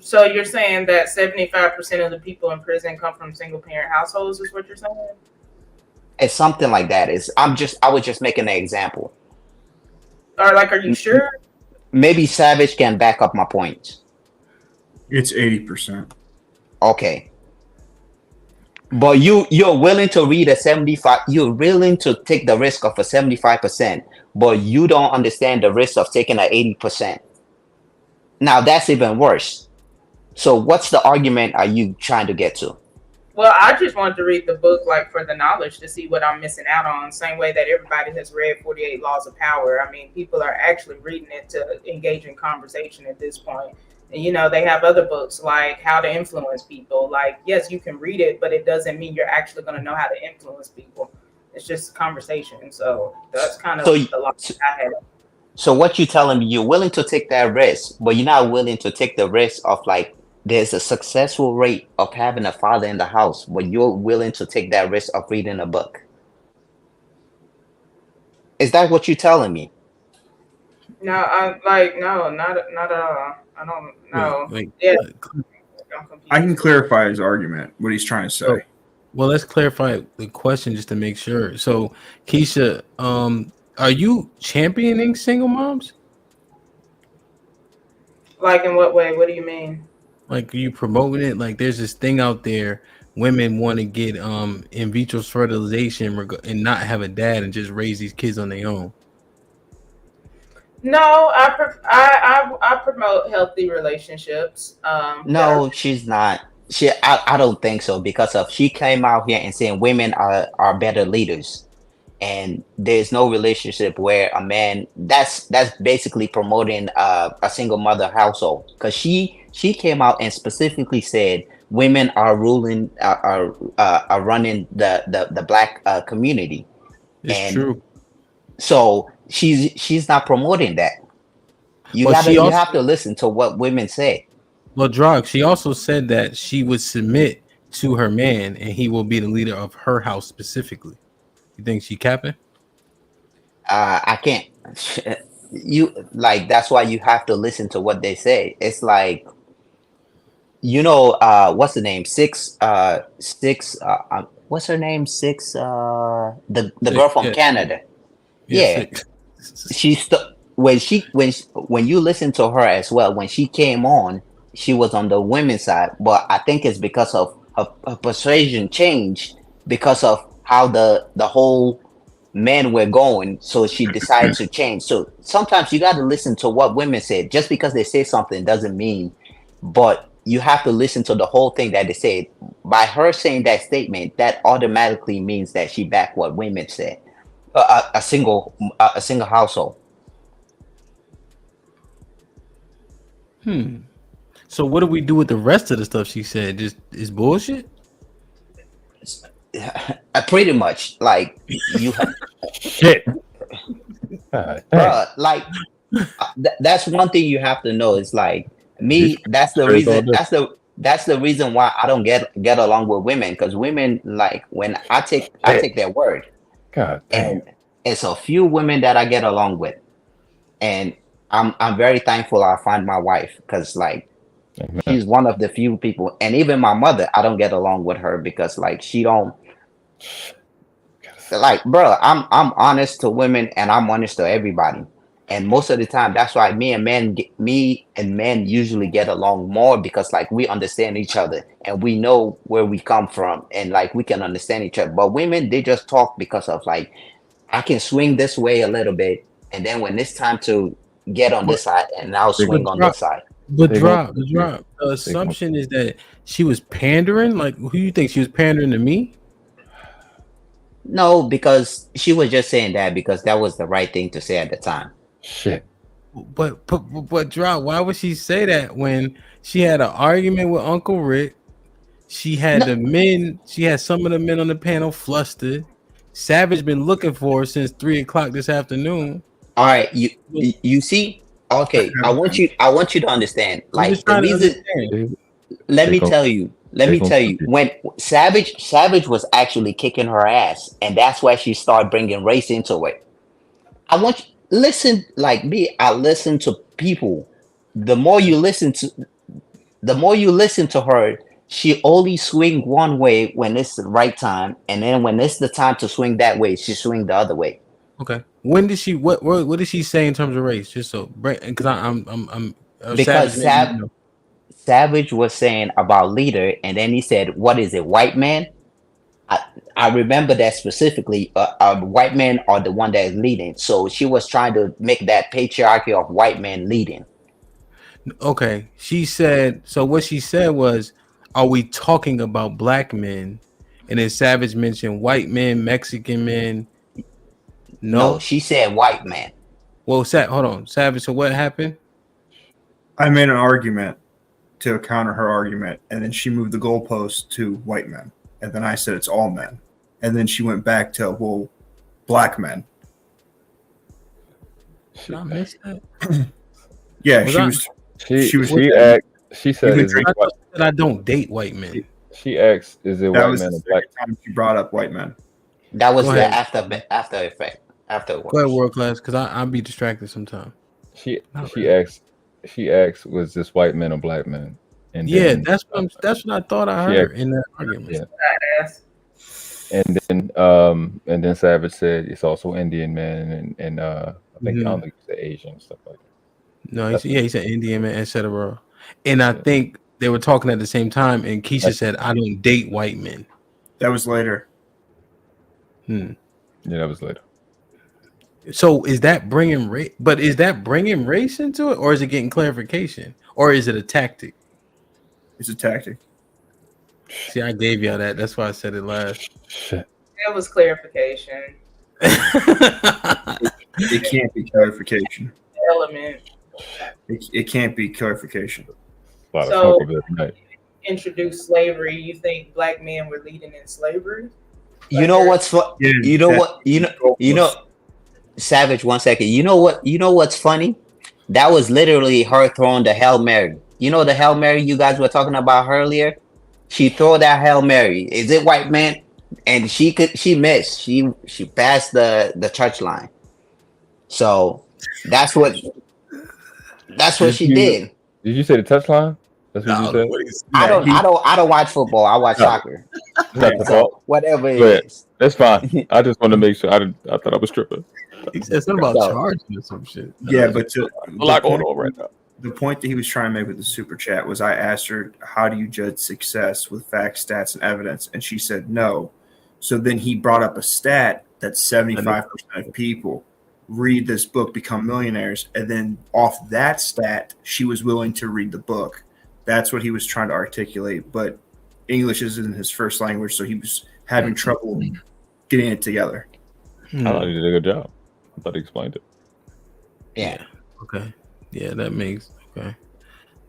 So you're saying that 75% of the people in prison come from single parent households, is what you're saying? It's something like that. I was just making an example. Or are you sure? Maybe Savage can back up my point. It's 80%. Okay. But you're willing to read a 75, you're willing to take the risk of a 75%, but you don't understand the risk of taking an 80%. Now that's even worse. So what's the argument are you trying to get to? Well, I just wanted to read the book like for the knowledge to see what I'm missing out on. Same way that everybody has read 48 Laws of Power. I mean, people are actually reading it to engage in conversation at this point. And they have other books like How to Influence People. Like, yes, you can read it, but it doesn't mean you're actually going to know how to influence people. It's just conversation. So that's kind of the logic I have. So what you telling me, you're willing to take that risk, but you're not willing to take the risk of like there's a successful rate of having a father in the house, but you're willing to take that risk of reading a book. Is that what you're telling me? No, no, not at all. I don't know. Yeah. I can clarify his argument, what he's trying to say. Well, let's clarify the question just to make sure. So, Keisha, are you championing single moms? Like in what way? What do you mean? Like, are you promoting it? Like, there's this thing out there, women want to get in vitro fertilization and not have a dad and just raise these kids on their own. No, I promote healthy relationships. No, she's not. I don't think so, because she came out here and saying women are better leaders, and there's no relationship where a man that's basically promoting a single mother household, because she came out and specifically said women are ruling are running the black community. It's true. So she's not promoting that. You have to listen to what women say. Well, Drog, she also said that she would submit to her man and he will be the leader of her house specifically. You think she capping? I can't. You like that's why you have to listen to what they say. It's like what's the name? What's her name? The girl Six, from yeah, Canada. yeah, Yeah, six. when you listen to her as well, when she came on, she was on the women's side, but I think it's because of her persuasion changed because of how the whole men were going, so she decided to change. So sometimes you got to listen to what women say. Just because they say something doesn't mean, but you have to listen to the whole thing that they said. By her saying that statement, that automatically means that she backed what women said. A single household. So what do we do with the rest of the stuff she said? Just is bullshit. Pretty much, like you shit. Like that's one thing you have to know. Is like me. That's the reason. That's the reason why I don't get along with women, because women, like, when I take their word. God damn. And it's a few women that I get along with, and I'm very thankful I find my wife, because like she's one of the few people. And even my mother, I don't get along with her because like she don't. Like, bro, I'm honest to women and I'm honest to everybody, and most of the time that's why me and men usually get along more, because like we understand each other and we know where we come from, and like we can understand each other. But women, they just talk because of like, I can swing this way a little bit, and then when it's time to get on this side, and I'll swing on this side. But drop. The assumption is that she was pandering. Like, who you think she was pandering to me? No, because she was just saying that because that was the right thing to say at the time. Shit. But drop. Why would she say that when she had an argument with Uncle Rick? She had the men. She had some of the men on the panel flustered. Savage been looking for her since 3:00 this afternoon. All right, you see. Okay, I want you to understand. Like the reason. Let me tell you. When Savage was actually kicking her ass, and that's why she started bringing race into it. I want you listen, like me. I listen to people. The more you listen to her, she only swing one way when it's the right time, and then when it's the time to swing that way, she swing the other way. Okay. When did she? What did she say in terms of race? Just so, because I'm because Savage was saying about leader, and then he said, "What is it, white man?" I remember that specifically. White men are the one that is leading. So she was trying to make that patriarchy of white men leading. Okay. She said. So what she said was, "Are we talking about black men?" And then Savage mentioned white men, Mexican men. No, she said white man. Well, hold on, Savage. So what happened? I made an argument to counter her argument, and then she moved the goalpost to white men, and then I said it's all men, and then she went back to black men. Did I miss that? Yeah, she said I don't date white men. She asked, "Is it white men or black?" Time she brought up white men. That was the after effect afterwards. Go ahead, world class, because I'll be distracted sometimes. She asked, was this white men or black men? And yeah, that's what I thought I heard in that argument. Yeah. And then Savage said it's also Indian men and I think I don't think he said Asian stuff like that. No, he said Indian man, etc. And I think they were talking at the same time, and Keisha said, "I don't date white men." That was later. Yeah, that was later. So is that bringing race? But is that bringing race into it, or is it getting clarification, or is it a tactic? It's a tactic. See, I gave y'all that. That's why I said it last. Shit. It was clarification. It can't be clarification. Element. It can't be clarification. So, introduce slavery. You think black men were leading in slavery? You know what's Savage, 1 second. You know what's funny? That was literally her throwing the Hail Mary. You know the Hail Mary you guys were talking about earlier? She threw that Hail Mary. Is it white man? and she missed. She passed the church line. So that's what she did. Did you say the touchline? That's what you said. I don't watch football. I watch soccer. Not the So fault. whatever it Go ahead. is. That's fine. I just wanted to make sure. I thought I was tripping. He said something about So- charging or some shit. Yeah, but A lot going on right now. The point that he was trying to make with the super chat was I asked her, how do you judge success with facts, stats, and evidence? And she said no. So then he brought up a stat that 75% of people read this book, become millionaires. And then off that stat, she was willing to read the book. That's what he was trying to articulate. But English isn't his first language, so he was having trouble getting it together. I thought he did a good job. I thought he explained it. Yeah. Okay. Yeah, that makes okay.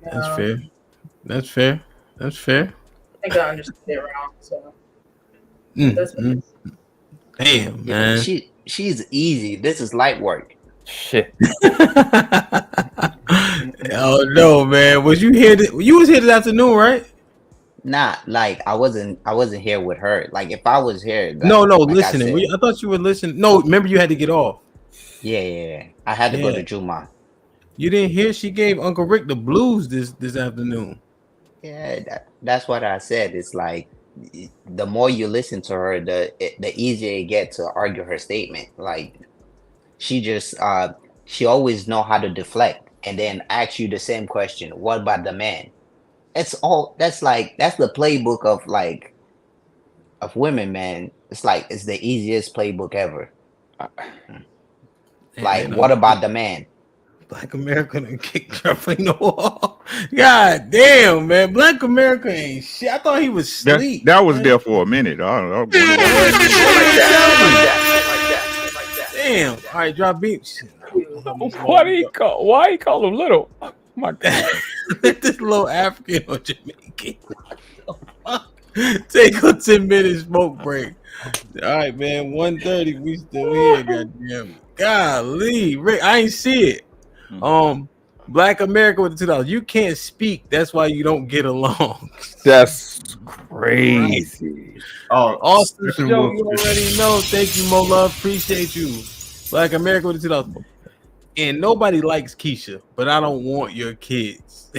That's No. fair. That's fair. That's fair. I think I understood it wrong. So Mm, that's what mm. Damn, man. She's easy. This is light work. Shit. Oh no, man. Was you here? You was here this afternoon, right? Nah, like I wasn't here with her. Like if I was here, like, No, like I listening. said- I thought you were listening. No, remember you had to get off. Yeah. I had to go to Juma. You didn't hear she gave Uncle Rick the blues this afternoon. Yeah, that's what I said. It's like the more you listen to her, the easier it gets to argue her statement. Like she just she always know how to deflect and then ask you the same question. What about the man? That's the playbook of women, man. It's like it's the easiest playbook ever. Like, man, what about the man? Black America done kicked Trump in the wall. God damn, man. Black America ain't shit. I thought he was asleep. That was there for a minute. I don't know. Damn. All right, drop beats. Why he call him little? Oh my God. This little African or Jamaican. Take a 10-minute smoke break. All right, man. 1:30. We still here. Goddamn. Golly, Rick, I ain't see it. Black America with the $2. You can't speak. That's why you don't get along. That's crazy. Oh, Austin Show, you already know. Thank you, Mo Love. Appreciate you. Black America with the $2. And nobody likes Keisha, but I don't want your kids.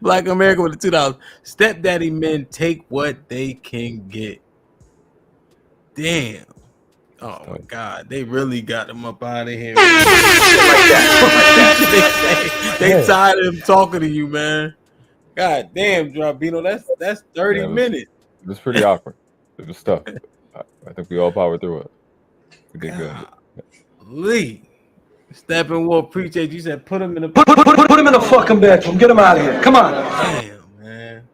Black America with the $2. Stepdaddy men take what they can get. Damn. Oh my God, they really got him up out of here. They tired of him talking to you, man. God damn, Drabino, that's 30 minutes. It was pretty awkward. It was tough. I think we all powered through it. We did good. Lee, Steppenwolf, appreciate you. Said put him in the Put him in the fucking bedroom. Get him out of here. Come on. Damn, man.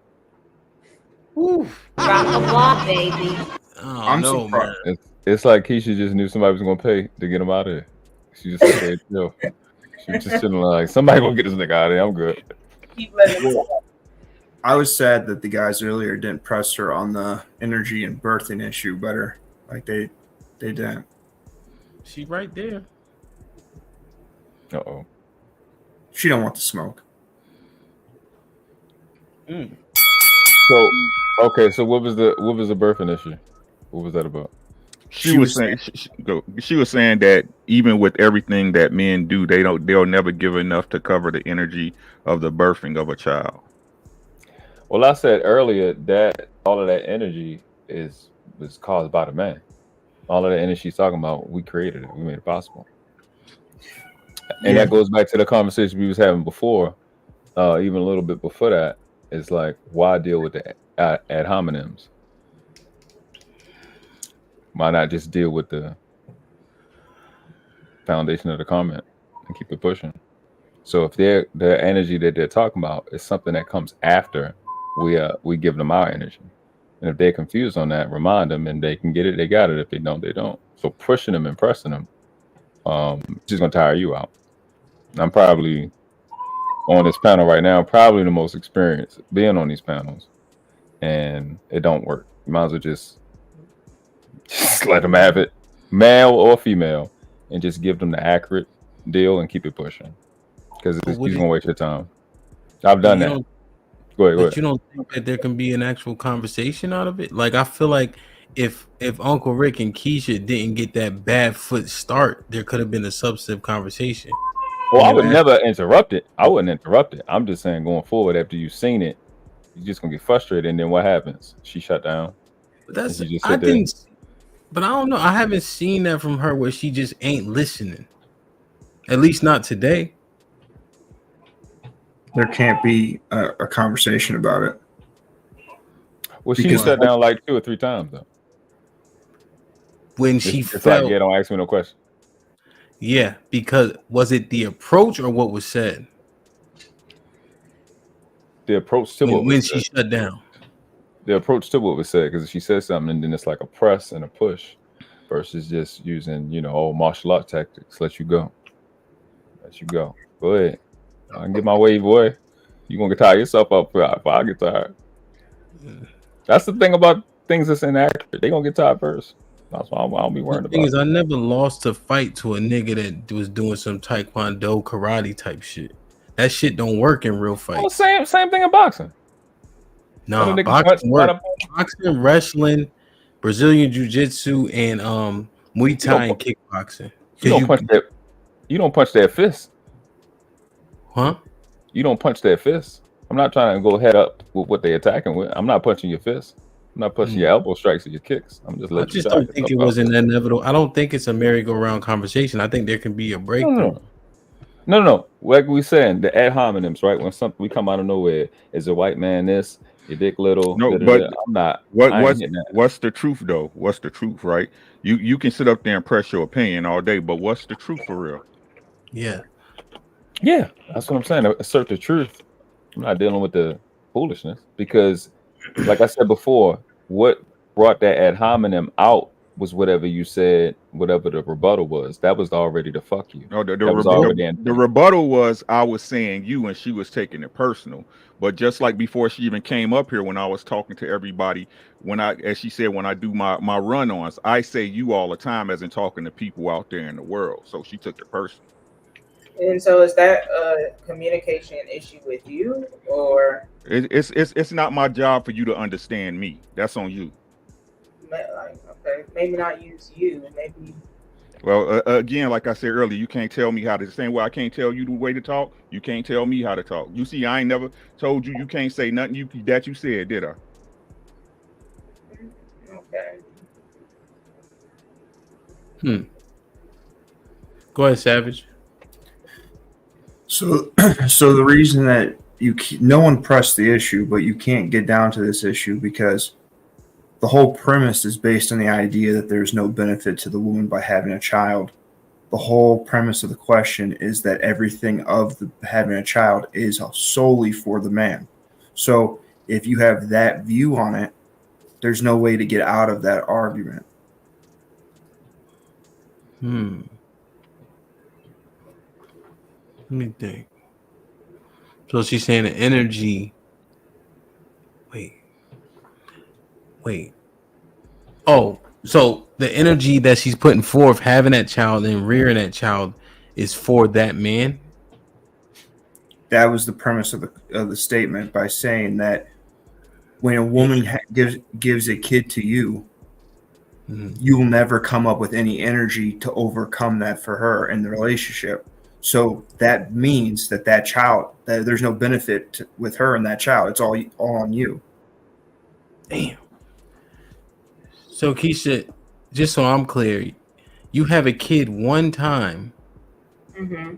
Oof. Drop the ball, baby. Oh, I'm no, surprised. man. It's like Keisha just knew somebody was gonna pay to get him out of here. She just said, "Yo," she was just sitting like, "Somebody gonna get this nigga out of here. I'm good." keep letting it go. I was sad that the guys earlier didn't press her on the energy and birthing issue better. Like they didn't. She right there. Uh-oh. She don't want the smoke. So okay, so what was the birthing issue? What was that about? She was saying that even with everything that men do, they'll never give enough to cover the energy of the birthing of a child. Well, I said earlier that all of that energy was caused by the man. All of the energy she's talking about, we created it. We made it possible. And that goes back to the conversation we was having before, even a little bit before that. It's like, why deal with the ad hominems? Why not just deal with the foundation of the comment and keep it pushing? So if the energy that they're talking about is something that comes after we give them our energy, and if they're confused on that, remind them, and they can get it. They got it. If they don't, they don't. So pushing them and pressing them, just gonna tire you out. I'm probably on this panel right now, probably the most experienced being on these panels, and it don't work. You might as well just let them have it, male or female, and just give them the accurate deal and keep it pushing, because you're gonna waste your time. I've done that. Go ahead. But you don't think that there can be an actual conversation out of it? Like, I feel like if Uncle Rick and Keisha didn't get that bad foot start, there could have been a substantive conversation. Well, I would never interrupt it. I wouldn't interrupt it. I'm just saying, going forward, after you've seen it, you're just gonna get frustrated, and then what happens? She shut down. But that's and she just I sit there. didn't. But I don't know. I haven't seen that from her where she just ain't listening. At least not today. There can't be a conversation about it. Well, she just sat down like 2 or 3 times though. When she it's felt, like, yeah, don't ask me no question. Yeah, because was it the approach or what was said? The approach to what when was she said. shut down. The approach to what was said, because if she says something and then it's like a press and a push versus just using, martial art tactics. Let you go. Go ahead. I can get my way, boy. You gonna get tired yourself up if I get tired. That's the thing about things that's inaccurate. They gonna get tired first. That's why I don't be worried The about thing is, it. I never lost a fight to a nigga that was doing some taekwondo, karate type shit. That shit don't work in real fights. Well, same thing in boxing. No, boxing work. Boxing, wrestling, Brazilian jiu-jitsu, and Muay Thai and kickboxing. You don't punch that fist. Huh? You don't punch that fist. I'm not trying to go head up with what they're attacking with. I'm not punching your fist. I'm not punching your elbow strikes or your kicks. I'm just letting I just don't think it was an inevitable. I don't think it's a merry-go-round conversation. I think there can be a breakthrough. No. Like we saying, the ad hominems, right? When something we come out of nowhere, is a white man this, your dick little. No, but I'm not. What's the truth though? What's the truth, right? You can sit up there and press your opinion all day, but what's the truth for real? Yeah, that's what I'm saying. Assert the truth. I'm not dealing with the foolishness because, like I said before, what brought that ad hominem out was whatever you said, whatever the rebuttal was. That was already the fuck you. No, the rebuttal was I was saying you and she was taking it personal. But just like before she even came up here, when I was talking to everybody, as she said, when I do my run-ons, I say you all the time as in talking to people out there in the world. So she took it personal. And so is that a communication issue with you, or it's not my job for you to understand me. That's on you. Okay, maybe not use you, maybe. Well, again, like I said earlier, you can't tell me how to. The same way I can't tell you the way to talk, you can't tell me how to talk. You see, I ain't never told you can't say nothing that you said, did I? Okay. Go ahead, Savage. So the reason that no one pressed the issue, but you can't get down to this issue because the whole premise is based on the idea that there's no benefit to the woman by having a child. The whole premise of the question is that everything of having a child is solely for the man. So if you have that view on it, there's no way to get out of that argument. Let me think. So she's saying the energy. Wait. Oh, so the energy that she's putting forth, having that child and rearing that child, is for that man. That was the premise of the statement by saying that when a woman gives a kid to you, you'll never come up with any energy to overcome that for her in the relationship. So that means that child, that there's no benefit with her and that child. It's all on you. Damn. So Keisha, just so I'm clear, you have a kid one time.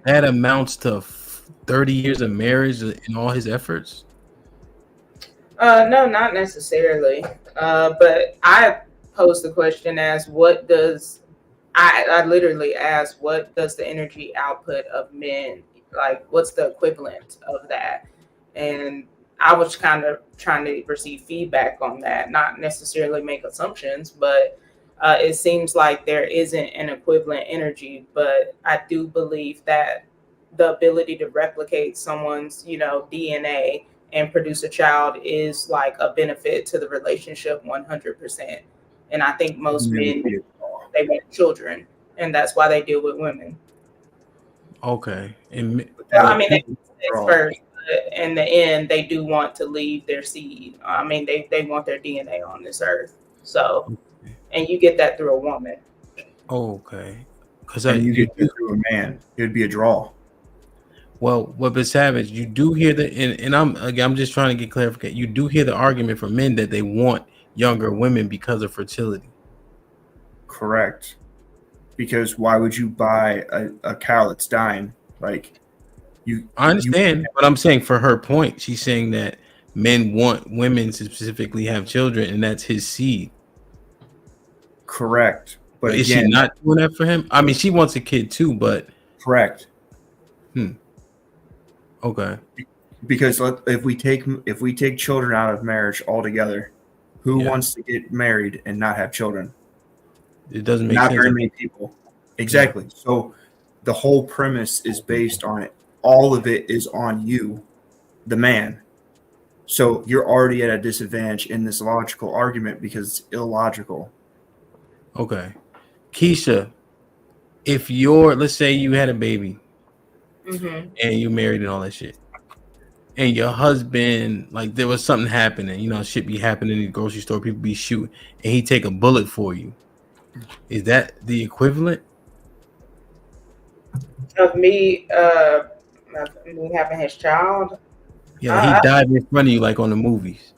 That amounts to 30 years of marriage and all his efforts? No, not necessarily. But I posed the question as what does I literally asked what does the energy output of men, like what's the equivalent of that? And I was kind of trying to receive feedback on that, not necessarily make assumptions, but it seems like there isn't an equivalent energy. But I do believe that the ability to replicate someone's, DNA and produce a child is like a benefit to the relationship 100%. And I think most men, they want children, and that's why they deal with women. Okay. And I mean, they first, in the end, they do want to leave their seed. I mean, they want their DNA on this earth. So, and you get that through a woman. Okay. Because And you get that through a man. It would be a draw. Well, but Savage, you do hear and I'm just trying to get clarification. You do hear the argument from men that they want younger women because of fertility. Correct. Because why would you buy a cow that's dying? Like I understand, but I'm saying for her point, she's saying that men want women to specifically have children, and that's his seed. Correct. But is again, she not doing that for him? I mean, she wants a kid too, but correct. Okay. Because if we take children out of marriage altogether, who wants to get married and not have children? It doesn't make not sense. very many people. Exactly. Yeah. So the whole premise is based on it. All of it is on you, the man. So you're already at a disadvantage in this logical argument because it's illogical. Okay. Keisha, if let's say you had a baby and you married and all that shit, and your husband, like there was something happening, shit be happening in the grocery store, people be shooting, and he take a bullet for you. Is that the equivalent of me having his child? Yeah, he died in front of you like on the movies.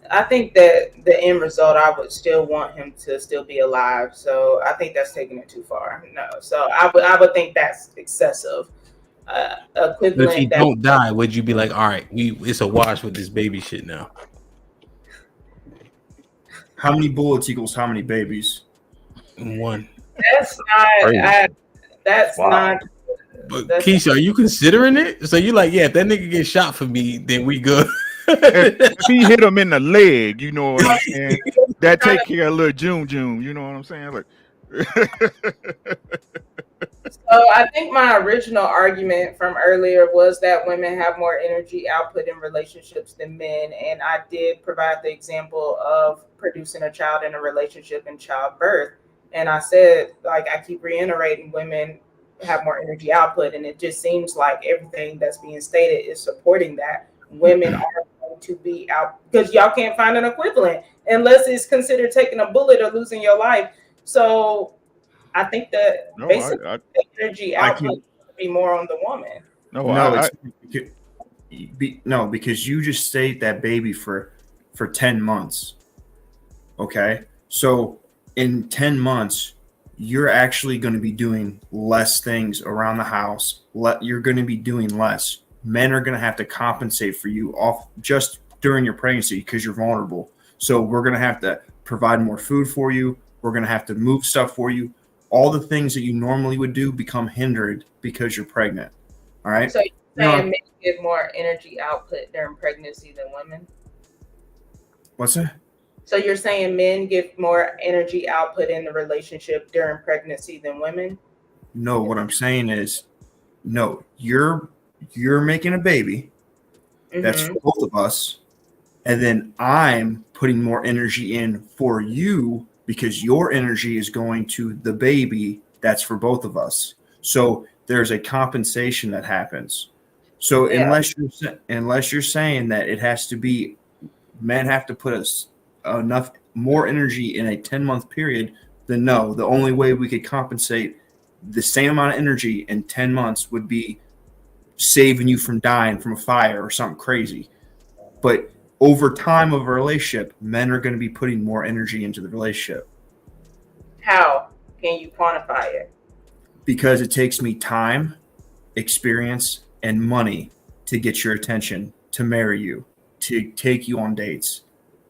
I think that the end result, I would still want him to still be alive. So I think that's taking it too far. No, so I would think that's excessive. Equivalent. But if he don't die, would you be like, all right, it's a wash with this baby shit now? How many bullets equals how many babies? One. That's not. That's not. But Keisha, are you considering it? So you like, yeah, if that nigga gets shot for me, then we good. If he hit him in the leg, you know what I'm saying? That take care of little June, you know what I'm saying? Like, so I think my original argument from earlier was that women have more energy output in relationships than men, and I did provide the example of producing a child in a relationship and childbirth. And I said, like, I keep reiterating, women have more energy output, and it just seems like everything that's being stated is supporting that. Women are going to be out because y'all can't find an equivalent unless it's considered taking a bullet or losing your life. So I think that basically energy output would be more on the woman. No, because you just stayed that baby for 10 months. Okay, so in 10 months, you're actually going to be doing less things around the house. You're going to be doing less. Men are going to have to compensate for you off just during your pregnancy because you're vulnerable. So we're going to have to provide more food for you. We're going to have to move stuff for you. All the things that you normally would do become hindered because you're pregnant. All right. So you're saying men give more energy output during pregnancy than women? What's that? So you're saying men give more energy output in the relationship during pregnancy than women? No, what I'm saying is, no, you're making a baby. That's for both of us. And then I'm putting more energy in for you because your energy is going to the baby. That's for both of us. So there's a compensation that happens. So unless you're saying that it has to be, men have to put enough more energy in a 10-month period, then no, the only way we could compensate the same amount of energy in 10 months would be saving you from dying from a fire or something crazy. But over time of a relationship, men are going to be putting more energy into the relationship. How can you quantify it? Because it takes me time, experience, and money to get your attention, to marry you, to take you on dates,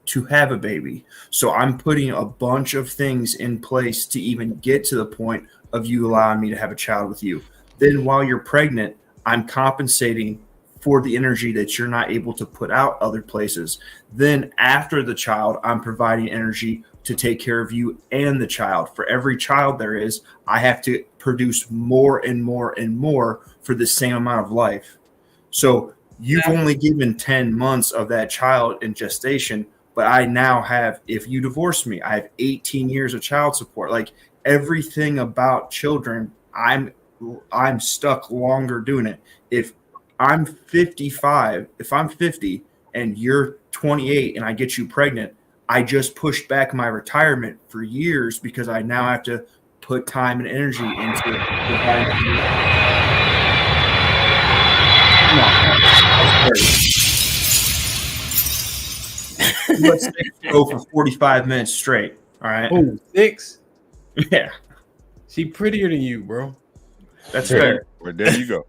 to have a baby. So I'm putting a bunch of things in place to even get to the point of you allowing me to have a child with you. Then while you're pregnant, I'm compensating for the energy that you're not able to put out other places. Then after the child, I'm providing energy to take care of you and the child. For every child there is, I have to produce more and more and more for the same amount of life. So you've only given 10 months of that child in gestation, but I now have, if you divorce me, I have 18 years of child support. Like everything about children, I'm stuck longer doing it. If I'm 55. If I'm 50 and you're 28 and I get you pregnant, I just pushed back my retirement for years because I now have to put time and energy into providing. Let's go for 45 minutes straight. All right. Oh, 6? Yeah. She prettier than you, bro. That's fair. Well, there you go.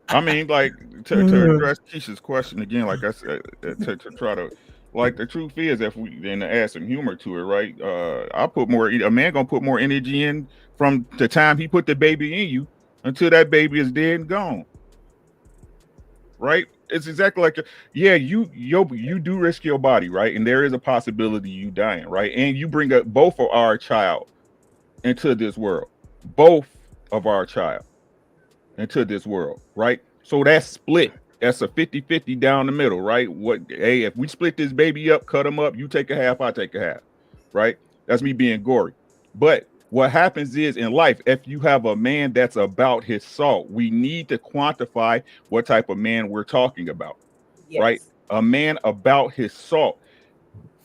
I mean, like to address Keisha's question again, like I said, to try to, like, the truth is, if we then add some humor to it, right? A man gonna put more energy in from the time he put the baby in you until that baby is dead and gone. Right? It's exactly like, you do risk your body, right? And there is a possibility you dying, right? And you bring up both of our child into this world, both of our child into this world, right? So that's split. That's a 50-50 down the middle, right? Hey, if we split this baby up, cut them up, you take a half, I take a half, right? That's me being gory. But what happens is, in life, if you have a man that's about his salt, we need to quantify what type of man we're talking about, right? A man about his salt.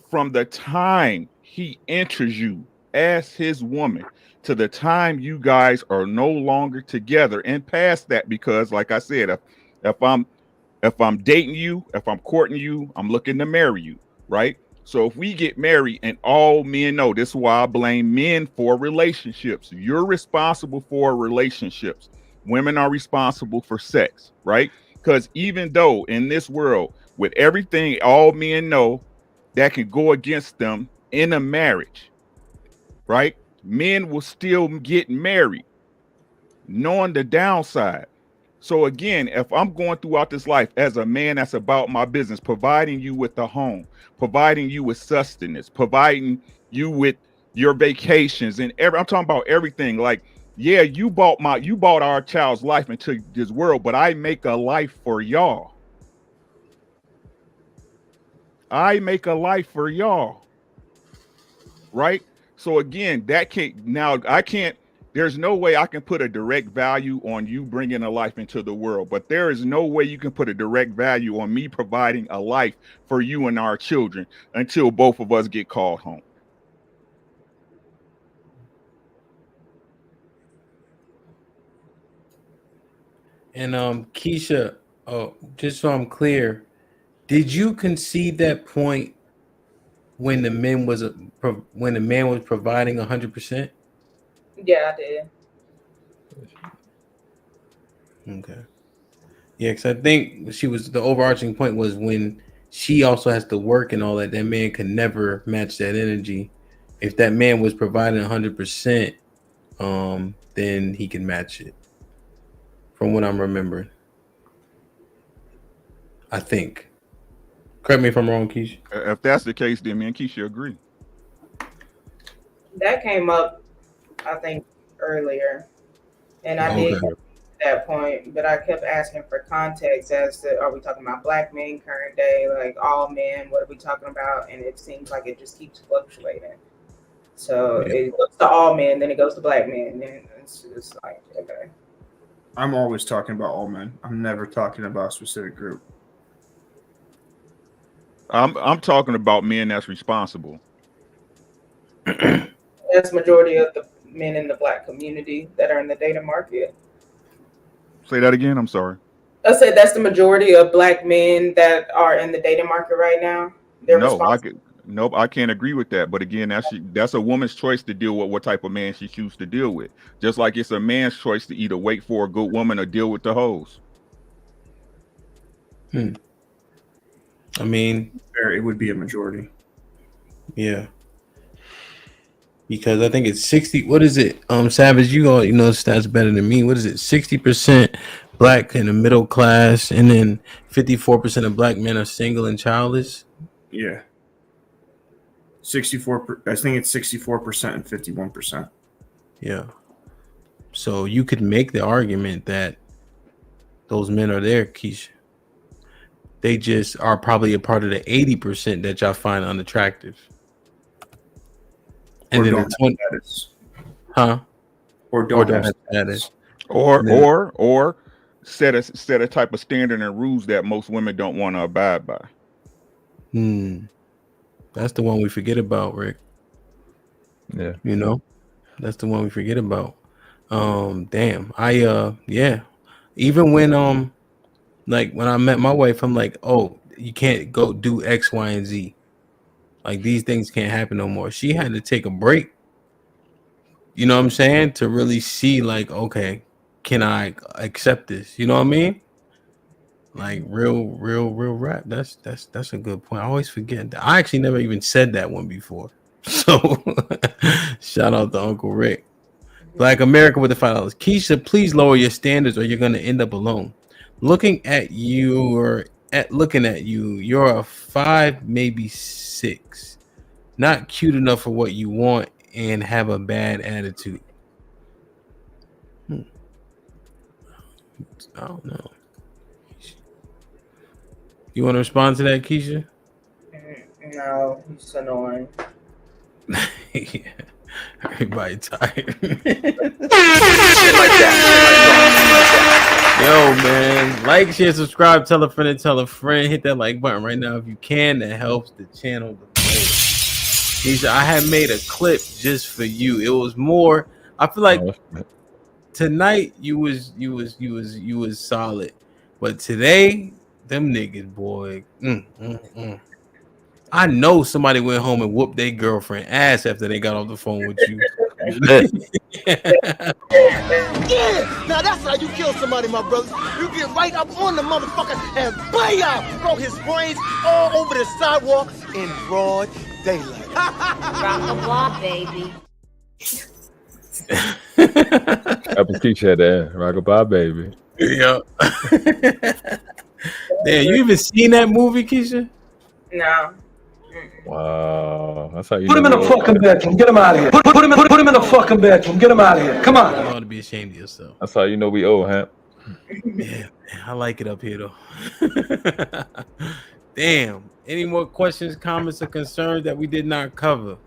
From the time he enters you as his woman to the time you guys are no longer together and past that, because like I said, if I'm dating you, if I'm courting you, I'm looking to marry you, right? So if we get married, and all men know, this is why I blame men for relationships. You're responsible for relationships. Women are responsible for sex, right? Because even though in this world, with everything all men know that can go against them in a marriage, right? Men will still get married, knowing the downside. So again, if I'm going throughout this life as a man that's about my business, providing you with a home, providing you with sustenance, providing you with your vacations and I'm talking about everything. Like, yeah, you bought our child's life into this world, but I make a life for y'all. I make a life for y'all. Right? So again, there's no way I can put a direct value on you bringing a life into the world, but there is no way you can put a direct value on me providing a life for you and our children until both of us get called home. And Keisha, just so I'm clear, did you concede that point when the man was providing 100%? Yeah, I did. Okay. Yeah, because I think the overarching point was when she also has to work and all that, that man can never match that energy. If that man was providing 100%, then he can match it. From what I'm remembering. I think. Correct me if I'm wrong, Keisha. If that's the case, then me and Keisha agree. That came up, I think, earlier. And I did get to that point, but I kept asking for context as to, are we talking about black men current day, like all men, what are we talking about? And it seems like it just keeps fluctuating. So it goes to all men, then it goes to black men, then it's just like, okay. I'm always talking about all men. I'm never talking about a specific group. I'm talking about men that's responsible. That's majority of the men in the black community that are in the dating market. Say that again. I'm sorry. I said that's the majority of black men that are in the dating market right now. Nope, I can't agree with that. But again, that's a woman's choice to deal with what type of man she chooses to deal with. Just like it's a man's choice to either wait for a good woman or deal with the hoes. I mean, it would be a majority. Yeah. Because I think it's 60. What is it? Savage, you know stats better than me. What is it? 60% black in the middle class, and then 54% of black men are single and childless. Yeah. 64. I think it's 64% and 51%. Yeah. So you could make the argument that those men are there, Keisha. They just are probably a part of the 80% that y'all find unattractive. And then the 20, or don't have status. Or set a type of standard and rules that most women don't want to abide by. That's the one we forget about, Rick. Yeah. You know, that's the one we forget about. Damn. Yeah. Even when like when I met my wife, I'm like, oh, you can't go do X, Y, and Z. Like these things can't happen no more. She had to take a break. You know what I'm saying? To really see, like, okay, can I accept this? You know what I mean? Like real rap. That's a good point. I always forget that. I actually never even said that one before. So shout out to Uncle Rick. Black America with the $5. Keisha, please lower your standards or you're gonna end up alone. Looking at you, you're a 5, maybe 6. Not cute enough for what you want and have a bad attitude. I don't know. You want to respond to that, Keisha? No, he's annoying. Yeah. Everybody tired. Yo, man. Like, share, subscribe, tell a friend, and tell a friend. Hit that like button right now if you can. That helps the channel to grow. Keisha, I had made a clip just for you. It was more. I feel like tonight you was solid, but today them niggas, boy. I know somebody went home and whooped their girlfriend ass after they got off the phone with you. Yeah, now that's how you kill somebody, my brothers. You get right up on the motherfucker and bam, throw his brains all over the sidewalk in broad daylight. Rock the block, baby. Apple Keisha had that. Rockabye, baby. Yeah. Damn, you even seen that movie, Keisha? No. Wow, that's how you Put him in the fucking bedroom. Get him out of here. Put him in the fucking bedroom. Get him out of here. Come on. You ought to be ashamed of yourself. That's how you know we owe, huh? Yeah, I like it up here though. Damn. Any more questions, comments, or concerns that we did not cover?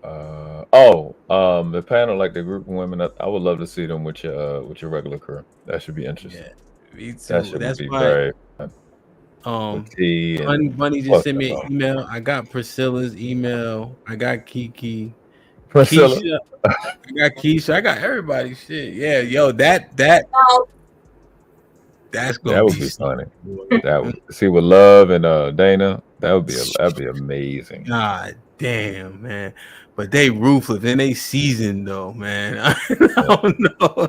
The panel, like the group of women, I would love to see them with your regular crew. That should be interesting. Yeah, me too. That should That's be why. very fun. Bunny just sent me an email. I got Priscilla's email. I got Kiki. Priscilla. Keisha. I got Keisha. I got everybody. Shit. Yeah, yo, that's gonna That would be funny. That would see with Love and Dana. That'd be amazing. God damn, man. But they ruthless and they seasoned though, man. I don't know.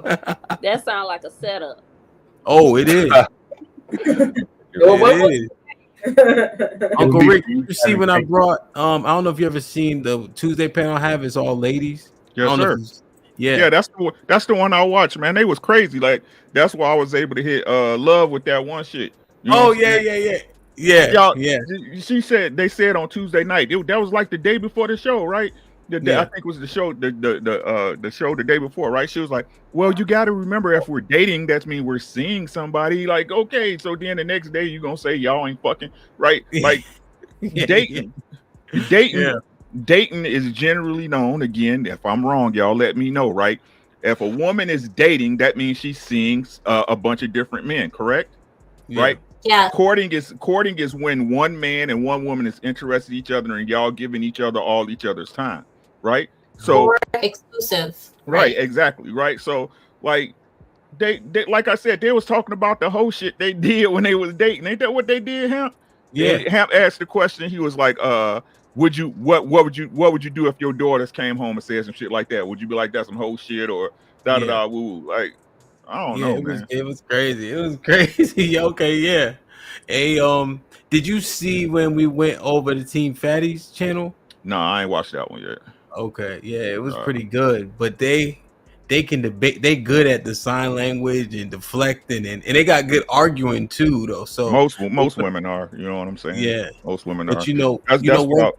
That sounds like a setup. Oh, it is. It is. Uncle Rick, you see when I brought I don't know if you ever seen the Tuesday panel I have, it's all ladies. Yes, sir. Yeah, that's the one I watched, man. They was crazy. Like that's why I was able to hit Love with that one shit. You know yeah. She said they said on Tuesday night. That was like the day before the show, right? I think it was the show, the show the day before, right? She was like, "Well, you got to remember, if we're dating, that means we're seeing somebody." Like, okay, so then the next day you gonna say y'all ain't fucking, right? Like, dating is generally known. Again, if I'm wrong, y'all let me know, right? If a woman is dating, that means she's seeing a bunch of different men, correct? Yeah. Right? Yeah. Courting is when one man and one woman is interested in each other and y'all giving each other all each other's time, right? So Or exclusive. right, exactly, right. So like they like I said, they was talking about the whole shit they did when they was dating. Ain't that what they did, Hamp? Yeah. And Hamp asked the question. He was like, what would you do if your daughters came home and said some shit like that? Would you be like, that's some whole shit, or da da da woo? Like, I don't know, man. It was crazy. It was crazy. Okay, yeah. Hey, did you see when we went over the Team Fatties channel? No, I ain't watched that one yet. Okay, yeah, it was pretty good. But they can debate. They good at the sign language and deflecting, and they got good arguing too, though. So most women are, you know what I'm saying? Yeah, most women but are. you know what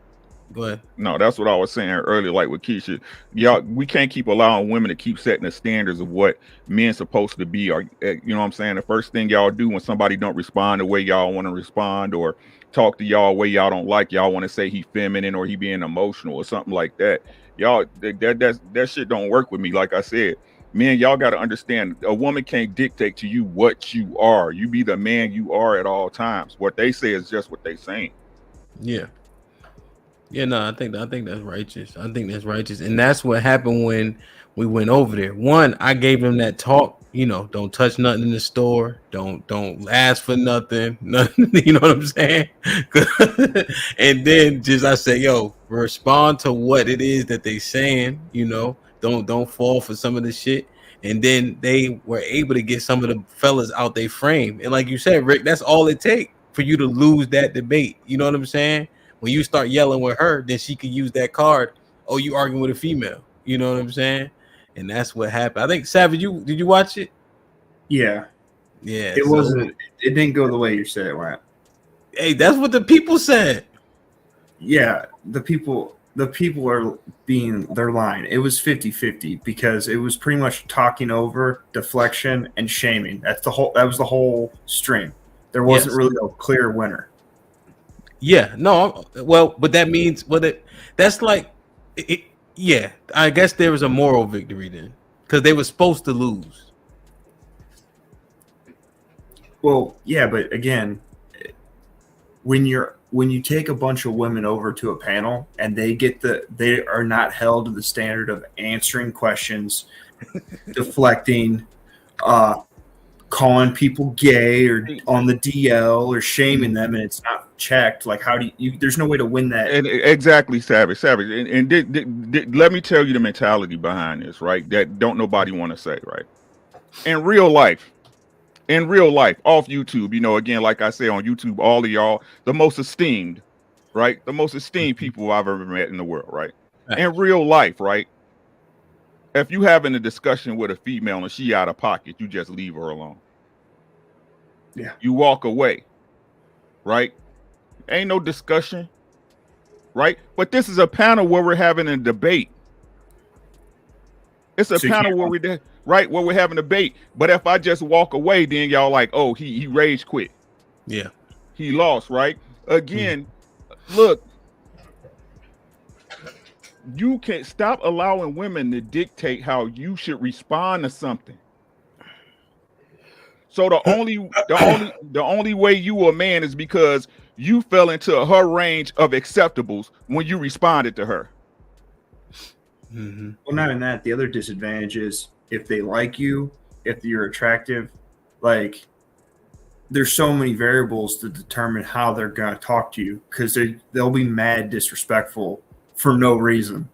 go ahead. No, that's what I was saying earlier, like with Keisha. Y'all, we can't keep allowing women to keep setting the standards of what men's supposed to be. Or you know what I'm saying? The first thing y'all do when somebody don't respond the way y'all want to respond, or talk to y'all the way y'all don't like, y'all want to say he feminine or he being emotional or something like that. Y'all, that shit don't work with me. Like I said, Men, y'all got to understand, a woman can't dictate to you what you are. You be the man you are at all times. What they say is just what they saying. Yeah. Yeah, no, I think that's righteous. I think that's righteous, and that's what happened when we went over there. One, I gave him that talk. Don't touch nothing in the store. Don't ask for nothing. Nothing. You know what I'm saying? And then just I say, yo, respond to what it is that they saying. Don't fall for some of the shit. And then they were able to get some of the fellas out their frame. And like you said, Rick, that's all it takes for you to lose that debate. You know what I'm saying? When you start yelling with her, then she could use that card. Oh, you arguing with a female. You know what I'm saying? And that's what happened. I think Savage, did you watch it? Yeah. Yeah. It wasn't. It didn't go the way you said it went. Hey, that's what the people said. Yeah, the people are they're lying. It was 50-50 because it was pretty much talking over, deflection, and shaming. That was the whole stream. There wasn't really a clear winner. Yeah, no, well, but that means, that's like, yeah, I guess there was a moral victory then, because they were supposed to lose. Well, yeah, but again, when you take a bunch of women over to a panel and they are not held to the standard of answering questions, deflecting, calling people gay or on the DL or shaming them, and it's not checked. Like, how do you there's no way to win that. Exactly, Savage. And let me tell you the mentality behind this, right? That don't nobody want to say, right? In real life, off YouTube, again, like I say on YouTube, all of y'all, the most esteemed, right? The most esteemed people I've ever met in the world, right? In real life, right? If you having a discussion with a female and she out of pocket, you just leave her alone. Yeah. You walk away, right? Ain't no discussion, right? But this is a panel where we're having a debate. It's a panel where we're having a debate. But if I just walk away, then y'all like, oh, he rage quit. Yeah. He lost, right? Again, look, you can't stop allowing women to dictate how you should respond to something. So the only way you a man is because you fell into her range of acceptables when you responded to her. Mm-hmm. Well, not in that. The other disadvantage is if they like you, if you're attractive, like there's so many variables to determine how they're going to talk to you because they'll be mad disrespectful for no reason.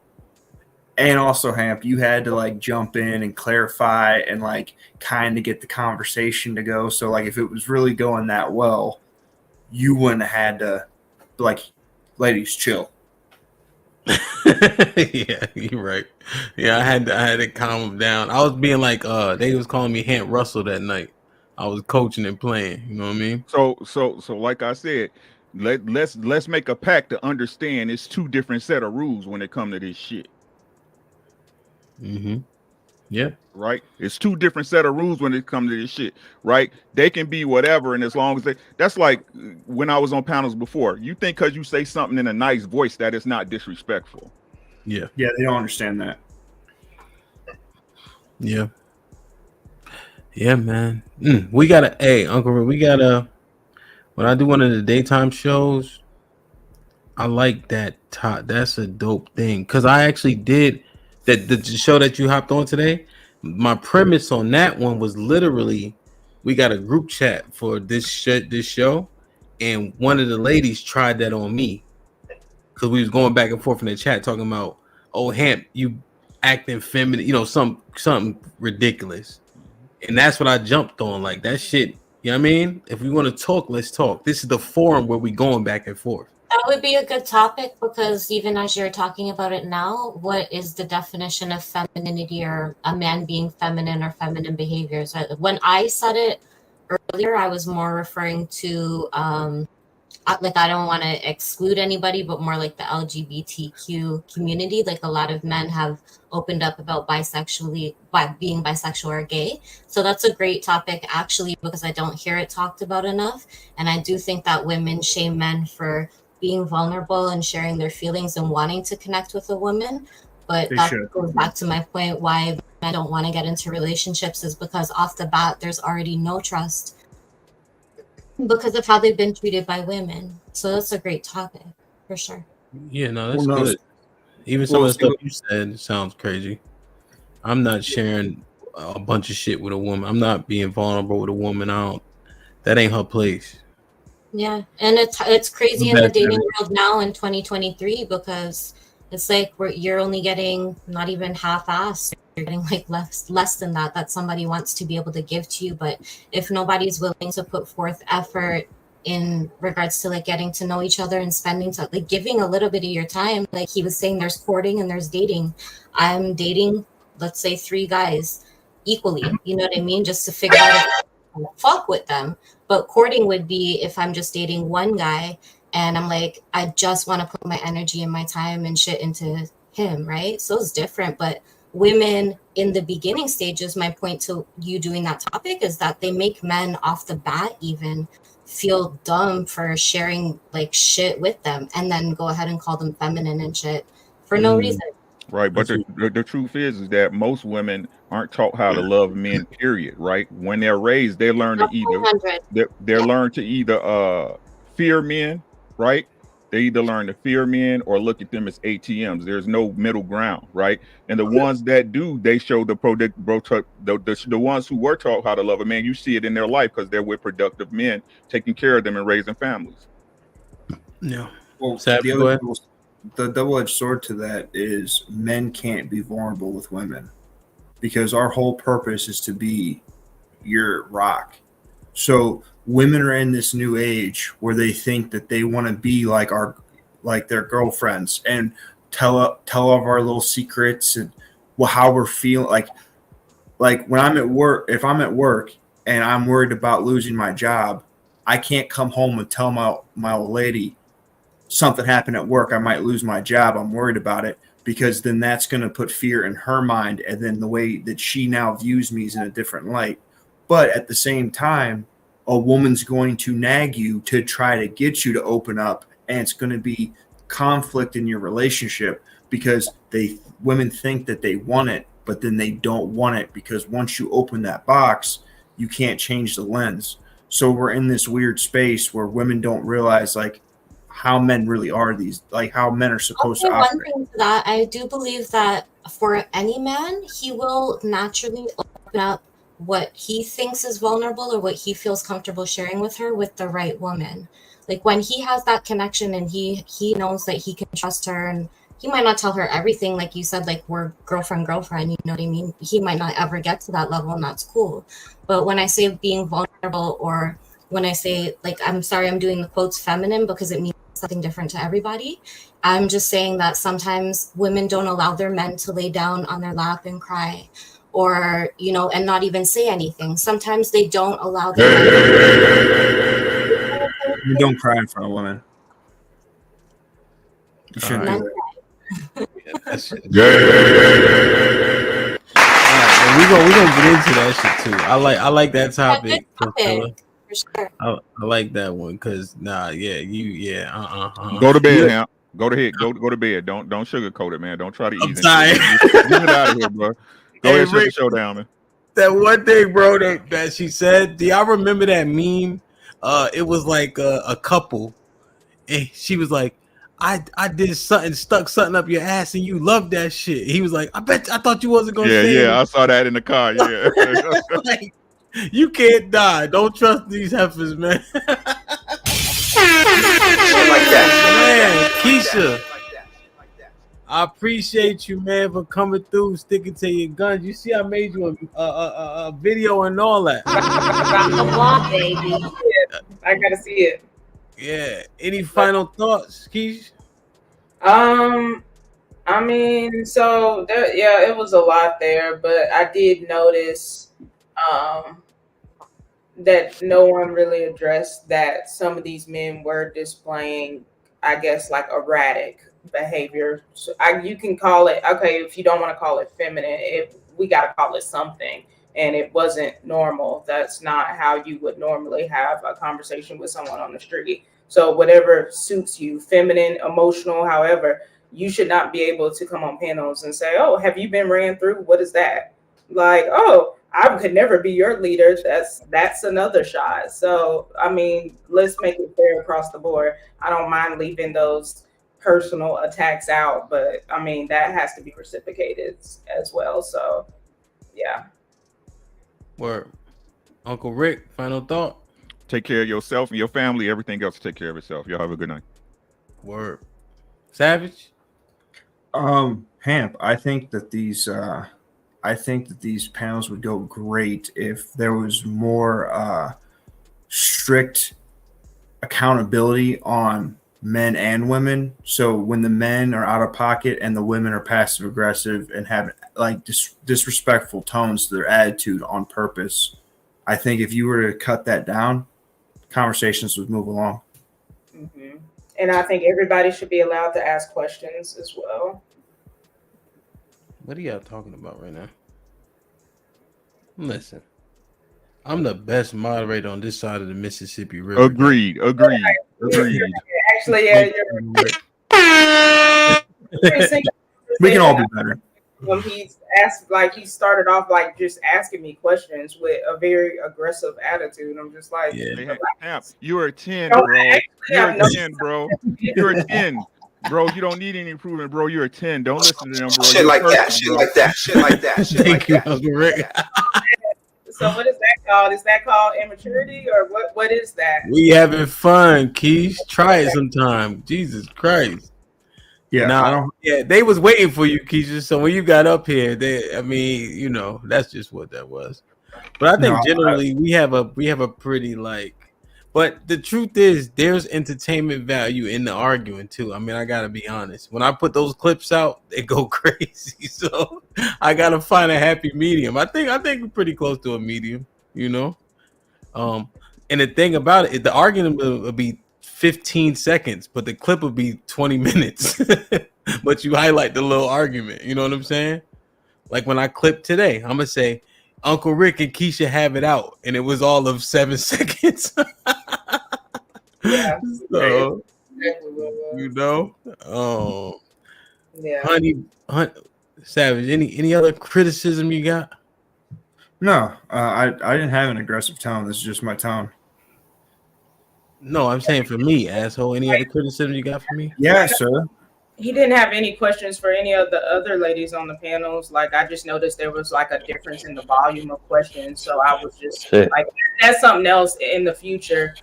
And also, Hamp, you had to like jump in and clarify and like kind of get the conversation to go. So like if it was really going that well, you wouldn't have had to like, ladies, chill. Yeah, you're right. Yeah, I had to calm them down. I was being like, they was calling me Hamp Russell that night. I was coaching and playing. You know what I mean? So like I said, let's make a pact to understand it's two different set of rules when it comes to this shit. Mm-hmm. Yeah. Right. It's two different set of rules when it comes to this shit. Right. They can be whatever, and as long as that's like when I was on panels before. You think because you say something in a nice voice that it's not disrespectful. Yeah. Yeah, they don't understand that. Yeah. Yeah, man. We gotta, hey, Uncle Rick, we gotta, when I do one of the daytime shows, I like that. That's a dope thing. Cause I actually did the show that you hopped on today. My premise on that one was literally, we got a group chat for this show, and one of the ladies tried that on me. Cause we was going back and forth in the chat talking about, oh, Hamp, you acting feminine, something ridiculous. And that's what I jumped on. Like that shit, you know what I mean? If we want to talk, let's talk. This is the forum where we going back and forth. That would be a good topic because even as you're talking about it now, what is the definition of femininity or a man being feminine or feminine behaviors? When I said it earlier, I was more referring to like I don't want to exclude anybody, but more like the LGBTQ community. Like a lot of men have opened up about by being bisexual or gay. So that's a great topic actually because I don't hear it talked about enough. And I do think that women shame men for being vulnerable and sharing their feelings and wanting to connect with a woman. But that goes back to my point why men don't want to get into relationships is because off the bat there's already no trust because of how they've been treated by women. So that's a great topic for sure. Yeah, no, that's Well, no, good. Even some of the stuff you said sounds crazy. I'm not sharing a bunch of shit with a woman. I'm not being vulnerable with a woman. That ain't her place. Yeah, and it's crazy in the dating world now in 2023 because it's like you're only getting not even half-assed. You're getting like less than that somebody wants to be able to give to you. But if nobody's willing to put forth effort in regards to like getting to know each other and spending time, like giving a little bit of your time, like he was saying, there's courting and there's dating. I'm dating, let's say 3 guys equally. You know what I mean? Just to figure out if I fuck with them. But courting would be if I'm just dating one guy and I'm like, I just want to put my energy and my time and shit into him, right? So it's different. But women in the beginning stages, my point to you doing that topic is that they make men off the bat even feel dumb for sharing like shit with them and then go ahead and call them feminine and shit for no reason. Right, but the truth is that most women aren't taught how to love men. Period. Right, when they're raised, they learn to either fear men. Right, they either learn to fear men or look at them as ATMs. There's no middle ground. Right, and the ones that do, they show the ones who were taught how to love a man. You see it in their life because they're with productive men, taking care of them and raising families. Yeah. Well, the double-edged sword to that is men can't be vulnerable with women because our whole purpose is to be your rock. So women are in this new age where they think that they want to be like their girlfriends and tell of our little secrets and how we're feeling. Like when I'm at work, if I'm at work and I'm worried about losing my job, I can't come home and tell my old lady something happened at work, I might lose my job, I'm worried about it, because then that's going to put fear in her mind, and then the way that she now views me is in a different light. But at the same time, a woman's going to nag you to try to get you to open up, and it's going to be conflict in your relationship because women think that they want it, but then they don't want it because once you open that box, you can't change the lens. So we're in this weird space where women don't realize like how men really are, how men are supposed to operate. One thing to that, I do believe that for any man, he will naturally open up what he thinks is vulnerable or what he feels comfortable sharing with her with the right woman. Like when he has that connection and he knows that he can trust her, and he might not tell her everything, like you said, like we're girlfriend, you know what I mean? He might not ever get to that level, and that's cool. But when I say being vulnerable, or when I say, like, I'm sorry, I'm doing the quotes feminine because it means something different to everybody. I'm just saying that sometimes women don't allow their men to lay down on their lap and cry, or, you know, and not even say anything. Sometimes they don't allow their You don't cry in front of women. You shouldn't do that. We're gonna get into that shit too. I like that topic. For sure. I like that one because Go to bed, Hamp. Go to bed. Don't sugarcoat it, man. Don't try to ease it. Get it out of here, bro. Go ahead, shut the show down, man. That one thing, bro, that she said. Do y'all remember that meme? It was like a couple, and she was like, I did something, stuck something up your ass, and you loved that shit. He was like, I thought you wasn't gonna say it. I saw that in the car. Yeah. Like, you can't die. Don't trust these heifers, man. Man, Keisha, I appreciate you, man, for coming through, sticking to your guns. You see, I made you a video and all that. Come on, baby. I gotta see it. Yeah. Any final thoughts, Keisha? I mean, so it was a lot there, but I did notice that no one really addressed that some of these men were displaying, I guess, like erratic behavior. So you can call it, okay, if you don't want to call it feminine, we got to call it something. And it wasn't normal. That's not how you would normally have a conversation with someone on the street. So whatever suits you, feminine, emotional, however, you should not be able to come on panels and say, oh, have you been ran through? What is that? Like, oh, I could never be your leader. That's another shot. So I mean, let's make it fair across the board. I don't mind leaving those personal attacks out, but I mean that has to be reciprocated as well. So yeah. Word. Uncle Rick, final thought. Take care of yourself and your family. Everything else, take care of itself. Y'all have a good night. Word. Savage. Hamp, I think that these panels would go great if there was more strict accountability on men and women. So when the men are out of pocket and the women are passive aggressive and have like disrespectful tones to their attitude on purpose, I think if you were to cut that down, conversations would move along. Mm-hmm. And I think everybody should be allowed to ask questions as well. What are y'all talking about right now? Listen, I'm the best moderator on this side of the Mississippi River. Agreed. Actually, yeah, we can all be better. He started off like just asking me questions with a very aggressive attitude. I'm just like, Hamp, you're a 10, bro. You're a 10, bro. You're a 10. Bro, you don't need any improvement, bro. You're a 10. Don't listen to them, bro. Shit like that. Thank you, Uncle Rick. So what is that called? Is that called immaturity or what is that? We having fun, Keish. Try it sometime. Jesus Christ. Yeah, they was waiting for you, Keisha. So when you got up here, that's just what that was. But I think generally we have a pretty but the truth is there's entertainment value in the arguing too. I mean, I gotta be honest. When I put those clips out, they go crazy. So I gotta find a happy medium. I think we're pretty close to a medium, And the thing about it, the argument will be 15 seconds, but the clip would be 20 minutes. But you highlight the little argument. You know what I'm saying? Like when I clip today, I'm gonna say Uncle Rick and Keisha have it out, and it was all of 7 seconds. Yeah. So, yeah. Honey, Savage, any other criticism you got? No, I didn't have an aggressive tone. This is just my tone. No, I'm saying for me, asshole. Any other criticism you got for me? Yeah, sir. He didn't have any questions for any of the other ladies on the panels. Like, I just noticed there was like a difference in the volume of questions. So I was just like, that's something else in the future.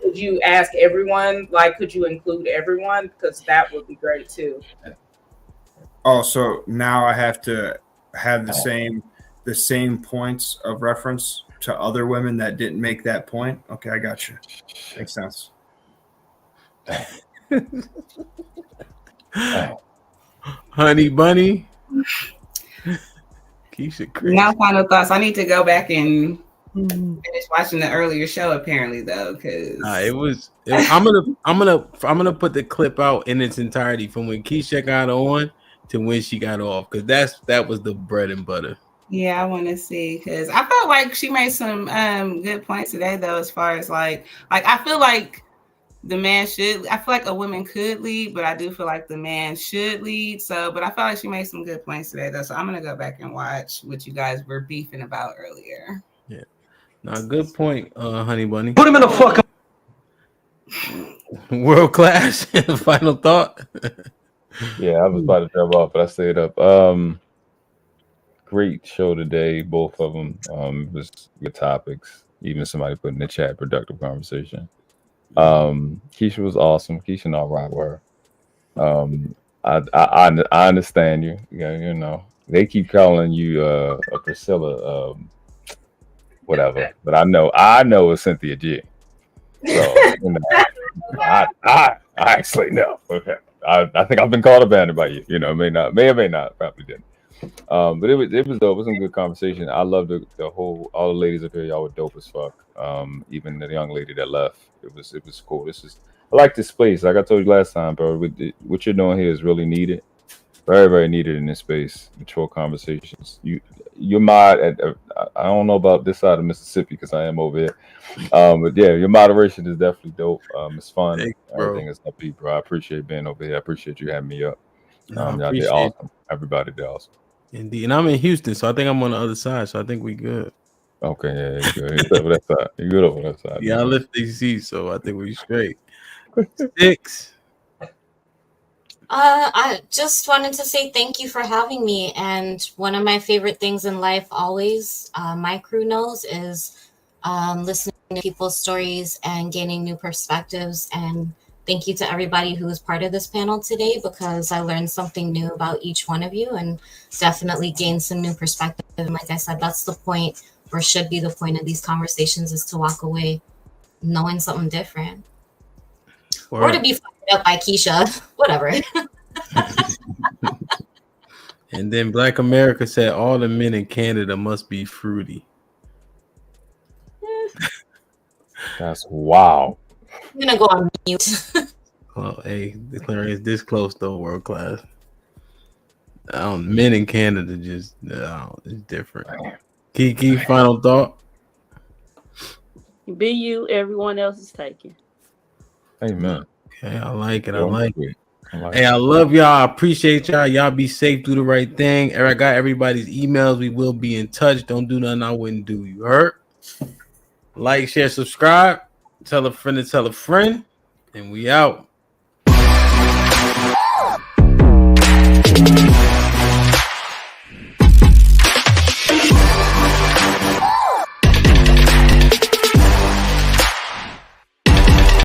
Could you ask everyone? Like, could you include everyone? Because that would be great too. Oh, so now I have to have the same points of reference to other women that didn't make that point. Okay, I got you. Makes sense. Honey bunny. Keisha crazy. Now, final thoughts. I need to go back and finish watching the earlier show. Apparently, though, because I'm gonna put the clip out in its entirety from when Keisha got on to when she got off, because that was the bread and butter. Yeah, I want to see, because I felt like she made some good points today, though, as far as like I feel like the man should. I feel like a woman could lead, but I do feel like the man should lead. So, but I felt like she made some good points today, though. So I'm gonna go back and watch what you guys were beefing about earlier. Yeah, now good point, Honey Bunny. Put him in the fucking world class. Final thought. Yeah, I was about to jump off, but I stayed up. Great show today, both of them. It was good topics. Even somebody put in the chat, productive conversation. Keisha was awesome. Keisha and all right were. I understand you. Yeah, they keep calling you a Priscilla, whatever. But I know it's Cynthia G. So I actually know. Okay, I think I've been called a bandit by you. May or may not, probably didn't. But it was dope. It was some good conversation. I love all the ladies up here. Y'all were dope as fuck. Even the young lady that left, it was cool. I like this space. Like I told you last time, bro. What you're doing here is really needed, very very needed in this space. Mature conversations. Your mod I don't know about this side of Mississippi because I am over here. But yeah, your moderation is definitely dope. It's fun. Thanks, everything is upbeat, bro. I appreciate being over here. I appreciate you having me up. Y'all did appreciate awesome. Everybody did awesome. Indeed, and I'm in Houston, so I think I'm on the other side. So I think we good. Okay, yeah, it's good. It's over that side. You're good over that side. Yeah, I live DC, so I think we straight. 6. I just wanted to say thank you for having me. And one of my favorite things in life, always, my crew knows, is listening to people's stories and gaining new perspectives. And thank you to everybody who was part of this panel today, because I learned something new about each one of you and definitely gained some new perspective. And like I said, that's the point, or should be the point of these conversations, is to walk away knowing something different. Or to be fucked up by Keisha, whatever. And then Black America said all the men in Canada must be fruity. That's wow. I'm gonna go on mute. Well, hey, the clearance this close though, world class. Men in Canada just it's different. Kiki, final thought. Be you, everyone else is taken. Amen. Okay, I like it. I Yeah, like sweet. it. I like Hey, I love y'all. I appreciate y'all. Y'all be safe. Do the right thing. I got everybody's emails. We will be in touch. Don't do nothing I wouldn't do. You heard? Like, share, subscribe. Tell a friend to tell a friend. And we out.